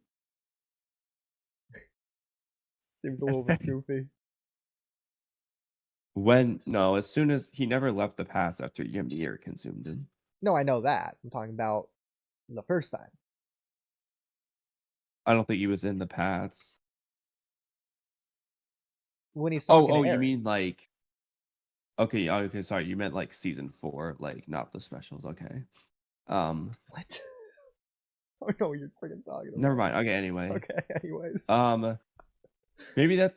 Seems a little bit goofy. As soon as he never left the paths after Ymir consumed him. No, I know that. I'm talking about the first time. I don't think he was in the paths. When he's talking to you Aaron. mean like... Okay, sorry, you meant like season 4, like not the specials, okay. What? I know what you're freaking talking about. Never mind, okay, anyway. Okay, anyways. Maybe that...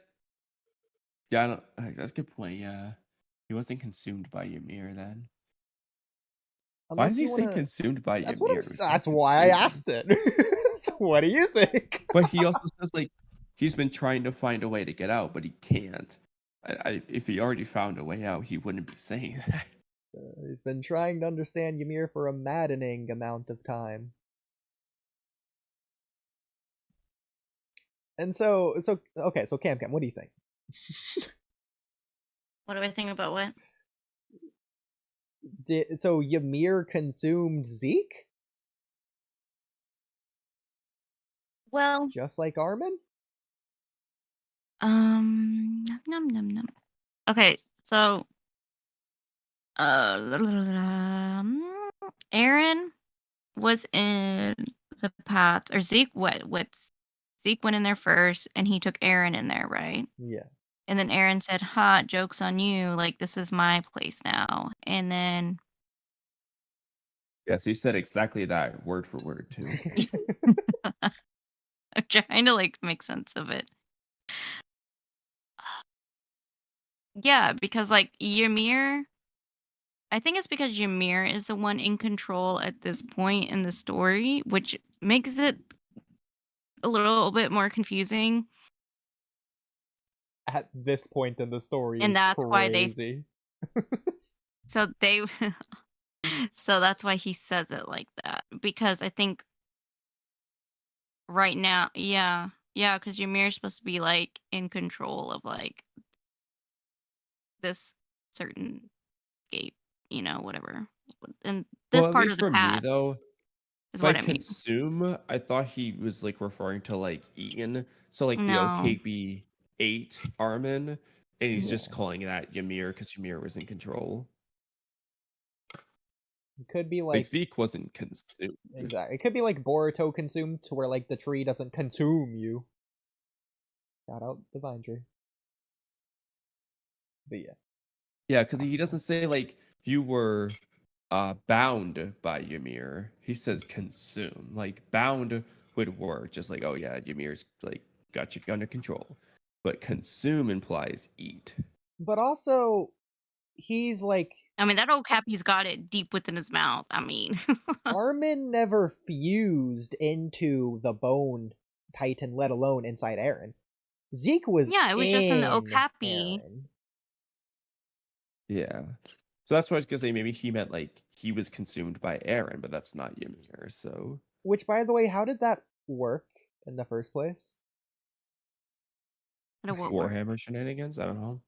Yeah, I don't... That's a good point, yeah. He wasn't consumed by Ymir then. Why does he say consumed by Ymir? That's why I asked it. So what do you think? But he also says, like, he's been trying to find a way to get out, but he can't. If he already found a way out, he wouldn't be saying that. He's been trying to understand Ymir for a maddening amount of time. And so Cam, what do you think? What do I think about what? So Ymir consumed Zeke? Well, just like Armin? Num num num. Okay, so Aaron was in the path, or Zeke Zeke went in there first and he took Aaron in there, right? Yeah. And then Aaron said, "Hot, joke's on you, like this is my place now." And then Yes, he said exactly that, word for word too. I'm trying to like make sense of it. Yeah, because like Ymir, I think it's because Ymir is the one in control at this point in the story, which makes it a little bit more confusing. At this point in the story, and that's crazy. Why so that's why he says it like that, because I think right now, yeah, because Ymir is supposed to be like in control of like this certain gate, whatever. And this part of the path, me though, is by what I mean. consume, I thought he was like referring to like Ian. So like the No. OKB 8 Armin, and he's just calling that Ymir because Ymir was in control. It could be like Zeke wasn't consumed. Exactly. It could be like Boruto consumed, to where like the tree doesn't consume you. Shout out the vine tree. But yeah. Yeah, because he doesn't say like you were bound by Ymir. He says consume. Like bound would work, just like, oh yeah, Ymir's like got you under control. But consume implies eat. But also, he's like, I mean, that old Cappy's got it deep within his mouth. I mean, Armin never fused into the bone titan, let alone inside Eren. Zeke was it was just an Okapi. Yeah. So that's why I was gonna say maybe he meant like he was consumed by Eren, but that's not Ymir, so. Which, by the way, how did that work in the first place? Warhammer shenanigans? I don't know.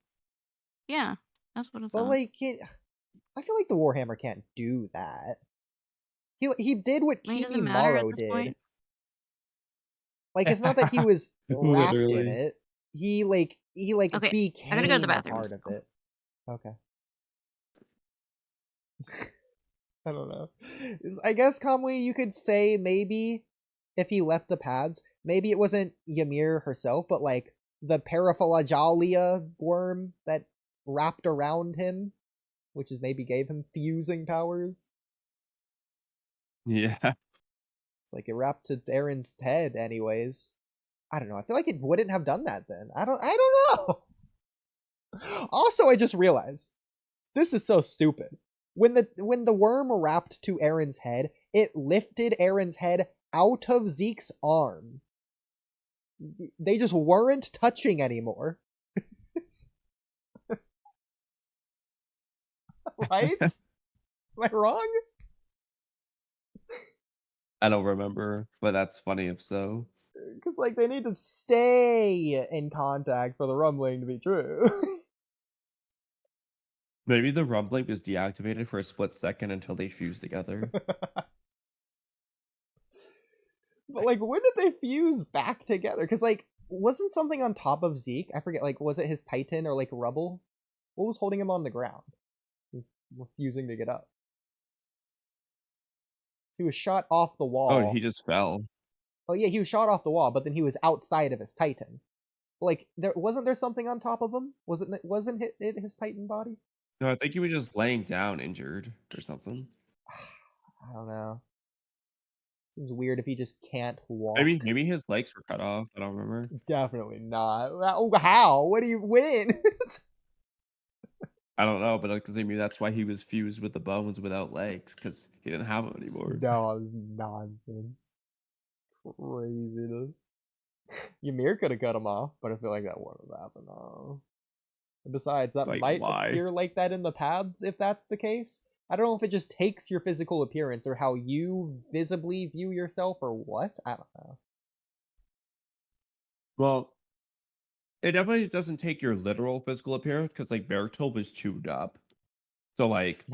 Yeah, that's what it's But on. like, I feel like the Warhammer can't do that. He did what I mean, it doesn't matter at Kimimaro this did. point. Like, it's not that he was wrapped in Literally. it. He Okay, became I'm gonna go to the a bathroom. part of it. Okay. I don't know. I guess, Kamui, you could say maybe if he left the pads, maybe it wasn't Ymir herself, but like the Paraphilajalia worm that wrapped around him, which is maybe gave him fusing powers. Yeah. It's like it wrapped to Aaron's head anyways. I don't know. I feel like it wouldn't have done that then. I don't know. Also, I just realized this is so stupid. When the worm wrapped to Aaron's head, it lifted Aaron's head out of Zeke's arm. They just weren't touching anymore. Right? Am I wrong? I don't remember, but that's funny if so. Because, like, they need to stay in contact for the rumbling to be true. Maybe the rumbling was deactivated for a split second until they fused together. But, like, when did they fuse back together? Because, like, wasn't something on top of Zeke? I forget, like, was it his Titan or, like, rubble? What was holding him on the ground? Refusing to get up. He was shot off the wall. Oh, he just fell. Oh, yeah, he was shot off the wall, but then he was outside of his Titan. Like, wasn't there something on top of him? Wasn't it his Titan body? No, I think he was just laying down injured or something. I don't know. Seems weird if he just can't walk. Maybe his legs were cut off. I don't remember. Definitely not. How? What do you win? I don't know, but because maybe that's why he was fused with the bones without legs, because he didn't have them anymore. No, nonsense. Craziness. Ymir could have cut him off, but I feel like that wouldn't have happened. No. Besides, that Like, might why? appear like that in the pads if that's the case. I don't know if it just takes your physical appearance or how you visibly view yourself or what. I don't know. Well, it definitely doesn't take your literal physical appearance, because like Bertolt was chewed up, so like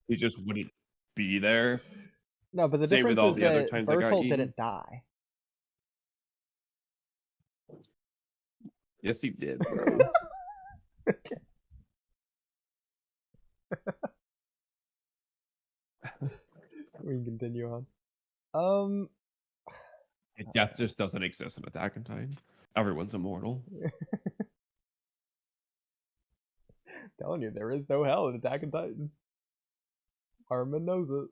he just wouldn't be there. No, but the Same with difference all is the other that times I got Bertolt eaten. didn't die. Yes, he did, bro. Okay. We can continue on. Death just doesn't exist in Attack on Titan. Everyone's immortal. Telling you, there is no hell in Attack on Titan. Armin knows it.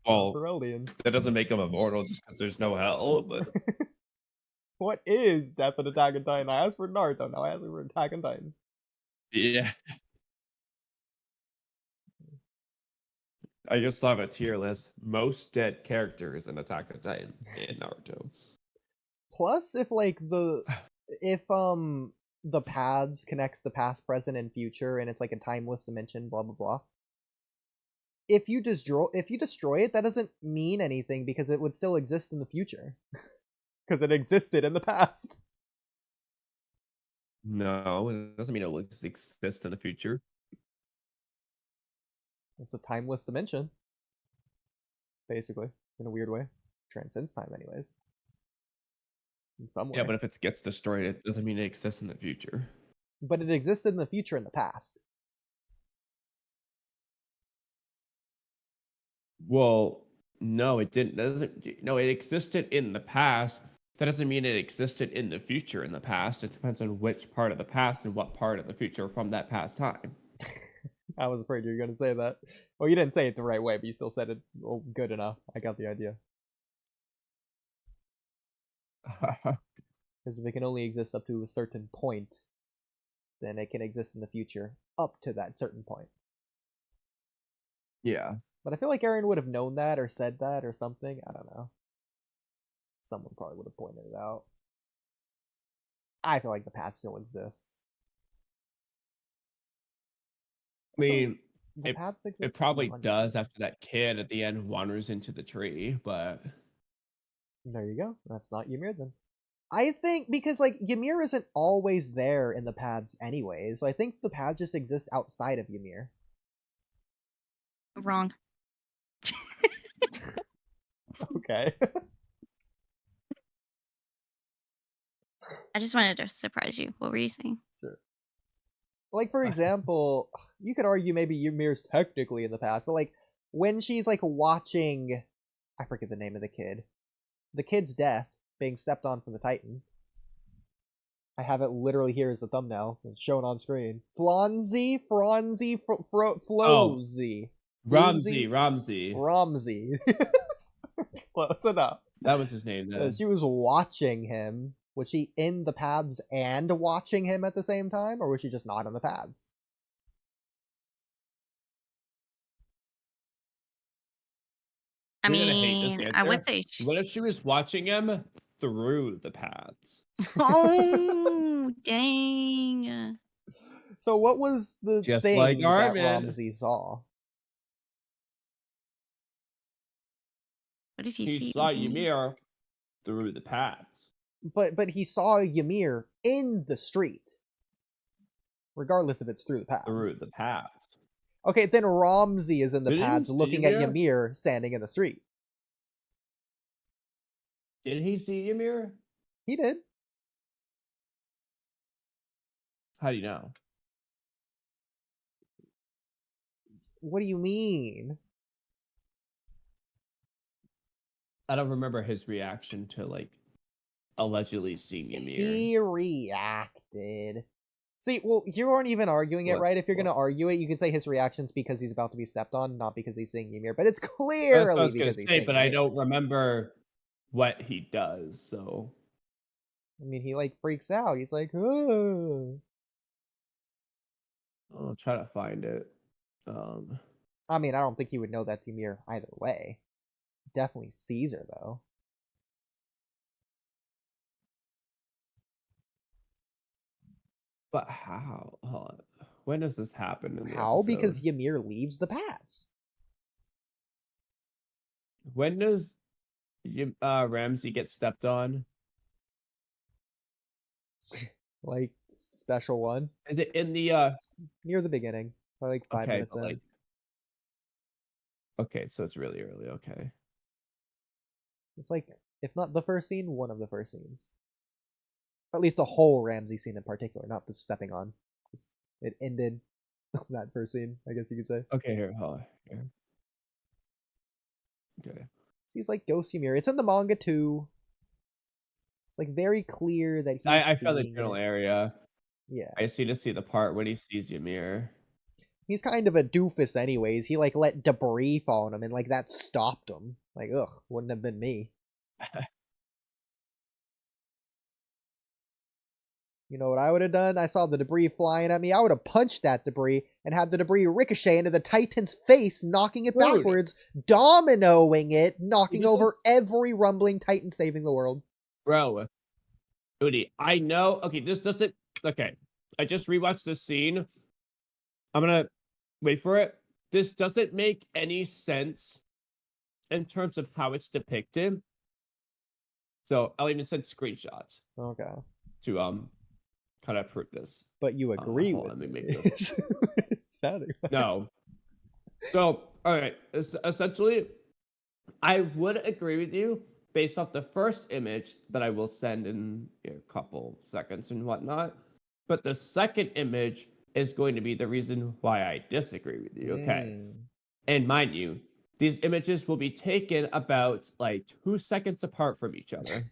Well, Eldians. that doesn't make him immortal just because there's no hell, but What is death in Attack on Titan? I asked for Naruto, now I asked for Attack on Titan. yeah. I just saw a tier list. Most dead characters in Attack on Titan and Naruto. Plus, if the pads connects the past, present, and future, and it's like a timeless dimension, blah blah blah. If you destroy it, that doesn't mean anything because it would still exist in the future. Because it existed in the past. No, it doesn't mean it will exist in the future. It's a timeless dimension. Basically, in a weird way. Transcends time anyways. In some way. Yeah, but if it gets destroyed, it doesn't mean it exists in the future. But it existed in the future in the past. Well, no, it didn't. No, it existed in the past. That doesn't mean it existed in the future in the past. It depends on which part of the past and what part of the future from that past time. I was afraid you were going to say that. Well, you didn't say it the right way, but you still said it good enough. I got the idea. Because if it can only exist up to a certain point, then it can exist in the future up to that certain point. Yeah. But I feel like Aaron would have known that or said that or something. I don't know. Someone probably would have pointed it out. I feel like the path still exists. I mean, The paths exist. it probably does after that kid at the end wanders into the tree, but there you go. That's not Ymir then. I think because like Ymir isn't always there in the paths anyway, so I think the paths just exist outside of Ymir. Wrong. Okay. I just wanted to surprise you. What were you saying? Sure. Like, for example, you could argue maybe Ymir's technically in the past, but like when she's like watching, I forget the name of the kid's death being stepped on from the Titan. I have it literally here as a thumbnail. It's shown on screen. Flonzy, Flosy. Romsey. Close enough. That was his name then. She was watching him. Was she in the paths and watching him at the same time, or was she just not on the paths? I You're gonna hate this mean, answer. I would say. What if she was watching him through the paths? Oh, dang. So what was the Just thing like that Armin. Romsey saw? What did he He see? saw Ymir through the paths. But he saw Ymir in the street. Regardless if it's through the paths. Through the paths. Okay, then Romsey is in the Didn't paths he see looking at Ymir? Ymir standing in the street. Did he see Ymir? He did. How do you know? What do you mean? I don't remember his reaction to like allegedly seeing Ymir. He reacted. See, well, you aren't even arguing it, right? If you're going to argue it, you can say his reaction's because he's about to be stepped on, not because he's seeing Ymir. But it's That's clearly what I was gonna because he's say, seeing but I Ymir. don't remember what he does. So I mean, he like freaks out. He's like, oh. I'll try to find it. I mean, I don't think he would know that's Ymir either way. Definitely sees her, though. But how? Hold on. When does this happen in the How? episode? Because Ymir leaves the paths. When does Ramsey get stepped on? Like, special one. Is it in the Near the beginning. Probably like 5 minutes in. like, okay, so it's really early. Okay. It's like, if not the first scene, one of the first scenes. Or at least the whole Ramsey scene in particular, not the stepping on. It ended that first scene, I guess you could say. Okay, here, hold on. Here. Okay. He's like Ghost Ymir. It's in the manga too. It's like very clear that he's I found the seeing journal it. area. Yeah. I see the part when he sees Ymir. He's kind of a doofus anyways. He like let debris fall on him and like that stopped him. Like, ugh, wouldn't have been me. You know what I would have done? I saw the debris flying at me. I would have punched that debris and had the debris ricochet into the Titan's face, knocking it Dude. backwards, dominoing it, knocking just over every rumbling Titan, saving the world. Bro, Oodie, I know. Okay, this doesn't. Okay, I just rewatched this scene. I'm gonna wait for it. This doesn't make any sense in terms of how it's depicted. So I'll even send screenshots Okay. to kind of prove this. But you agree hold with on, let me me. make this. It's sounding like... No. So, all right. Essentially, I would agree with you based off the first image that I will send in a couple seconds and whatnot. But the second image is going to be the reason why I disagree with you. Okay. And mind you, these images will be taken about like 2 seconds apart from each other.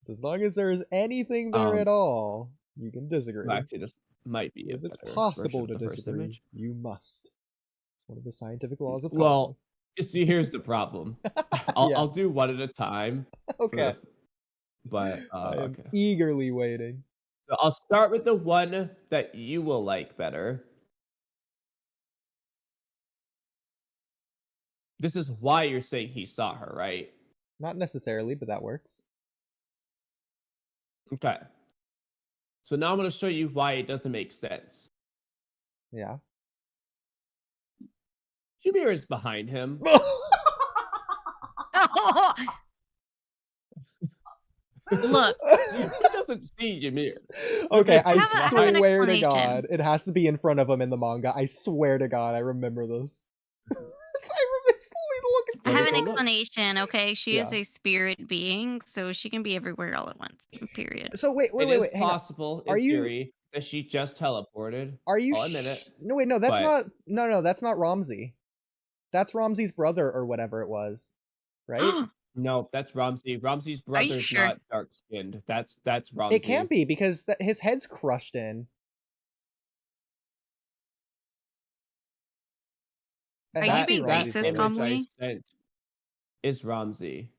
So as long as there's anything there at all, you can disagree. Well, actually, this might be If a it's better possible to version of the first disagree, image. you must. It's one of the scientific laws of Well, you see, here's the problem. Yeah. I'll do one at a time. Okay. But I am okay. eagerly waiting. So I'll start with the one that you will like better. This is why you're saying he saw her, right? Not necessarily, but that works. Okay. So now I'm going to show you why it doesn't make sense. Yeah. Ymir is behind him. Look. He doesn't see Ymir. Okay, I have an swear to explanation. God, it has to be in front of him in the manga. I swear to God, I remember this. I have an Go look. explanation, okay? She is Yeah. a spirit being, so she can be everywhere all at once. Period. So wait, It is hang on. possible, Are in you- theory, that she just teleported. Are you I'll admit it. No, wait, no, that's but- not. No, that's not Ramsey. That's Ramsey's brother or whatever it was, right? No, that's Ramsey. Ramsey's Are you brother's sure? not dark skinned. That's Ramsey. It can't be because his head's crushed in. It Are has you to be being Ramsey's racist, brother. image I Kamui? sent is Ramsey.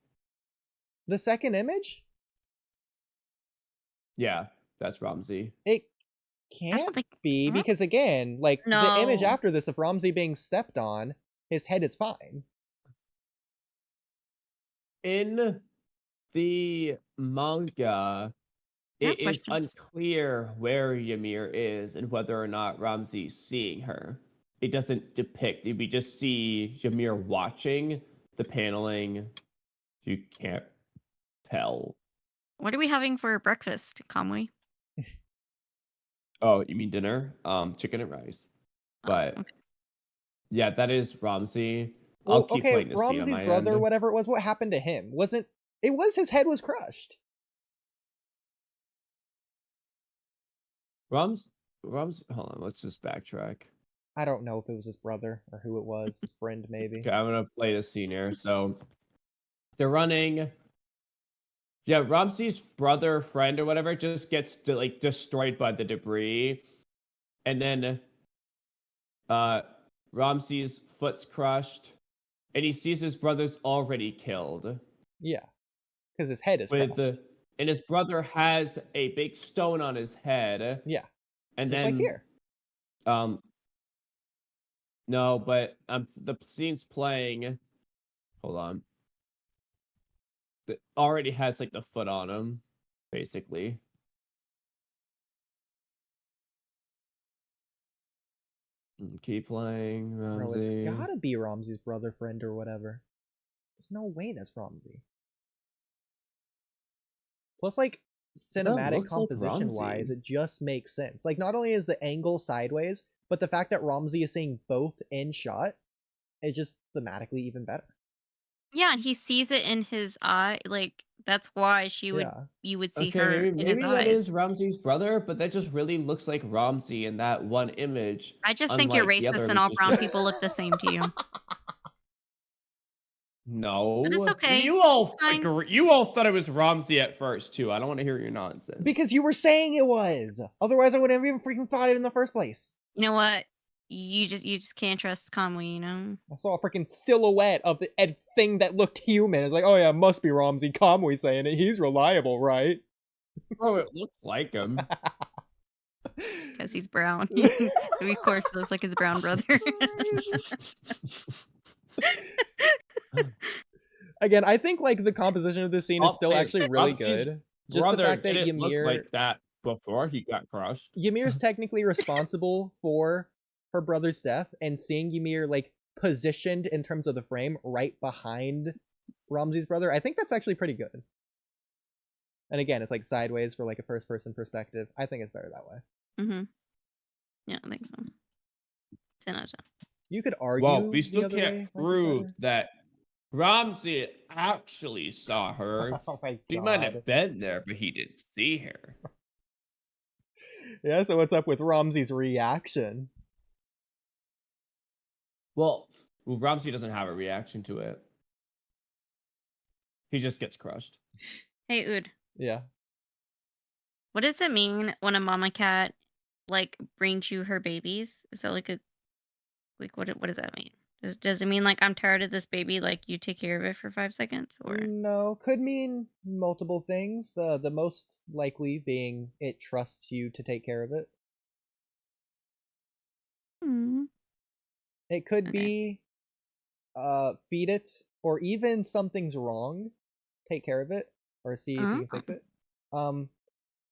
The second image? Yeah, that's Ramsey. It I can't don't think. be Huh? because again, like the image No. after this of Ramsey being stepped on, his head is fine. In the manga, I have it is questions. unclear where Ymir is and whether or not Ramsey's seeing her. It doesn't depict. We just see Ymir watching the paneling. You can't tell. What are we having for breakfast, Kamui? Oh, you mean dinner? Chicken and rice. But okay. yeah, that is Ramsey. Well, I'll keep okay, playing the scene on Ramsey's my brother, end. whatever it was, what happened to him? Wasn't it was his head was crushed. Hold on, let's just backtrack. I don't know if it was his brother or who it was, his friend maybe. Okay, I'm gonna play the scene here. So they're running. Yeah, Ramsey's brother, friend, or whatever, just gets destroyed by the debris, and then Ramsey's foot's crushed, and he sees his brother's already killed. Yeah. Because his head is crushed. And his brother has a big stone on his head. Yeah. And Just then like here. No, but the scene's playing. Hold on. That already has like the foot on him, basically. Keep playing, Bro, Ramsey. it's gotta be Ramsey's brother, friend, or whatever. There's no way that's Ramsey. Plus, like, cinematic looks like composition wise, Ramsey. it just makes sense. Like, not only is the angle sideways, but the fact that Ramsey is seeing both in shot is just thematically even better. Yeah, and he sees it in his eye. Like that's why you would see her in his maybe that eyes. is Ramsey's brother, but that just really looks like Ramsey in that one image. I just think you're unlike the other racist and all images brown that- people look the same to you. No, But it's okay. You all Fine. you all thought it was Ramsey at first too. I don't want to hear your nonsense. Because you were saying it was. Otherwise, I wouldn't have even freaking thought it in the first place. You know what? You just can't trust Kamui, you know? I saw a freaking silhouette of a thing that looked human. It's like, oh yeah, must be Ramsey. Kamui saying it. He's reliable, right? Bro, it looked like him. Because he's brown. Of course, it looks like his brown brother. Again, I think like the composition of this scene is still Hey, actually really Ramsey's good. Just the Brother fact that didn't look Ymir, like that before he got crushed. Ymir's technically responsible for her brother's death, and seeing Ymir like positioned in terms of the frame right behind Ramsey's brother, I think that's actually pretty good. And again, it's like sideways for like a first person perspective. I think it's better that way. Mm-hmm. Yeah, I think so. 10 out of 10. You could argue. Well, we the still other can't way might be prove better. that Ramsey actually saw her. Oh my She might god. have been there, but he didn't see her. Yeah, so what's up with Ramsey's reaction? Well, Ramsey doesn't have a reaction to it. He just gets crushed. Hey, Ood, Yeah. what does it mean when a mama cat like brings you her babies? Is that like what does that mean? Does it mean like I'm tired of this baby, like you take care of it for 5 seconds, or No, could mean multiple things. The most likely being it trusts you to take care of it. Hmm. It could Okay. be feed it, or even something's wrong, take care of it, or see if you can fix it.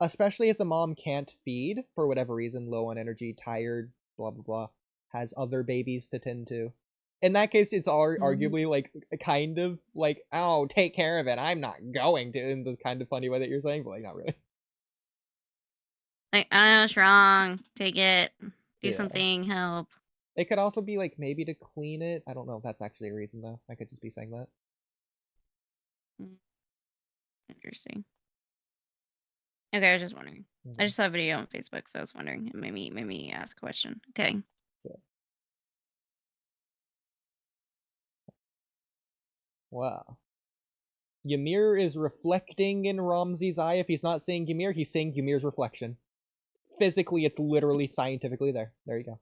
Especially if the mom can't feed for whatever reason, low on energy, tired, blah blah blah, has other babies to tend to. In that case, it's arguably like kind of like, oh, take care of it. I'm not going to, in the kind of funny way that you're saying, but like not really. like I know it's wrong, take it, do Yeah. something, help. It could also be like maybe to clean it. I don't know if that's actually a reason though. I could just be saying that. Interesting. Okay, I was just wondering. I just saw a video on Facebook, so I was wondering. It made me ask a question. Okay. Wow. Ymir is reflecting in Ramsey's eye. If he's not seeing Ymir, he's seeing Ymir's reflection. Physically, it's literally scientifically there. There you go.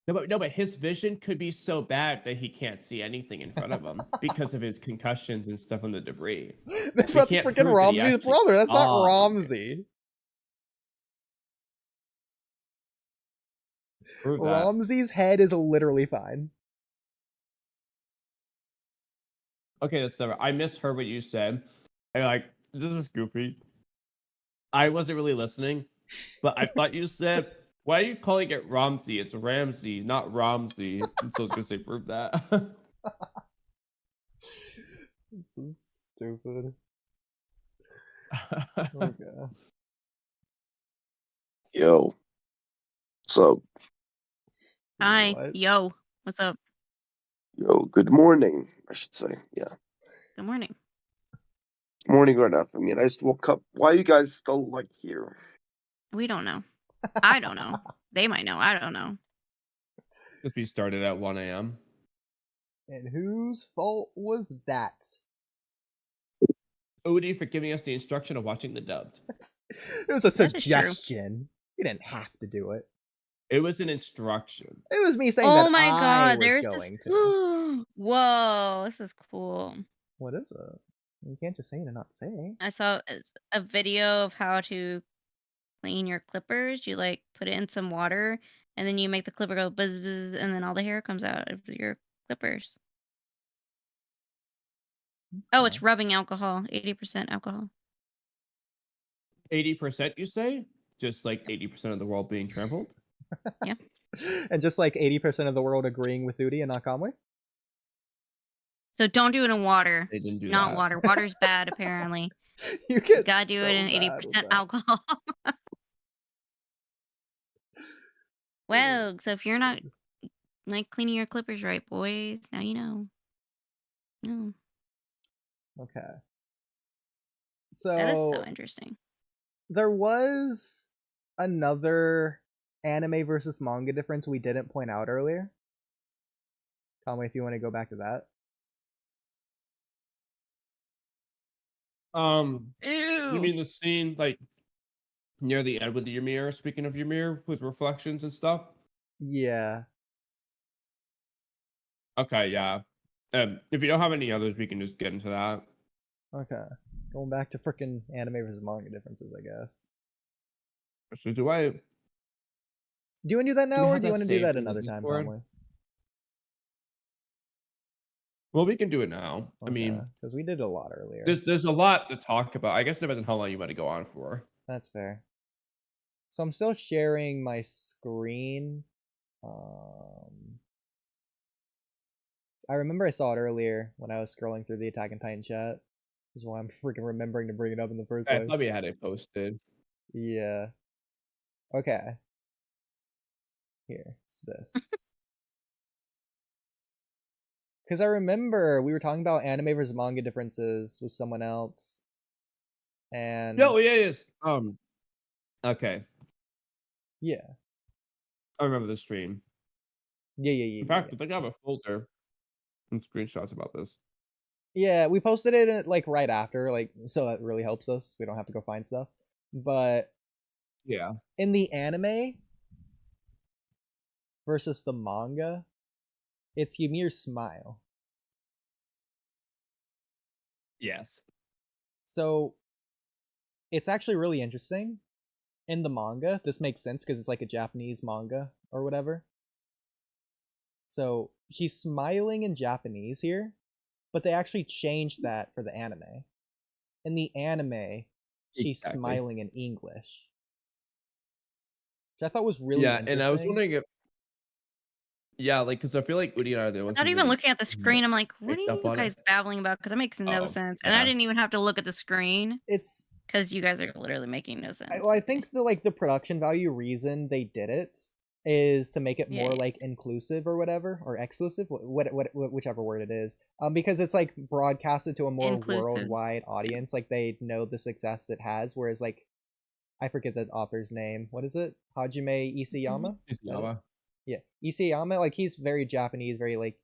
No, but his vision could be so bad that he can't see anything in front of him because of his concussions and stuff on the debris. That's freaking Ramsey's brother. That's not Ramsey. Ramsey's head is literally fine. Okay, that's never. I misheard what you said. And like, this is goofy. I wasn't really listening, but I thought you said, why are you calling it Ramsey? It's Ramsey, not Ramsey. And so I was gonna say, prove that. This is stupid. Okay. Yo. What's up? Hi. What? Yo. What's up? Yo, good morning, I should say. Yeah. Good morning. Morning right now. I mean, I just woke up. Why are you guys still like here? We don't know. I don't know. They might know. I don't know. Because we started at 1 a.m. And whose fault was that? Oodie for giving us the instruction of watching the dubbed. It was a That is true. suggestion. You didn't have to do it. It was an instruction. It was me saying Oh that my I god, was there's going this. to. Whoa, this is cool. What is it? You can't just say it and not say. I saw a video of how to clean your clippers. You like put it in some water and then you make the clipper go buzz buzz and then all the hair comes out of your clippers. Oh, it's rubbing alcohol, 80% alcohol. 80%, you say? Just like 80% of the world being trampled? Yeah. And just like 80% of the world agreeing with Uchiha and not Kamui? So don't do it in water. They didn't do Not that. water. Water's bad apparently. You get Gotta do so it in bad with 80% that. alcohol. Well, so if you're not like cleaning your clippers right, boys, now you know. No. Okay. That is so So interesting. there was another anime versus manga difference we didn't point out earlier. Kamui, if you want to go back to that. You mean the scene like near the end with your mirror? Speaking of your mirror with reflections and stuff. Yeah. Okay, yeah. If you don't have any others, we can just get into that. Okay. Going back to freaking anime versus manga differences, I guess. So do I? Do you want to do that now, we or have do you that want to do saved that in the another time, Discord? Kamui? Well, we can do it now. I mean, because we did a lot earlier. there's a lot to talk about. I guess it depends on how long you want to go on for. That's fair. So I'm still sharing my screen. I remember I saw it earlier when I was scrolling through the Attack on Titan chat. This is why I'm freaking remembering to bring it up in the first I place. thought we had it posted. Yeah. Okay. Here, it's this. Because I remember we were talking about anime versus manga differences with someone else. And Yes. Okay. yeah. I remember the stream. Yeah. In fact, I think I have a folder and screenshots about this. Yeah, we posted it like right after, like, so that really helps us. We don't have to go find stuff. But Yeah. in the anime versus the manga, it's Ymir's smile. Yes. So it's actually really interesting. In the manga, this makes sense because it's like a Japanese manga or whatever. So she's smiling in Japanese here, but they actually changed that for the anime. In the anime, she's smiling in English. Which I thought was really interesting. And I was wondering if like, because I feel like Oodie and I are the ones. Not even looking at the screen, I'm like, what are picked up you on guys babbling about? Because that makes no sense. And I didn't even have to look at the screen. It's because you guys are literally making no sense. I think the production value reason they did it is to make it Yeah, more yeah. like inclusive or whatever, or exclusive, whichever word it is. Because it's like broadcasted to a more Inclusive. worldwide audience. Like they know the success it has. Whereas like I forget the author's name. What is it? Hajime Isayama? Is that it? Yeah, Isayama. Like he's very Japanese, very like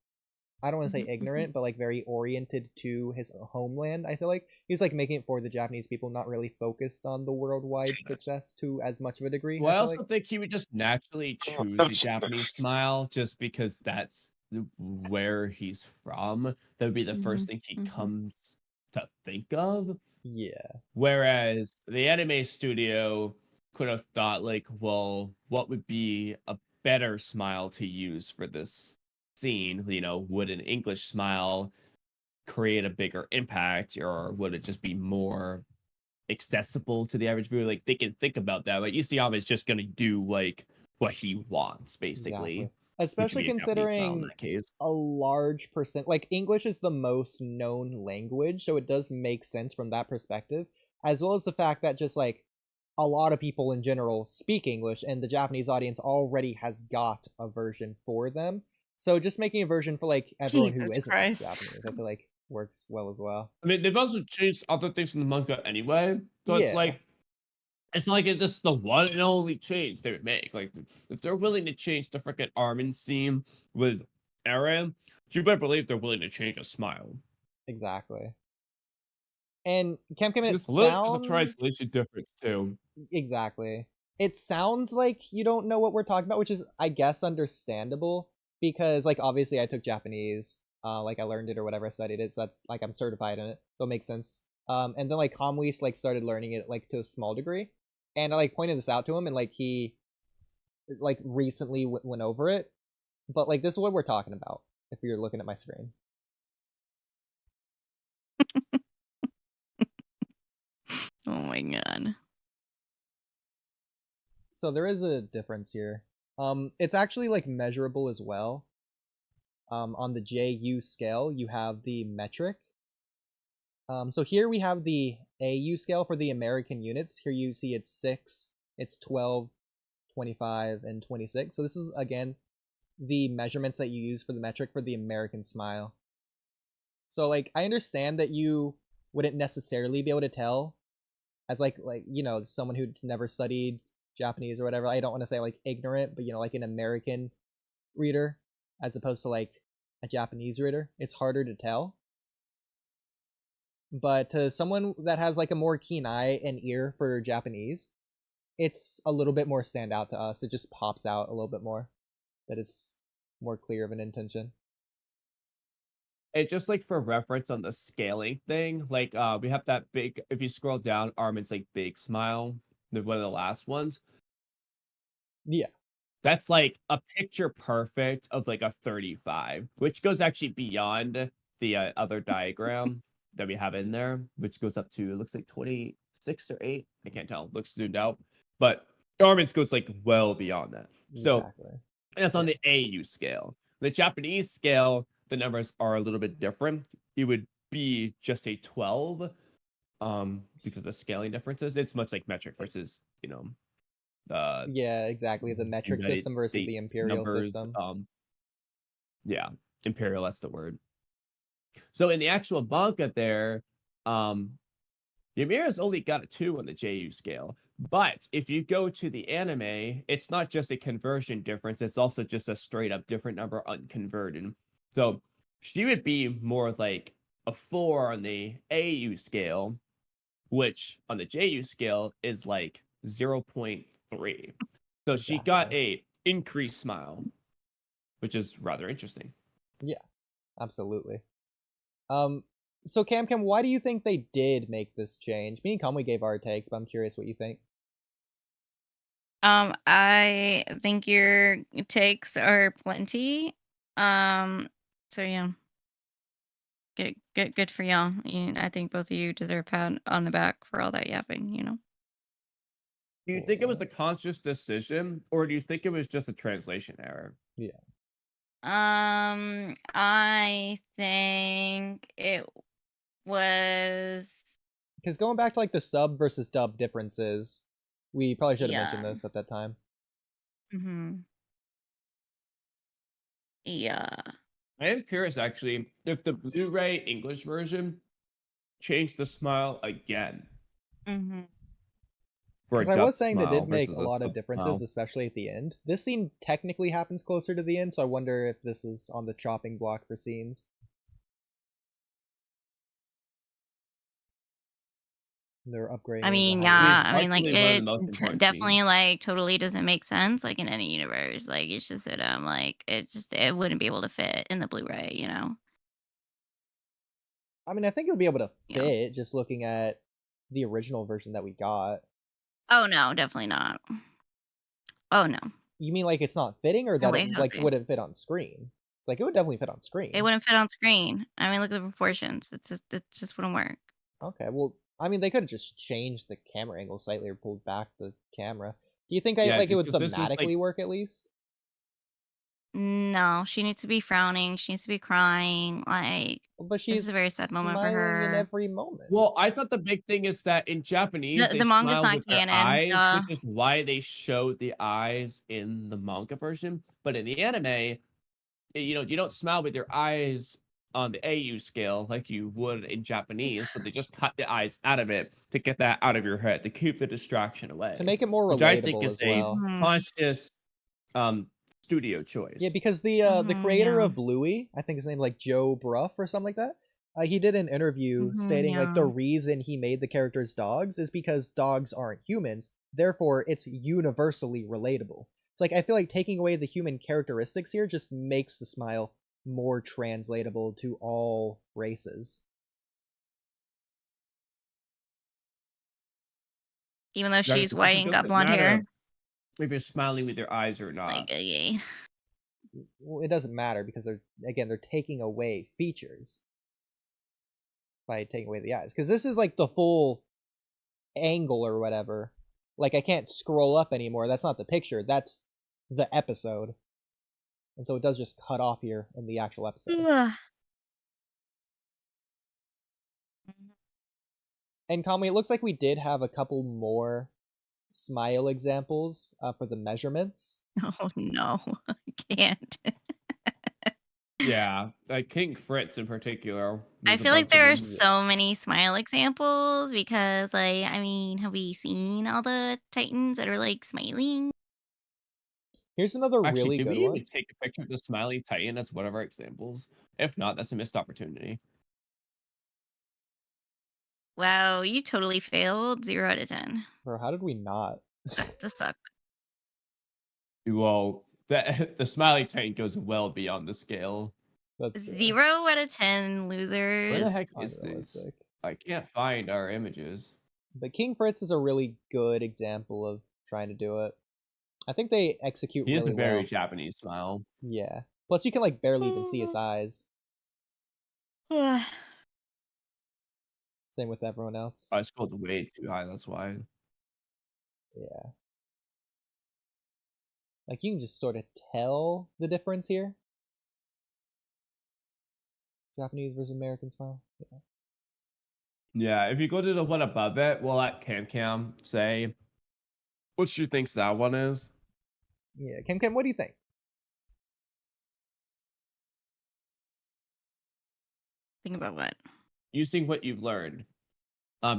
I don't want to say ignorant, but like very oriented to his homeland. I feel like he's like making it for the Japanese people, not really focused on the worldwide success to as much of a degree. Well, I I feel also like. think he would just naturally choose the That's- Japanese smile just because that's where he's from. That would be the first thing he comes to think of. Yeah. Whereas the anime studio could have thought, like, well, what would be a better smile to use for this scene? You know, would an English smile create a bigger impact, or would it just be more accessible to the average viewer? Like, they can think about that. Like, Isayama is just gonna do like what he wants, basically. Exactly. Which would Especially be a Japanese smile in considering that case. a large percent, like English is the most known language, so it does make sense from that perspective, as well as the fact that just like a lot of people in general speak English, and the Japanese audience already has got a version for them. So just making a version for like everyone who Jesus isn't Christ. Japanese, I feel like works well as well. I mean, they've also changed other things in the manga anyway, so it's Yeah. like it's not like this is the one and only change they would make. Like, if they're willing to change the freaking Armin scene with Eren, you better believe they're willing to change a smile. Exactly. And Camcam, it This literally is a sounds translation difference too. exactly. It sounds like you don't know what we're talking about, which is, I guess, understandable because, like, obviously I took Japanese, like I learned it or whatever, I studied it, so that's like I'm certified in it, so it makes sense. And then like Kamui like started learning it like to a small degree, and I like pointed this out to him, and like he like recently went over it, but like this is what we're talking about if you're looking at my screen. Oh my god. So there is a difference here. It's actually like measurable as well. On the JU scale, you have the metric. So here we have the AU scale for the American units. Here you see it's 6, it's 12, 25, and 26. So this is, again, the measurements that you use for the metric for the American smile. So, like, I understand that you wouldn't necessarily be able to tell as, like you know, someone who's never studied Japanese or whatever. I don't want to say, like, ignorant, but, you know, like an American reader as opposed to, like, a Japanese reader. It's harder to tell. But to someone that has, like, a more keen eye and ear for Japanese, it's a little bit more stand out to us. It just pops out a little bit more. That it's more clear of an intention. And just like for reference on the scaling thing, like we have that big, if you scroll down, Armin's like big smile, one of the last ones. Yeah. That's like a picture perfect of like a 35, which goes actually beyond the other diagram that we have in there, which goes up to, it looks like 26 or 8. I can't tell. Looks zoomed out. But Armin's goes like well beyond that. So Exactly. that's on the AU scale. The Japanese scale, the numbers are a little bit different. It would be just a 12 because of the scaling differences. It's much like metric versus, you know, yeah, exactly. The metric United system versus the States imperial numbers, system. Yeah, imperial, that's the word. So in the actual manga there, Ymira's only got a 2 on the JU scale. But if you go to the anime, it's not just a conversion difference, it's also just a straight up different number unconverted. So she would be more like a 4 on the AU scale, which on the JU scale is like 0.3. So she got a increased smile, which is rather interesting. Yeah, absolutely. So Cam, why do you think they did make this change? Me and Kamui gave our takes, but I'm curious what you think. I think your takes are plenty. So yeah. Good for y'all. I think both of you deserve a pat on the back for all that yapping, you know. Do you think it was the conscious decision, or do you think it was just a translation error? Yeah. I think it was because going back to like the sub versus dub differences, we probably should have mentioned Yeah. this at that time. Mm-hmm. Yeah. I am curious, actually, if the Blu-ray English version changed the smile again Mm-hmm. for a Because I was dubbed saying they smile did make versus a a lot of subbed differences, smile. especially at the end. This scene technically happens closer to the end, so I wonder if this is on the chopping block for scenes. They're upgrading. I mean, the yeah. height. I mean, like Arguably one of the it most important definitely scenes. like totally doesn't make sense like in any universe. Like it's just that like it wouldn't be able to fit in the Blu-ray, you know. I mean, I think it would be able to Yeah. fit just looking at the original version that we got. Oh no, definitely not. Oh no. You mean like it's not fitting, or No that way, it like Jose. wouldn't fit on screen? It's like it would definitely fit on It screen. wouldn't fit on screen. I mean, look at the proportions. It just wouldn't work. Okay, well, I mean, they could have just changed the camera angle slightly or pulled back the camera. Do you think Yeah, like it would because this is like thematically work at least? No, she needs to be frowning. She needs to be crying. Like But this she's is a very sad moment for smiling in her. every moment. well, I thought the big thing is that in Japanese they The manga's smile not with their canon. eyes, which is why they showed the eyes in the manga version. But in the anime, you don't smile with your eyes on the AU scale like you would in Japanese. So they just cut the eyes out of it to get that out of your head, to keep the distraction away. To make it more Which I think relatable is as a well. conscious studio choice. Yeah, because the creator yeah. of Bluey, I think his name like Joe Bruff or something like that. He did an interview stating like the Yeah. reason he made the characters dogs is because dogs aren't humans, therefore it's universally relatable. It's like I feel like taking away the human characteristics here just makes the smile more translatable to all races. Even though Right, she's because white it and got doesn't blonde hair. matter if you're smiling with your eyes or not. Like, okay. Well, it doesn't matter because they're taking away features by taking away the eyes. Because this is like the full angle or whatever. Like I can't scroll up anymore. That's not the picture. That's the episode. And so it does just cut off here in the actual episode. Ugh. And Kamui, it looks like we did have a couple more smile examples for the measurements. Oh no, I can't. Yeah, like King Fritz in particular. I there's a feel like bunch of there are them. so many smile examples because, like, I mean, have we seen all the Titans that are like smiling? Here's another Actually, really did good we one. even take a picture of the smiley Titan as one of our examples? If not, that's a missed opportunity. Wow, you totally failed. 0 out of 10. Bro, how did we not? That just sucked. Well, the smiley Titan goes well beyond the scale. That's true. 0 out of 10 Where the losers. heck is this? Unrealistic. I can't find our images. But King Fritz is a really good example of trying to do it. I think they execute He really has a very well. Japanese smile. Yeah. Plus, you can like barely even see his eyes. Same with everyone else. I scrolled way too high, that's why. Yeah. Like you can just sort of tell the difference here. Japanese versus American smile. Yeah. Yeah, if you go to the one above it, we'll let Cam say what she thinks that one is. Yeah. Kim, what do you think? Think about what? Using what you've learned.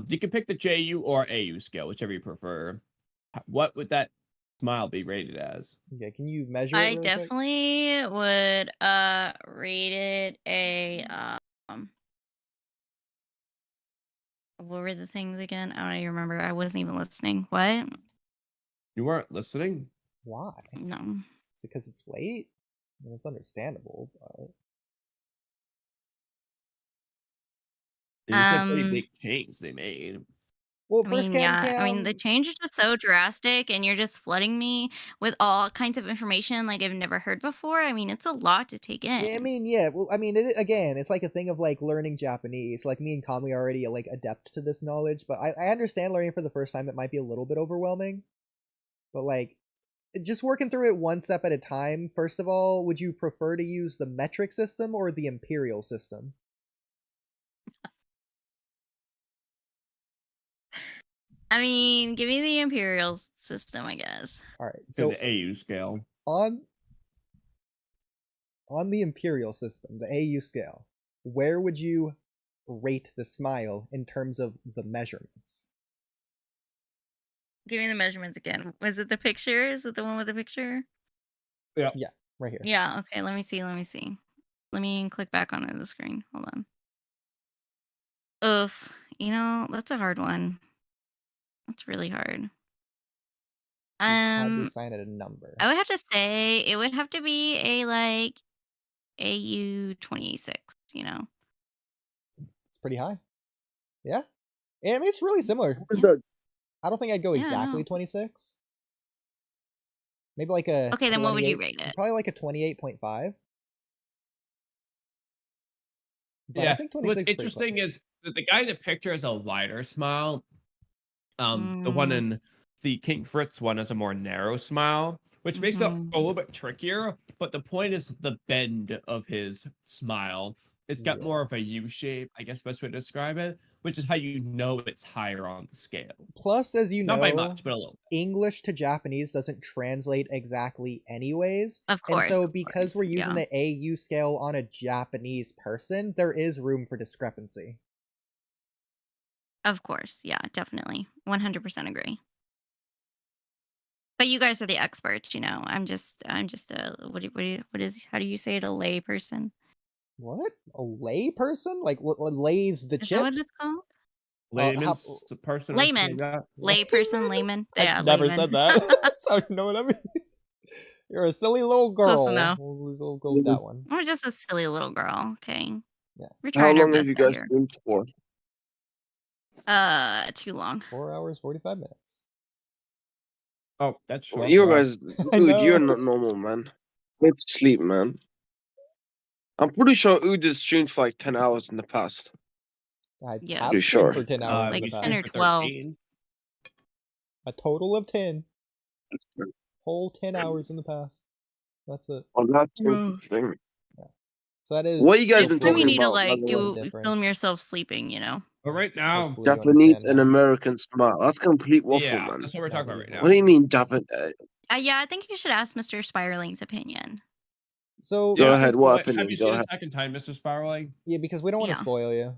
You can pick the JU or AU scale, whichever you prefer. What would that smile be rated as? Yeah, can you measure it I really quick? definitely would rate it a what were the things again? I don't even remember. I wasn't even listening. What? You weren't listening? Why? No. Is it because it's late? I mean, it's understandable, but It's a pretty big change they made. well, I first mean, yeah. I mean, the Cam. change is just so drastic, and you're just flooding me with all kinds of information like I've never heard before. I mean, it's a lot to take in. Yeah, I mean, yeah. Well, I mean, again, it's like a thing of like learning Japanese. Like me and Kamui are already like adept to this knowledge, but I understand learning for the first time. It might be a little bit overwhelming, but like just working through it one step at a time. First of all, would you prefer to use the metric system or the imperial system? I mean, give me the imperial system, I guess. All right. So So the AU scale. on on the imperial system, the AU scale, where would you rate the smile in terms of the measurements? Give me the measurements again. Was it the picture? Is it the one with the picture? Yeah. Yeah, right here. Yeah, okay, let me see. Let me click back onto the screen. Hold on. Oof. You know, that's a hard one. That's really hard. You probably assign it a number. I would have to say it would have to be a like AU 26, you know. It's pretty high. Yeah. I mean, it's really similar. Yeah. I don't think I'd go Yeah, exactly no. 26. Maybe like a Okay, then what would you rate it? Probably like a 28.5. But Yeah. I think 26 What's is pretty interesting close. is that the guy in the picture has a wider smile. The one in the King Fritz one is a more narrow smile, which makes it a little bit trickier. But the point is the bend of his smile. It's got more of a U shape, I guess best way to describe it, which is how you know it's higher on the scale. Plus, as you Not know, by much, but a little bit. English to Japanese doesn't translate exactly anyways. Of course. And so because we're using the AU scale on a Japanese person, there is room for discrepancy. Of course. Yeah, definitely. 100% agree. But you guys are the experts, you know. I'm just a how do you say it, a lay person? What? A lay person? Like what lays the Is chip? that what it's called? Layman's person. Layman. Lay person, layman. Yeah, I never layman. said that. So I don't know what I mean. You're a silly little girl. Close enough. We'll go with that one. We're just a silly little girl, okay? Yeah. We're How trying our long have best you out guys here. streamed for? Too long. 4 hours, 45 minutes. Oh, that's short. You guys, I dude, know. you're not normal, man. Go to sleep, man. I'm pretty sure Oodie streamed for like 10 hours in the past. I Yes. have Pretty streamed sure. for 10 hours Like in the 10 or past. 12. A total of 10. Whole 10 hours in the past. That's it. Oh, that's interesting. So that is. What are you guys Next been time you talking need to about, by like the way? film yourself sleeping, you know. But right now, Hopefully you Japanese understand and that. American smile. That's complete waffle, yeah, man. that's what we're talking about right now. What do you mean, Japan? Yeah, I think you should ask Mr. Spiraling's opinion. So Go Yeah, ahead. so What have opinion? you Go seen ahead. Attack on Titan, Mr. Spiraling? Yeah, because we don't want to Yeah. spoil you.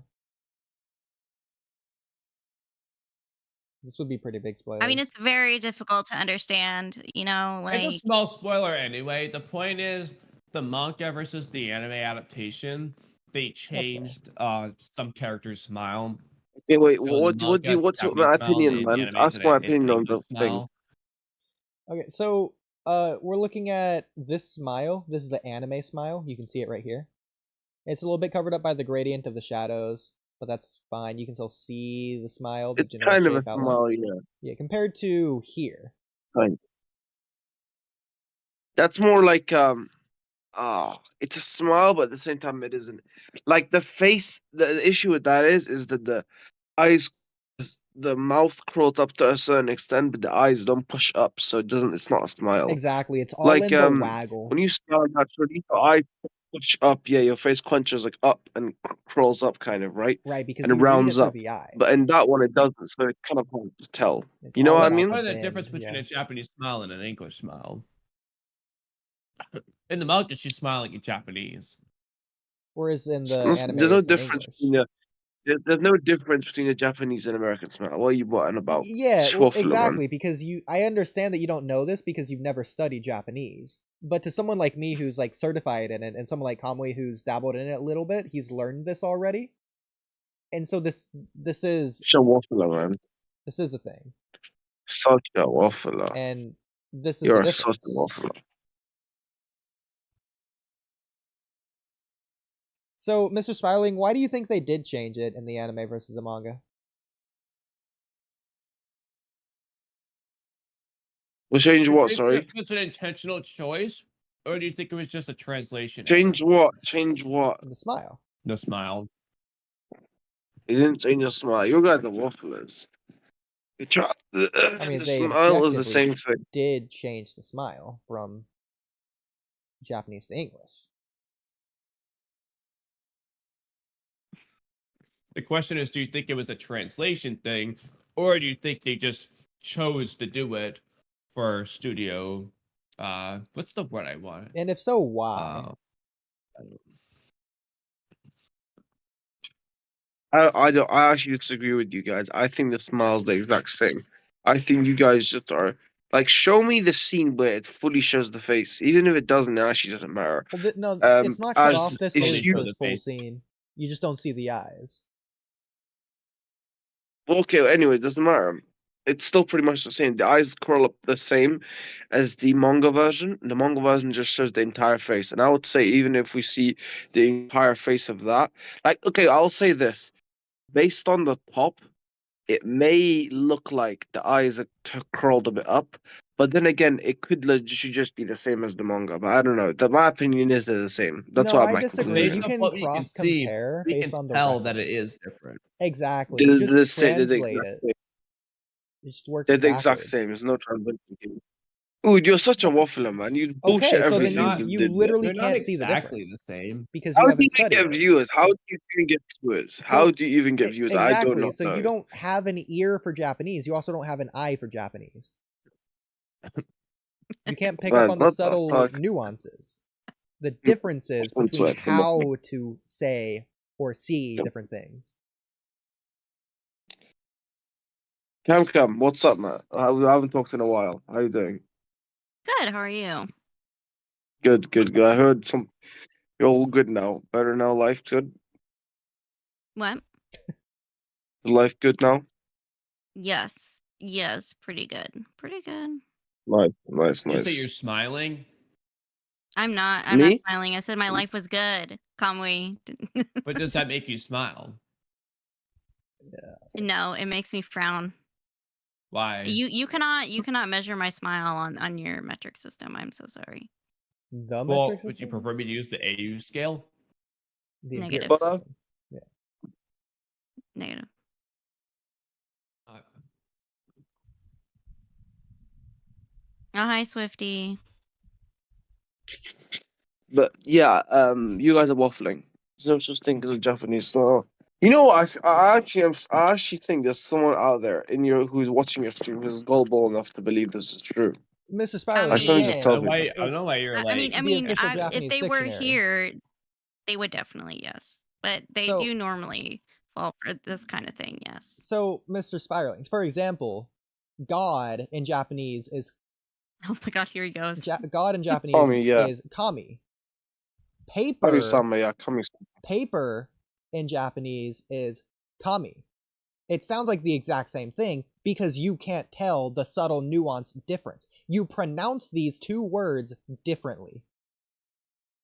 This would be pretty big spoilers. I mean, it's very difficult to understand, you know, like It's a small spoiler anyway. The point is, the manga versus the anime adaptation, they changed some characters' smile. Okay, wait. So in the What's manga, your Japanese my smile, opinion, in the man? anime, Ask my opinion on the thing. smile. Okay, so we're looking at this smile. This is the anime smile. You can see it right here. It's a little bit covered up by the gradient of the shadows, but that's fine. You can still see the smile, the It's general kind of a shape outline. smile, yeah. Yeah, compared to here. Kind. That's more like it's a smile, but at the same time it isn't. Like the face, the issue with that is that the eyes, the mouth curls up to a certain extent, but the eyes don't push up, so it doesn't. It's not a smile. Exactly, it's all Like in the waggle. when you smile naturally, your eyes push up. Yeah, your face crunches like up and curls up, kind of right. Right, because and it you read it rounds through up. the eyes. But in that one, it doesn't, so it's kind of hard to tell. It's You know all what I about mean? What is the bend, difference between yeah. a Japanese smile and an English smile? In the manga, she's smiling in Japanese. Whereas in the anime, There's no it's in difference English. between there's no difference between a Japanese and American smile. What are you butting about? Yeah, Just well, waffle, man. exactly, because I understand that you don't know this because you've never studied Japanese. But to someone like me who's like certified in it, and someone like Kamui who's dabbled in it a little bit, he's learned this already. And so this is Such a waffler, man. this is a thing. Such a waffler. And this is You're a such a difference. waffler. So, Mr. Spiraling, why do you think they did change it in the anime versus the manga? Well, change Do you what, think sorry? it was an intentional choice, or do you think it was just a translation Change error? what? Change what? The smile. No smile. You didn't change your smile. You guys are wafflers. You try, I mean, the they smile is the objectively same thing. did change the smile from Japanese to English. The question is, do you think it was a translation thing, or do you think they just chose to do it for studio? What's the word I want? And if so, why? I don't. I actually disagree with you guys. I think the smile's the exact same. I think you guys just are like, show me the scene where it fully shows the face, even if it doesn't. It actually doesn't matter. Well, no, it's not cut As off. This if is you show the the full face. scene. You just don't see the eyes. okay, anyway, it doesn't matter. It's still pretty much the same. The eyes curl up the same as the manga version. The manga version just shows the entire face. And I would say, even if we see the entire face of that, like, okay, I'll say this. Based on the top, it may look like the eyes are curled a bit up, but then again, it could should just be the same as the manga. But I don't know. My opinion is they're the same. That's No, why I my disagree. Based You conclusion. on can what we can cross see, compare we based can on the tell that it reference. is different. Exactly. You just They're translate it. It just works They're the exact backwards. same. There's no translation. Dude, you're such a waffler, man. You bullshit Okay, so every then single you bit. literally They're not can't see the exactly the difference same. because How you do you haven't even studied get it. viewers? How do you even get viewers? How So- do you even get viewers? I do Exactly. not So know. you don't have an ear for Japanese. You also don't have an eye for Japanese. You can't pick up Man, on the what the subtle fuck? nuances, the differences One between sweat, come how to say or see different things. Cam, what's up, man? I haven't talked in a while. How you doing? Good. How are you? Good. I heard some. You're all good now. Better now. Life good. What? Is life good now? Yes. Yes. Pretty good. Pretty good. Nice. You say you're smiling, I'm not Me? smiling. I said my life was good. Kamui. but does that make you smile? No, it makes me frown. Why? You cannot measure my smile on your metric system. I'm so sorry. The Well, metric would you system? prefer me to use the AU scale? The Negative. empirical system. Negative. Oh, hi, Swifty. But yeah, you guys are waffling. There's no such thing as a Japanese. So you know what? I actually think there's someone out there who's watching your stream who's gullible enough to believe this is true. Mr. I Spiraling, Like, someone just mean, tell I me. don't know why you're I mean, like. the official if Japanese they were dictionary. here, they would definitely, yes. But they So- do normally fall for this kind of thing, yes. So, Mr. Spiralings, for example, God in Japanese is Oh my god, here he goes. God in Japanese Kami, yeah. is kami. Kami-sama, yeah, Kami-sama. Paper in Japanese is kami. It sounds like the exact same thing because you can't tell the subtle nuance difference. You pronounce these two words differently.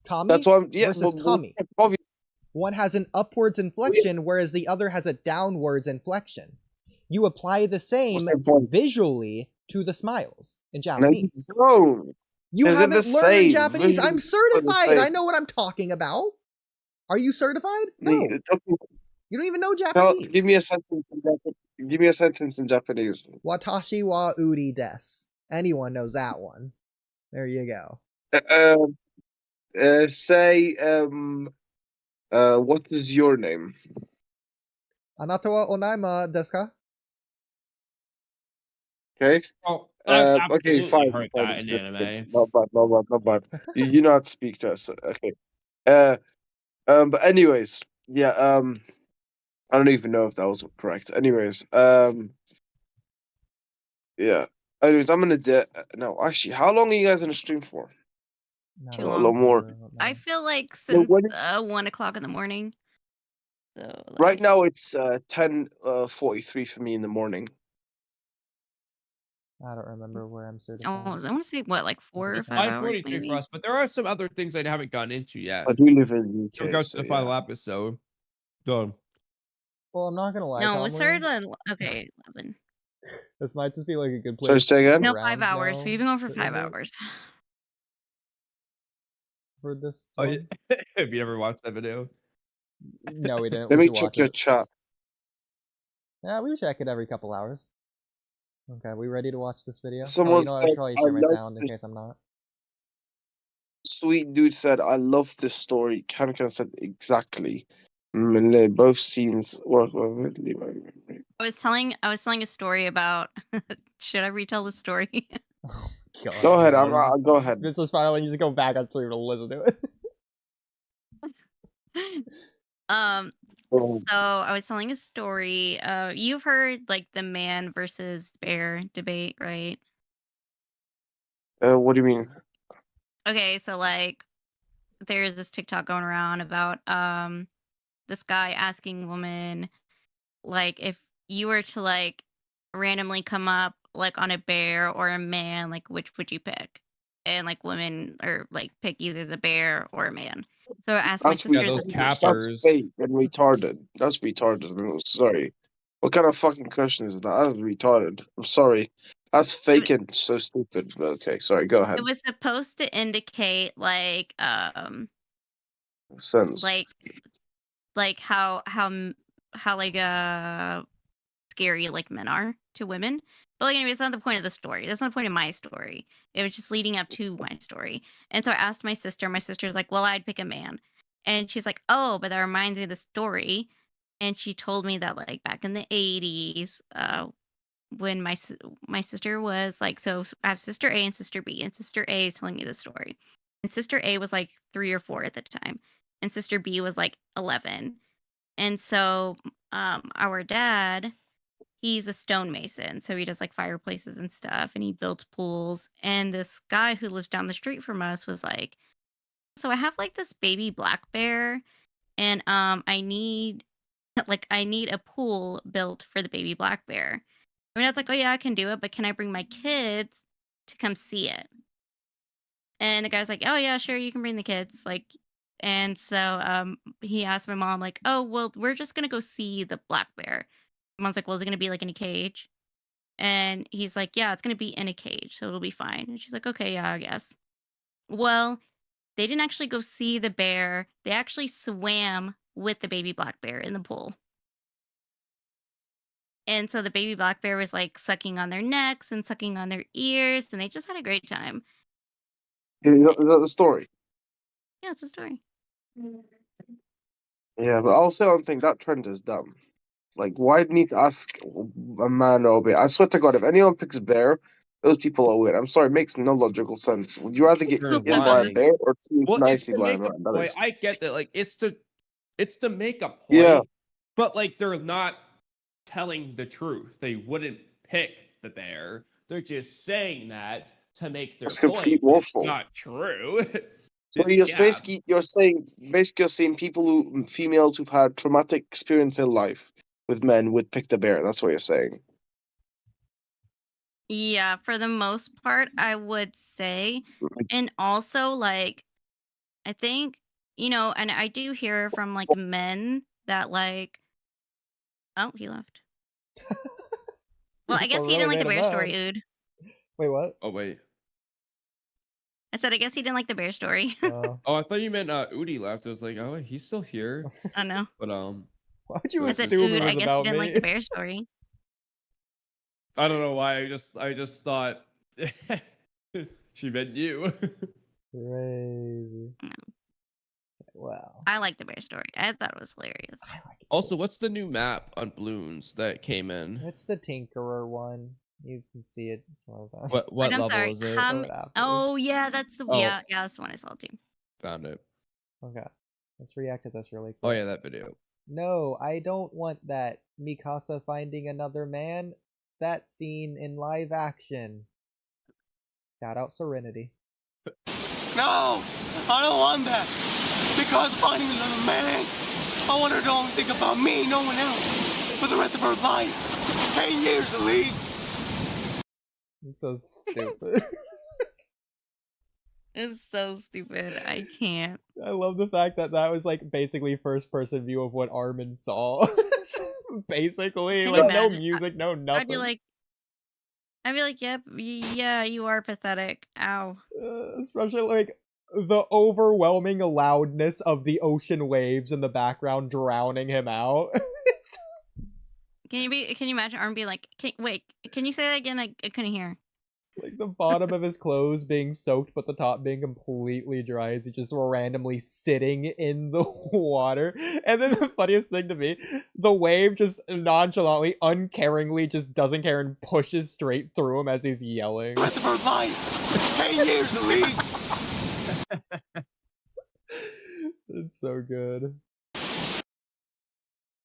Kami That's what versus kami. Obviously, One has an upwards inflection, whereas the other has a downwards inflection. You apply the same What's the point? visually to the smiles in no, Japanese. you don't. You Is it haven't the learned same? Japanese. I'm Visually, it's the certified. I same. know what I'm talking about. Are you certified? No. Okay, You don't even know tell- Japanese. give me a sentence in Japanese. Give me a sentence in Japanese. Watashi wa Oodie desu. Anyone knows that one. There you go. Say, what is your name? Anata wa onaima desu ka? Okay. Oh, I've Okay, absolutely fine. heard fine, that in it's good, anime. Not bad. You know how to speak to us. Okay. But anyways, yeah. I don't even know if that was correct. Anyways, yeah. Anyways, I'm gonna no. Actually, how long are you guys in the stream for? Too A long. lot more. I feel like No, since what 1 o'clock in the morning. So like, Right now it's 10:43 for me in the morning. I don't remember where I'm oh, certified. I want to say what, like 4 or It's 5 hours 5:43 for maybe. us, but there are some other things I haven't gotten into yet. I do live in In UK, regards so to the final yeah. episode. So, Well, I'm not gonna lie, No, it started Kamui. at okay 11. This might just be like a good Sorry, place. say again? No, around 5 hours. now We've been going for to 5 end it hours. for this oh, one. have you ever watched that video? No, we didn't. Let We me should check watch your it. chat. Yeah, we check it every couple hours. Okay, we ready to watch this video? Someone you know what? I should said, probably I share my love sound in this. case I'm not. Sweet dude said, I love this story. Kamkan said, exactly. Both scenes work vividly. I was telling a story about should I retell the story? God, Go ahead. no. Go ahead. This was finally just go back on stream to listen to it. Oh, So I was telling a story. You've heard like the man versus bear debate, right? what do you mean? Okay, so like there's this TikTok going around about this guy asking a woman like if you were to like randomly come up like on a bear or a man, like which would you pick? And like women or like pick either the bear or a man. So I asked my That's sister those this That's cappers. fake and retarded. That's retarded. I'm sorry. What kind of fucking question is that? That's retarded. I'm sorry. That's fake and so stupid. But okay, sorry. Go It ahead. was supposed to indicate Sense. like how like scary like men are to women. But like anyway, it's not the point of the story. That's not the point of my story. It was just leading up to my story. And so I asked my sister. My sister's like, "Well, I'd pick a man," and she's like, "Oh, but that reminds me of the story." And she told me that like back in the 80s, when my sister was like, so I have sister A and sister B, and sister A is telling me the story, and sister A was like 3 or 4 at the time, and sister B was like 11, and so our dad, he's a stonemason, so he does like fireplaces and stuff, and he builds pools, and this guy who lives down the street from us was like, so I have like this baby black bear, and I need I need a pool built for the baby black bear. I mean, I was like, oh yeah, I can do it, but can I bring my kids to come see it? And the guy's like, oh yeah, sure, you can bring the kids. Like, and so he asked my mom, like, oh well, we're just gonna go see the black bear. My mom's like, well, is it gonna be like in a cage? And he's like, yeah, it's gonna be in a cage, so it'll be fine. And she's like, okay, yeah, I guess. Well, they didn't actually go see the bear. They actually swam with the baby black bear in the pool. And so the baby black bear was like sucking on their necks and sucking on their ears, and they just had a great time. Is that the story? Yeah, it's a story. Yeah, but I'll say one thing. That trend is dumb. Like, why do you need to ask a man or a bear? I swear to God, if anyone picks bear, those people are weird. I'm sorry, it makes no logical sense. Would you rather get Sure, eaten by a why? bear or treated Well, it's nicely to by a make a man? That point. is. I get that. Like, it's to make a point. Yeah. But like, they're not telling the truth. They wouldn't pick the bear. They're just saying that to make their That's point. complete But it's waffle. not true. So It's you're saying females who've had traumatic experience in life with men would pick the bear. That's what you're saying. Yeah, for the most part, I would say. And also, like, I think, and I do hear from like men that like, oh, he left. Well, I just guess he really didn't like the made him bear story, mad. Ood. Wait, what? Oh wait. I said, I guess he didn't like the bear story. Oh, I thought you meant Oodie left. I was like, oh, he's still here. Oh no. But Why would you I said, assume Ood, it I was guess he about didn't like me? the bear story. I don't know why. I just thought she meant you. Crazy. No. Wow. I like the bear story. I thought it was hilarious. I like it. Also, what's the new map on Bloons that came in? It's the Tinkerer one. You can see it some of them. What Like, I'm level sorry. is it? Oh yeah, that's the Oh. yeah, that's the one I saw too. Found it. Okay. Let's react to this really quick. Oh yeah, that video. No, I don't want that. Mikasa finding another man. That scene in live action. Shout out Serenity. No, I don't want that. Because finding another man, I want her to only think about me, no one else, for the rest of her life. 10 years at least. It's so stupid. It's so stupid. I can't. I love the fact that that was like basically first person view of what Armin saw. Basically, Can like you no imagine? music, no nothing. I'd be like, yep, yeah, you are pathetic. Ow. Especially like the overwhelming loudness of the ocean waves in the background drowning him out. Can you imagine Armin being like, can you say that again? I couldn't hear. Like the bottom of his clothes being soaked, but the top being completely dry as he's just randomly sitting in the water. And then the funniest thing to me, the wave just nonchalantly, uncaringly just doesn't care and pushes straight through him as he's yelling. The rest of her life. 10 years at least. It's so good.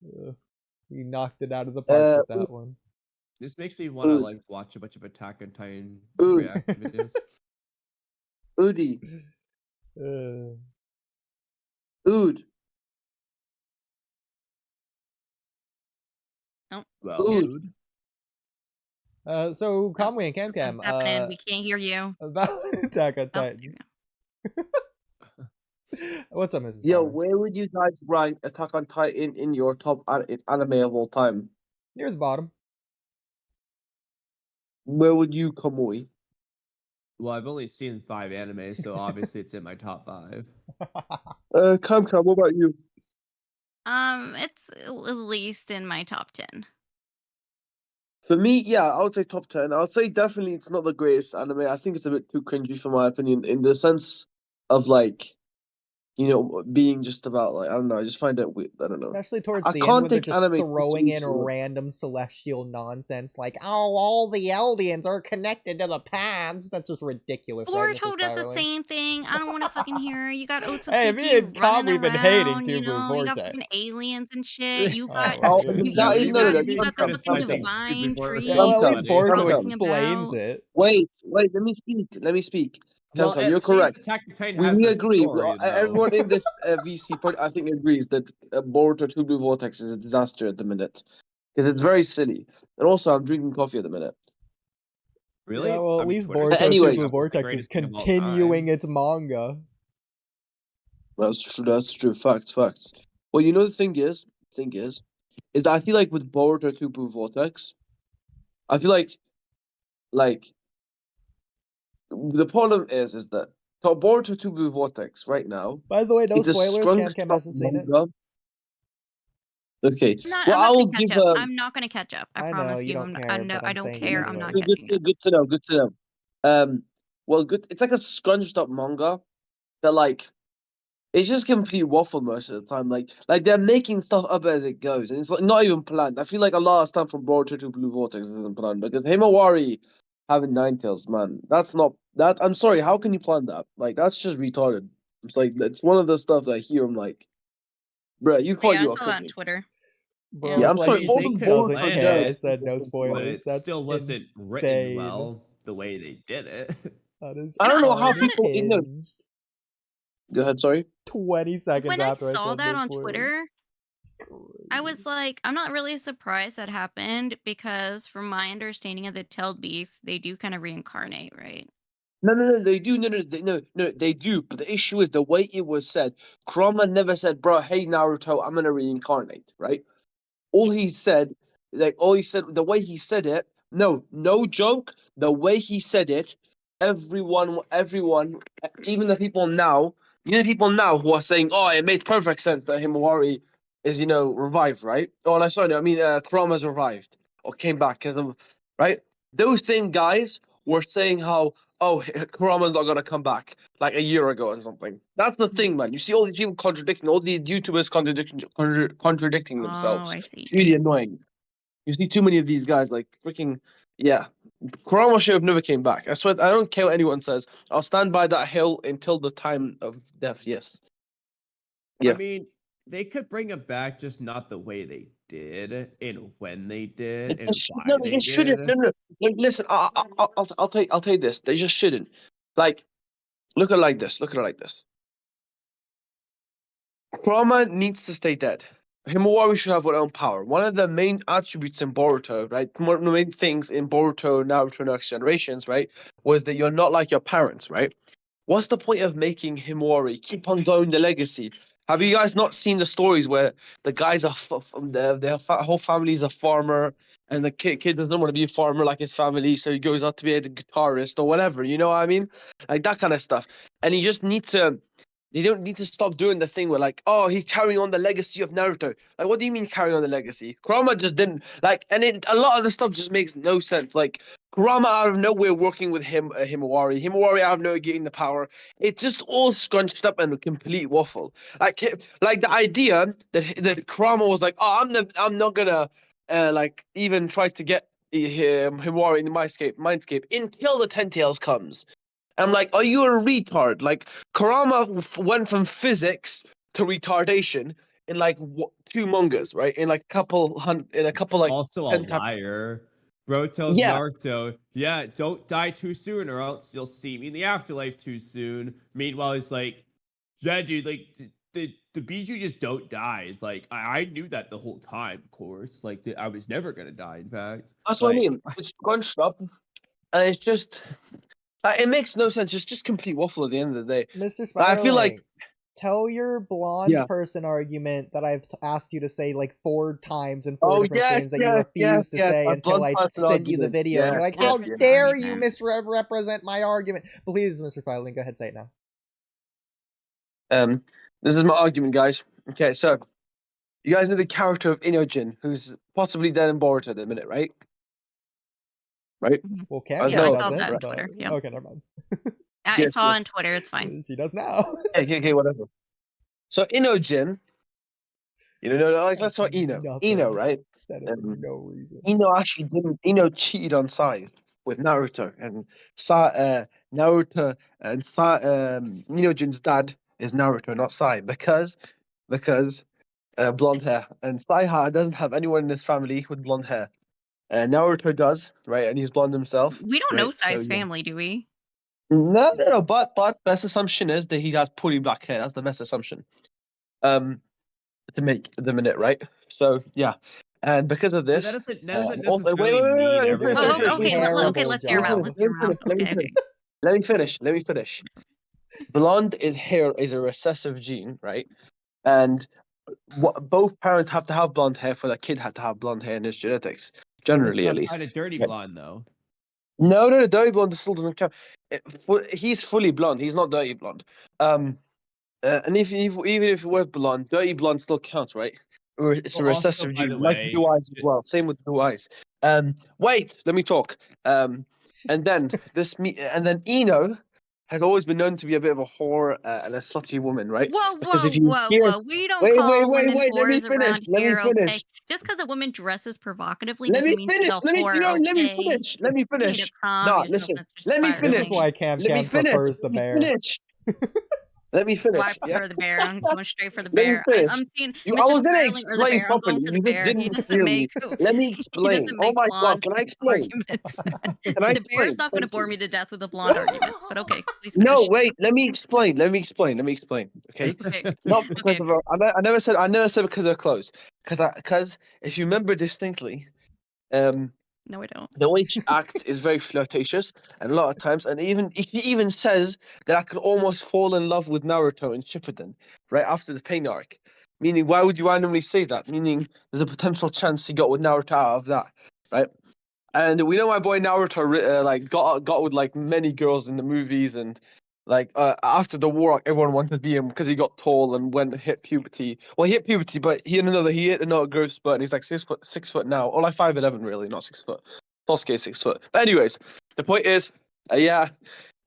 You knocked it out of the park with that one. This makes me want to like watch a bunch of Attack on Titan Ood. reaction videos. Oodie. Ood. Oh, Well, Ood. dude. So Kamui and Camcam, what's happening? We can't hear you. about Attack on Oh, there Titan. we go. What's up, Mrs. Yo, Farmer? where would you guys rank Attack on Titan in your top anime of all time? Near the bottom. Where would you, Kamui? Well, I've only seen 5 animes, so obviously it's in my top 5. Kamcam, what about you? It's at least in my top 10. For me, yeah, I would say top 10. I would say definitely it's not the greatest anime. I think it's a bit too cringy for my opinion in the sense of like, you know, being just about like, I don't know, I just find it weird. I don't know. Especially towards I the end can't when they're take just anime too throwing in seriously. random celestial nonsense like, oh, all the Eldians are connected to the paths. That's just ridiculous. Right, Boruto Mrs. does the Firling? same thing. I don't want to fucking hear. You got Otsutsuki Hey, me and Kam, running we've been hating around, you Tubu know, you got Vortex. fucking aliens and shit. You got Oh, you, that is you no, got no, you got the fucking Kamcam. divine tree. Yeah, well, at least Kamcam, Boruto Kamcam. explains it. Wait, let me speak. Let me speak. Well, Kamcam, at you're least correct. Attack on Titan We has a agree. story, though. Everyone in this VC pod, I think, agrees that Boruto 2 Blue Vortex is a disaster at the minute. Because it's very silly. And also, I'm drinking coffee at the minute. Really? Yeah, well, I at mean, least Twitter Boruto Anyways. Super was the Vortex is greatest thing of all continuing time. its manga. That's true. Facts. Well, you know, the thing is that I feel like with Boruto 2 Blue Vortex, I feel like the problem is that Boruto 2 Blue Vortex right now, By the way, no it's a spoilers. strong Camcam hasn't seen it. manga. Okay. I'm not Well, I will gonna catch give up. I'm not gonna catch up. I I know, promise you you. don't I care, know. but I I'm don't saying it care. I'm not anyways. catching up. good to know. Well, good. It's like a scrunched up manga that like it's just complete waffle most of the time. Like they're making stuff up as it goes, and it's like not even planned. I feel like a lot of stuff from Boruto to Blue Vortex isn't planned because Himawari having 9 tails, man, that's not that. I'm sorry, how can you plan that? Like that's just retarded. It's like it's one of the stuff that I hear. I'm like, bruh, you thought Yeah, I you were saw that on cooking. Twitter. Bro, Yeah, it's I'm like sorry. he All they the could Boruto doesn't plan care. nerds I it, said no just but spoilers. it That's still wasn't written insane. well the way they did it. That is I don't know how kinda- people in there. unhinged. Go ahead, sorry. 20 seconds When I after I saw said that no on spoilers. Twitter, I was like, I'm not really surprised that happened because, from my understanding of the tailed beasts, they do kind of reincarnate, right? No, they do. No, they do. But the issue is the way it was said. Kurama never said, bro, hey, Naruto, I'm going to reincarnate, right? All he said, the way he said it, no joke, the way he said it, everyone, even the people now, who are saying, oh, it makes perfect sense that Himawari is, revived, right? Oh, no, sorry, no, I mean, Kurama's revived or came back, right? Those same guys were saying how, oh, Kurama's not gonna come back like a year ago or something. That's the thing, man. You see all these people contradicting, all these YouTubers contradicting Oh, themselves. I see. It's really annoying. You see too many of these guys, like freaking, yeah. Kurama should have never came back. I swear, I don't care what anyone says. I'll stand by that hill until the time of death. Yes. Yeah. I mean, they could bring it back, just not the way they did, and when they did, and why No, they they shouldn't. did. No. Like, listen, I'll tell you this. They just shouldn't. Like, look at it like this. Kurama needs to stay dead. Himawari should have her own power. One of the main attributes in Boruto, right? One of the main things in Boruto, Naruto, Next Generations, right, was that you're not like your parents, right? What's the point of making Himawari keep on going the legacy? Have you guys not seen the stories where the guys are their whole family is a farmer, and the kid doesn't want to be a farmer like his family, so he goes out to be a guitarist or whatever. You know what I mean? Like that kind of stuff. And you just need to. They don't need to stop doing the thing where like, oh, he's carrying on the legacy of Naruto. Like, what do you mean carrying on the legacy? Kurama just didn't like, and a lot of the stuff just makes no sense. Like, Kurama out of nowhere working with Himawari out of nowhere getting the power. It's just all scrunched up and a complete waffle. Like the idea that Kurama was like, oh, I'm not gonna like even try to get Himawari in the mindscape until the 10 Tails comes. I'm like, are you a retard? Like, Kurama went from physics to retardation in like 2 mangas, right? In like a couple like Also a 10 liar. Bro tells Yeah. Naruto, yeah, don't die too soon or else you'll see me in the afterlife too soon. Meanwhile, he's like, yeah, dude, like, the Bijou just don't die. It's like, I knew that the whole time, of course. Like, I was never gonna die, in fact. That's what I Like, mean. It's bunched up, and it's just it makes no sense. It's just complete waffle at the end of the day. Mr. I feel like Spiderling, tell your blonde Yeah. person argument that I've asked you to say like 4 times in 4 Oh, different yes, streams that you yes, refuse to yes, say a until blunt I person send you the argument. video. And you're Yes, like, how yes, yes. dare you Argument. misrepresent my argument? Please, Mr. Spiderling, go ahead, say it now. This is my argument, guys. Okay, so you guys know the character of Inojin, who's possibly dead and Boruto at the minute, right? Right? Well, I Cam know, doesn't. that on but- Twitter, yeah. Okay, never mind. I Yes, saw yes. on Twitter. It's fine. She does now. Okay, whatever. So Inojin, you know, like let's talk Ino. Nothing. Ino, right? Said it for no reason. Ino actually didn't. Ino cheated on Sai with Naruto, and Naruto and Inojin's dad is Naruto, not Sai, because blonde hair, and Sai doesn't have anyone in his family with blonde hair. Naruto does, right? And he's blonde himself. We don't know right? Sai's So, yeah. family, do we? No. But best assumption is that he has fully black hair. That's the best assumption. To make at the minute, right? So yeah, and because of but this, that doesn't also- necessarily mean everyone. Oh, Wait, okay. terrible Let's hear him out. job. Let's hear him out. Okay. Let me finish. Blonde hair is a recessive gene, right? And both parents have to have blonde hair for the kid have to have blonde hair in his genetics, generally at least. Kind of dirty Yeah. blonde though. No, dirty blonde still doesn't count. He's fully blonde. He's not dirty blonde. And even if it was blonde, dirty blonde still counts, right? It's a Well, also, recessive by the gene, like way, blue eyes as well. Same with blue eyes. Wait, let me talk. And then Ino has always been known to be a bit of a whore and a slutty woman, right? Whoa. Because if you hear- We don't Wait, call wait, women let me whores finish, around let me here, okay? finish. Just because a woman dresses provocatively Let doesn't me mean finish. she's a whore, Let me okay? finish. Let me You need finish. to calm No, yourself, listen. Mr. Let me Spiderling. This finish. is why Cam Let me finish. prefers the Let me bear. finish. Let me That's why I finish. Yeah. prefer the bear. I'm going straight for the Let me bear. finish. I'm seeing I Mr. was gonna Spiderling or the explain bear. I'm properly. going for the You just bear. He didn't doesn't hear make me. Let me he explain. doesn't Oh make my god, blonde can I explain? arguments. Can I The bear's explain? not going to Thank bore you. me to death with the blonde arguments, but okay, please finish. No, wait. Let me explain. Okay. Okay. Not because Okay. of her. I never said because of her clothes. Because if you remember distinctly, No, I don't. the way she acts is very flirtatious, and a lot of times, and she even says that I could almost fall in love with Naruto in Shippuden right after the pain arc. Meaning, why would you randomly say that? Meaning, there's a potential chance he got with Naruto out of that, right? And we know my boy Naruto like got with like many girls in the movies, and like after the war, everyone wanted to be him because he got tall and hit puberty. Well, he hit puberty, but he hit another growth spurt, and he's like 6 foot now, or like 5'11" really, not 6 foot. Sasuke 6 foot. But anyways, the point is, yeah,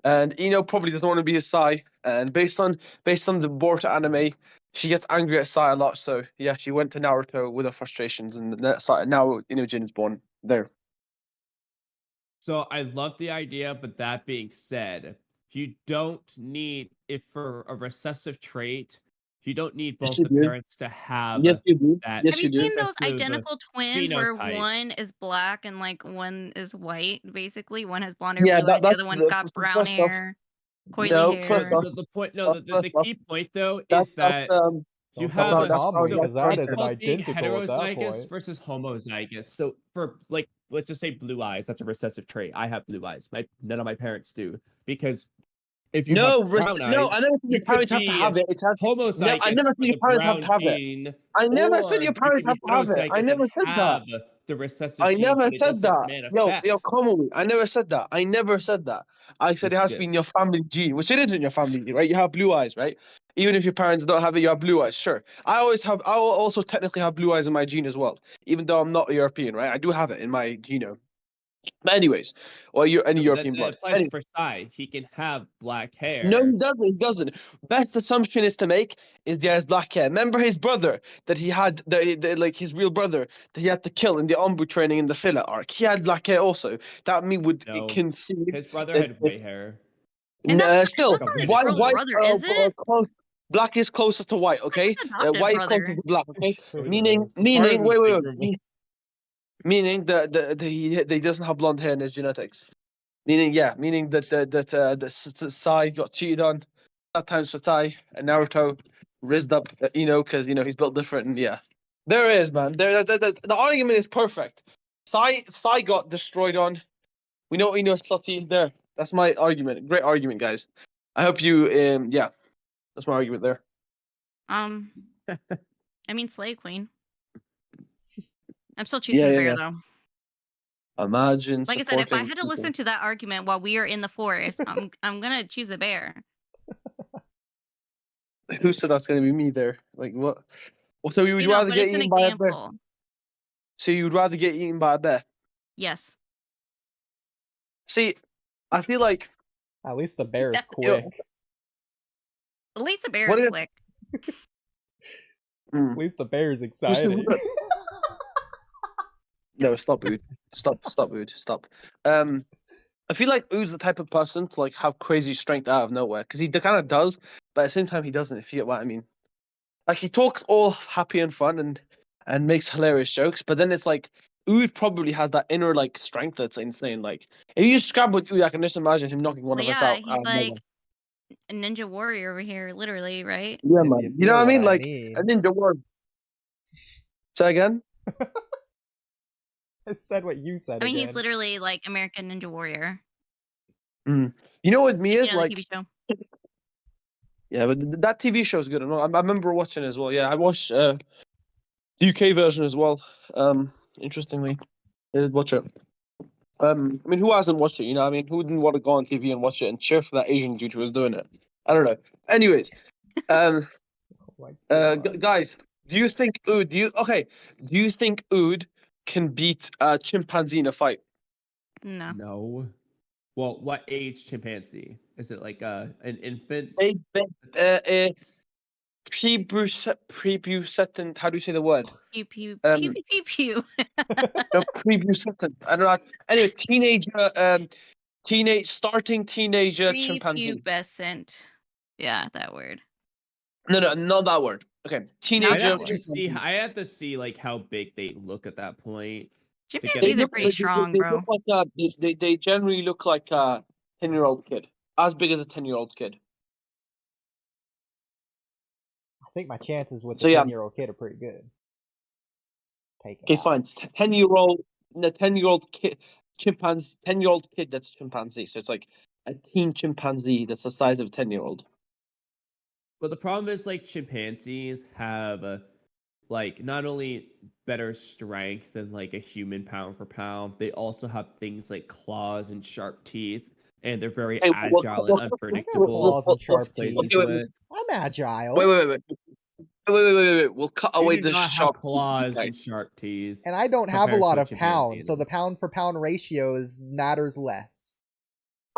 and Ino probably doesn't want to be his Sai, and based on the Boruto anime, she gets angry at Sai a lot. So yeah, she went to Naruto with her frustrations, and now Inojin is born there. So I love the idea, but that being said, you don't need, if for a recessive trait, you don't need Yes, both you the do. parents to have Yes, you do. that. Yes, Have you you do. seen those recessive identical twins where phenotype. one is black and like one is white? Basically, one has blonde hair, Yeah, blue eyes, the that's other one's got brown first off. hair, coily No, hair. first off, The point, no, the First key point though that's is that you Don't have tell no, that's Kamui, so because that is it's an called being identical at that heterozygous point. versus homozygous. So for like, let's just say blue eyes, that's a recessive trait. I have blue eyes. None of my parents do, because if you have brown eyes, I never said your you could parents have to be have it. It has, homozygous I never said for your the parents have brown to have it. gene, I never or said your you parents could have be to have it. I heterozygous never and said that. have the recessive I gene, never but it said doesn't that. manifest. Yo, Kamui, I never said that. I never said that. I said it has to be in your family gene, which it is in your family, right? You have blue eyes, right? Even if your parents don't have it, you have blue eyes. Sure. I will also technically have blue eyes in my gene as well, even though I'm not European, right? I do have it in my genome. But anyways, or any European That blood. applies for Sai. He can have black hair. No, he doesn't. He doesn't. Best assumption is to make is he has black hair. Remember his brother that he had, like his real brother that he had to kill in the Ombu training in the filler arc. He had black hair also. That me would No. concede. His brother had white hair. And that's Still, not his why? real brother, is it? Close. Black is closest to white, okay? His adopted White is brother. closest to black, okay? Wait, Meaning, Part of his wait, big meaning he doesn't have blonde hair in his genetics. Meaning that Sai got cheated on. That times for Sai and Naruto rizzed up, because he's built different, and yeah, there it is, man. The argument is perfect. Sai got destroyed on. We know Slutty there. That's my argument. Great argument, guys. I hope you yeah, that's my argument there. I mean, Slay Queen. I'm still choosing the bear yeah. though. Imagine. Like I said, if I had to listen to that argument while we are in the forest, I'm gonna choose the bear. Who said that's gonna be me there? Like what? Well, so you would You know, rather but get it's an eaten by a bear? example. So you would rather get eaten by a bear? Yes. See, I feel like At least the bear is Yeah. quick. At least the bear What is if- quick. At least the bear is excited. No, stop, Ood. Stop, Ood. Stop. I feel like Ood's the type of person to like have crazy strength out of nowhere, because he kind of does, but at the same time he doesn't. If you get what I mean. Like he talks all happy and fun and makes hilarious jokes, but then it's like Ood probably has that inner like strength that's insane. Like if you just grab with Ood, I can just imagine him knocking one But of us yeah, out. he's like a ninja warrior over here, literally, right? Yeah, If man. you You know feel what I mean? what I Like mean. a ninja warrior. Say again. I said what you said I mean, again. he's literally like American Ninja Warrior. You know what me is You know, like? the TV show. Yeah, but that TV show is good. I remember watching it as well. Yeah, I watched the UK version as well. Interestingly, I did watch it. I mean, who hasn't watched it? You know, I mean, who didn't want to go on TV and watch it and cheer for that Asian dude who was doing it? I don't know. Anyways, Oh my God. guys, do you think Ood? Do you think Ood can beat a chimpanzee in a fight? No. No. Well, what age chimpanzee? Is it like an infant? Prepubescent. How do you say the word? Pew pew Um, pew pew pew pew. No, prepubescent. I don't know. Anyway, starting teenager chimpanzee. Prepubescent. Yeah, that word. No, not that word. Okay, I teenager. have to see. I have to see like how big they look at that point. Chimpanzees are pretty strong, bro. Look like they generally look like a 10-year-old kid, as big as a 10-year-old kid. I think my chances with So, the yeah. 10-year-old kid are pretty good. Take it Okay, out. fine. 10-year-old kid, chimpanzee, 10-year-old kid that's chimpanzee. So it's like a teen chimpanzee that's the size of a 10-year-old. But the problem is like chimpanzees have like not only better strength than like a human pound for pound, they also have things like claws and sharp teeth, and they're very Hey, agile and unpredictable. claws and sharp Plays teeth. into it. I'm agile. Wait. We'll cut away You do the not sharp have claws teeth. and sharp teeth. And I don't have a compared lot to a of chimpanzee, pounds, so though. the pound for pound ratio matters less.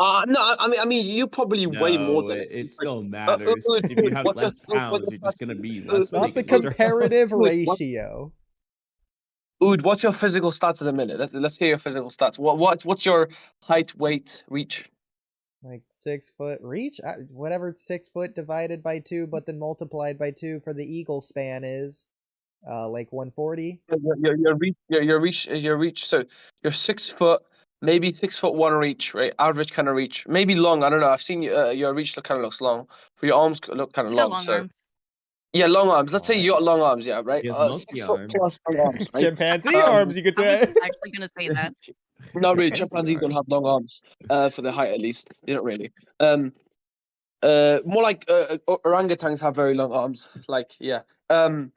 No, I mean, you probably weigh more than it still matters. If you have less pounds, you're just gonna be less Not the big and strong. comparative What- ratio. Ood, what's your physical stats in a minute? Let's hear your physical stats. What's your height, weight, reach? Like 6 foot reach? Whatever 6 foot divided by 2, but then multiplied by 2 for the eagle span is like 140. Your reach. So you're 6 foot, maybe 6'1" reach, right? Average kind of reach, maybe long. I don't know. I've seen your reach kind of looks long. For your arms look kind of You got long. long So arms. yeah, long arms. Let's say Alright. you got long arms, yeah, right? He has monkey 6 foot arms. plus long arms, right? Chimpanzee arms, you could I was say. actually gonna say that. Not really. Chimpanzee Chimpanzees don't arms. have long arms, for their height at least. They don't really. More like orangutans have very long arms. Like yeah. But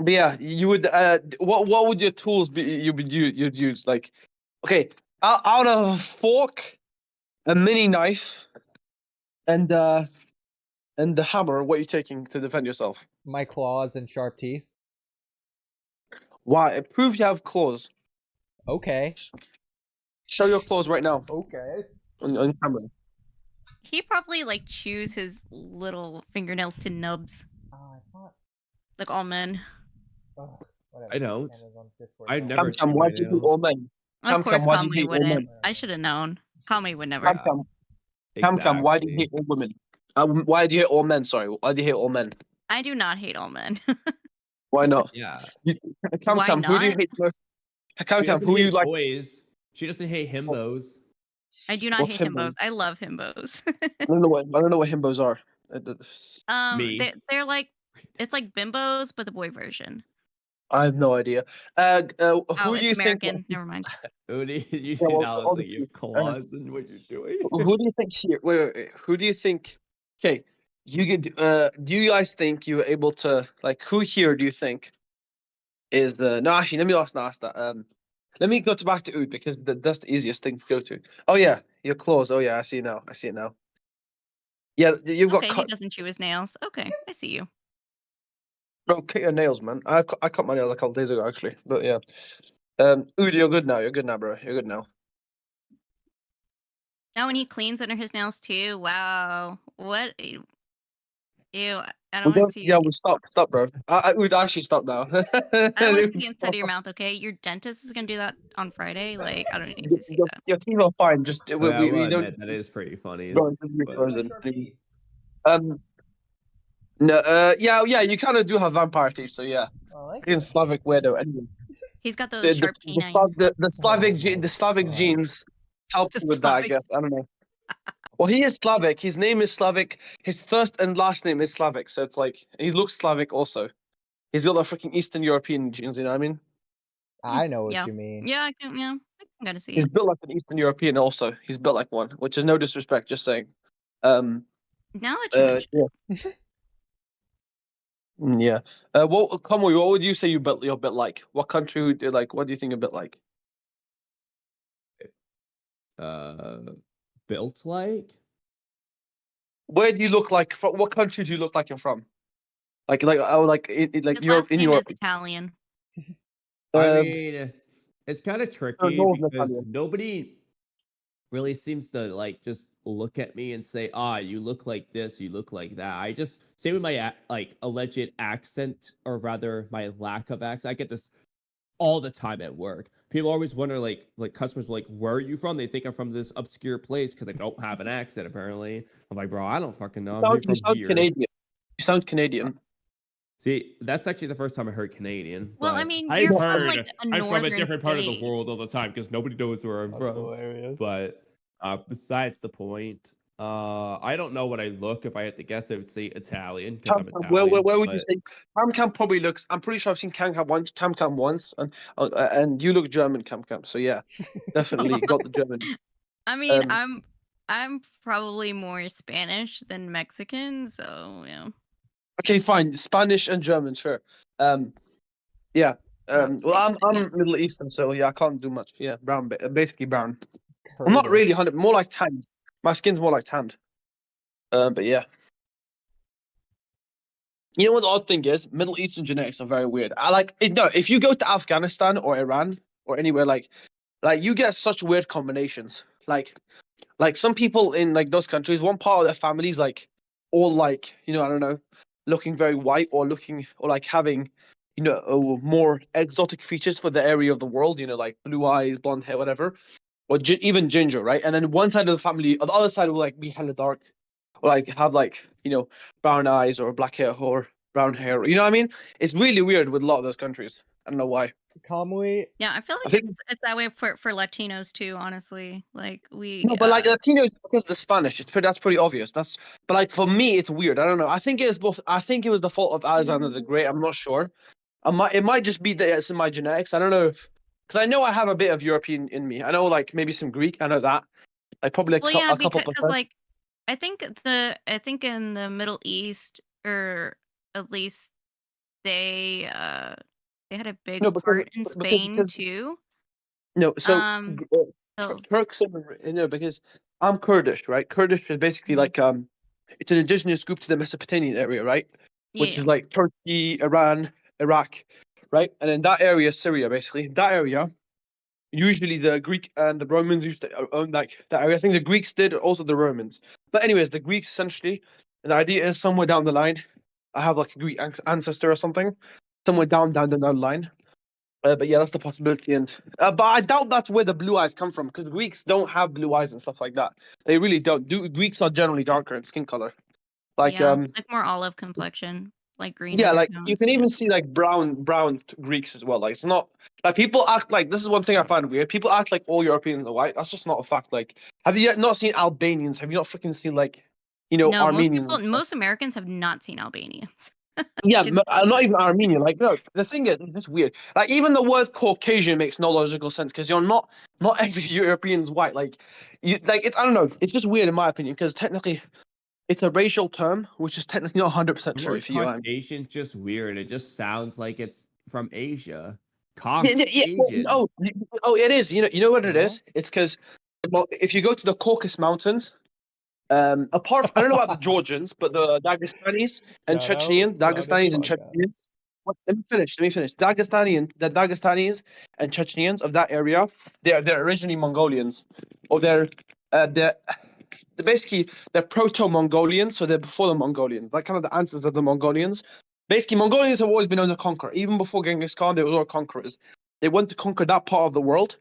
yeah, you would. What would your tools be? You'd use like, okay, out of a fork, a mini knife, and the hammer. What are you taking to defend yourself? My claws and sharp teeth. Why? Prove you have claws. Okay. Show your claws right now Okay. on camera. He probably like chews his little fingernails to nubs, It's not. like all men. Oh, whatever. I don't. Amazon Discord I'd now. never Cam, why do you hate all men? Of course, why do you Kamui hate all wouldn't. men? I should have known. Kamui would never. Cam, why do you hate all women? Why do you hate all men? Sorry, why do you hate all men? I do not hate all men. Why not? Yeah. Why Who do you not? hate most? She Cam, doesn't who hate you like? boys. She doesn't hate himbos. I do not What's hate himbos? himbos. I love himbos. I don't know what himbos are. Me. They're like, it's like bimbos, but the boy version. I have no idea. Oh, Who do you it's think? American. Never mind. Oodie, you Yeah, should well, now look like you have obviously, claws in what you're doing. who do you think here? Wait. Who do you think? Okay, you get. Do you guys think you were able to like? Who here do you think is the? No, actually, let me ask that. Let me go back to Ood because that's the easiest thing to go to. Oh yeah, your claws. Oh yeah, I see now. Yeah, you've got Okay, he cut. doesn't chew his nails. Okay, I see you. Bro, cut your nails, man. I cut my nails a couple days ago actually, but yeah. Ood, you're good now. You're good now, bro. You're good now. Oh, and he cleans under his nails too. Wow. What? Ew. I don't want to see. Yeah, well, stop, bro. I would actually stop now. I don't want to see the inside of your mouth. Okay, your dentist is gonna do that on Friday. Like, I don't need to see that. Your teeth are fine. Just I will we don't. admit, that is pretty funny. Bro, it's just but- frozen. No. Yeah. You kind of do have vampire teeth, so yeah. In Slavic weirdo. Anyway, He's got those sharp canines. the Slavic genes help Just with that. I Slavic. guess I don't know. Well, he is Slavic. His name is Slavic. His first and last name is Slavic, so it's like he looks Slavic also. He's got the freaking Eastern European genes. You know what I mean? I know what Yeah. you mean. Yeah, I can gotta see He's it. built like an Eastern European also. He's built like one, which is no disrespect, just saying. Now that you mention it. Yeah. Kamui, what would you say you're a bit like? What country would you like? What do you think a bit like? Built like? Where do you look like? What country do you look like you're from? Like his Europe last in name Europe. is Italian. I mean, it's kind of tricky Northern because Italian. nobody really seems to like just look at me and say, you look like this, you look like that. I just say with my like alleged accent, or rather my lack of accent. I get this all the time at work. People always wonder, like customers were like, where are you from? They think I'm from this obscure place because I don't have an accent apparently. I'm like, bro, I don't fucking know. You sound Canadian. You sound Canadian. See, that's actually the first time I heard Canadian. Well, but I mean, I've you're from heard like a I'm from a northern different part of state. the world all the time because nobody knows where I'm from. Hilarious. But besides the point, I don't know what I look. If I had to guess, I would say Italian because I'm Italian. Where would you say? Camcam probably looks. I'm pretty sure I've seen Camcam once, and you look German, Camcam. So yeah, definitely got the German. I mean, I'm probably more Spanish than Mexican, so yeah. Okay, fine. Spanish and German, sure. Yeah. Well, I'm Middle Eastern, so yeah, I can't do much. Yeah, brown, basically brown. I'm not really 100, more like tanned. My skin's more like tanned. But yeah. You know what the odd thing is? Middle Eastern genetics are very weird. If you go to Afghanistan or Iran or anywhere like you get such weird combinations. Like some people in like those countries, one part of their families like all like, I don't know, looking very white or like having, more exotic features for the area of the world, like blue eyes, blonde hair, whatever, or even ginger, right? And then one side of the family, or the other side will like be hella dark, or like have like, brown eyes or black hair or brown hair. You know what I mean? It's really weird with a lot of those countries. I don't know why. Kamui. Yeah, I feel like it's that way for Latinos too, honestly. Like but like Latinos, because of the Spanish, that's pretty obvious. But like for me, it's weird. I don't know. I think it was the fault of Alexander the Great. I'm not sure. It might just be that it's in my genetics. I don't know because I know I have a bit of European in me. I know like maybe some Greek. I know that. Like probably a couple because like I think in the Middle East, or at least they had a big part in Spain too. No, so So Turks, because I'm Kurdish, right? Kurdish is basically like it's an indigenous group to the Mesopotamian area, right? Which is like Turkey, Iran, Iraq, right? And in that area, Syria, basically. That area, usually the Greek and the Romans used to own like that area. I think the Greeks did, also the Romans. But anyways, the Greeks essentially, the idea is somewhere down the line, I have like a Greek ancestor or something, somewhere down the line. But yeah, that's the possibility. And but I doubt that's where the blue eyes come from, because Greeks don't have blue eyes and stuff like that. They really don't. Greeks are generally darker in skin color. Like like more olive complexion, like green. yeah, like you undertones, can yeah. even see like brown Greeks as well. Like it's not like people act like this is one thing I find weird. People act like all Europeans are white. That's just not a fact. Like, have you not seen Albanians? Have you not freaking seen like, No, Armenians? most Americans have not seen Albanians. Yeah, can tell not you. even Armenian. Like, no, the thing is, it's just weird. Like, even the word Caucasian makes no logical sense because you're not every European's white. Like, I don't know. It's just weird in my opinion because technically, it's a racial term, which is technically not 100% The true. word If you, Caucasian's just weird. It just sounds like it's from Asia. yeah, Caucasian. it is. You know what it Yeah. is? It's because if you go to the Caucasus Mountains, apart from, I don't know about the Georgians, but the Dagestanis and Shout out Dagestanis and podcast. Chechens. Let me finish. The Dagestanis and Chechens of that area, they're originally Mongolians, or they're basically they're proto-Mongolians, so they're before the Mongolians, like kind of the ancestors of the Mongolians. Basically, Mongolians have always been known to conquer. Even before Genghis Khan, they were all conquerors. They went to conquer that part of the world.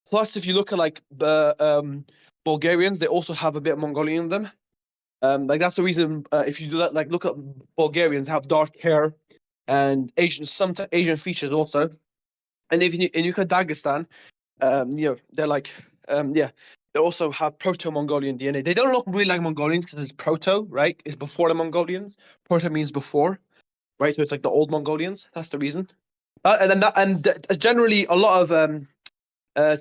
Plus, if you look at like the Bulgarians, they also have a bit of Mongolian in them. Like that's the reason. If you do that, like look at Bulgarians have dark hair and some Asian features also. And if you look at Dagestan, they're like they also have proto-Mongolian DNA. They don't look really like Mongolians because it's proto, right? It's before the Mongolians. Proto means before, right? So it's like the old Mongolians. That's the reason. Generally a lot of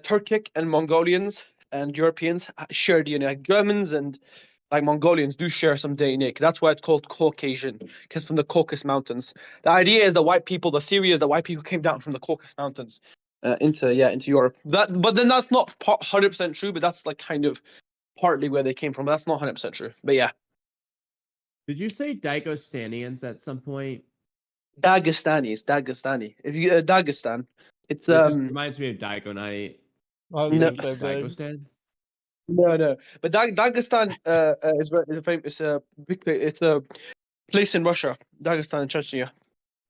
Turkic and Mongolians and Europeans share DNA. Like Germans and like Mongolians do share some DNA. That's why it's called Caucasian, because from the Caucasus Mountains. The idea is the theory is that white people came down from the Caucasus Mountains into Europe. But then that's not 100% true. But that's like kind of partly where they came from. That's not 100% true. But yeah, Did you say Dagestanians at some point? Dagestani. If you Dagestan, it's It just reminds me of Dagonite. I was Do you No. gonna think say it's thing. Dagestan? No. But Dagestan is a famous. It's a place in Russia. Dagestan and Chechnya.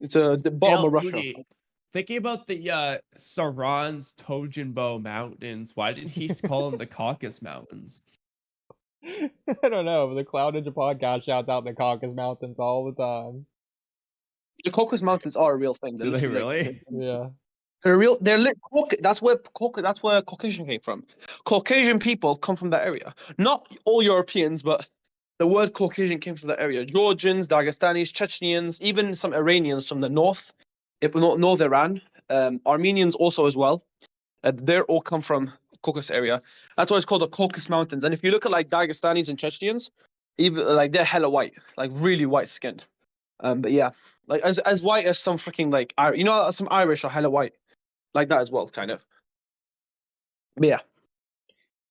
It's the bottom of Russia. Oodie, thinking about the Saran's Tojinbo Mountains, why did he call them the Caucasus Mountains? I don't know, but the Cloud Ninja podcast shouts out the Caucasus Mountains all the time. The Caucasus Mountains are a real thing. Do they really? Yeah. They're real. That's where Caucasian came from. Caucasian people come from that area. Not all Europeans, but the word Caucasian came from that area. Georgians, Dagestanis, Chechens, even some Iranians from the north, if not North Iran, Armenians also as well. They all come from Caucasus area. That's why it's called the Caucasus Mountains. And if you look at like Dagestanis and Chechens, even like they're hella white, like really white skinned. But yeah, like as white as some freaking like some Irish are hella white, like that as well, kind of. But yeah,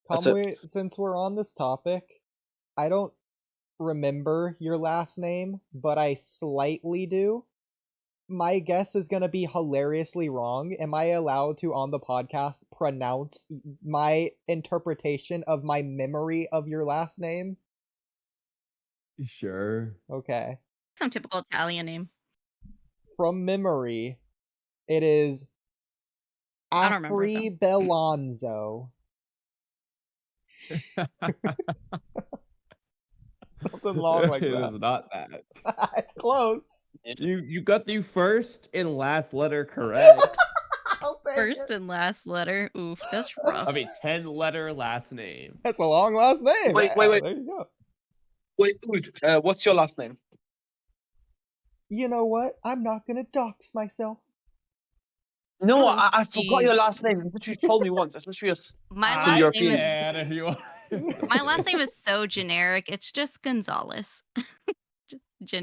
that's it. Kamui, since we're on this topic, I don't remember your last name, but I slightly do. My guess is gonna be hilariously wrong. Am I allowed to, on the podcast, pronounce my interpretation of my memory of your last name? Sure. Okay. Some typical Italian name. From memory, it is I don't remember it, Afri Belonzo. Something long like It that. is not that. It's close. You got the first and last letter correct. First and last letter. Oof, that's rough. Of a 10-letter last name. That's a long last name. Wait. There you go. Wait, what's your last name? You know what? I'm not gonna dox myself. No, Oh, I forgot your jeez. last name. You literally told me once. That's literally My Ah, last European. name is Yeah, if you want. my last name is so generic. It's just Gonzalez.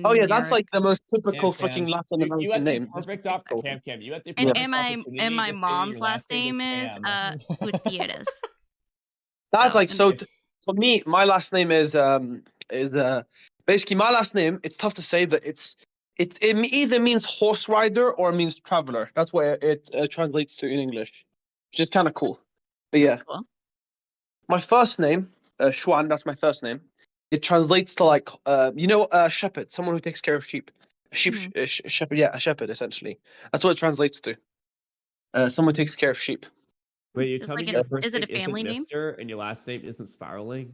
Oh yeah, that's Generic. like the most typical Cam. freaking Latin You American had the name. perfect opportunity. Cam. You had the And perfect opportunity and my to say mom's your last name is Cam. Gutierrez. That's like and so. For me, my last name is basically my last name. It's tough to say, but it either means horse rider or it means traveler. That's what it translates to in English, which is kind of cool. But yeah, that's cool. my first name, Xuan. That's my first name. It translates to like shepherd, someone who takes care of sheep. A sheep shepherd, yeah, a shepherd essentially. That's what it translates to. Someone who takes care of sheep. Wait, you Just tell me like your an- first is it name a family isn't name? Mister and your last name isn't Spiraling?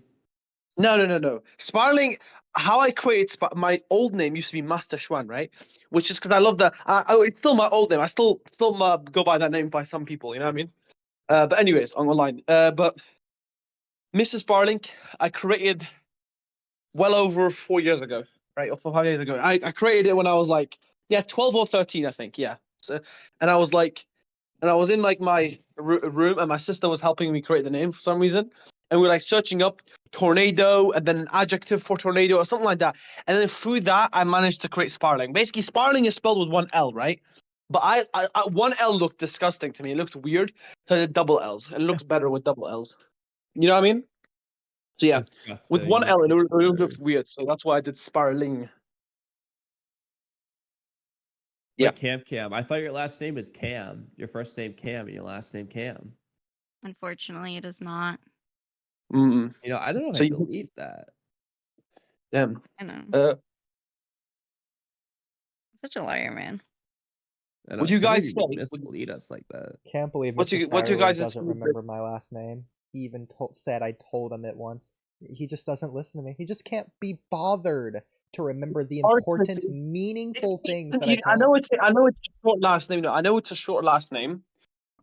No. Sparling. How I created my old name used to be Master Schwan, right? Which is because I love that. It's still my old name. I still go by that name by some people. You know what I mean? But anyways, online. But Mr. Sparling, I created well over 4 years ago, right? Or 5 years ago. I created it when I was like 12 or 13, I think. Yeah. So, and I was in like my room, and my sister was helping me create the name for some reason. And we were like searching up tornado and then an adjective for tornado or something like that. And then through that, I managed to create Sparling. Basically, Sparling is spelled with one L, right? But I one L looked disgusting to me. It looked weird. So I did double L's. And it looks better with double L's. You know what I mean? So yeah, with one L, it looked weird. So that's why I did Sparling. Yeah. Cam. I thought your last name is Cam. Your first name Cam and your last name Cam. Unfortunately, it is not. Mm-mm. You know, I don't know if So I you- believe that. Damn. I know. Uh, Such a liar, man. I Would know, you can't guys believe you say- mislead us like that. Can't believe What's Mr. you- what's your Spiraling guys' doesn't favorite- remember my last name. He even said I told him it once. He just doesn't listen to me. He just can't be bothered to remember the hard to important, do. meaningful things that I I tell know him. it's a short last name. No, I know it's a short last name,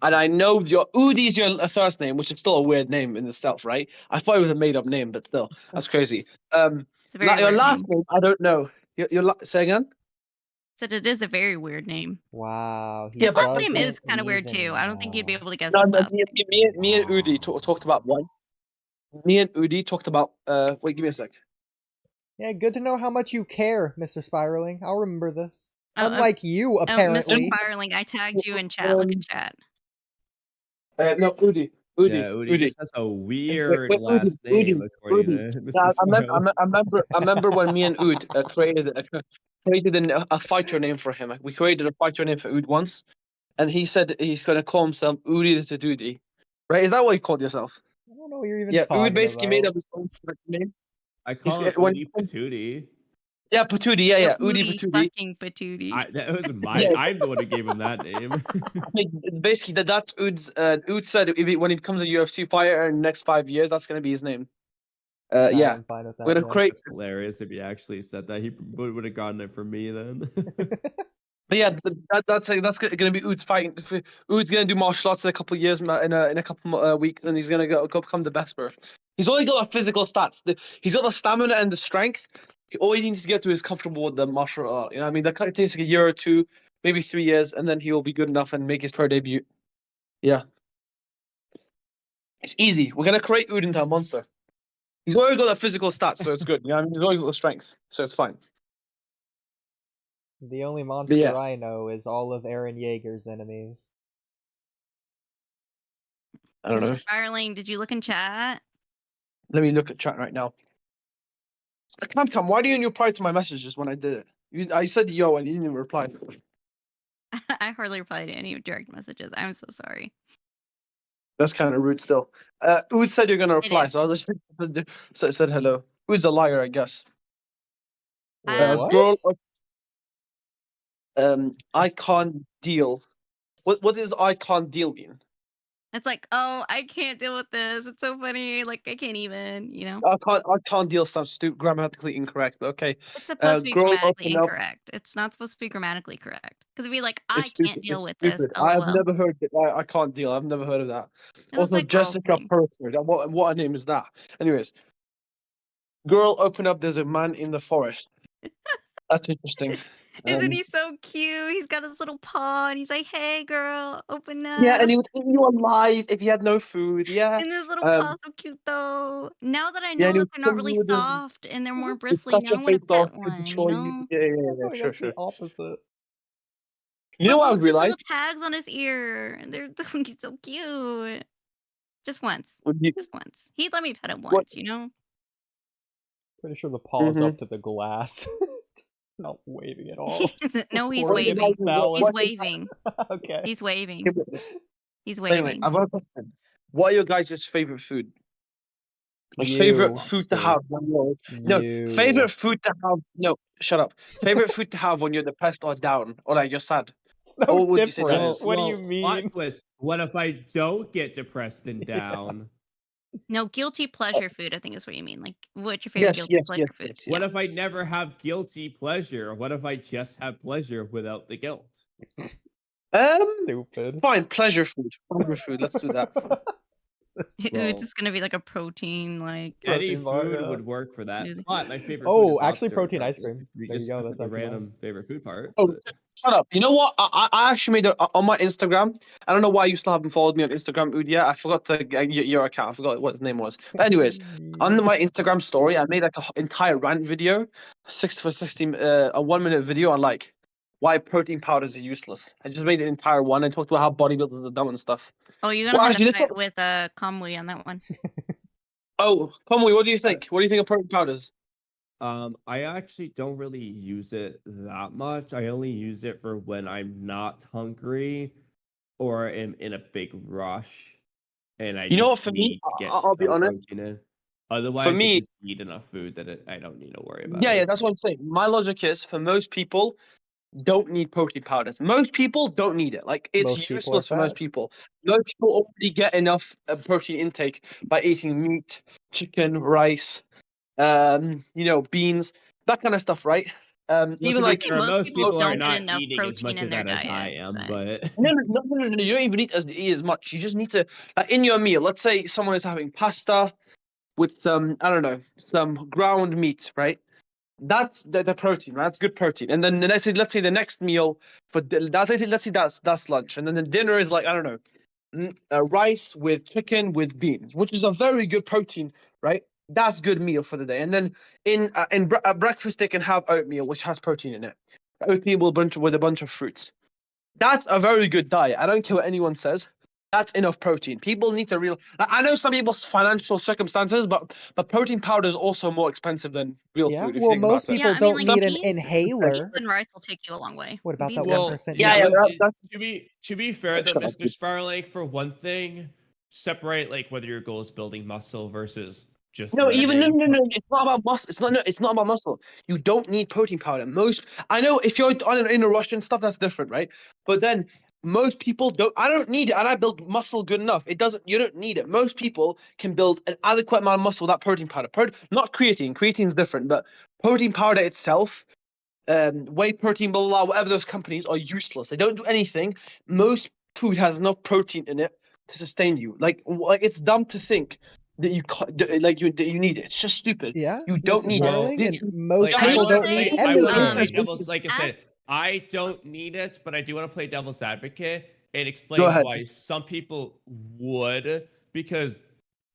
and I know your Oodie is your first name, which is still a weird name in itself, right? I thought it was a made up name, but still, that's crazy. It's a very Your weird last name. name, I don't know. Say again. Said it is a very weird name. Wow. He Yeah, His but- last name is doesn't kind of weird even too. I don't think you'd be know. able to guess No, his no, last name. me and Oodie talked about one. Me and Oodie talked about. Wait, give me a sec. Yeah, good to know how much you care, Mr. Spiraling. I'll remember this. Oh, Unlike you, Mr. apparently. Spiraling, I tagged you in chat. Look at chat. No, Oodie. Yeah, Oodie just has a weird Oodie, last name, Oodie, according Oodie. to Yeah, Mr. Smile. I remember when me and Ood created a fighter name for him. We created a fighter name for Ood once, and he said he's gonna call himself Oodie the Doodie. Right? Is that what you called yourself? I don't know what you're even Yeah, talking Ood basically about. made up his own name. I call him when- Oodie Patootie. Yeah, Patootie. Yeah, The Oodie Patootie. fucking patootie. That was my. Yeah. I'm the one who gave him that name. I mean, basically, that's Ood's. Ood said when he becomes a UFC fighter in the next 5 years, that's gonna be his name. Yeah. I'm fine with that. We're gonna yeah. create. That's hilarious if he actually said that. He would have gotten it from me then. But yeah, that's gonna be Ood's fighting. Ood's gonna do martial arts in a couple of years, in a couple weeks, and he's gonna go become the best birth. He's only got the physical stats. He's got the stamina and the strength. All he needs to get to is comfortable with the martial art. You know what I mean? That takes like a year or two, maybe 3 years, and then he will be good enough and make his pro debut. Yeah. It's easy. We're gonna create Ood into a monster. He's already got the physical stats, so it's good. You know what I mean? He's always got the strength, so it's fine. The only monster yeah. I know is all of Eren Yeager's enemies. I don't know. Mr. Spiraling, did you look in chat? Let me look at chat right now. Come, why didn't you reply to my messages when I did it? I said yo and you didn't even reply. I hardly reply to any direct messages. I'm so sorry. That's kind of rude still. Ood said you're gonna reply, is. so I just said hello. Ood's a liar, I guess. What? Girl, I can't deal. What does I can't deal mean? It's like, oh, I can't deal with this. It's so funny. Like, I can't even, you know? I can't deal sounds grammatically incorrect, but okay. It's supposed to be girl, grammatically open up. incorrect. It's not supposed to be grammatically correct. Because it'd be like, I It's can't stupid, deal with it's this. stupid. I have LOL. never heard it. I can't deal. I've never heard of that. It was Also, like Jessica role-playing. Purser. What a name is that? Anyways, girl, open up. There's a man in the forest. That's interesting. Isn't he so cute? He's got his little paw and he's like, hey, girl, open up. Yeah, and he would eat you alive if he had no food. Yeah. And this little paw's so cute, though. Now that I know and he that would they're not kill really you with his- soft and they're more With bristly, such now a I want to face off, pet to one, you destroy know? you. Yeah, I feel like sure, that's sure. the opposite. You know Look, what I look at his little realized? tags on his ear. They're he's so cute. Just once. When you- Just once. He'd let me pet him What- once, you know? Pretty sure the paw's Mhm. up to the glass. Not waving at all. No, he's Supporting waving. imbalance. He's waving. Okay. He's waving. He's Anyway, waving. I've got a question. What are your guys' favorite food? Like You. favorite food to have when you're You. favorite food to have. No, shut up. Favorite food to have when you're depressed or down or like you're sad. It's no What would you say that different. is? What do you mean? Plot twist. What if I don't get depressed and down? No, guilty pleasure food, I think is what you mean. Like, what's your favorite guilty pleasure food? What if I never have guilty pleasure? What if I just have pleasure without the guilt? Stupid. Fine, pleasure food. Pleasure food. Let's do that. It's just gonna be like a protein, like any protein bar, food yeah. would work for that. But my favorite. Oh, food is actually, lobster, protein but ice cream. We There you just go. skipped That's the actually random favorite food part. Oh, but- shut up. You know what? I actually made on my Instagram. I don't know why you still haven't followed me on Instagram, Oodie. I forgot to get your account. I forgot what his name was. But anyways, on my Instagram story, I made like an entire rant video, 1 minute video on like why protein powders are useless. I just made an entire one and talked about how bodybuilders are dumb and stuff. Oh, you're gonna have to fight with Kamui on that one. Oh, Kamui, what do you think? What do you think of protein powders? I actually don't really use it that much. I only use it for when I'm not hungry or am in a big rush, and I know what, just for need me, to get I'll be some honest. protein in. Otherwise, For me, I just eat enough food that I don't need to worry about yeah, it. that's what I'm saying. My logic is for most people don't need protein powders. Most people don't need it. Like it's Most people are useless for most fat. people. Most people already get enough protein intake by eating meat, chicken, rice, beans, that kind of stuff, right? Even like most people are don't not get enough eating as protein much in of their that as I diet. am, but no, you don't even need to eat as much. You just need to in your meal. Let's say someone is having pasta with some some ground meat, right? That's the protein. Right? That's good protein. And then let's say the next meal for let's say that's lunch, and then the dinner is like rice with chicken with beans, which is a very good protein, right? That's good meal for the day. And then in breakfast they can have oatmeal, which has protein in it. Oatmeal with a bunch of fruits. That's a very good diet. I don't care what anyone says. That's enough protein. People need to real. I know some people's financial circumstances, but protein powder is also more expensive than real food. If you Well, think most about it. people don't like, need an beans inhaler. and rice will take you a long way. What about Beans that and 1% Yeah, to be fair, though, Mr. Sparling, for one thing, separate like whether your goal is building muscle versus just no. running. It's not about muscle. It's not. No, it's not about muscle. You don't need protein powder. I know if you're in a rush and stuff, that's different, right? But then most people don't. I don't need it, and I build muscle good enough. It doesn't. You don't need it. Most people can build an adequate amount of muscle without protein powder. Not creatine. Creatine is different, but protein powder itself, whey protein, blah, blah blah, whatever those companies are useless. They don't do anything. Most food has enough protein in it to sustain you. Like it's dumb to think that you need it. It's just stupid. Yeah, You don't Mr. need Sparling, it. and most I people will don't say, need I want to play EpiPens. devil's, like I said, I don't need it, but I do want to play devil's advocate and explain why some people would, because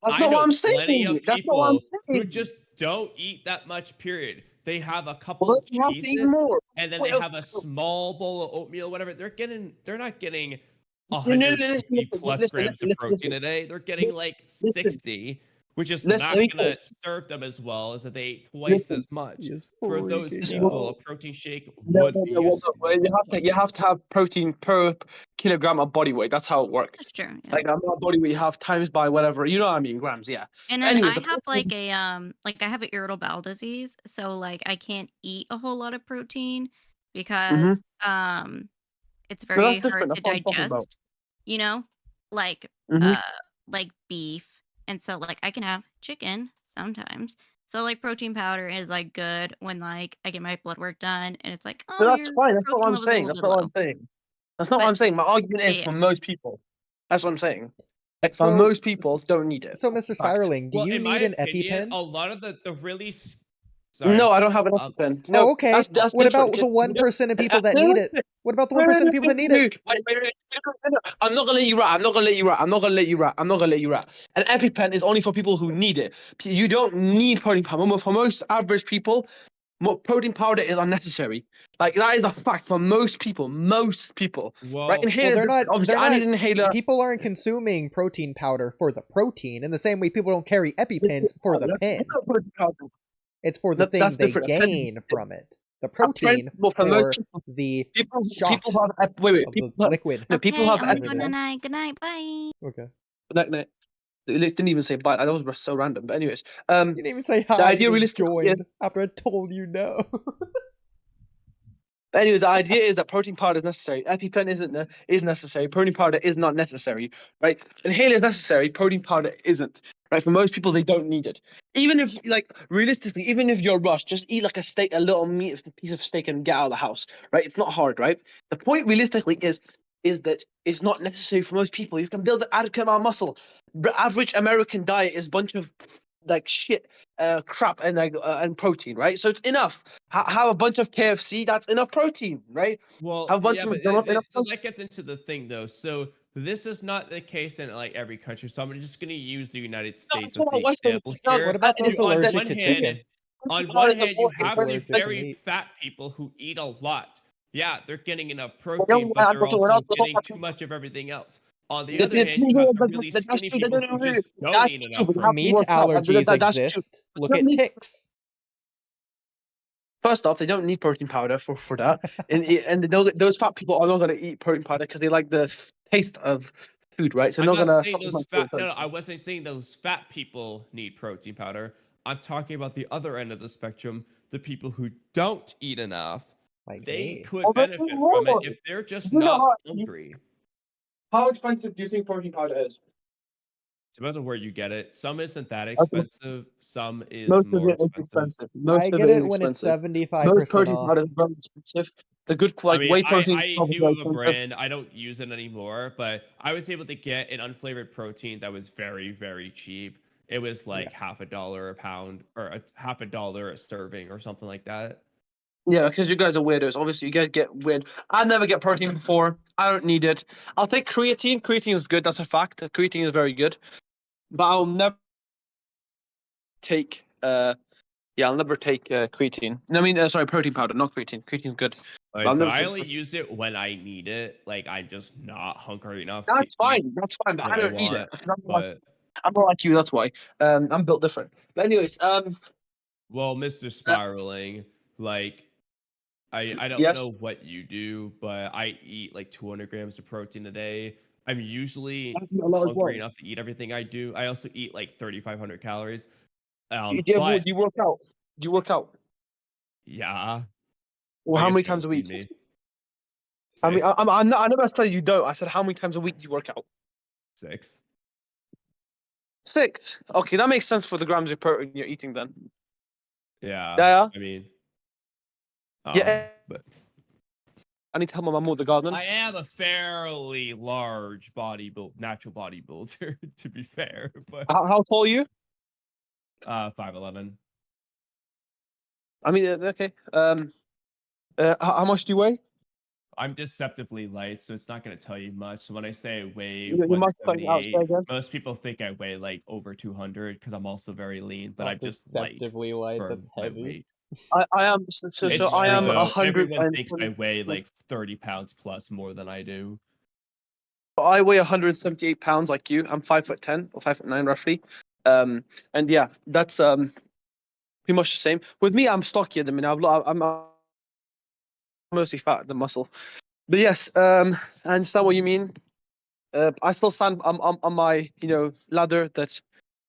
That's I not know what I'm saying. plenty of That's not what I'm people who saying. just don't eat that much, period. They have a couple Well, of you have to eat cheeses, more. and then Wait, they have a small bowl of oatmeal, whatever. They're not getting no, 150 plus listen, grams of protein a day. They're getting like 60, which is not going to serve them as well as if they ate twice as much. For those people, a protein shake would be useful. You have to have protein per kilogram of body weight. That's how it works. That's true. Yeah. Like amount of body weight you have times by whatever. You know what I mean? Grams. Yeah. And then Anyways, I have like I have an irritable bowel disease, so like I can't eat a whole lot of protein because it's very hard to digest. You know, like like beef, and so like I can have chicken sometimes. So like protein powder is like good when like I get my blood work done, and it's like, oh, but that's your fine. That's not what protein I'm level's a saying. little That's bit not what low. I'm saying. That's not what I'm saying. My argument is for most people. That's what I'm saying. Like for most people, don't need it. So, Mr. Spiraling, do you in need my an opinion, EpiPen? a lot of the really sorry. No, I don't have an EpiPen. No, okay. that's what different. about the 1% of people that need it? What about the 1% of people that need it? Wait. I'm not gonna let you rat. I'm not gonna let you rat. I'm not gonna let you rat. I'm not gonna let you rat. An EpiPen is only for people who need it. You don't need protein powder. For most average people, protein powder is unnecessary. Like that is a fact for most people. Most people. Well, right? Inhaler, they're not. obviously, I need an inhaler. People aren't consuming protein powder for the protein in the same way people don't carry EpiPens for the pen. It's for the thing they gain from it. The protein for the shot people have, wait, of people the have, liquid. No, people have I'm going to night. Good night. Bye. Okay. No. It didn't even say bye. That was so random. But anyways, you didn't even say hi. The idea you really joined after I told you no. Anyway, the idea is that protein powder is necessary. EpiPen is necessary. Protein powder is not necessary, right? Inhaler is necessary. Protein powder isn't, right? For most people, they don't need it. Even if, like, realistically, even if you're rushed, just eat like a little piece of steak and get out of the house, right? It's not hard, right? The point realistically is that it's not necessary for most people. You can build an adequate amount of muscle. The average American diet is a bunch of like shit, crap, and protein, right? So it's enough. Have a bunch of KFC, that's enough protein, right? Well, Have a bunch yeah, of but McDonald's, enough so protein. that gets into the thing though. So this is not the case in like every country. So I'm just going to use the United States as the example here. What about those allergic to chicken? On one hand, you Those have the allergic to very meat. fat people who eat a lot. Yeah, they're getting enough don't- protein, but they're we're also not- getting too much of everything else. On the other hand, you have the really skinny people who just don't eat enough protein. Meat allergies exist. Look at ticks. First off, they don't need protein powder for that, and those fat people are not going to eat protein powder because they like the taste of food, right? So I'm not not going to saying stop those them fat. from No, I wasn't saying those fat people need protein powder. I'm talking about the other end of the spectrum, the people who don't eat enough. Like They me. could benefit from it if they're just You know not how- hungry. How expensive do you think protein powder is? Depends on where you get it. Some isn't that Okay. expensive. Some is Most more of it is expensive. expensive. Most I of get it it is when it's expensive. 75% Most protein off. powder is very expensive. The good I mean, whey protein. I is probably do very have a expensive. brand. I don't use it anymore, but I was able to get an unflavored protein that was very, very cheap. It was like $50 a pound or half a dollar a serving or something like that. Yeah, because you guys are weirdos. Obviously, you guys get weird. I never get protein before. I don't need it. I'll take creatine. Creatine is good. That's a fact. Creatine is very good. But I'll never take. I'll never take creatine. I mean, sorry, protein powder, not creatine. Creatine is good. Okay, I'll so never I take only protein. use it when I need it. Like I'm just not hungry enough. That's to eat fine. That's fine. But what I don't need it. want, I'm not like you. That's why. I'm built different. But anyways, well, Mr. Spiraling, like I don't yes. know what you do, but I eat like 200 grams of protein a day. I'm usually I eat a lot as well. hungry enough to eat everything I do. I also eat like 3,500 calories. Do But you work out? Do you work out? yeah. Well, I how guess many you times a haven't week? seen me. I mean, 6. I never said you don't. I said how many times a week do you work out? 6. 6. Okay, that makes sense for the grams of protein you're eating then. Yeah. Yeah. I mean, Yeah. but I need to help my mum with the garden. I am a fairly large natural bodybuilder, to be fair. But How tall are you? 5'11". I mean, okay. How much do you weigh? I'm deceptively light, so it's not going to tell you much. So when I say I weigh You must put it out 178, there again. most people think I weigh like over 200 because I'm also very lean, but Not I'm just light deceptively light. for That's my heavy. weight. I am so It's I true am though. 100. Everyone thinks I weigh like 30 pounds plus more than I do. I weigh 178 pounds like you. I'm 5'10" or 5'9" roughly. And yeah, that's pretty much the same. With me, I'm stocky at the minute. I'm mostly fat than muscle. But yes, I understand what you mean. I still stand on my ladder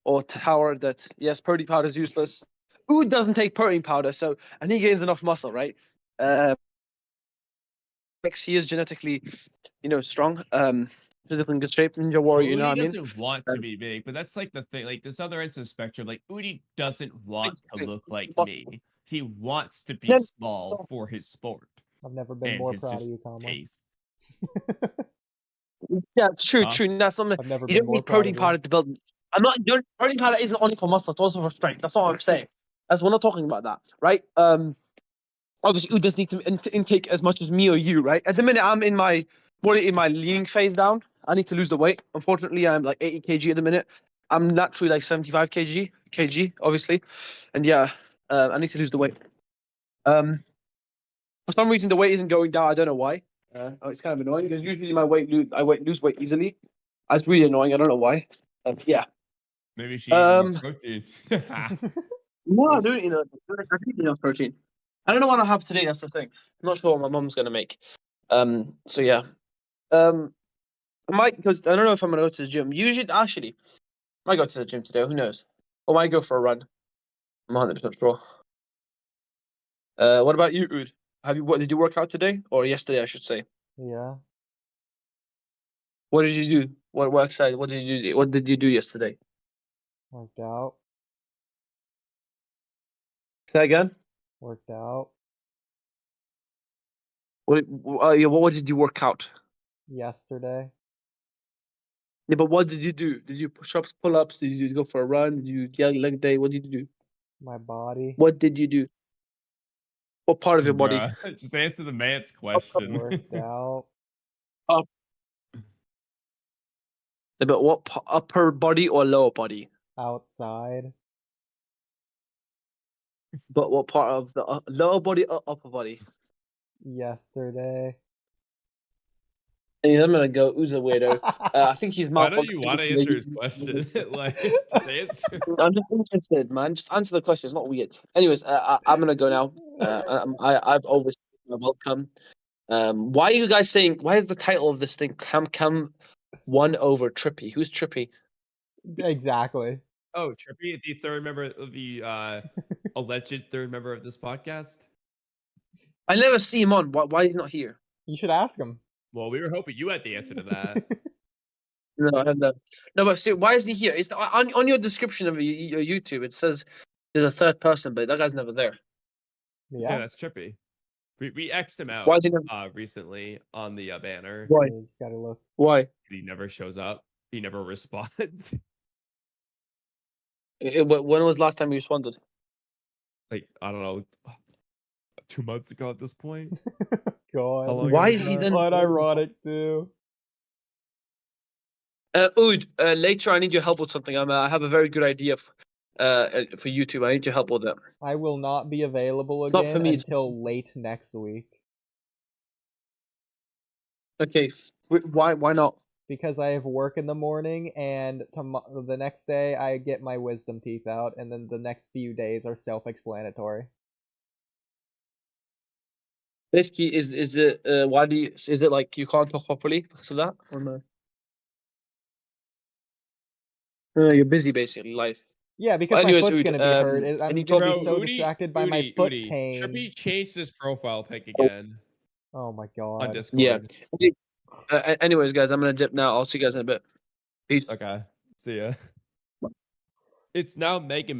or tower that yes, protein powder is useless. Ood doesn't take protein powder, and he gains enough muscle, right? He is genetically, strong. Physically in good shape. Ninja warrior, you know Oodie what I mean? doesn't want to be big, but that's like the thing. Like this other end of the spectrum, like Oodie doesn't want to look like me. He wants to be small for his sport. I've never been And more his proud of just you, Kamui. taste. Yeah, true. Huh? That's not. I've never You been don't more need proud protein of powder you. to build. Protein powder isn't only for muscle; it's also for strength. That's all I'm saying. We're not talking about that, right? Obviously, you just need to intake as much as me or you, right? At the minute, I'm in my leaning phase down. I need to lose the weight. Unfortunately, I'm like 80 kg at the minute. I'm naturally like 75 kg, obviously, and yeah, I need to lose the weight. For some reason, the weight isn't going down. I don't know why. It's kind of annoying because usually I lose weight easily. That's really annoying. I don't know why. Yeah. Maybe she eat more protein. No, I don't. I think enough protein. I don't know what I have today. That's the thing. I'm not sure what my mom's gonna make. So yeah. I might because I don't know if I'm gonna go to the gym. Usually, actually, I might go to the gym today. Who knows? Or might go for a run. I'm 100% sure. What about you, Ood? What did you work out today or yesterday? I should say. Yeah. What did you do? What exercise? What did you do? What did you do yesterday? Worked out. Say again. Worked out. What did you work out? Yesterday. Yeah, but what did you do? Did you push-ups, pull-ups? Did you go for a run? Did you get leg day? What did you do? My body. What did you do? What part of your body? Bruh, just answer the man's question. Worked out. But what upper body or lower body? Outside. But what part of the lower body or upper body? Yesterday. And I'm gonna go. Who's a weirdo? I think he's. Why don't you want to answer his question? Like, just answer. I'm just interested, man. Just answer the question. It's not weird. Anyways, I'm gonna go now. I've always welcome. Why are you guys saying? Why is the title of this thing Cam 1 over Trippy? Who's Trippy? Exactly. Oh, Trippy, the third member of the alleged third member of this podcast. I never see him on. Why is he not here? You should ask him. Well, we were hoping you had the answer to that. No, I don't know. No, but see, why isn't he here? It's on your description of your YouTube. It says there's a third person, but that guy's never there. Yeah, that's Trippy. We X'd him out. Why is he never... recently on the banner. Why? You just gotta look. Why? He never shows up. He never responds. When was the last time you responded? Like, I don't know, 2 months ago at this point. God. Why is he then? Quite ironic too. Ood, later I need your help with something. I have a very good idea for YouTube. I need your help with it. I will not be available It's not again for me, until late next week. Okay, why not? Because I have work in the morning, and the next day I get my wisdom teeth out, and then the next few days are self-explanatory. Basically, is it is it like you can't talk properly because of that, or no? You're busy basically, life. Yeah, because Anyways, my foot's Ood, gonna be hurt. I'm any gonna be topic- so Oodie, distracted by my Oodie, foot Oodie, pain. Trippy changed his profile pic again Oh my on god. Discord. Yeah. Anyways, guys, I'm gonna dip now. I'll see you guys in a bit. Peace. Okay, see ya. It's now making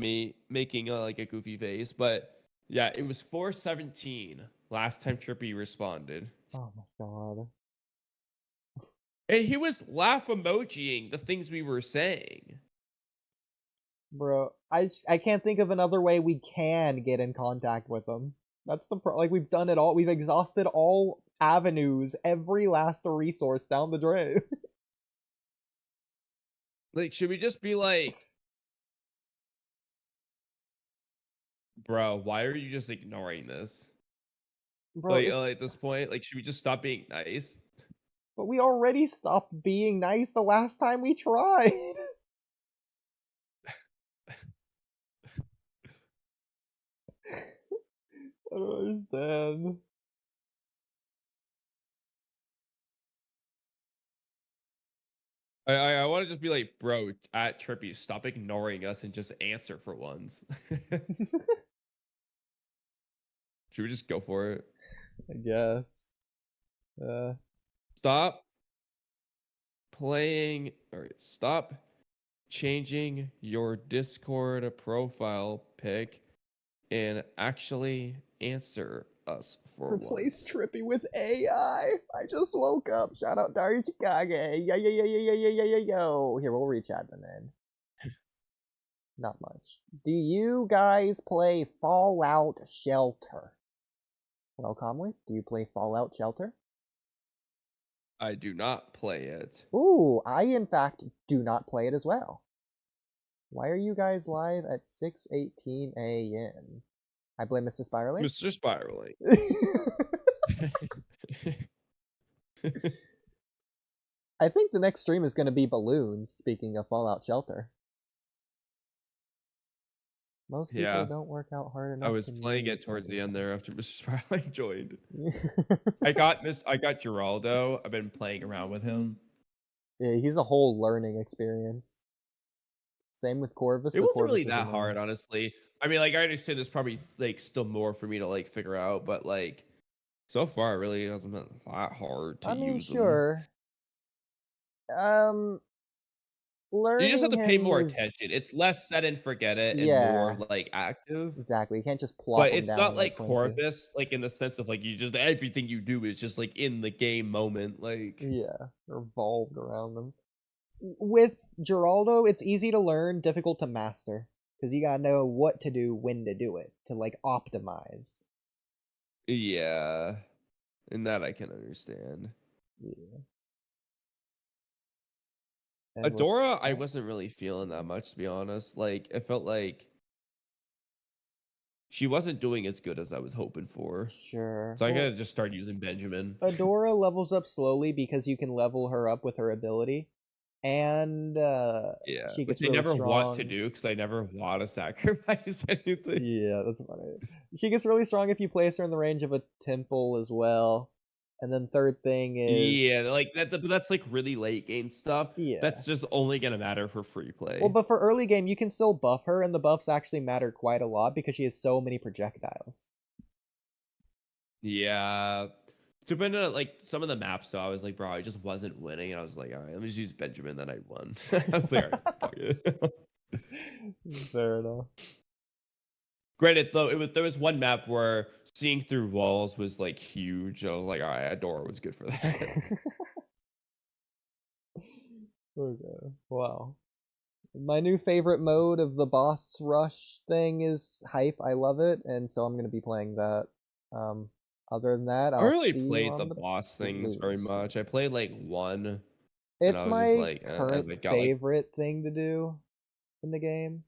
like a goofy face, but yeah, it was 4:17 last time Trippy responded. Oh my god. And he was laugh emojiing the things we were saying. Bro, I can't think of another way we can get in contact with them. That's the like we've done it all. We've exhausted all avenues, every last resource down the drain. Like, should we just be like, bro, why are you just ignoring this? Bro, Like at this point, like, should we just stop being nice? But we already stopped being nice the last time we tried. I don't understand. I want to just be like, bro, at Trippy, stop ignoring us and just answer for once. Should we just go for it? I guess. Stop playing, or stop changing your Discord profile pic and actually answer us for Replace once. Trippy with AI. I just woke up. Shout out Dari Chikage. Yo. Here, we'll rechat them in. Not much. Do you guys play Fallout Shelter? Well, Kamui, do you play Fallout Shelter? I do not play it. Ooh, I in fact do not play it as well. Why are you guys live at 6:18 a.m.? I blame Mr. Spiraling. Mr. Spiraling. I think the next stream is going to be balloons, speaking of Fallout Shelter. Most people don't work out hard enough. I was playing it towards the end there after Mr. Spiraling joined. I got Geraldo. I've been playing around with him. Yeah, he's a whole learning experience. Same with Corvus. It wasn't really that hard, honestly. I mean, like, I understand there's probably like still more for me to like figure out, but like So far, it really hasn't been that hard to use them. Sure. You just have Learning to pay him more was... attention. It's less set and forget it and Yeah. more like active. Exactly. You can't just plop But him it's down not like places. Corvus, like in the sense of like you just everything you do is just like in the game moment. Like Yeah, revolved around them. With Geraldo, it's easy to learn, difficult to master. Because you gotta know what to do, when to do it, to like optimize. yeah. And that I can understand. Yeah. And with Adora, I X- wasn't really feeling that much, to be honest. Like, it felt like she wasn't doing as good as I was hoping for. Sure. So I Well, gotta just start using Benjamin. Adora levels up slowly because you can level her up with her ability. And Yeah, she which gets I really never strong. want to do because I never want to sacrifice anything. Yeah, that's funny. She gets really strong if you place her in the range of a temple as well. And then third thing is... Yeah, like that's like really late game stuff. Yeah. That's just only gonna matter for free play. Well, but for early game, you can still buff her, and the buffs actually matter quite a lot because she has so many projectiles. Yeah. Depending on like some of the maps, though, I was like, bro, I just wasn't winning, and I was like, all right, let me just use Benjamin. Then I won. I was like, all right, fuck it. Fair enough. Granted, though, there was one map where seeing through walls was like huge. I was like, all right, Adora was good for that. Okay. Wow. My new favorite mode of the boss rush thing is hype. I love it, and so I'm gonna be playing that. Other than that, I I'll really see you played on the boss things blue very screen. much. I played like one, and It's I was my just like, current I got like. favorite thing to do in the game.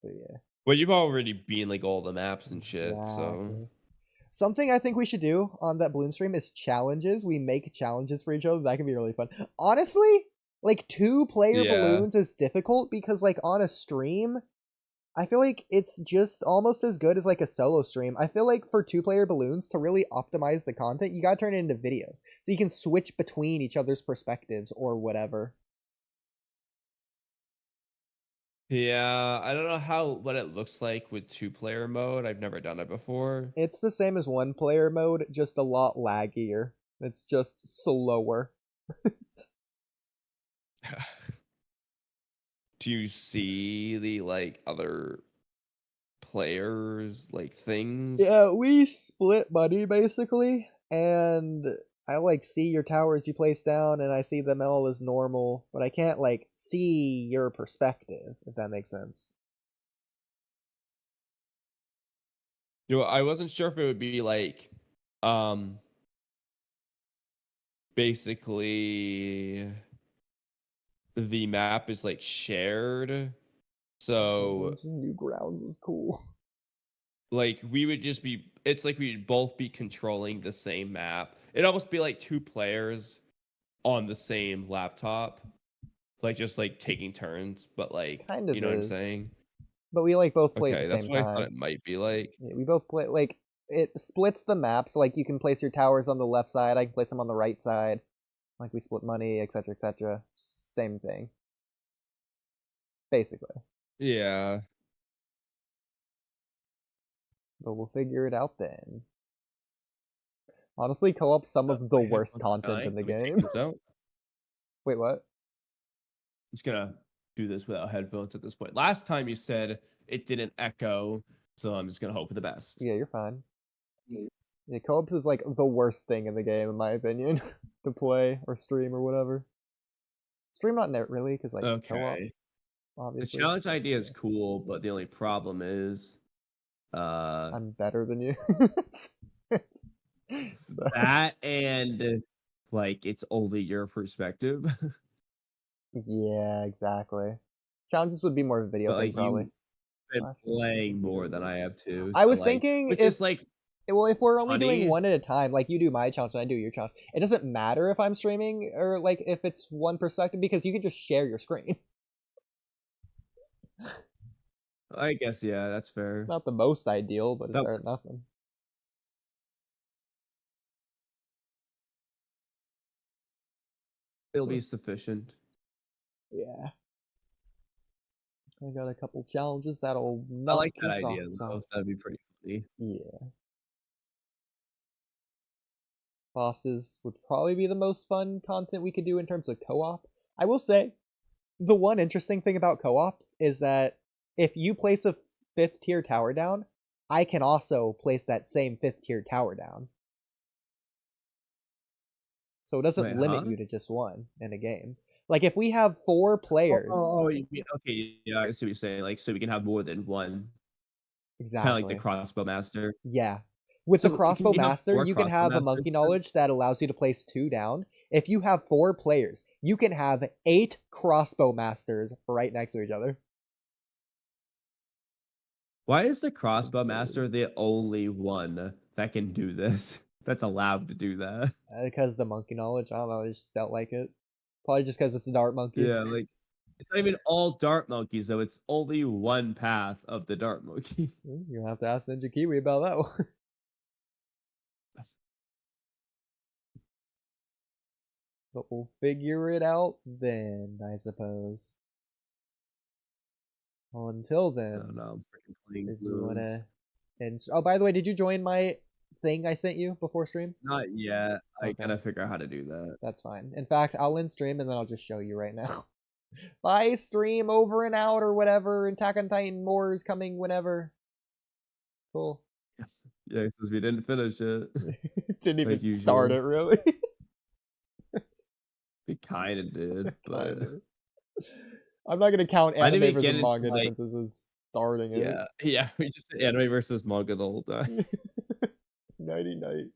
But yeah. Well, you've already been like all the maps and shit, so. Exactly. Something I think we should do on that balloon stream is challenges. We make challenges for each other. That can be really fun. Honestly, like 2-player Yeah. balloons is difficult because like on a stream, I feel like it's just almost as good as like a solo stream. I feel like for 2-player balloons to really optimize the content, you gotta turn it into videos. So you can switch between each other's perspectives or whatever. Yeah, I don't know what it looks like with 2-player mode. I've never done it before. It's the same as 1-player mode, just a lot laggier. It's just slower. Do you see the like other players like things? Yeah, we split money basically, and I like see your towers you place down, and I see them all as normal, but I can't like see your perspective, if that makes sense. You know, I wasn't sure if it would be like, basically the map is like shared, so Newgrounds is cool. like we would just be, it's like we'd both be controlling the same map. It'd almost be like 2 players on the same laptop, like just like taking turns, but like Kind of you know what I'm is. saying? But we like both play Okay, at the that's same what I time. thought it might be like. Yeah, we both play like it splits the map, so like you can place your towers on the left side, I can place them on the right side. Like we split money, etc., etc. Same thing. Basically. Yeah. But we'll figure it out then. Honestly, co-op's some of the worst content in the game. Wait, what? I'm just gonna do this without headphones at this point. Last time you said it didn't echo, so I'm just gonna hope for the best. Yeah, you're fine. Yeah, co-ops is like the worst thing in the game, in my opinion, to play or stream or whatever. Stream not net really, because like co-op. Okay. The Obviously, challenge idea is cool, but the only problem is I'm better than you. that and like it's only your perspective. Yeah, exactly. Challenges would be more of a video But thing, like probably. you've been playing more than I have too. I so, was like, thinking which if is like well, if we're only funny. doing one at a time, like you do my challenge and I do your challenge, it doesn't matter if I'm streaming or like if it's one perspective because you can just share your screen. I guess yeah, that's fair. Not the most ideal, but it's That better than nothing. It'll be sufficient. Yeah. I got a couple challenges that'll I knock like that your idea socks though. off. That'd be pretty funny. Yeah. bosses would probably be the most fun content we could do in terms of co-op. I will say, the one interesting thing about co-op is that if you place a 5th tier tower down, I can also place that same 5th tier tower down. So it doesn't limit you to just one in a game. Like if we have 4 players. Oh, you mean, okay, yeah, I see what you're saying. Like, so we can have more than one. Exactly. Kind of like the crossbow master. Yeah. With the crossbow master, you can have a monkey knowledge that allows you to place 2 down. If you have 4 players, you can have 8 crossbow masters right next to each other. Why is the crossbow master the only one that can do this? That's allowed to do that. Because the monkey knowledge, I don't know, I just felt like it. Probably just because it's a dart monkey. Yeah, like it's not even all dart monkeys though. It's only one path of the dart monkey. You have to ask Ninja Kiwi about that one. But we'll figure it out then, I suppose. Well, until then, I'm freaking playing did you wanna? And oh, by the way, did you join my thing I sent you before stream? Not yet. I gotta figure out how to do that. That's fine. In fact, I'll end stream and then I'll just show you right now. Bye, stream, over and out or whatever. Attack on Titan more is coming whenever. Cool. Yes. Yeah, because we didn't finish it. Didn't even start it, really. We kind of did, but I'm not gonna count anime versus manga like, differences as starting it. Yeah, we just did anime versus manga the whole time. Nighty night.